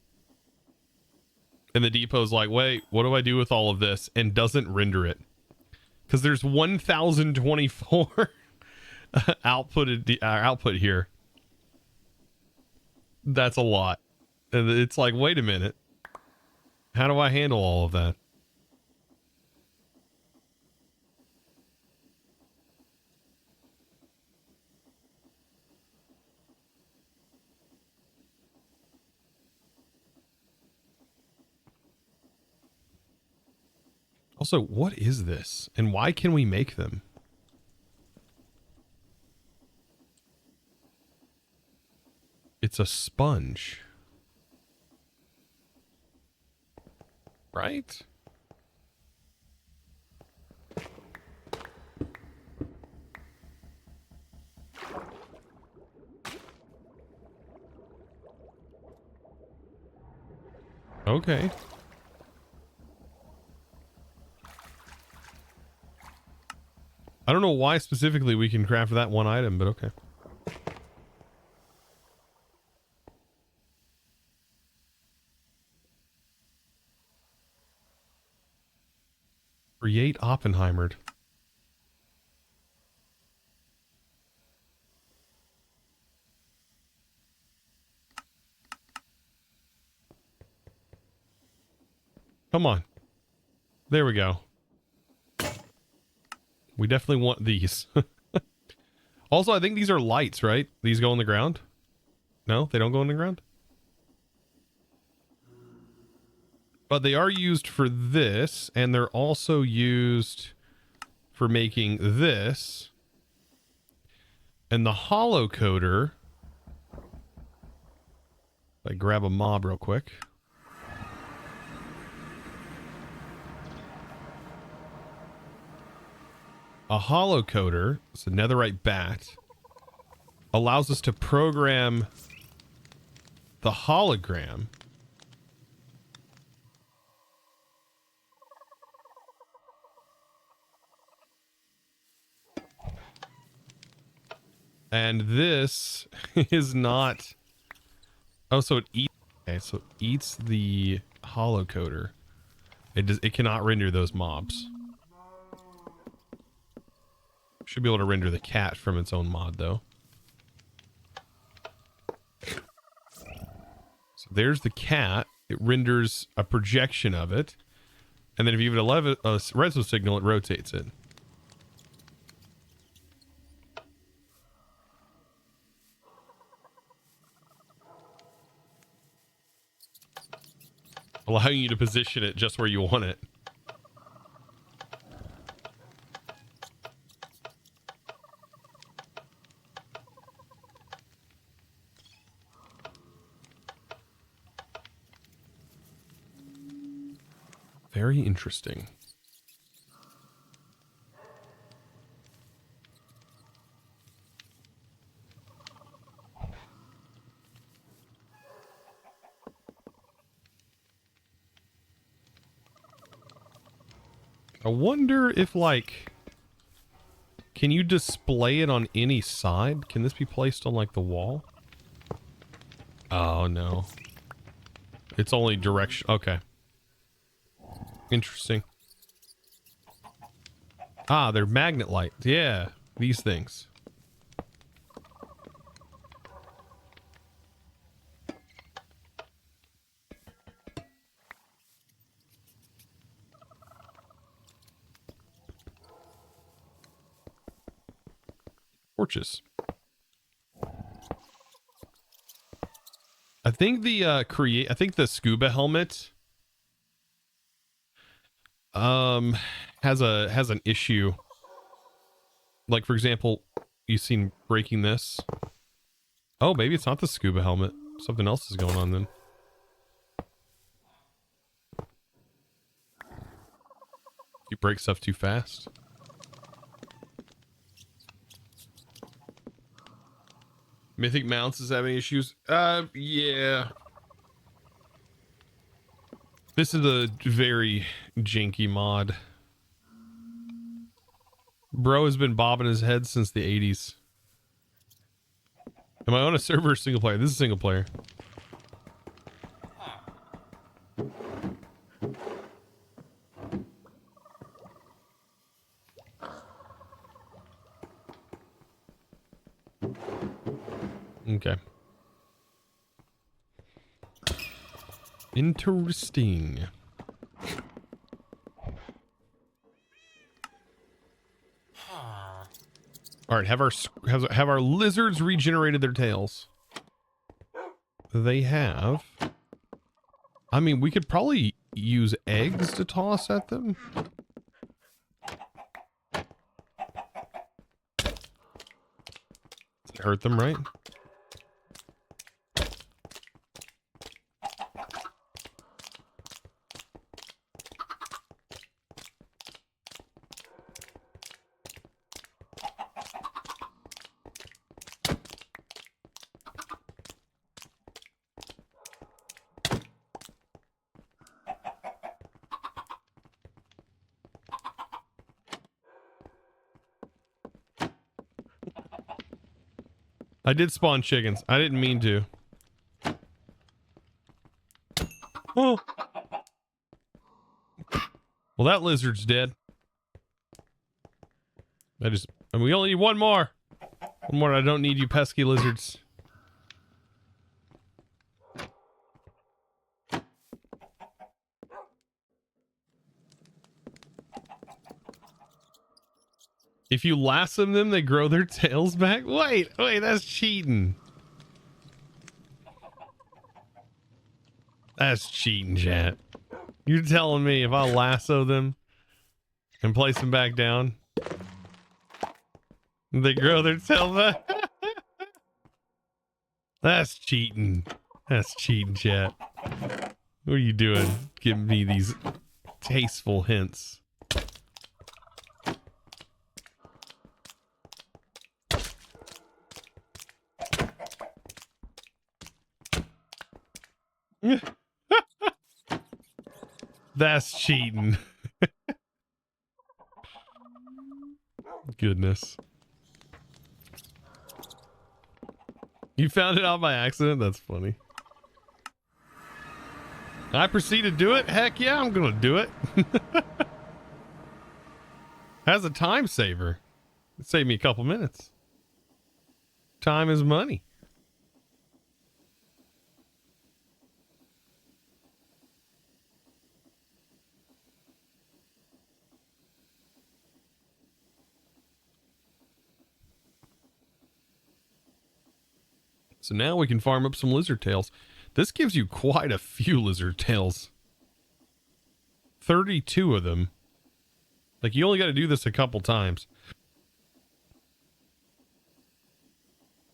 And the depot's like, wait, what do I do with all of this? And doesn't render it. Because there's 1,024 output here. That's a lot. And it's like, wait a minute. How do I handle all of that? Also, what is this? And why can we make them? It's a sponge. Right? Okay. I don't know why specifically we can craft that one item, but okay. Create Oppenheimered. Come on. There we go. We definitely want these. Also, I think these are lights, right? These go on the ground? No, they don't go on the ground? But they are used for this, and they're also used for making this. And the hollow coder... I grab a mob real quick. A hollow coder, it's a netherite bat, allows us to program the hologram and this is not... Oh, so it eats... Okay, so it eats the hollow coder. It cannot render those mobs. Should be able to render the cat from its own mod, though. So there's the cat. It renders a projection of it. And then if you give it a redstone signal, it rotates it. Allowing you to position it just where you want it. Very interesting. I wonder if, like, can you display it on any side? Can this be placed on, like, the wall? Oh, no. It's only direction. Okay. Interesting. Ah, they're magnet lights. Yeah, these things. Torches. I think the I think the scuba helmet has an issue. Like, for example, you've seen breaking this. Oh, maybe it's not the scuba helmet. Something else is going on then. You break stuff too fast. Mythic Mounts is having issues. Yeah. This is a very janky mod. Bro has been bobbing his head since the 80s. Am I on a server or single player? This is single player. Okay. Interesting. All right, have our lizards regenerated their tails? They have. I mean, we could probably use eggs to toss at them. Does it hurt them, right? I did spawn chickens. I didn't mean to. Oh. Well, that lizard's dead. And we only need one more. One more. I don't need you pesky lizards. If you lasso them, they grow their tails back? Wait, that's cheating. That's cheating, chat. You're telling me if I lasso them and place them back down, they grow their tails back? That's cheating. That's cheating, chat. What are you doing? Giving me these tasteful hints. That's cheating. Goodness. You found it out by accident? That's funny. I proceed to do it? Heck yeah, I'm gonna do it. As a time saver. It saved me a couple minutes. Time is money. So now we can farm up some lizard tails. This gives you quite a few lizard tails. 32 of them. Like, you only got to do this a couple times.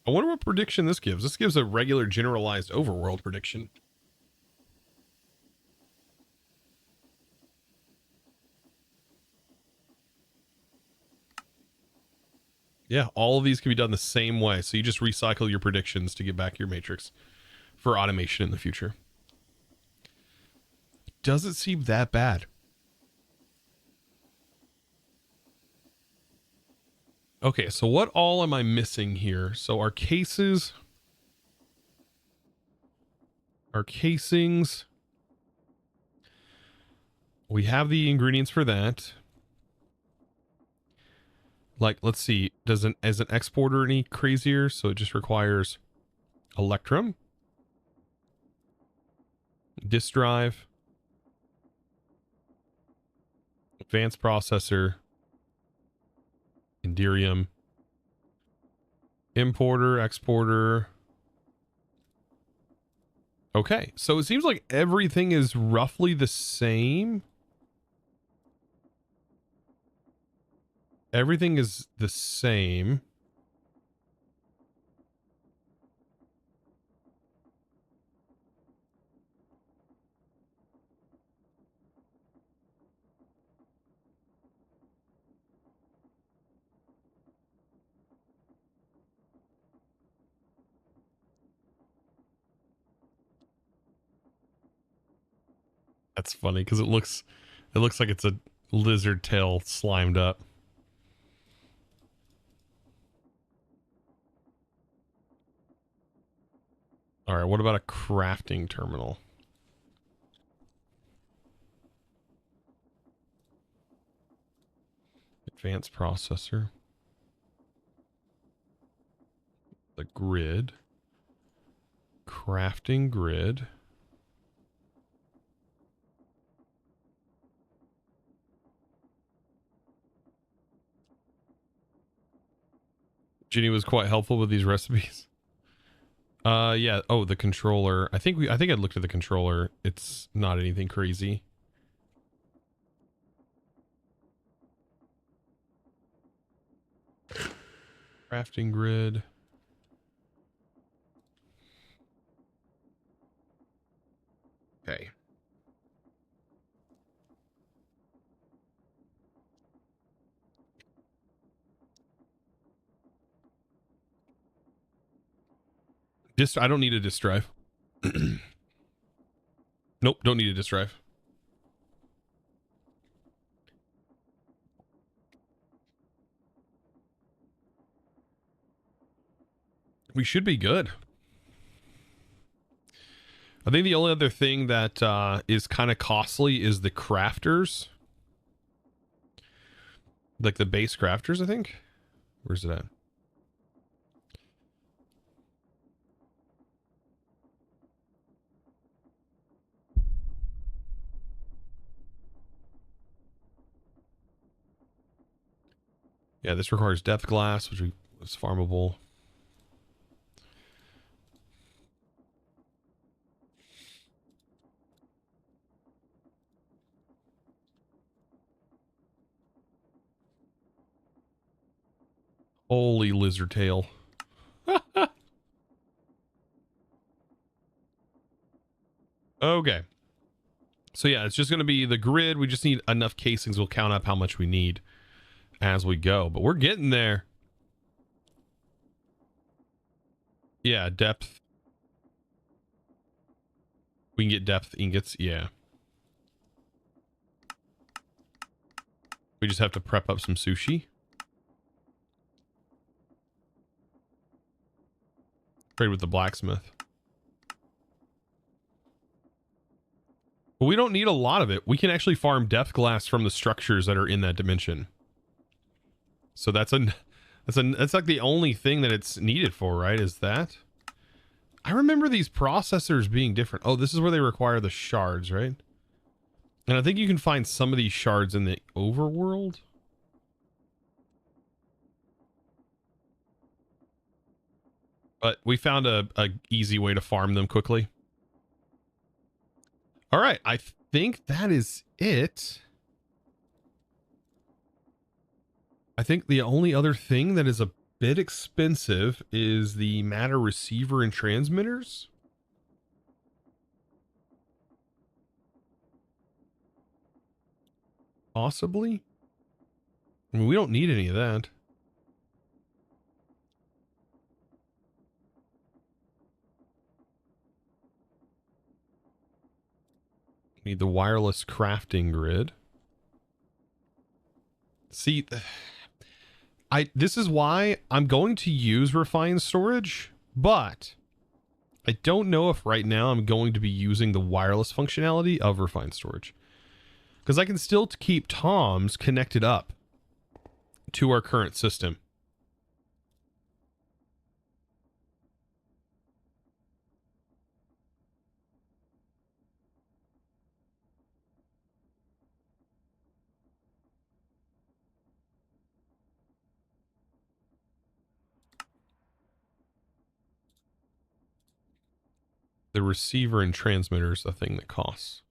I wonder what prediction this gives. This gives a regular generalized overworld prediction. Yeah, all of these can be done the same way. So you just recycle your predictions to get back your matrix for automation in the future. Doesn't seem that bad. Okay, so what all am I missing here? So our cases, our casings, we have the ingredients for that. Like, let's see, is an exporter any crazier? So it just requires Electrum, disk drive, advanced processor, Indirium, importer, exporter. Okay, so it seems like everything is roughly the same. Everything is the same. That's funny because it looks like it's a lizard tail slimed up. All right, what about a crafting terminal? Advanced processor. The grid. Crafting grid. Ginny was quite helpful with these recipes. Yeah. Oh, the controller. I think I looked at the controller. It's not anything crazy. Crafting grid. Okay. I don't need a disk drive. Nope, don't need a disk drive. We should be good. I think the only other thing that is kind of costly is the crafters. Like the base crafters, I think. Where's it at? Yeah, this requires depth glass, which is farmable. Holy lizard tail. Okay. So yeah, it's just going to be the grid. We just need enough casings. We'll count up how much we need as we go. But we're getting there. Yeah, depth. We can get depth ingots. Yeah. We just have to prep up some sushi. Trade with the blacksmith. But we don't need a lot of it. We can actually farm depth glass from the structures that are in that dimension. So that's like the only thing that it's needed for, right? Is that? I remember these processors being different. Oh, this is where they require the shards, right? And I think you can find some of these shards in the overworld. But we found a easy way to farm them quickly. All right, I think that is it. I think the only other thing that is a bit expensive is the matter receiver and transmitters. Possibly. I mean, we don't need any of that. Need the wireless crafting grid. See, this is why I'm going to use refined storage, but I don't know if right now I'm going to be using the wireless functionality of refined storage, because I can still keep Tom's connected up to our current system. The receiver and transmitter is the thing that costs.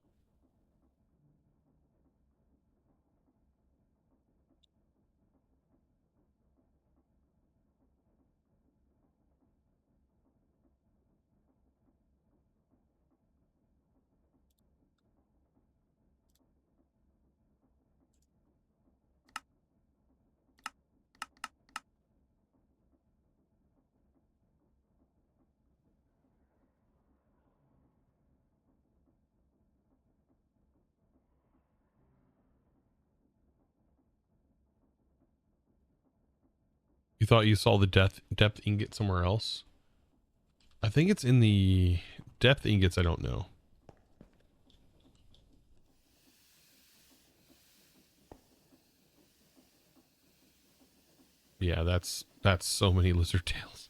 You thought you saw the depth ingot somewhere else? I think it's in the depth ingots. I don't know. Yeah, that's so many lizard tails.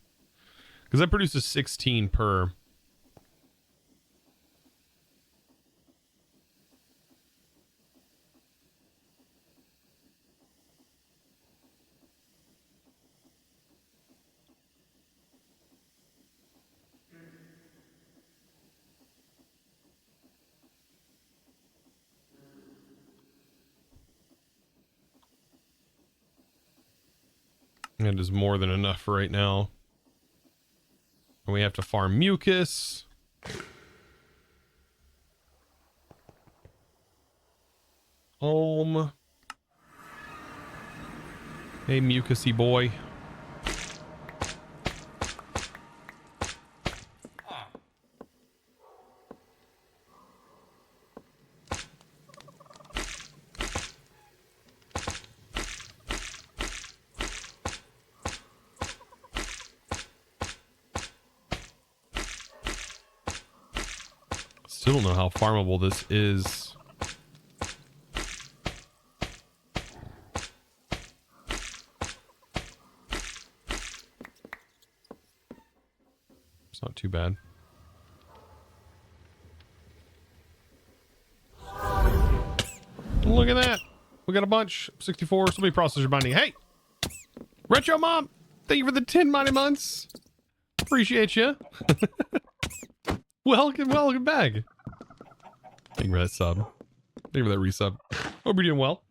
Because that produces 16 per. It is more than enough for right now. And we have to farm mucus. Home. Hey, mucusy boy. Still don't know how farmable this is. It's not too bad. Look at that. We got a bunch. 64. So many processor binding. Hey! Retro Mom! Thank you for the 10 mighty months. Appreciate you. Welcome back. Thank you for that sub. Thank you for that resub. Hope you're doing well.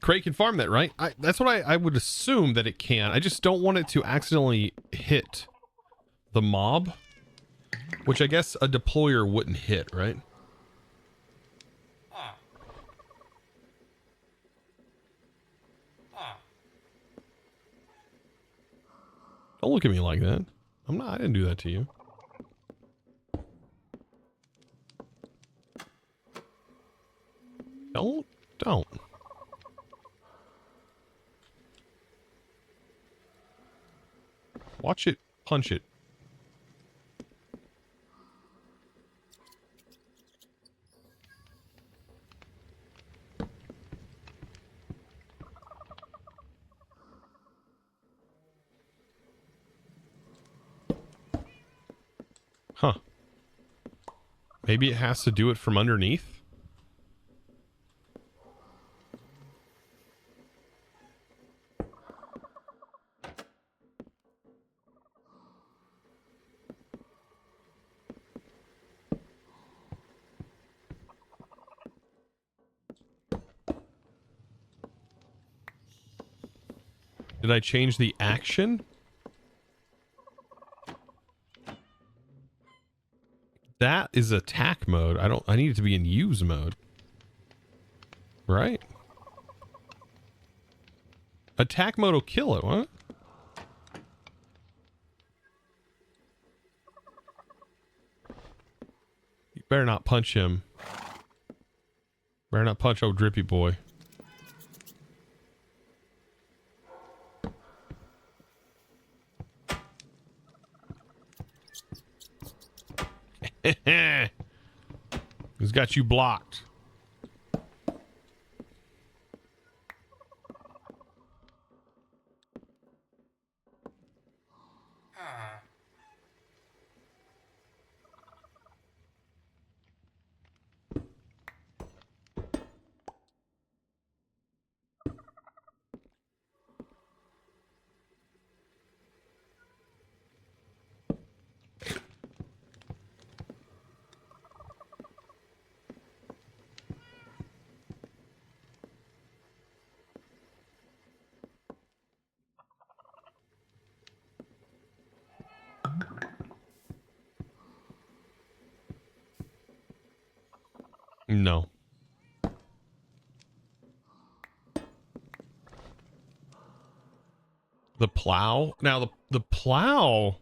Cray can farm that, right? That's what I would assume that it can. I just don't want it to accidentally hit the mob, which I guess a deployer wouldn't hit, right? Don't look at me like that. I didn't do that to you. Don't. Watch it punch it. Huh. Maybe it has to do it from underneath? Did I change the action? That is attack mode. I need it to be in use mode. Right? Attack mode will kill it, what? You Better not punch him. Better not punch old Drippy boy. He's got you blocked. No. The plow? Now, the plow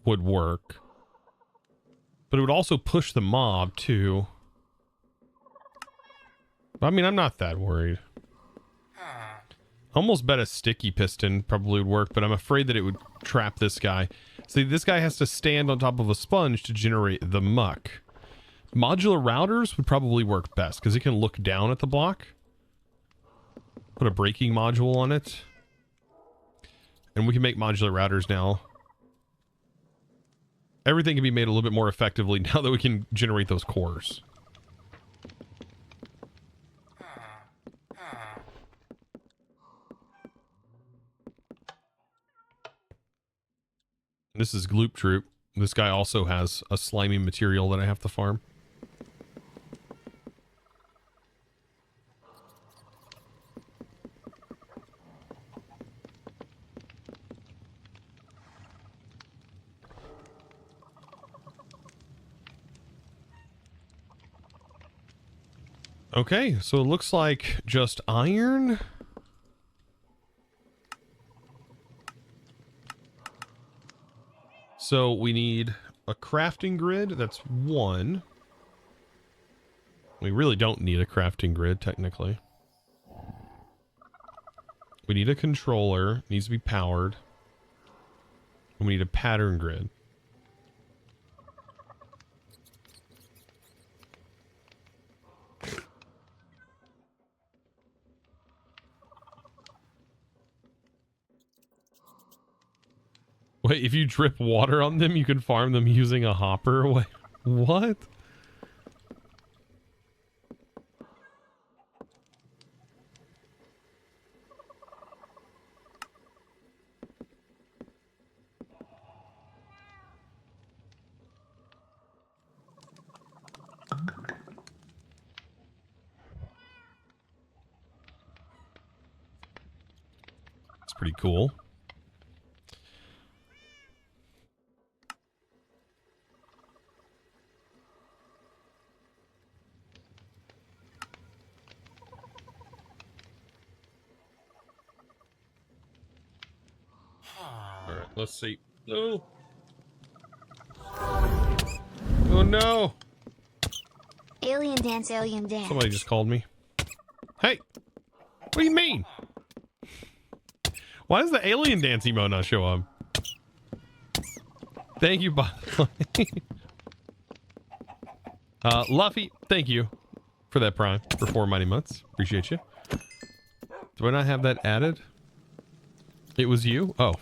would work. But it would also push the mob, too. I mean, I'm not that worried. Almost bet a sticky piston probably would work, but I'm afraid that it would trap this guy. See, this guy has to stand on top of a sponge to generate the muck. Modular routers would probably work best because it can look down at the block. Put a braking module on it. And we can make modular routers now. Everything can be made a little bit more effectively now that we can generate those cores. This is Gloop Troop. This guy also has a slimy material that I have to farm. Okay, so it looks like just iron. So we need a crafting grid. That's one. We really don't need a crafting grid, technically. We need a controller. It needs to be powered. And we need a pattern grid. Wait, if you drip water on them, you can farm them using a hopper? Wait, what? It's pretty cool. Alright, let's see. No. Oh no! Alien dance, alien dance. Somebody just called me. Hey! What do you mean? Why does the alien dance emote not show up? Thank you, by the way. Luffy, thank you for that prime for 4 mighty months. Appreciate you. Do I not have that added? It was you? Oh.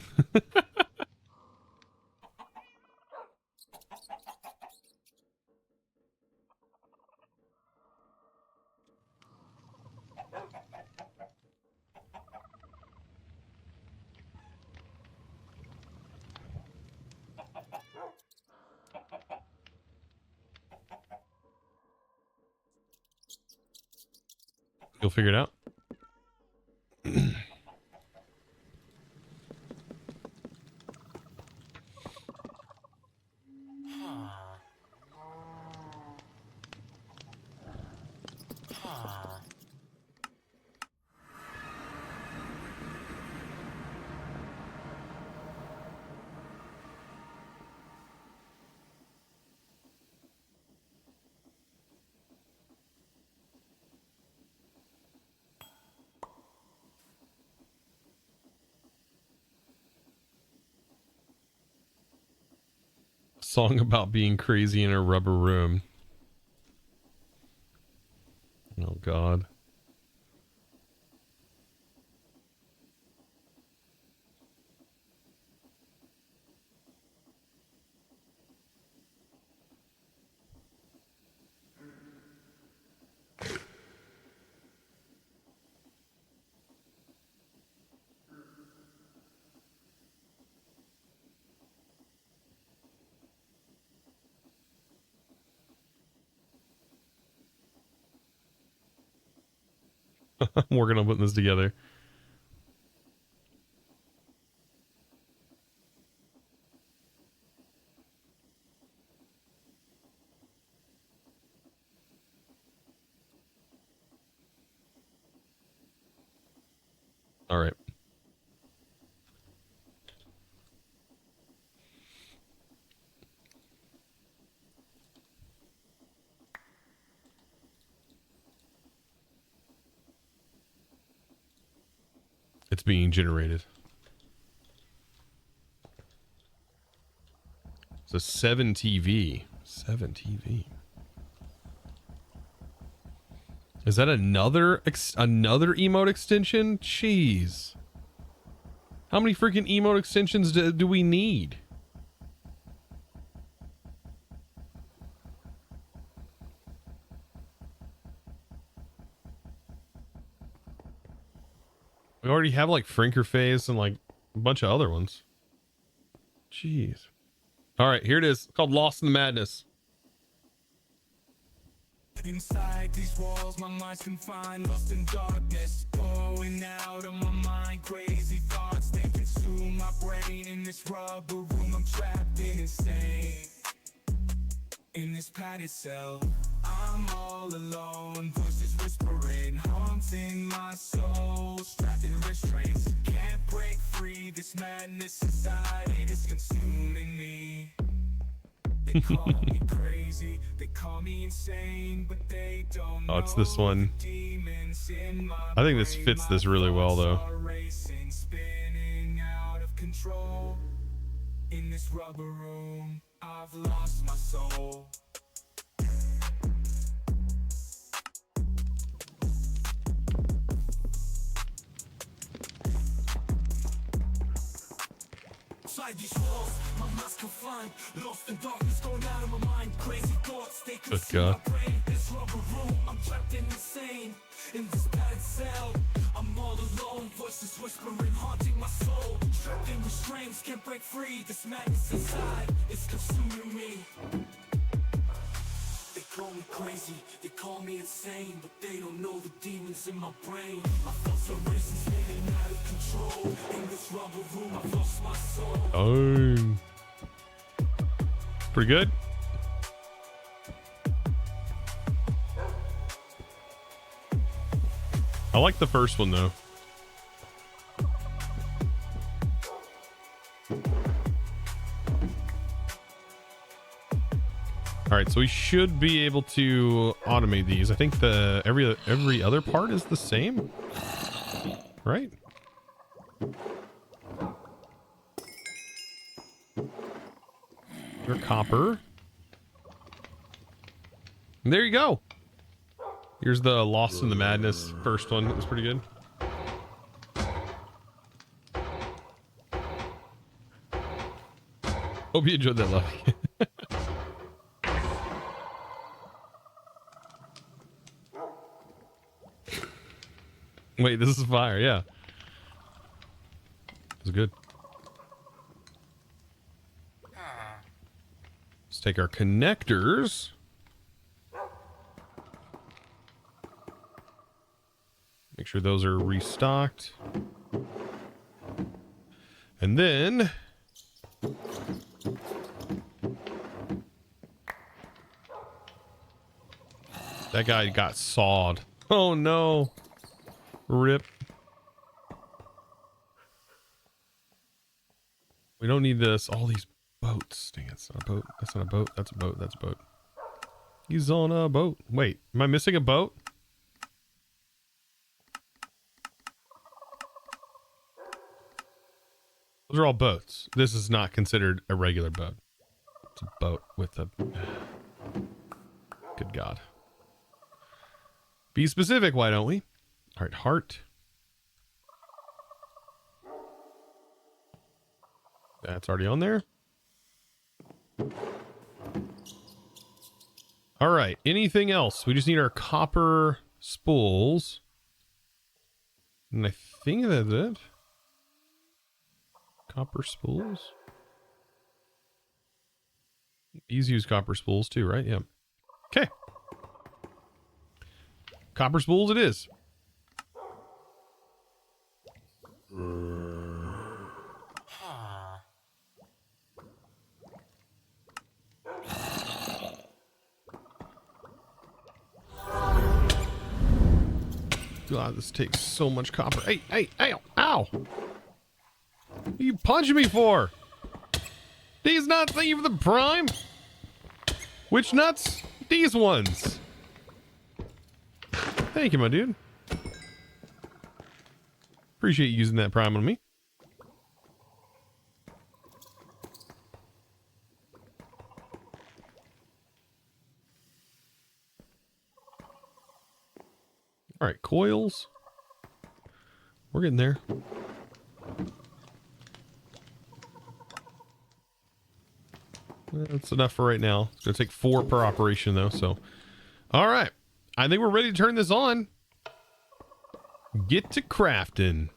You'll figure it out. Song about being crazy in a rubber room. Oh, God. We're gonna put this together. All right. It's being generated. It's a 7 TV. 7 TV. Is that another emote extension? Jeez. How many freaking emote extensions do we need? We already have like Frinker Face and like a bunch of other ones. Jeez. All right, here it is. It's called Lost in the Madness. Inside these walls, my mind's confined, lost in darkness. Pouring out of my mind, crazy thoughts, they consume my brain. In this rubber room, I'm trapped and insane. In this padded cell, I'm all alone. Voices whispering, haunting my soul. Strapped in restraints, can't break free. This madness inside, it is consuming me. They call me crazy, they call me insane, but they don't know. Oh, it's this one. I think this fits this really well, though. Racing, spinning out of control. In this rubber room, I've lost my soul. Inside these walls, my mind's confined, lost in darkness, going out of my mind. Crazy thoughts, they consume my brain. This rubber room, I'm trapped and insane. In this padded cell, I'm all alone. Voices whispering, haunting my soul. Trapped in restraints, can't break free. This madness inside, it's consuming me. They call me crazy, they call me insane, but they don't know the demons in my brain. My thoughts are racing, spinning out of control. In this rubber room, I've lost my soul. Oh. Pretty good. I like the first one, though. All right, so we should be able to automate these. I think the every other part is the same, right? Your copper. And there you go. Here's the Lost in the Madness first one. It was pretty good. Hope you enjoyed that, Lucky. Wait, this is fire, yeah. It's good. Let's take our connectors. Make sure those are restocked. And then that guy got sawed. Oh no. Rip. We don't need this. All these boats. Dang, it's not a boat. That's not a boat. That's a boat. That's a boat. He's on a boat. Wait, am I missing a boat? Those are all boats. This is not considered a regular boat. It's a boat with a... Good God. Be specific, why don't we? All right, heart. That's already on there. All right, anything else? We just need our copper spools. And I think that's it. Copper spools? These use copper spools too, right? Yeah. Okay. Copper spools it is. God, this takes so much copper. Hey, hey, ow, ow! What are you punching me for? These nuts, thank you for the prime. Which nuts? These ones. Thank you, my dude. Appreciate you using that prime on me. All right, coils. We're getting there. That's enough for right now. It's going to take 4 per operation, though, so... All right. I think we're ready to turn this on. Get to crafting.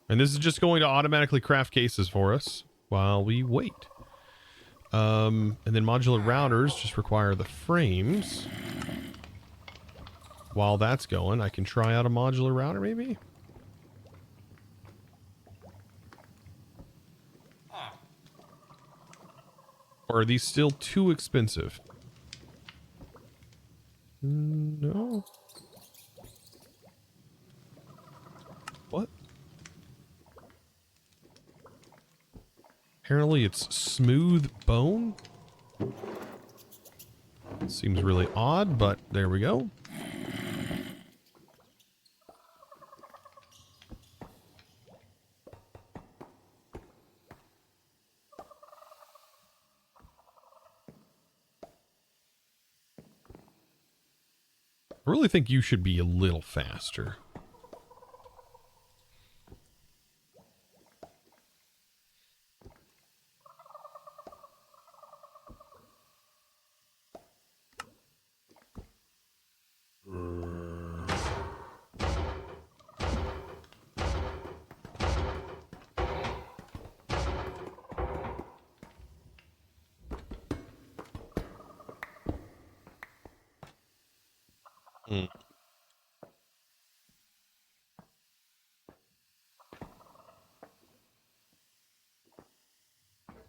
And this is just going to automatically craft cases for us while we wait. And then modular routers just require the frames. While that's going, I can try out a modular router, maybe? Or are these still too expensive? No. What? Apparently it's smooth bone? Seems really odd, but there we go. I really think you should be a little faster.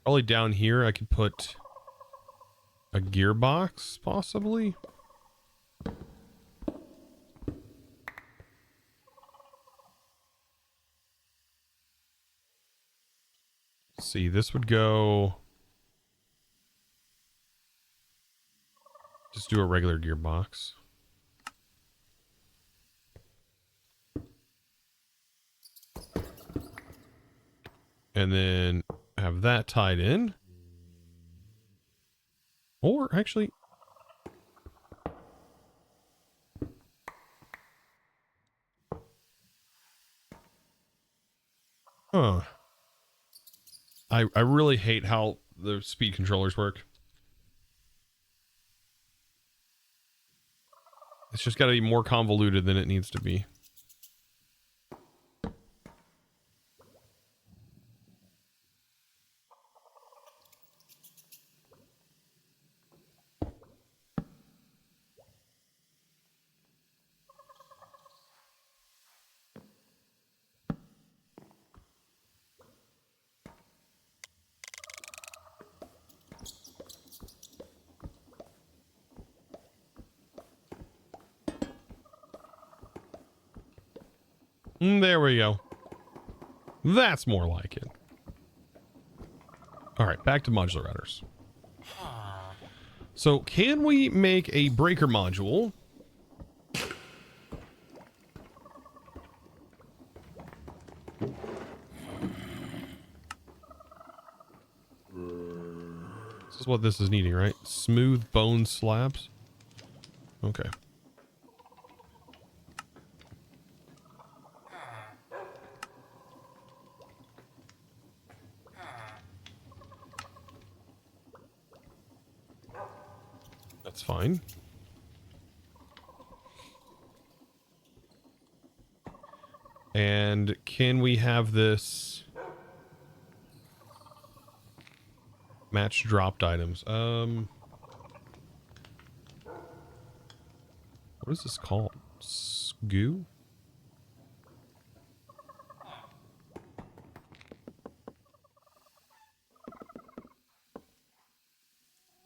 Probably down here I could put a gearbox, possibly. Let's see, this would go... Just do a regular gearbox. And then have that tied in. Or actually... Huh. I really hate how the speed controllers work. It's just got to be more convoluted than it needs to be. There we go. That's more like it. All right, back to modular routers. So can we make a breaker module? This is what this is needing, right? Smooth bone slabs. Okay. That's fine. And can we have this match dropped items? What is this called? Goo?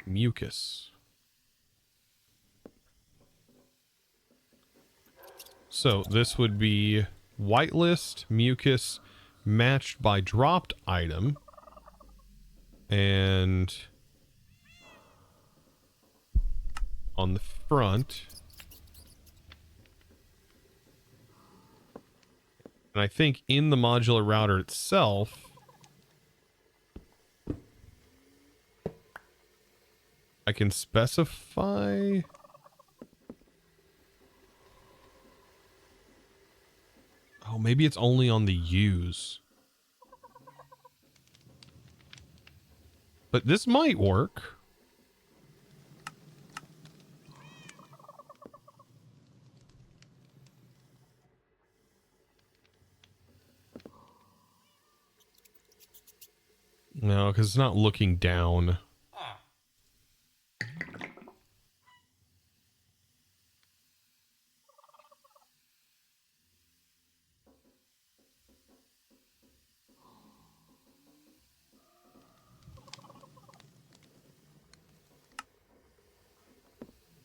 Mucus. So this would be whitelist mucus matched by dropped item. And on the front, and I think in the modular router itself, I can specify. Oh, maybe it's only on the U's. But this might work. No, because it's not looking down.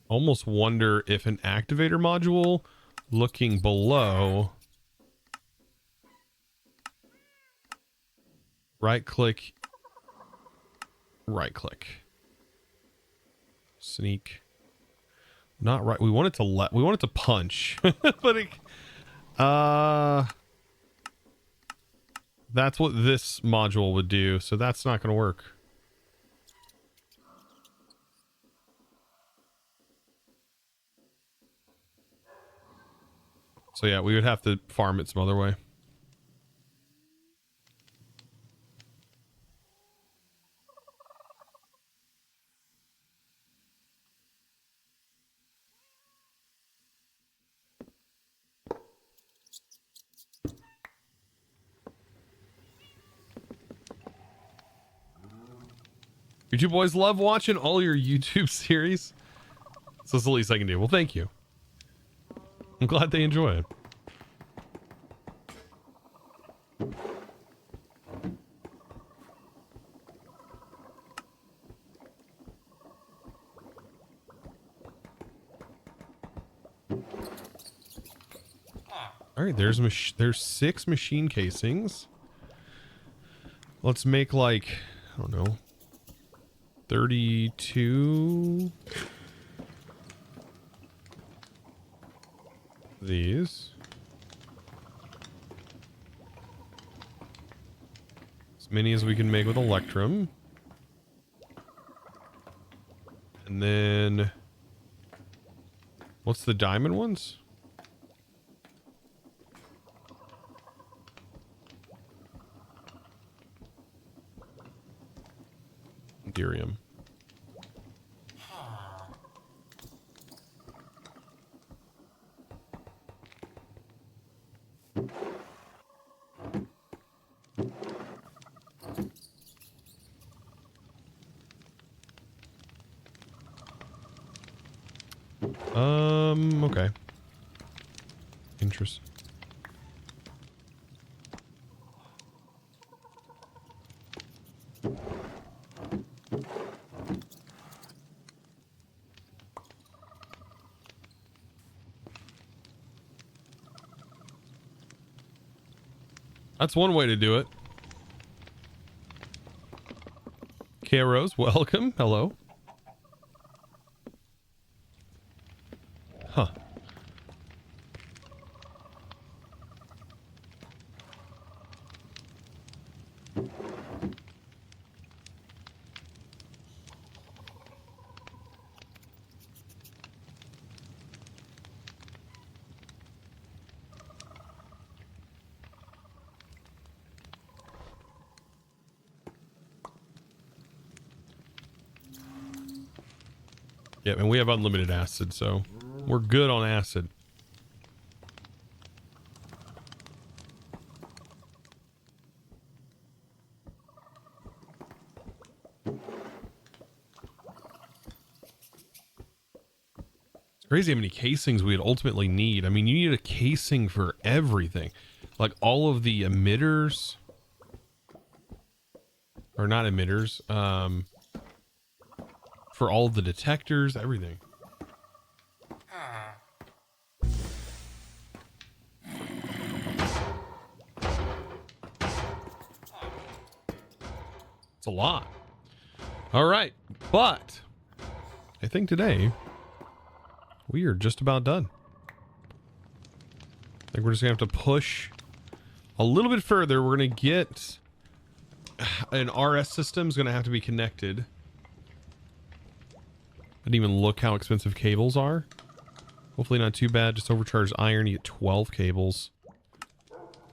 Almost wonder if an activator module looking below, right click, sneak, not right. We want it to punch, but it, that's what this module would do. So that's not going to work. So yeah, we would have to farm it some other way. You two boys love watching all your YouTube series. So it's the least I can do. Well, thank you. I'm glad they enjoy it. All right, there's 6 machine casings. Let's make like, I don't know, 32 these. As many as we can make with Electrum. And then what's the diamond ones? Ethereum. Okay. Interesting. That's one way to do it. K-Rose, welcome. Hello. Huh. Yeah, and we have unlimited acid, so we're good on acid. It's crazy how many casings we'd ultimately need. I mean, you need a casing for everything. Like all of the emitters. Or not emitters. For all of the detectors, everything. It's a lot. All right, but I think today we are just about done. I think we're just gonna have to push a little bit further. We're gonna get an RS system is gonna have to be connected. I didn't even look how expensive cables are. Hopefully not too bad. Just overcharged iron. You get 12 cables.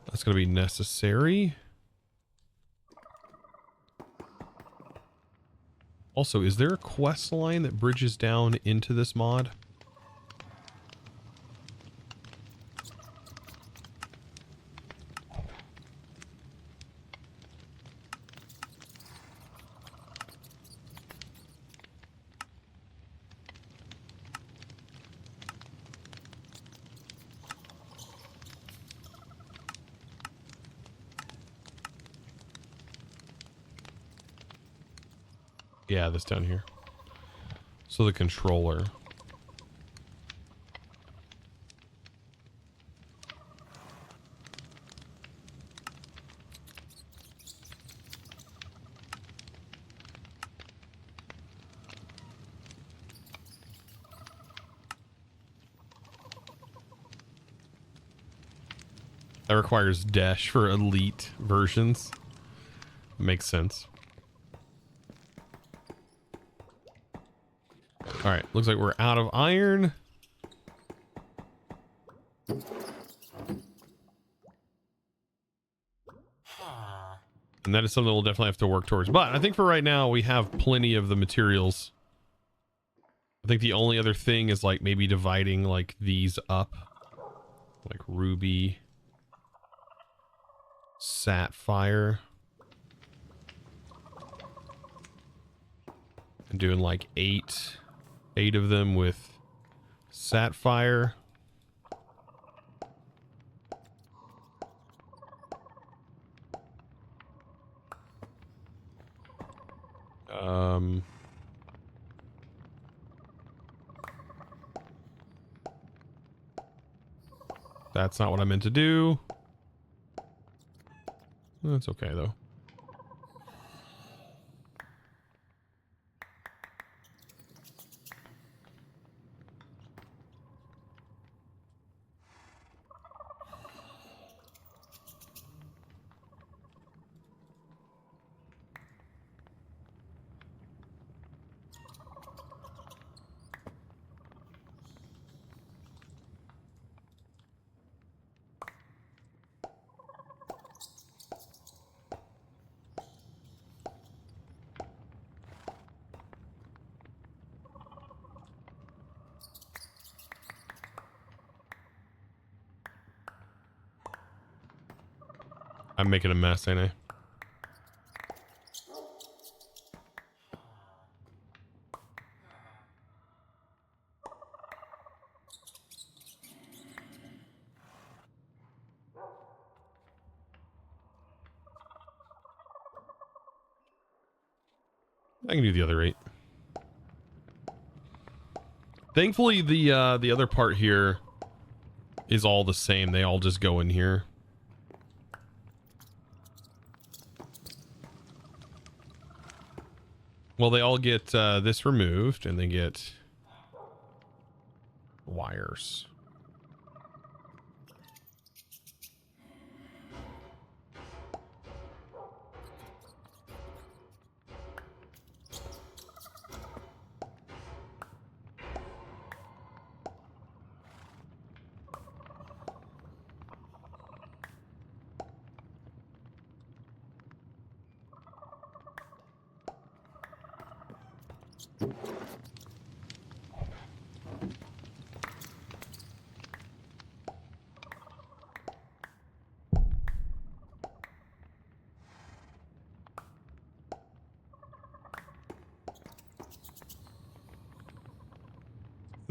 That's gonna be necessary. Also, is there a quest line that bridges down into this mod? Yeah, this down here. So the controller. That requires dash for elite versions. Makes sense. All right, looks like we're out of iron. And that is something we'll definitely have to work towards. But I think for right now, we have plenty of the materials. I think the only other thing is like maybe dividing like these up. Like ruby, sapphire. And doing like eight of them with sapphire. That's not what I meant to do. That's okay though. I'm making a mess, ain't I? I can do the other 8. Thankfully, the other part here is all the same. They all just go in here. Well, they all get this removed, and they get wires.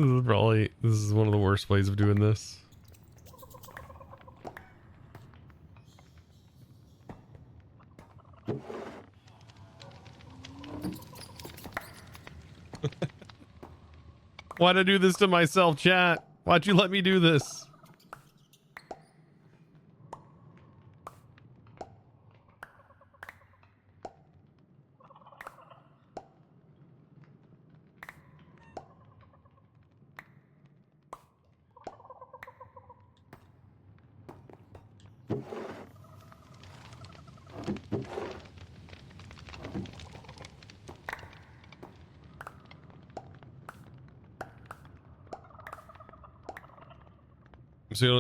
This is one of the worst ways of doing this. Why'd I do this to myself, chat? Why'd you let me do this?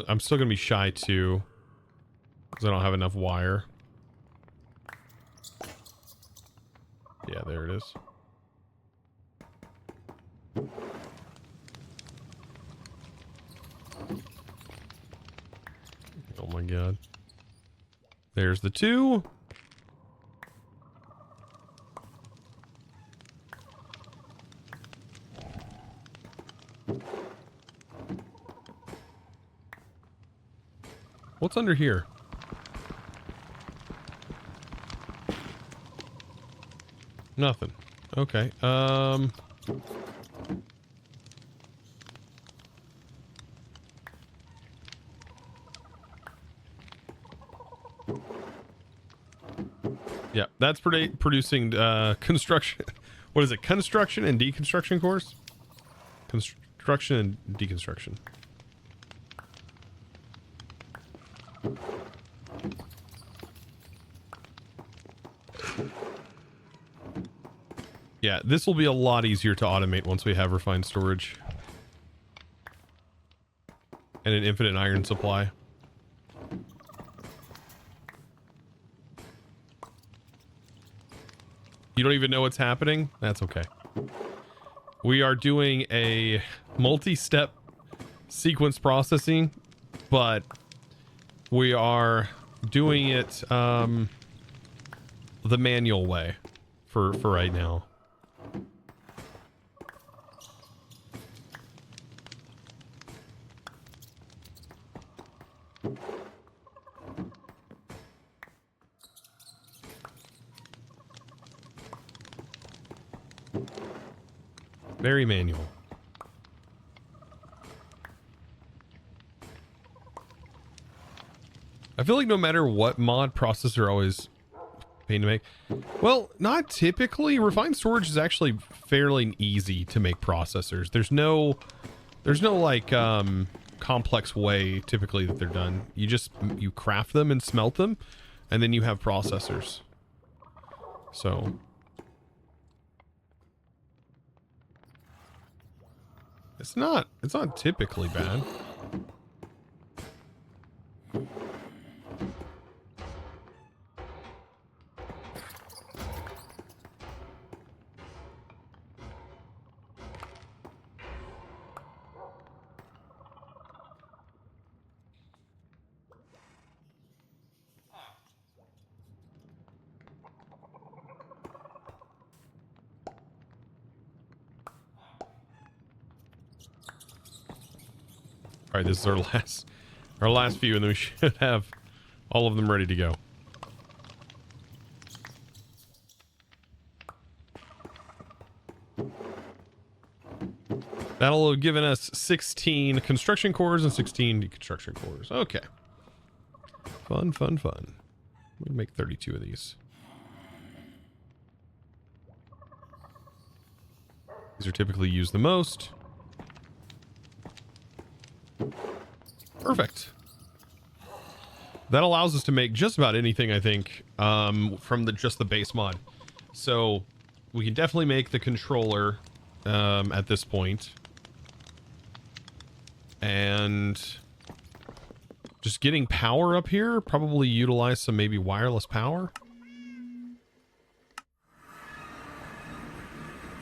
I'm still gonna be shy too, because I don't have enough wire. Yeah, there it is. Oh my god. There's the 2. What's under here? Nothing. Okay. Yeah, that's producing construction. What is it? Construction and deconstruction cores? Construction and deconstruction. Yeah, this will be a lot easier to automate once we have refined storage. And an infinite iron supply. You don't even know what's happening? That's okay. We are doing a multi-step sequence processing, but we are doing it the manual way for right now. Very manual. I feel like no matter what mod, processors are always pain to make. Well, not typically. Refined storage is actually fairly easy to make processors. There's no like complex way typically that they're done. You craft them and smelt them, and then you have processors. So it's not typically bad. All right, this is our last few, and then we should have all of them ready to go. That'll have given us 16 construction cores and 16 deconstruction cores. Okay. Fun, fun, fun. We'll make 32 of these. These are typically used the most. Perfect. That allows us to make just about anything, I think, from just the base mod. So we can definitely make the controller at this point. And just getting power up here, probably utilize some maybe wireless power.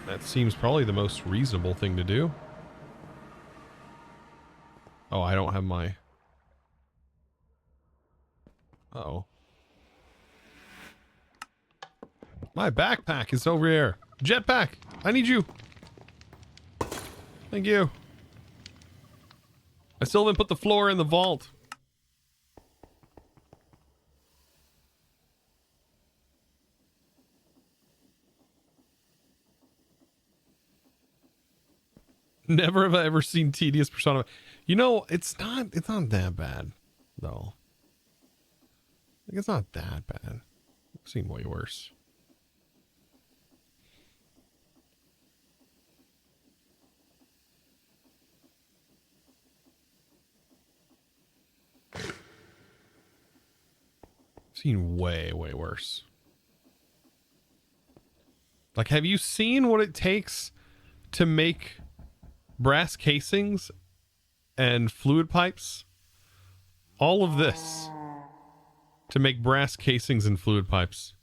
That seems probably the most reasonable thing to do. Oh, I don't have my... Uh-oh. My backpack is over here. Jetpack, I need you. Thank you. I still haven't put the floor in the vault. Never have I ever seen tedious Persona. You know, it's not that bad, though. Like, it's not that bad. I've seen way worse. I've seen way worse. Like, have you seen what it takes to make brass casings and fluid pipes? All of this to make brass casings and fluid pipes.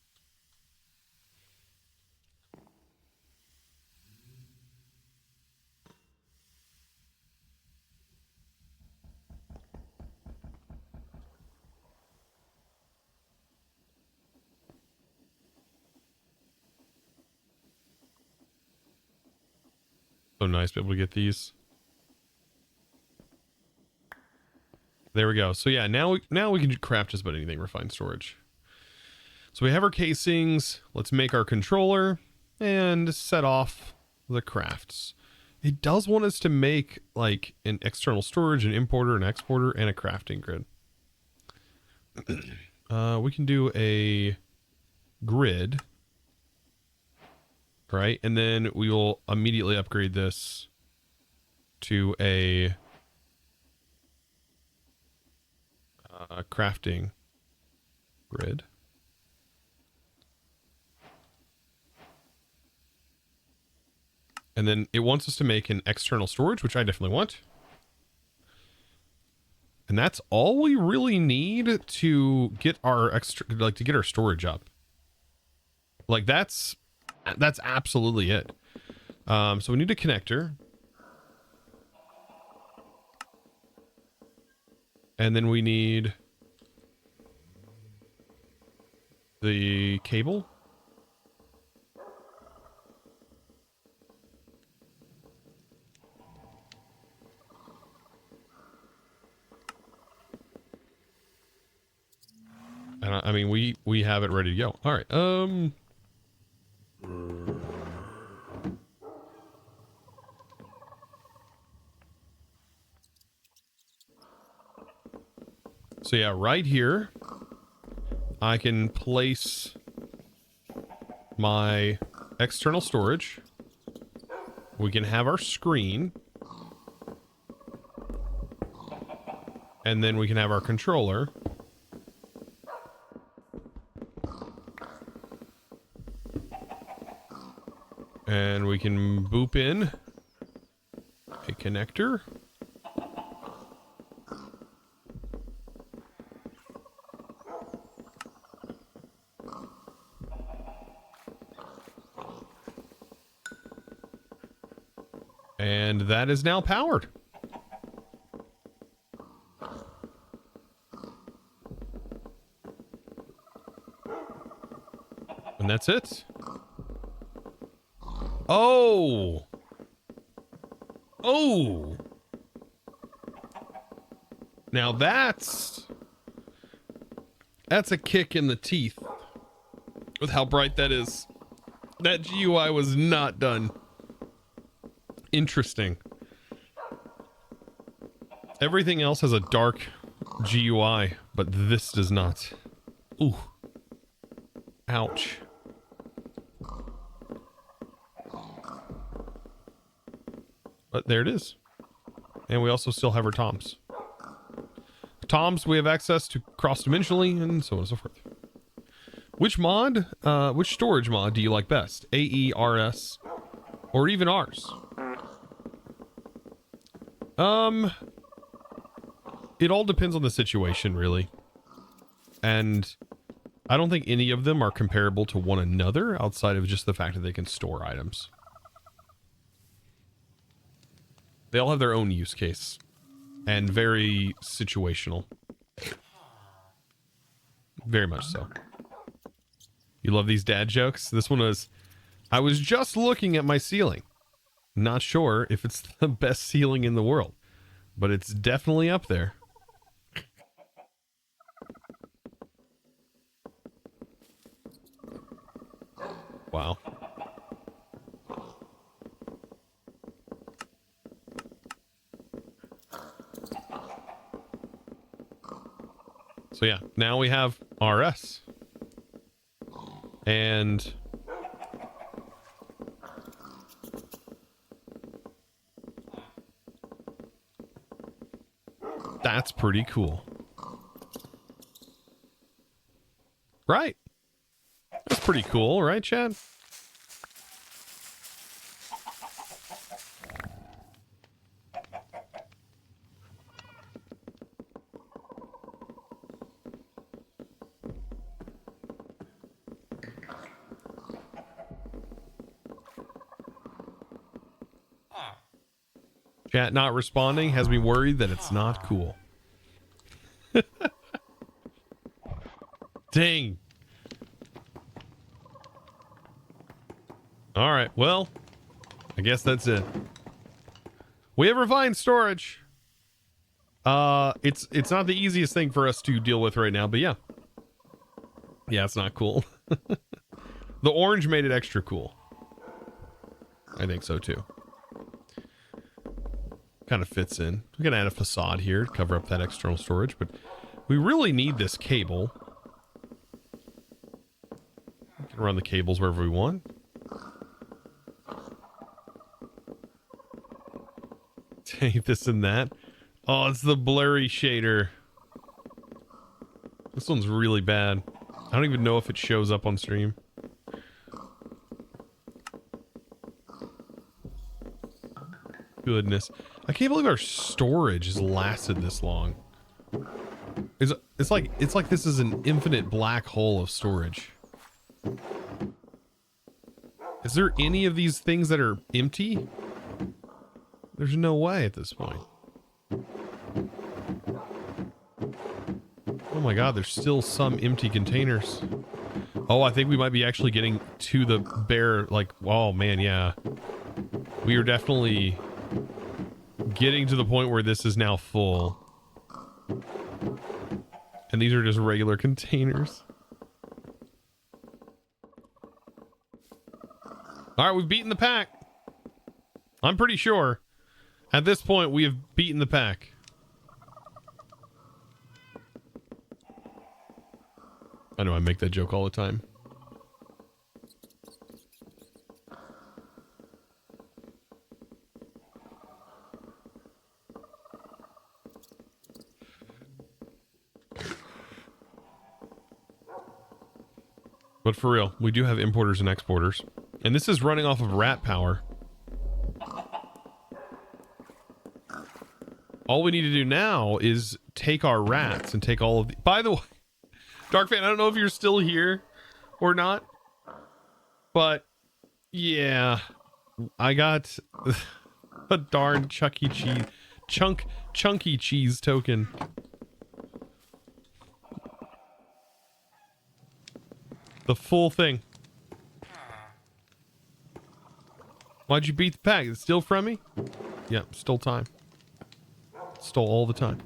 So nice to be able to get these. There we go. So yeah, now we can craft just about anything. Refined storage. So we have our casings. Let's make our controller and set off the crafts. It does want us to make like an external storage, an importer, an exporter, and a crafting grid. We can do a grid, right? And then we will immediately upgrade this to a crafting grid. And then it wants us to make an external storage, which I definitely want. And that's all we really need to get our to get our storage up. Like that's absolutely it. So we need a connector. And then we need the cable. And I mean, we have it ready to go. All right. So yeah, right here, I can place my external storage. We can have our screen. And then we can have our controller. And we can boop in a connector. And that is now powered. And that's it. Oh. Oh. Now that's a kick in the teeth with how bright that is. That GUI was not done. Interesting. Everything else has a dark GUI, but this does not. Ooh. Ouch. But there it is. And we also still have our toms. Toms we have access to cross-dimensionally and so on and so forth. Which mod, which storage mod do you like best? AE, RS, or even ours? It all depends on the situation, really. And I don't think any of them are comparable to one another outside of just the fact that they can store items. They all have their own use case and very situational. Very much so. You love these dad jokes? This one was, I was just looking at my ceiling. Not sure if it's the best ceiling in the world. but it's definitely up there. Wow. So yeah, now we have RS. And that's pretty cool. Right. That's pretty cool, right, Chad? Chat not responding has me worried that it's not cool. Dang. All right, well, I guess that's it. We have refined storage. It's not the easiest thing for us to deal with right now, but yeah. Yeah, it's not cool. The orange made it extra cool. I think so too. Kind of fits in. We can add a facade here to cover up that external storage, but we really need this cable. We can run the cables wherever we want. Take this and that. Oh, it's the blurry shader. This one's really bad. I don't even know if it shows up on stream. Goodness. I can't believe our storage has lasted this long. It's like this is an infinite black hole of storage. Is there any of these things that are empty? There's no way at this point. Oh my god, there's still some empty containers. Oh, I think we might be actually getting to the bare, like, oh man, yeah. We are definitely getting to the point where this is now full. And these are just regular containers. Alright, we've beaten the pack. I'm pretty sure. At this point, we have beaten the pack. I know I make that joke all the time. But for real, we do have importers and exporters. And this is running off of rat power. All we need to do now is take our rats and take all of the... By the way, Darkfan, I don't know if you're still here or not. But, yeah. I got a darn Chuck E. Cheese... Chunky Cheese token. The full thing. Why'd you beat the pack? It's still from me? Yep, stole time. Stole all the time.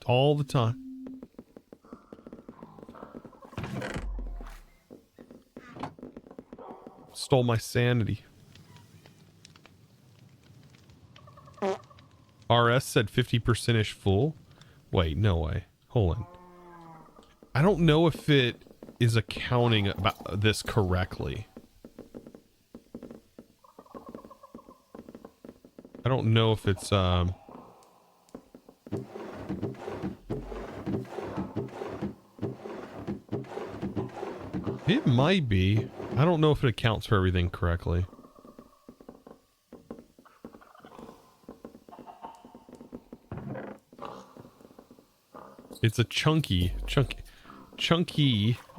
All the time. Stole my sanity. RS said 50%-ish full. Wait, no way. Hold on. I don't know if it is accounting about this correctly. I don't know if it's it might be. I don't know if it accounts for everything correctly. It's a chunky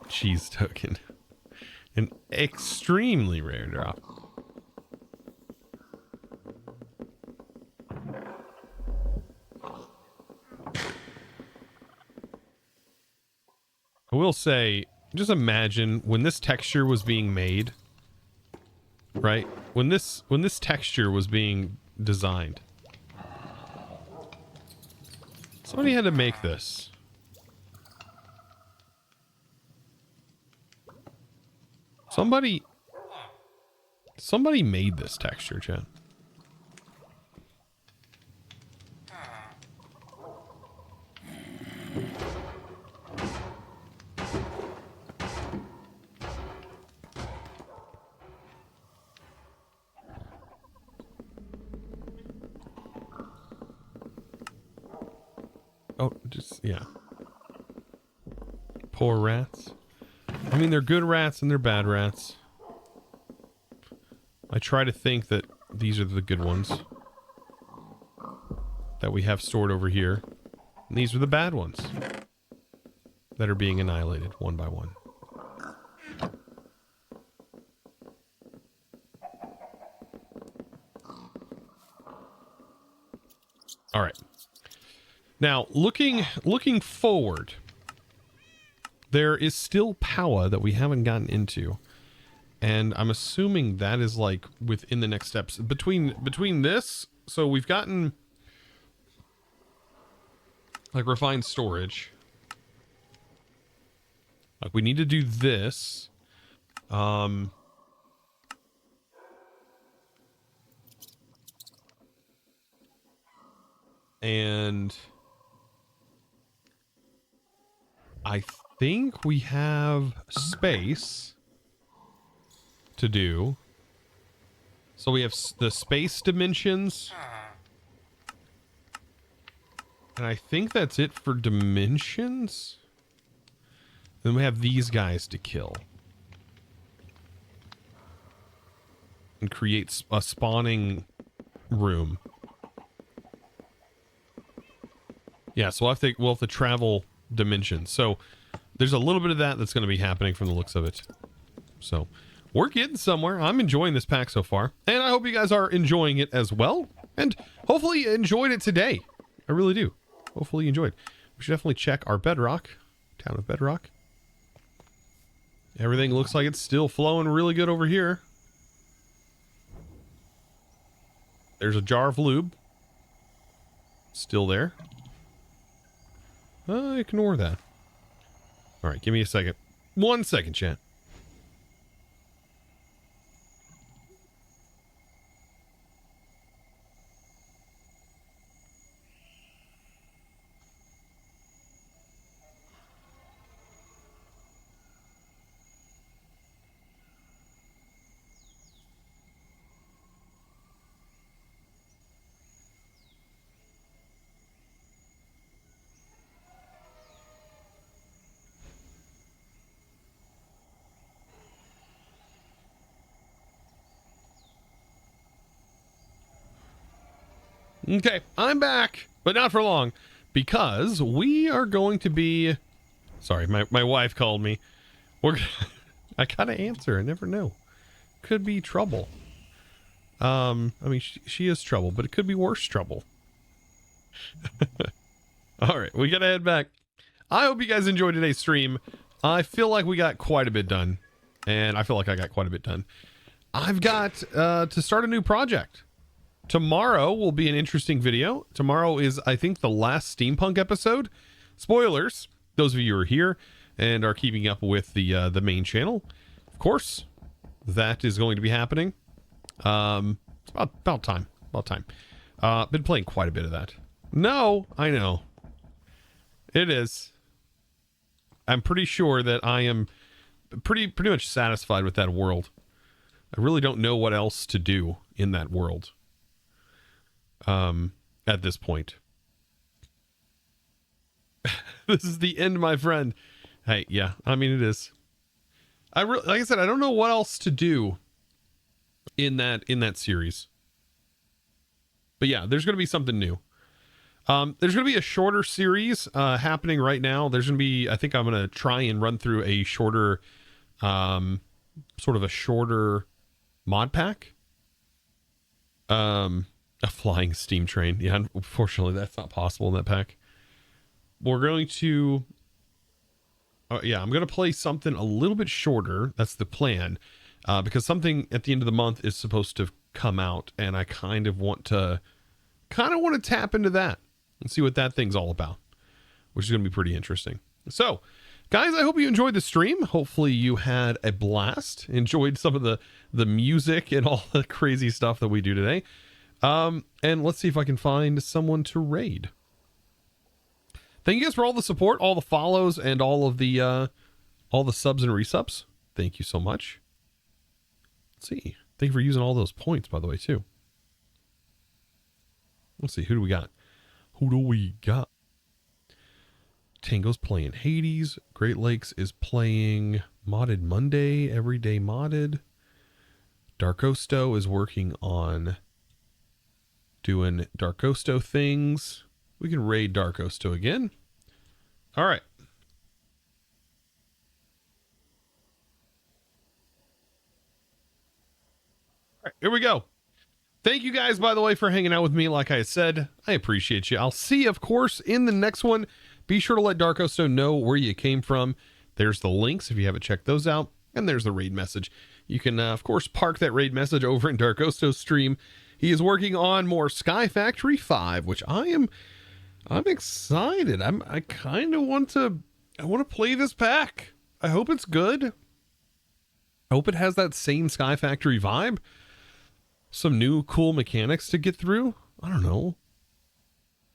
cheese token. An extremely rare drop. I will say, just imagine when this texture was being made, right? When this texture was being designed, Somebody had to make this. Somebody made this texture, chat. Oh, just, yeah. Poor rats. I mean, they're good rats and they're bad rats. I try to think that these are the good ones that we have stored over here. And these are the bad ones that are being annihilated one by one. All right. Now, looking forward, there is still power that we haven't gotten into. And I'm assuming that is like within the next steps. Between this, so we've gotten like refined storage. Like we need to do this. And I think we have space to do. So we have the space dimensions. And I think that's it for dimensions. Then we have these guys to kill. And create a spawning room. Yeah, so we'll have to travel dimensions. So there's a little bit of that that's going to be happening from the looks of it. So we're getting somewhere. I'm enjoying this pack so far. And I hope you guys are enjoying it as well. And hopefully you enjoyed it today. I really do. Hopefully you enjoyed. We should definitely check our bedrock. Town of Bedrock. Everything looks like it's still flowing really good over here. There's a jar of lube. Still there. Ignore that. All right, give me a second. 1 second, chat. Okay, I'm back, but not for long, because we are going to be... Sorry, my wife called me. I gotta answer, I never know. Could be trouble. I mean, she is trouble, but it could be worse trouble. All right, we gotta head back. I hope you guys enjoyed today's stream. I feel like we got quite a bit done, and I feel like I got quite a bit done. I've got to start a new project. Tomorrow will be an interesting video. Tomorrow is, I think, the last steampunk episode. Spoilers, those of you who are here and are keeping up with the main channel. Of course, that is going to be happening. It's about time. Been playing quite a bit of that. No, I know. It is. I'm pretty sure that I am pretty much satisfied with that world. I really don't know what else to do in that world. At this point. This is the end, my friend. Hey, yeah, I mean, it is. Like I said, I don't know what else to do in that series. But yeah, there's going to be something new. There's going to be a shorter series happening right now. There's going to be, I think I'm going to try and run through a shorter, sort of a shorter mod pack. A flying steam train. Yeah, unfortunately, that's not possible in that pack. We're going to... yeah, I'm going to play something a little bit shorter. That's the plan. Because something at the end of the month is supposed to come out, and I kind of want to tap into that. and see what that thing's all about, which is going to be pretty interesting. So, guys, I hope you enjoyed the stream. Hopefully you had a blast, enjoyed some of the music and all the crazy stuff that we do today. And let's see if I can find someone to raid. Thank you guys for all the support, all the follows, and all the subs and resubs. Thank you so much. Let's see. Thank you for using all those points, by the way, too. Let's see. Who do we got? Tango's playing Hades. Great Lakes is playing Modded Monday. Everyday Modded. Darkosto is working on doing Darkosto things. We can raid Darkosto again. All right. All right, here we go. Thank you guys, by the way, for hanging out with me. Like I said, I appreciate you. I'll see you, of course, in the next one. Be sure to let Darkosto know where you came from. There's the links if you haven't checked those out. And there's the raid message. You can, of course, park that raid message over in Darkosto's stream. He is working on more Sky Factory 5, which I'm excited. I kind of want to play this pack. I hope it's good. I hope it has that same Sky Factory vibe. Some new cool mechanics to get through. I don't know.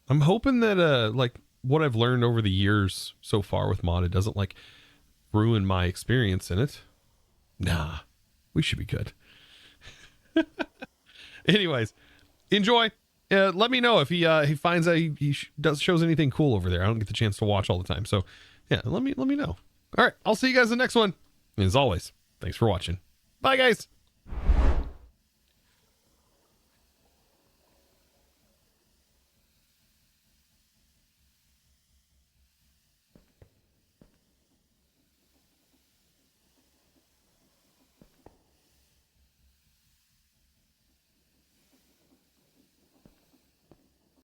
I'm hoping that like what I've learned over the years so far with modded doesn't like ruin my experience in it. Nah, we should be good. Anyways, enjoy. Let me know if he finds that he shows anything cool over there. I don't get the chance to watch all the time, so yeah, let me know. All right, I'll see you guys in the next one. And as always, thanks for watching. Bye, guys.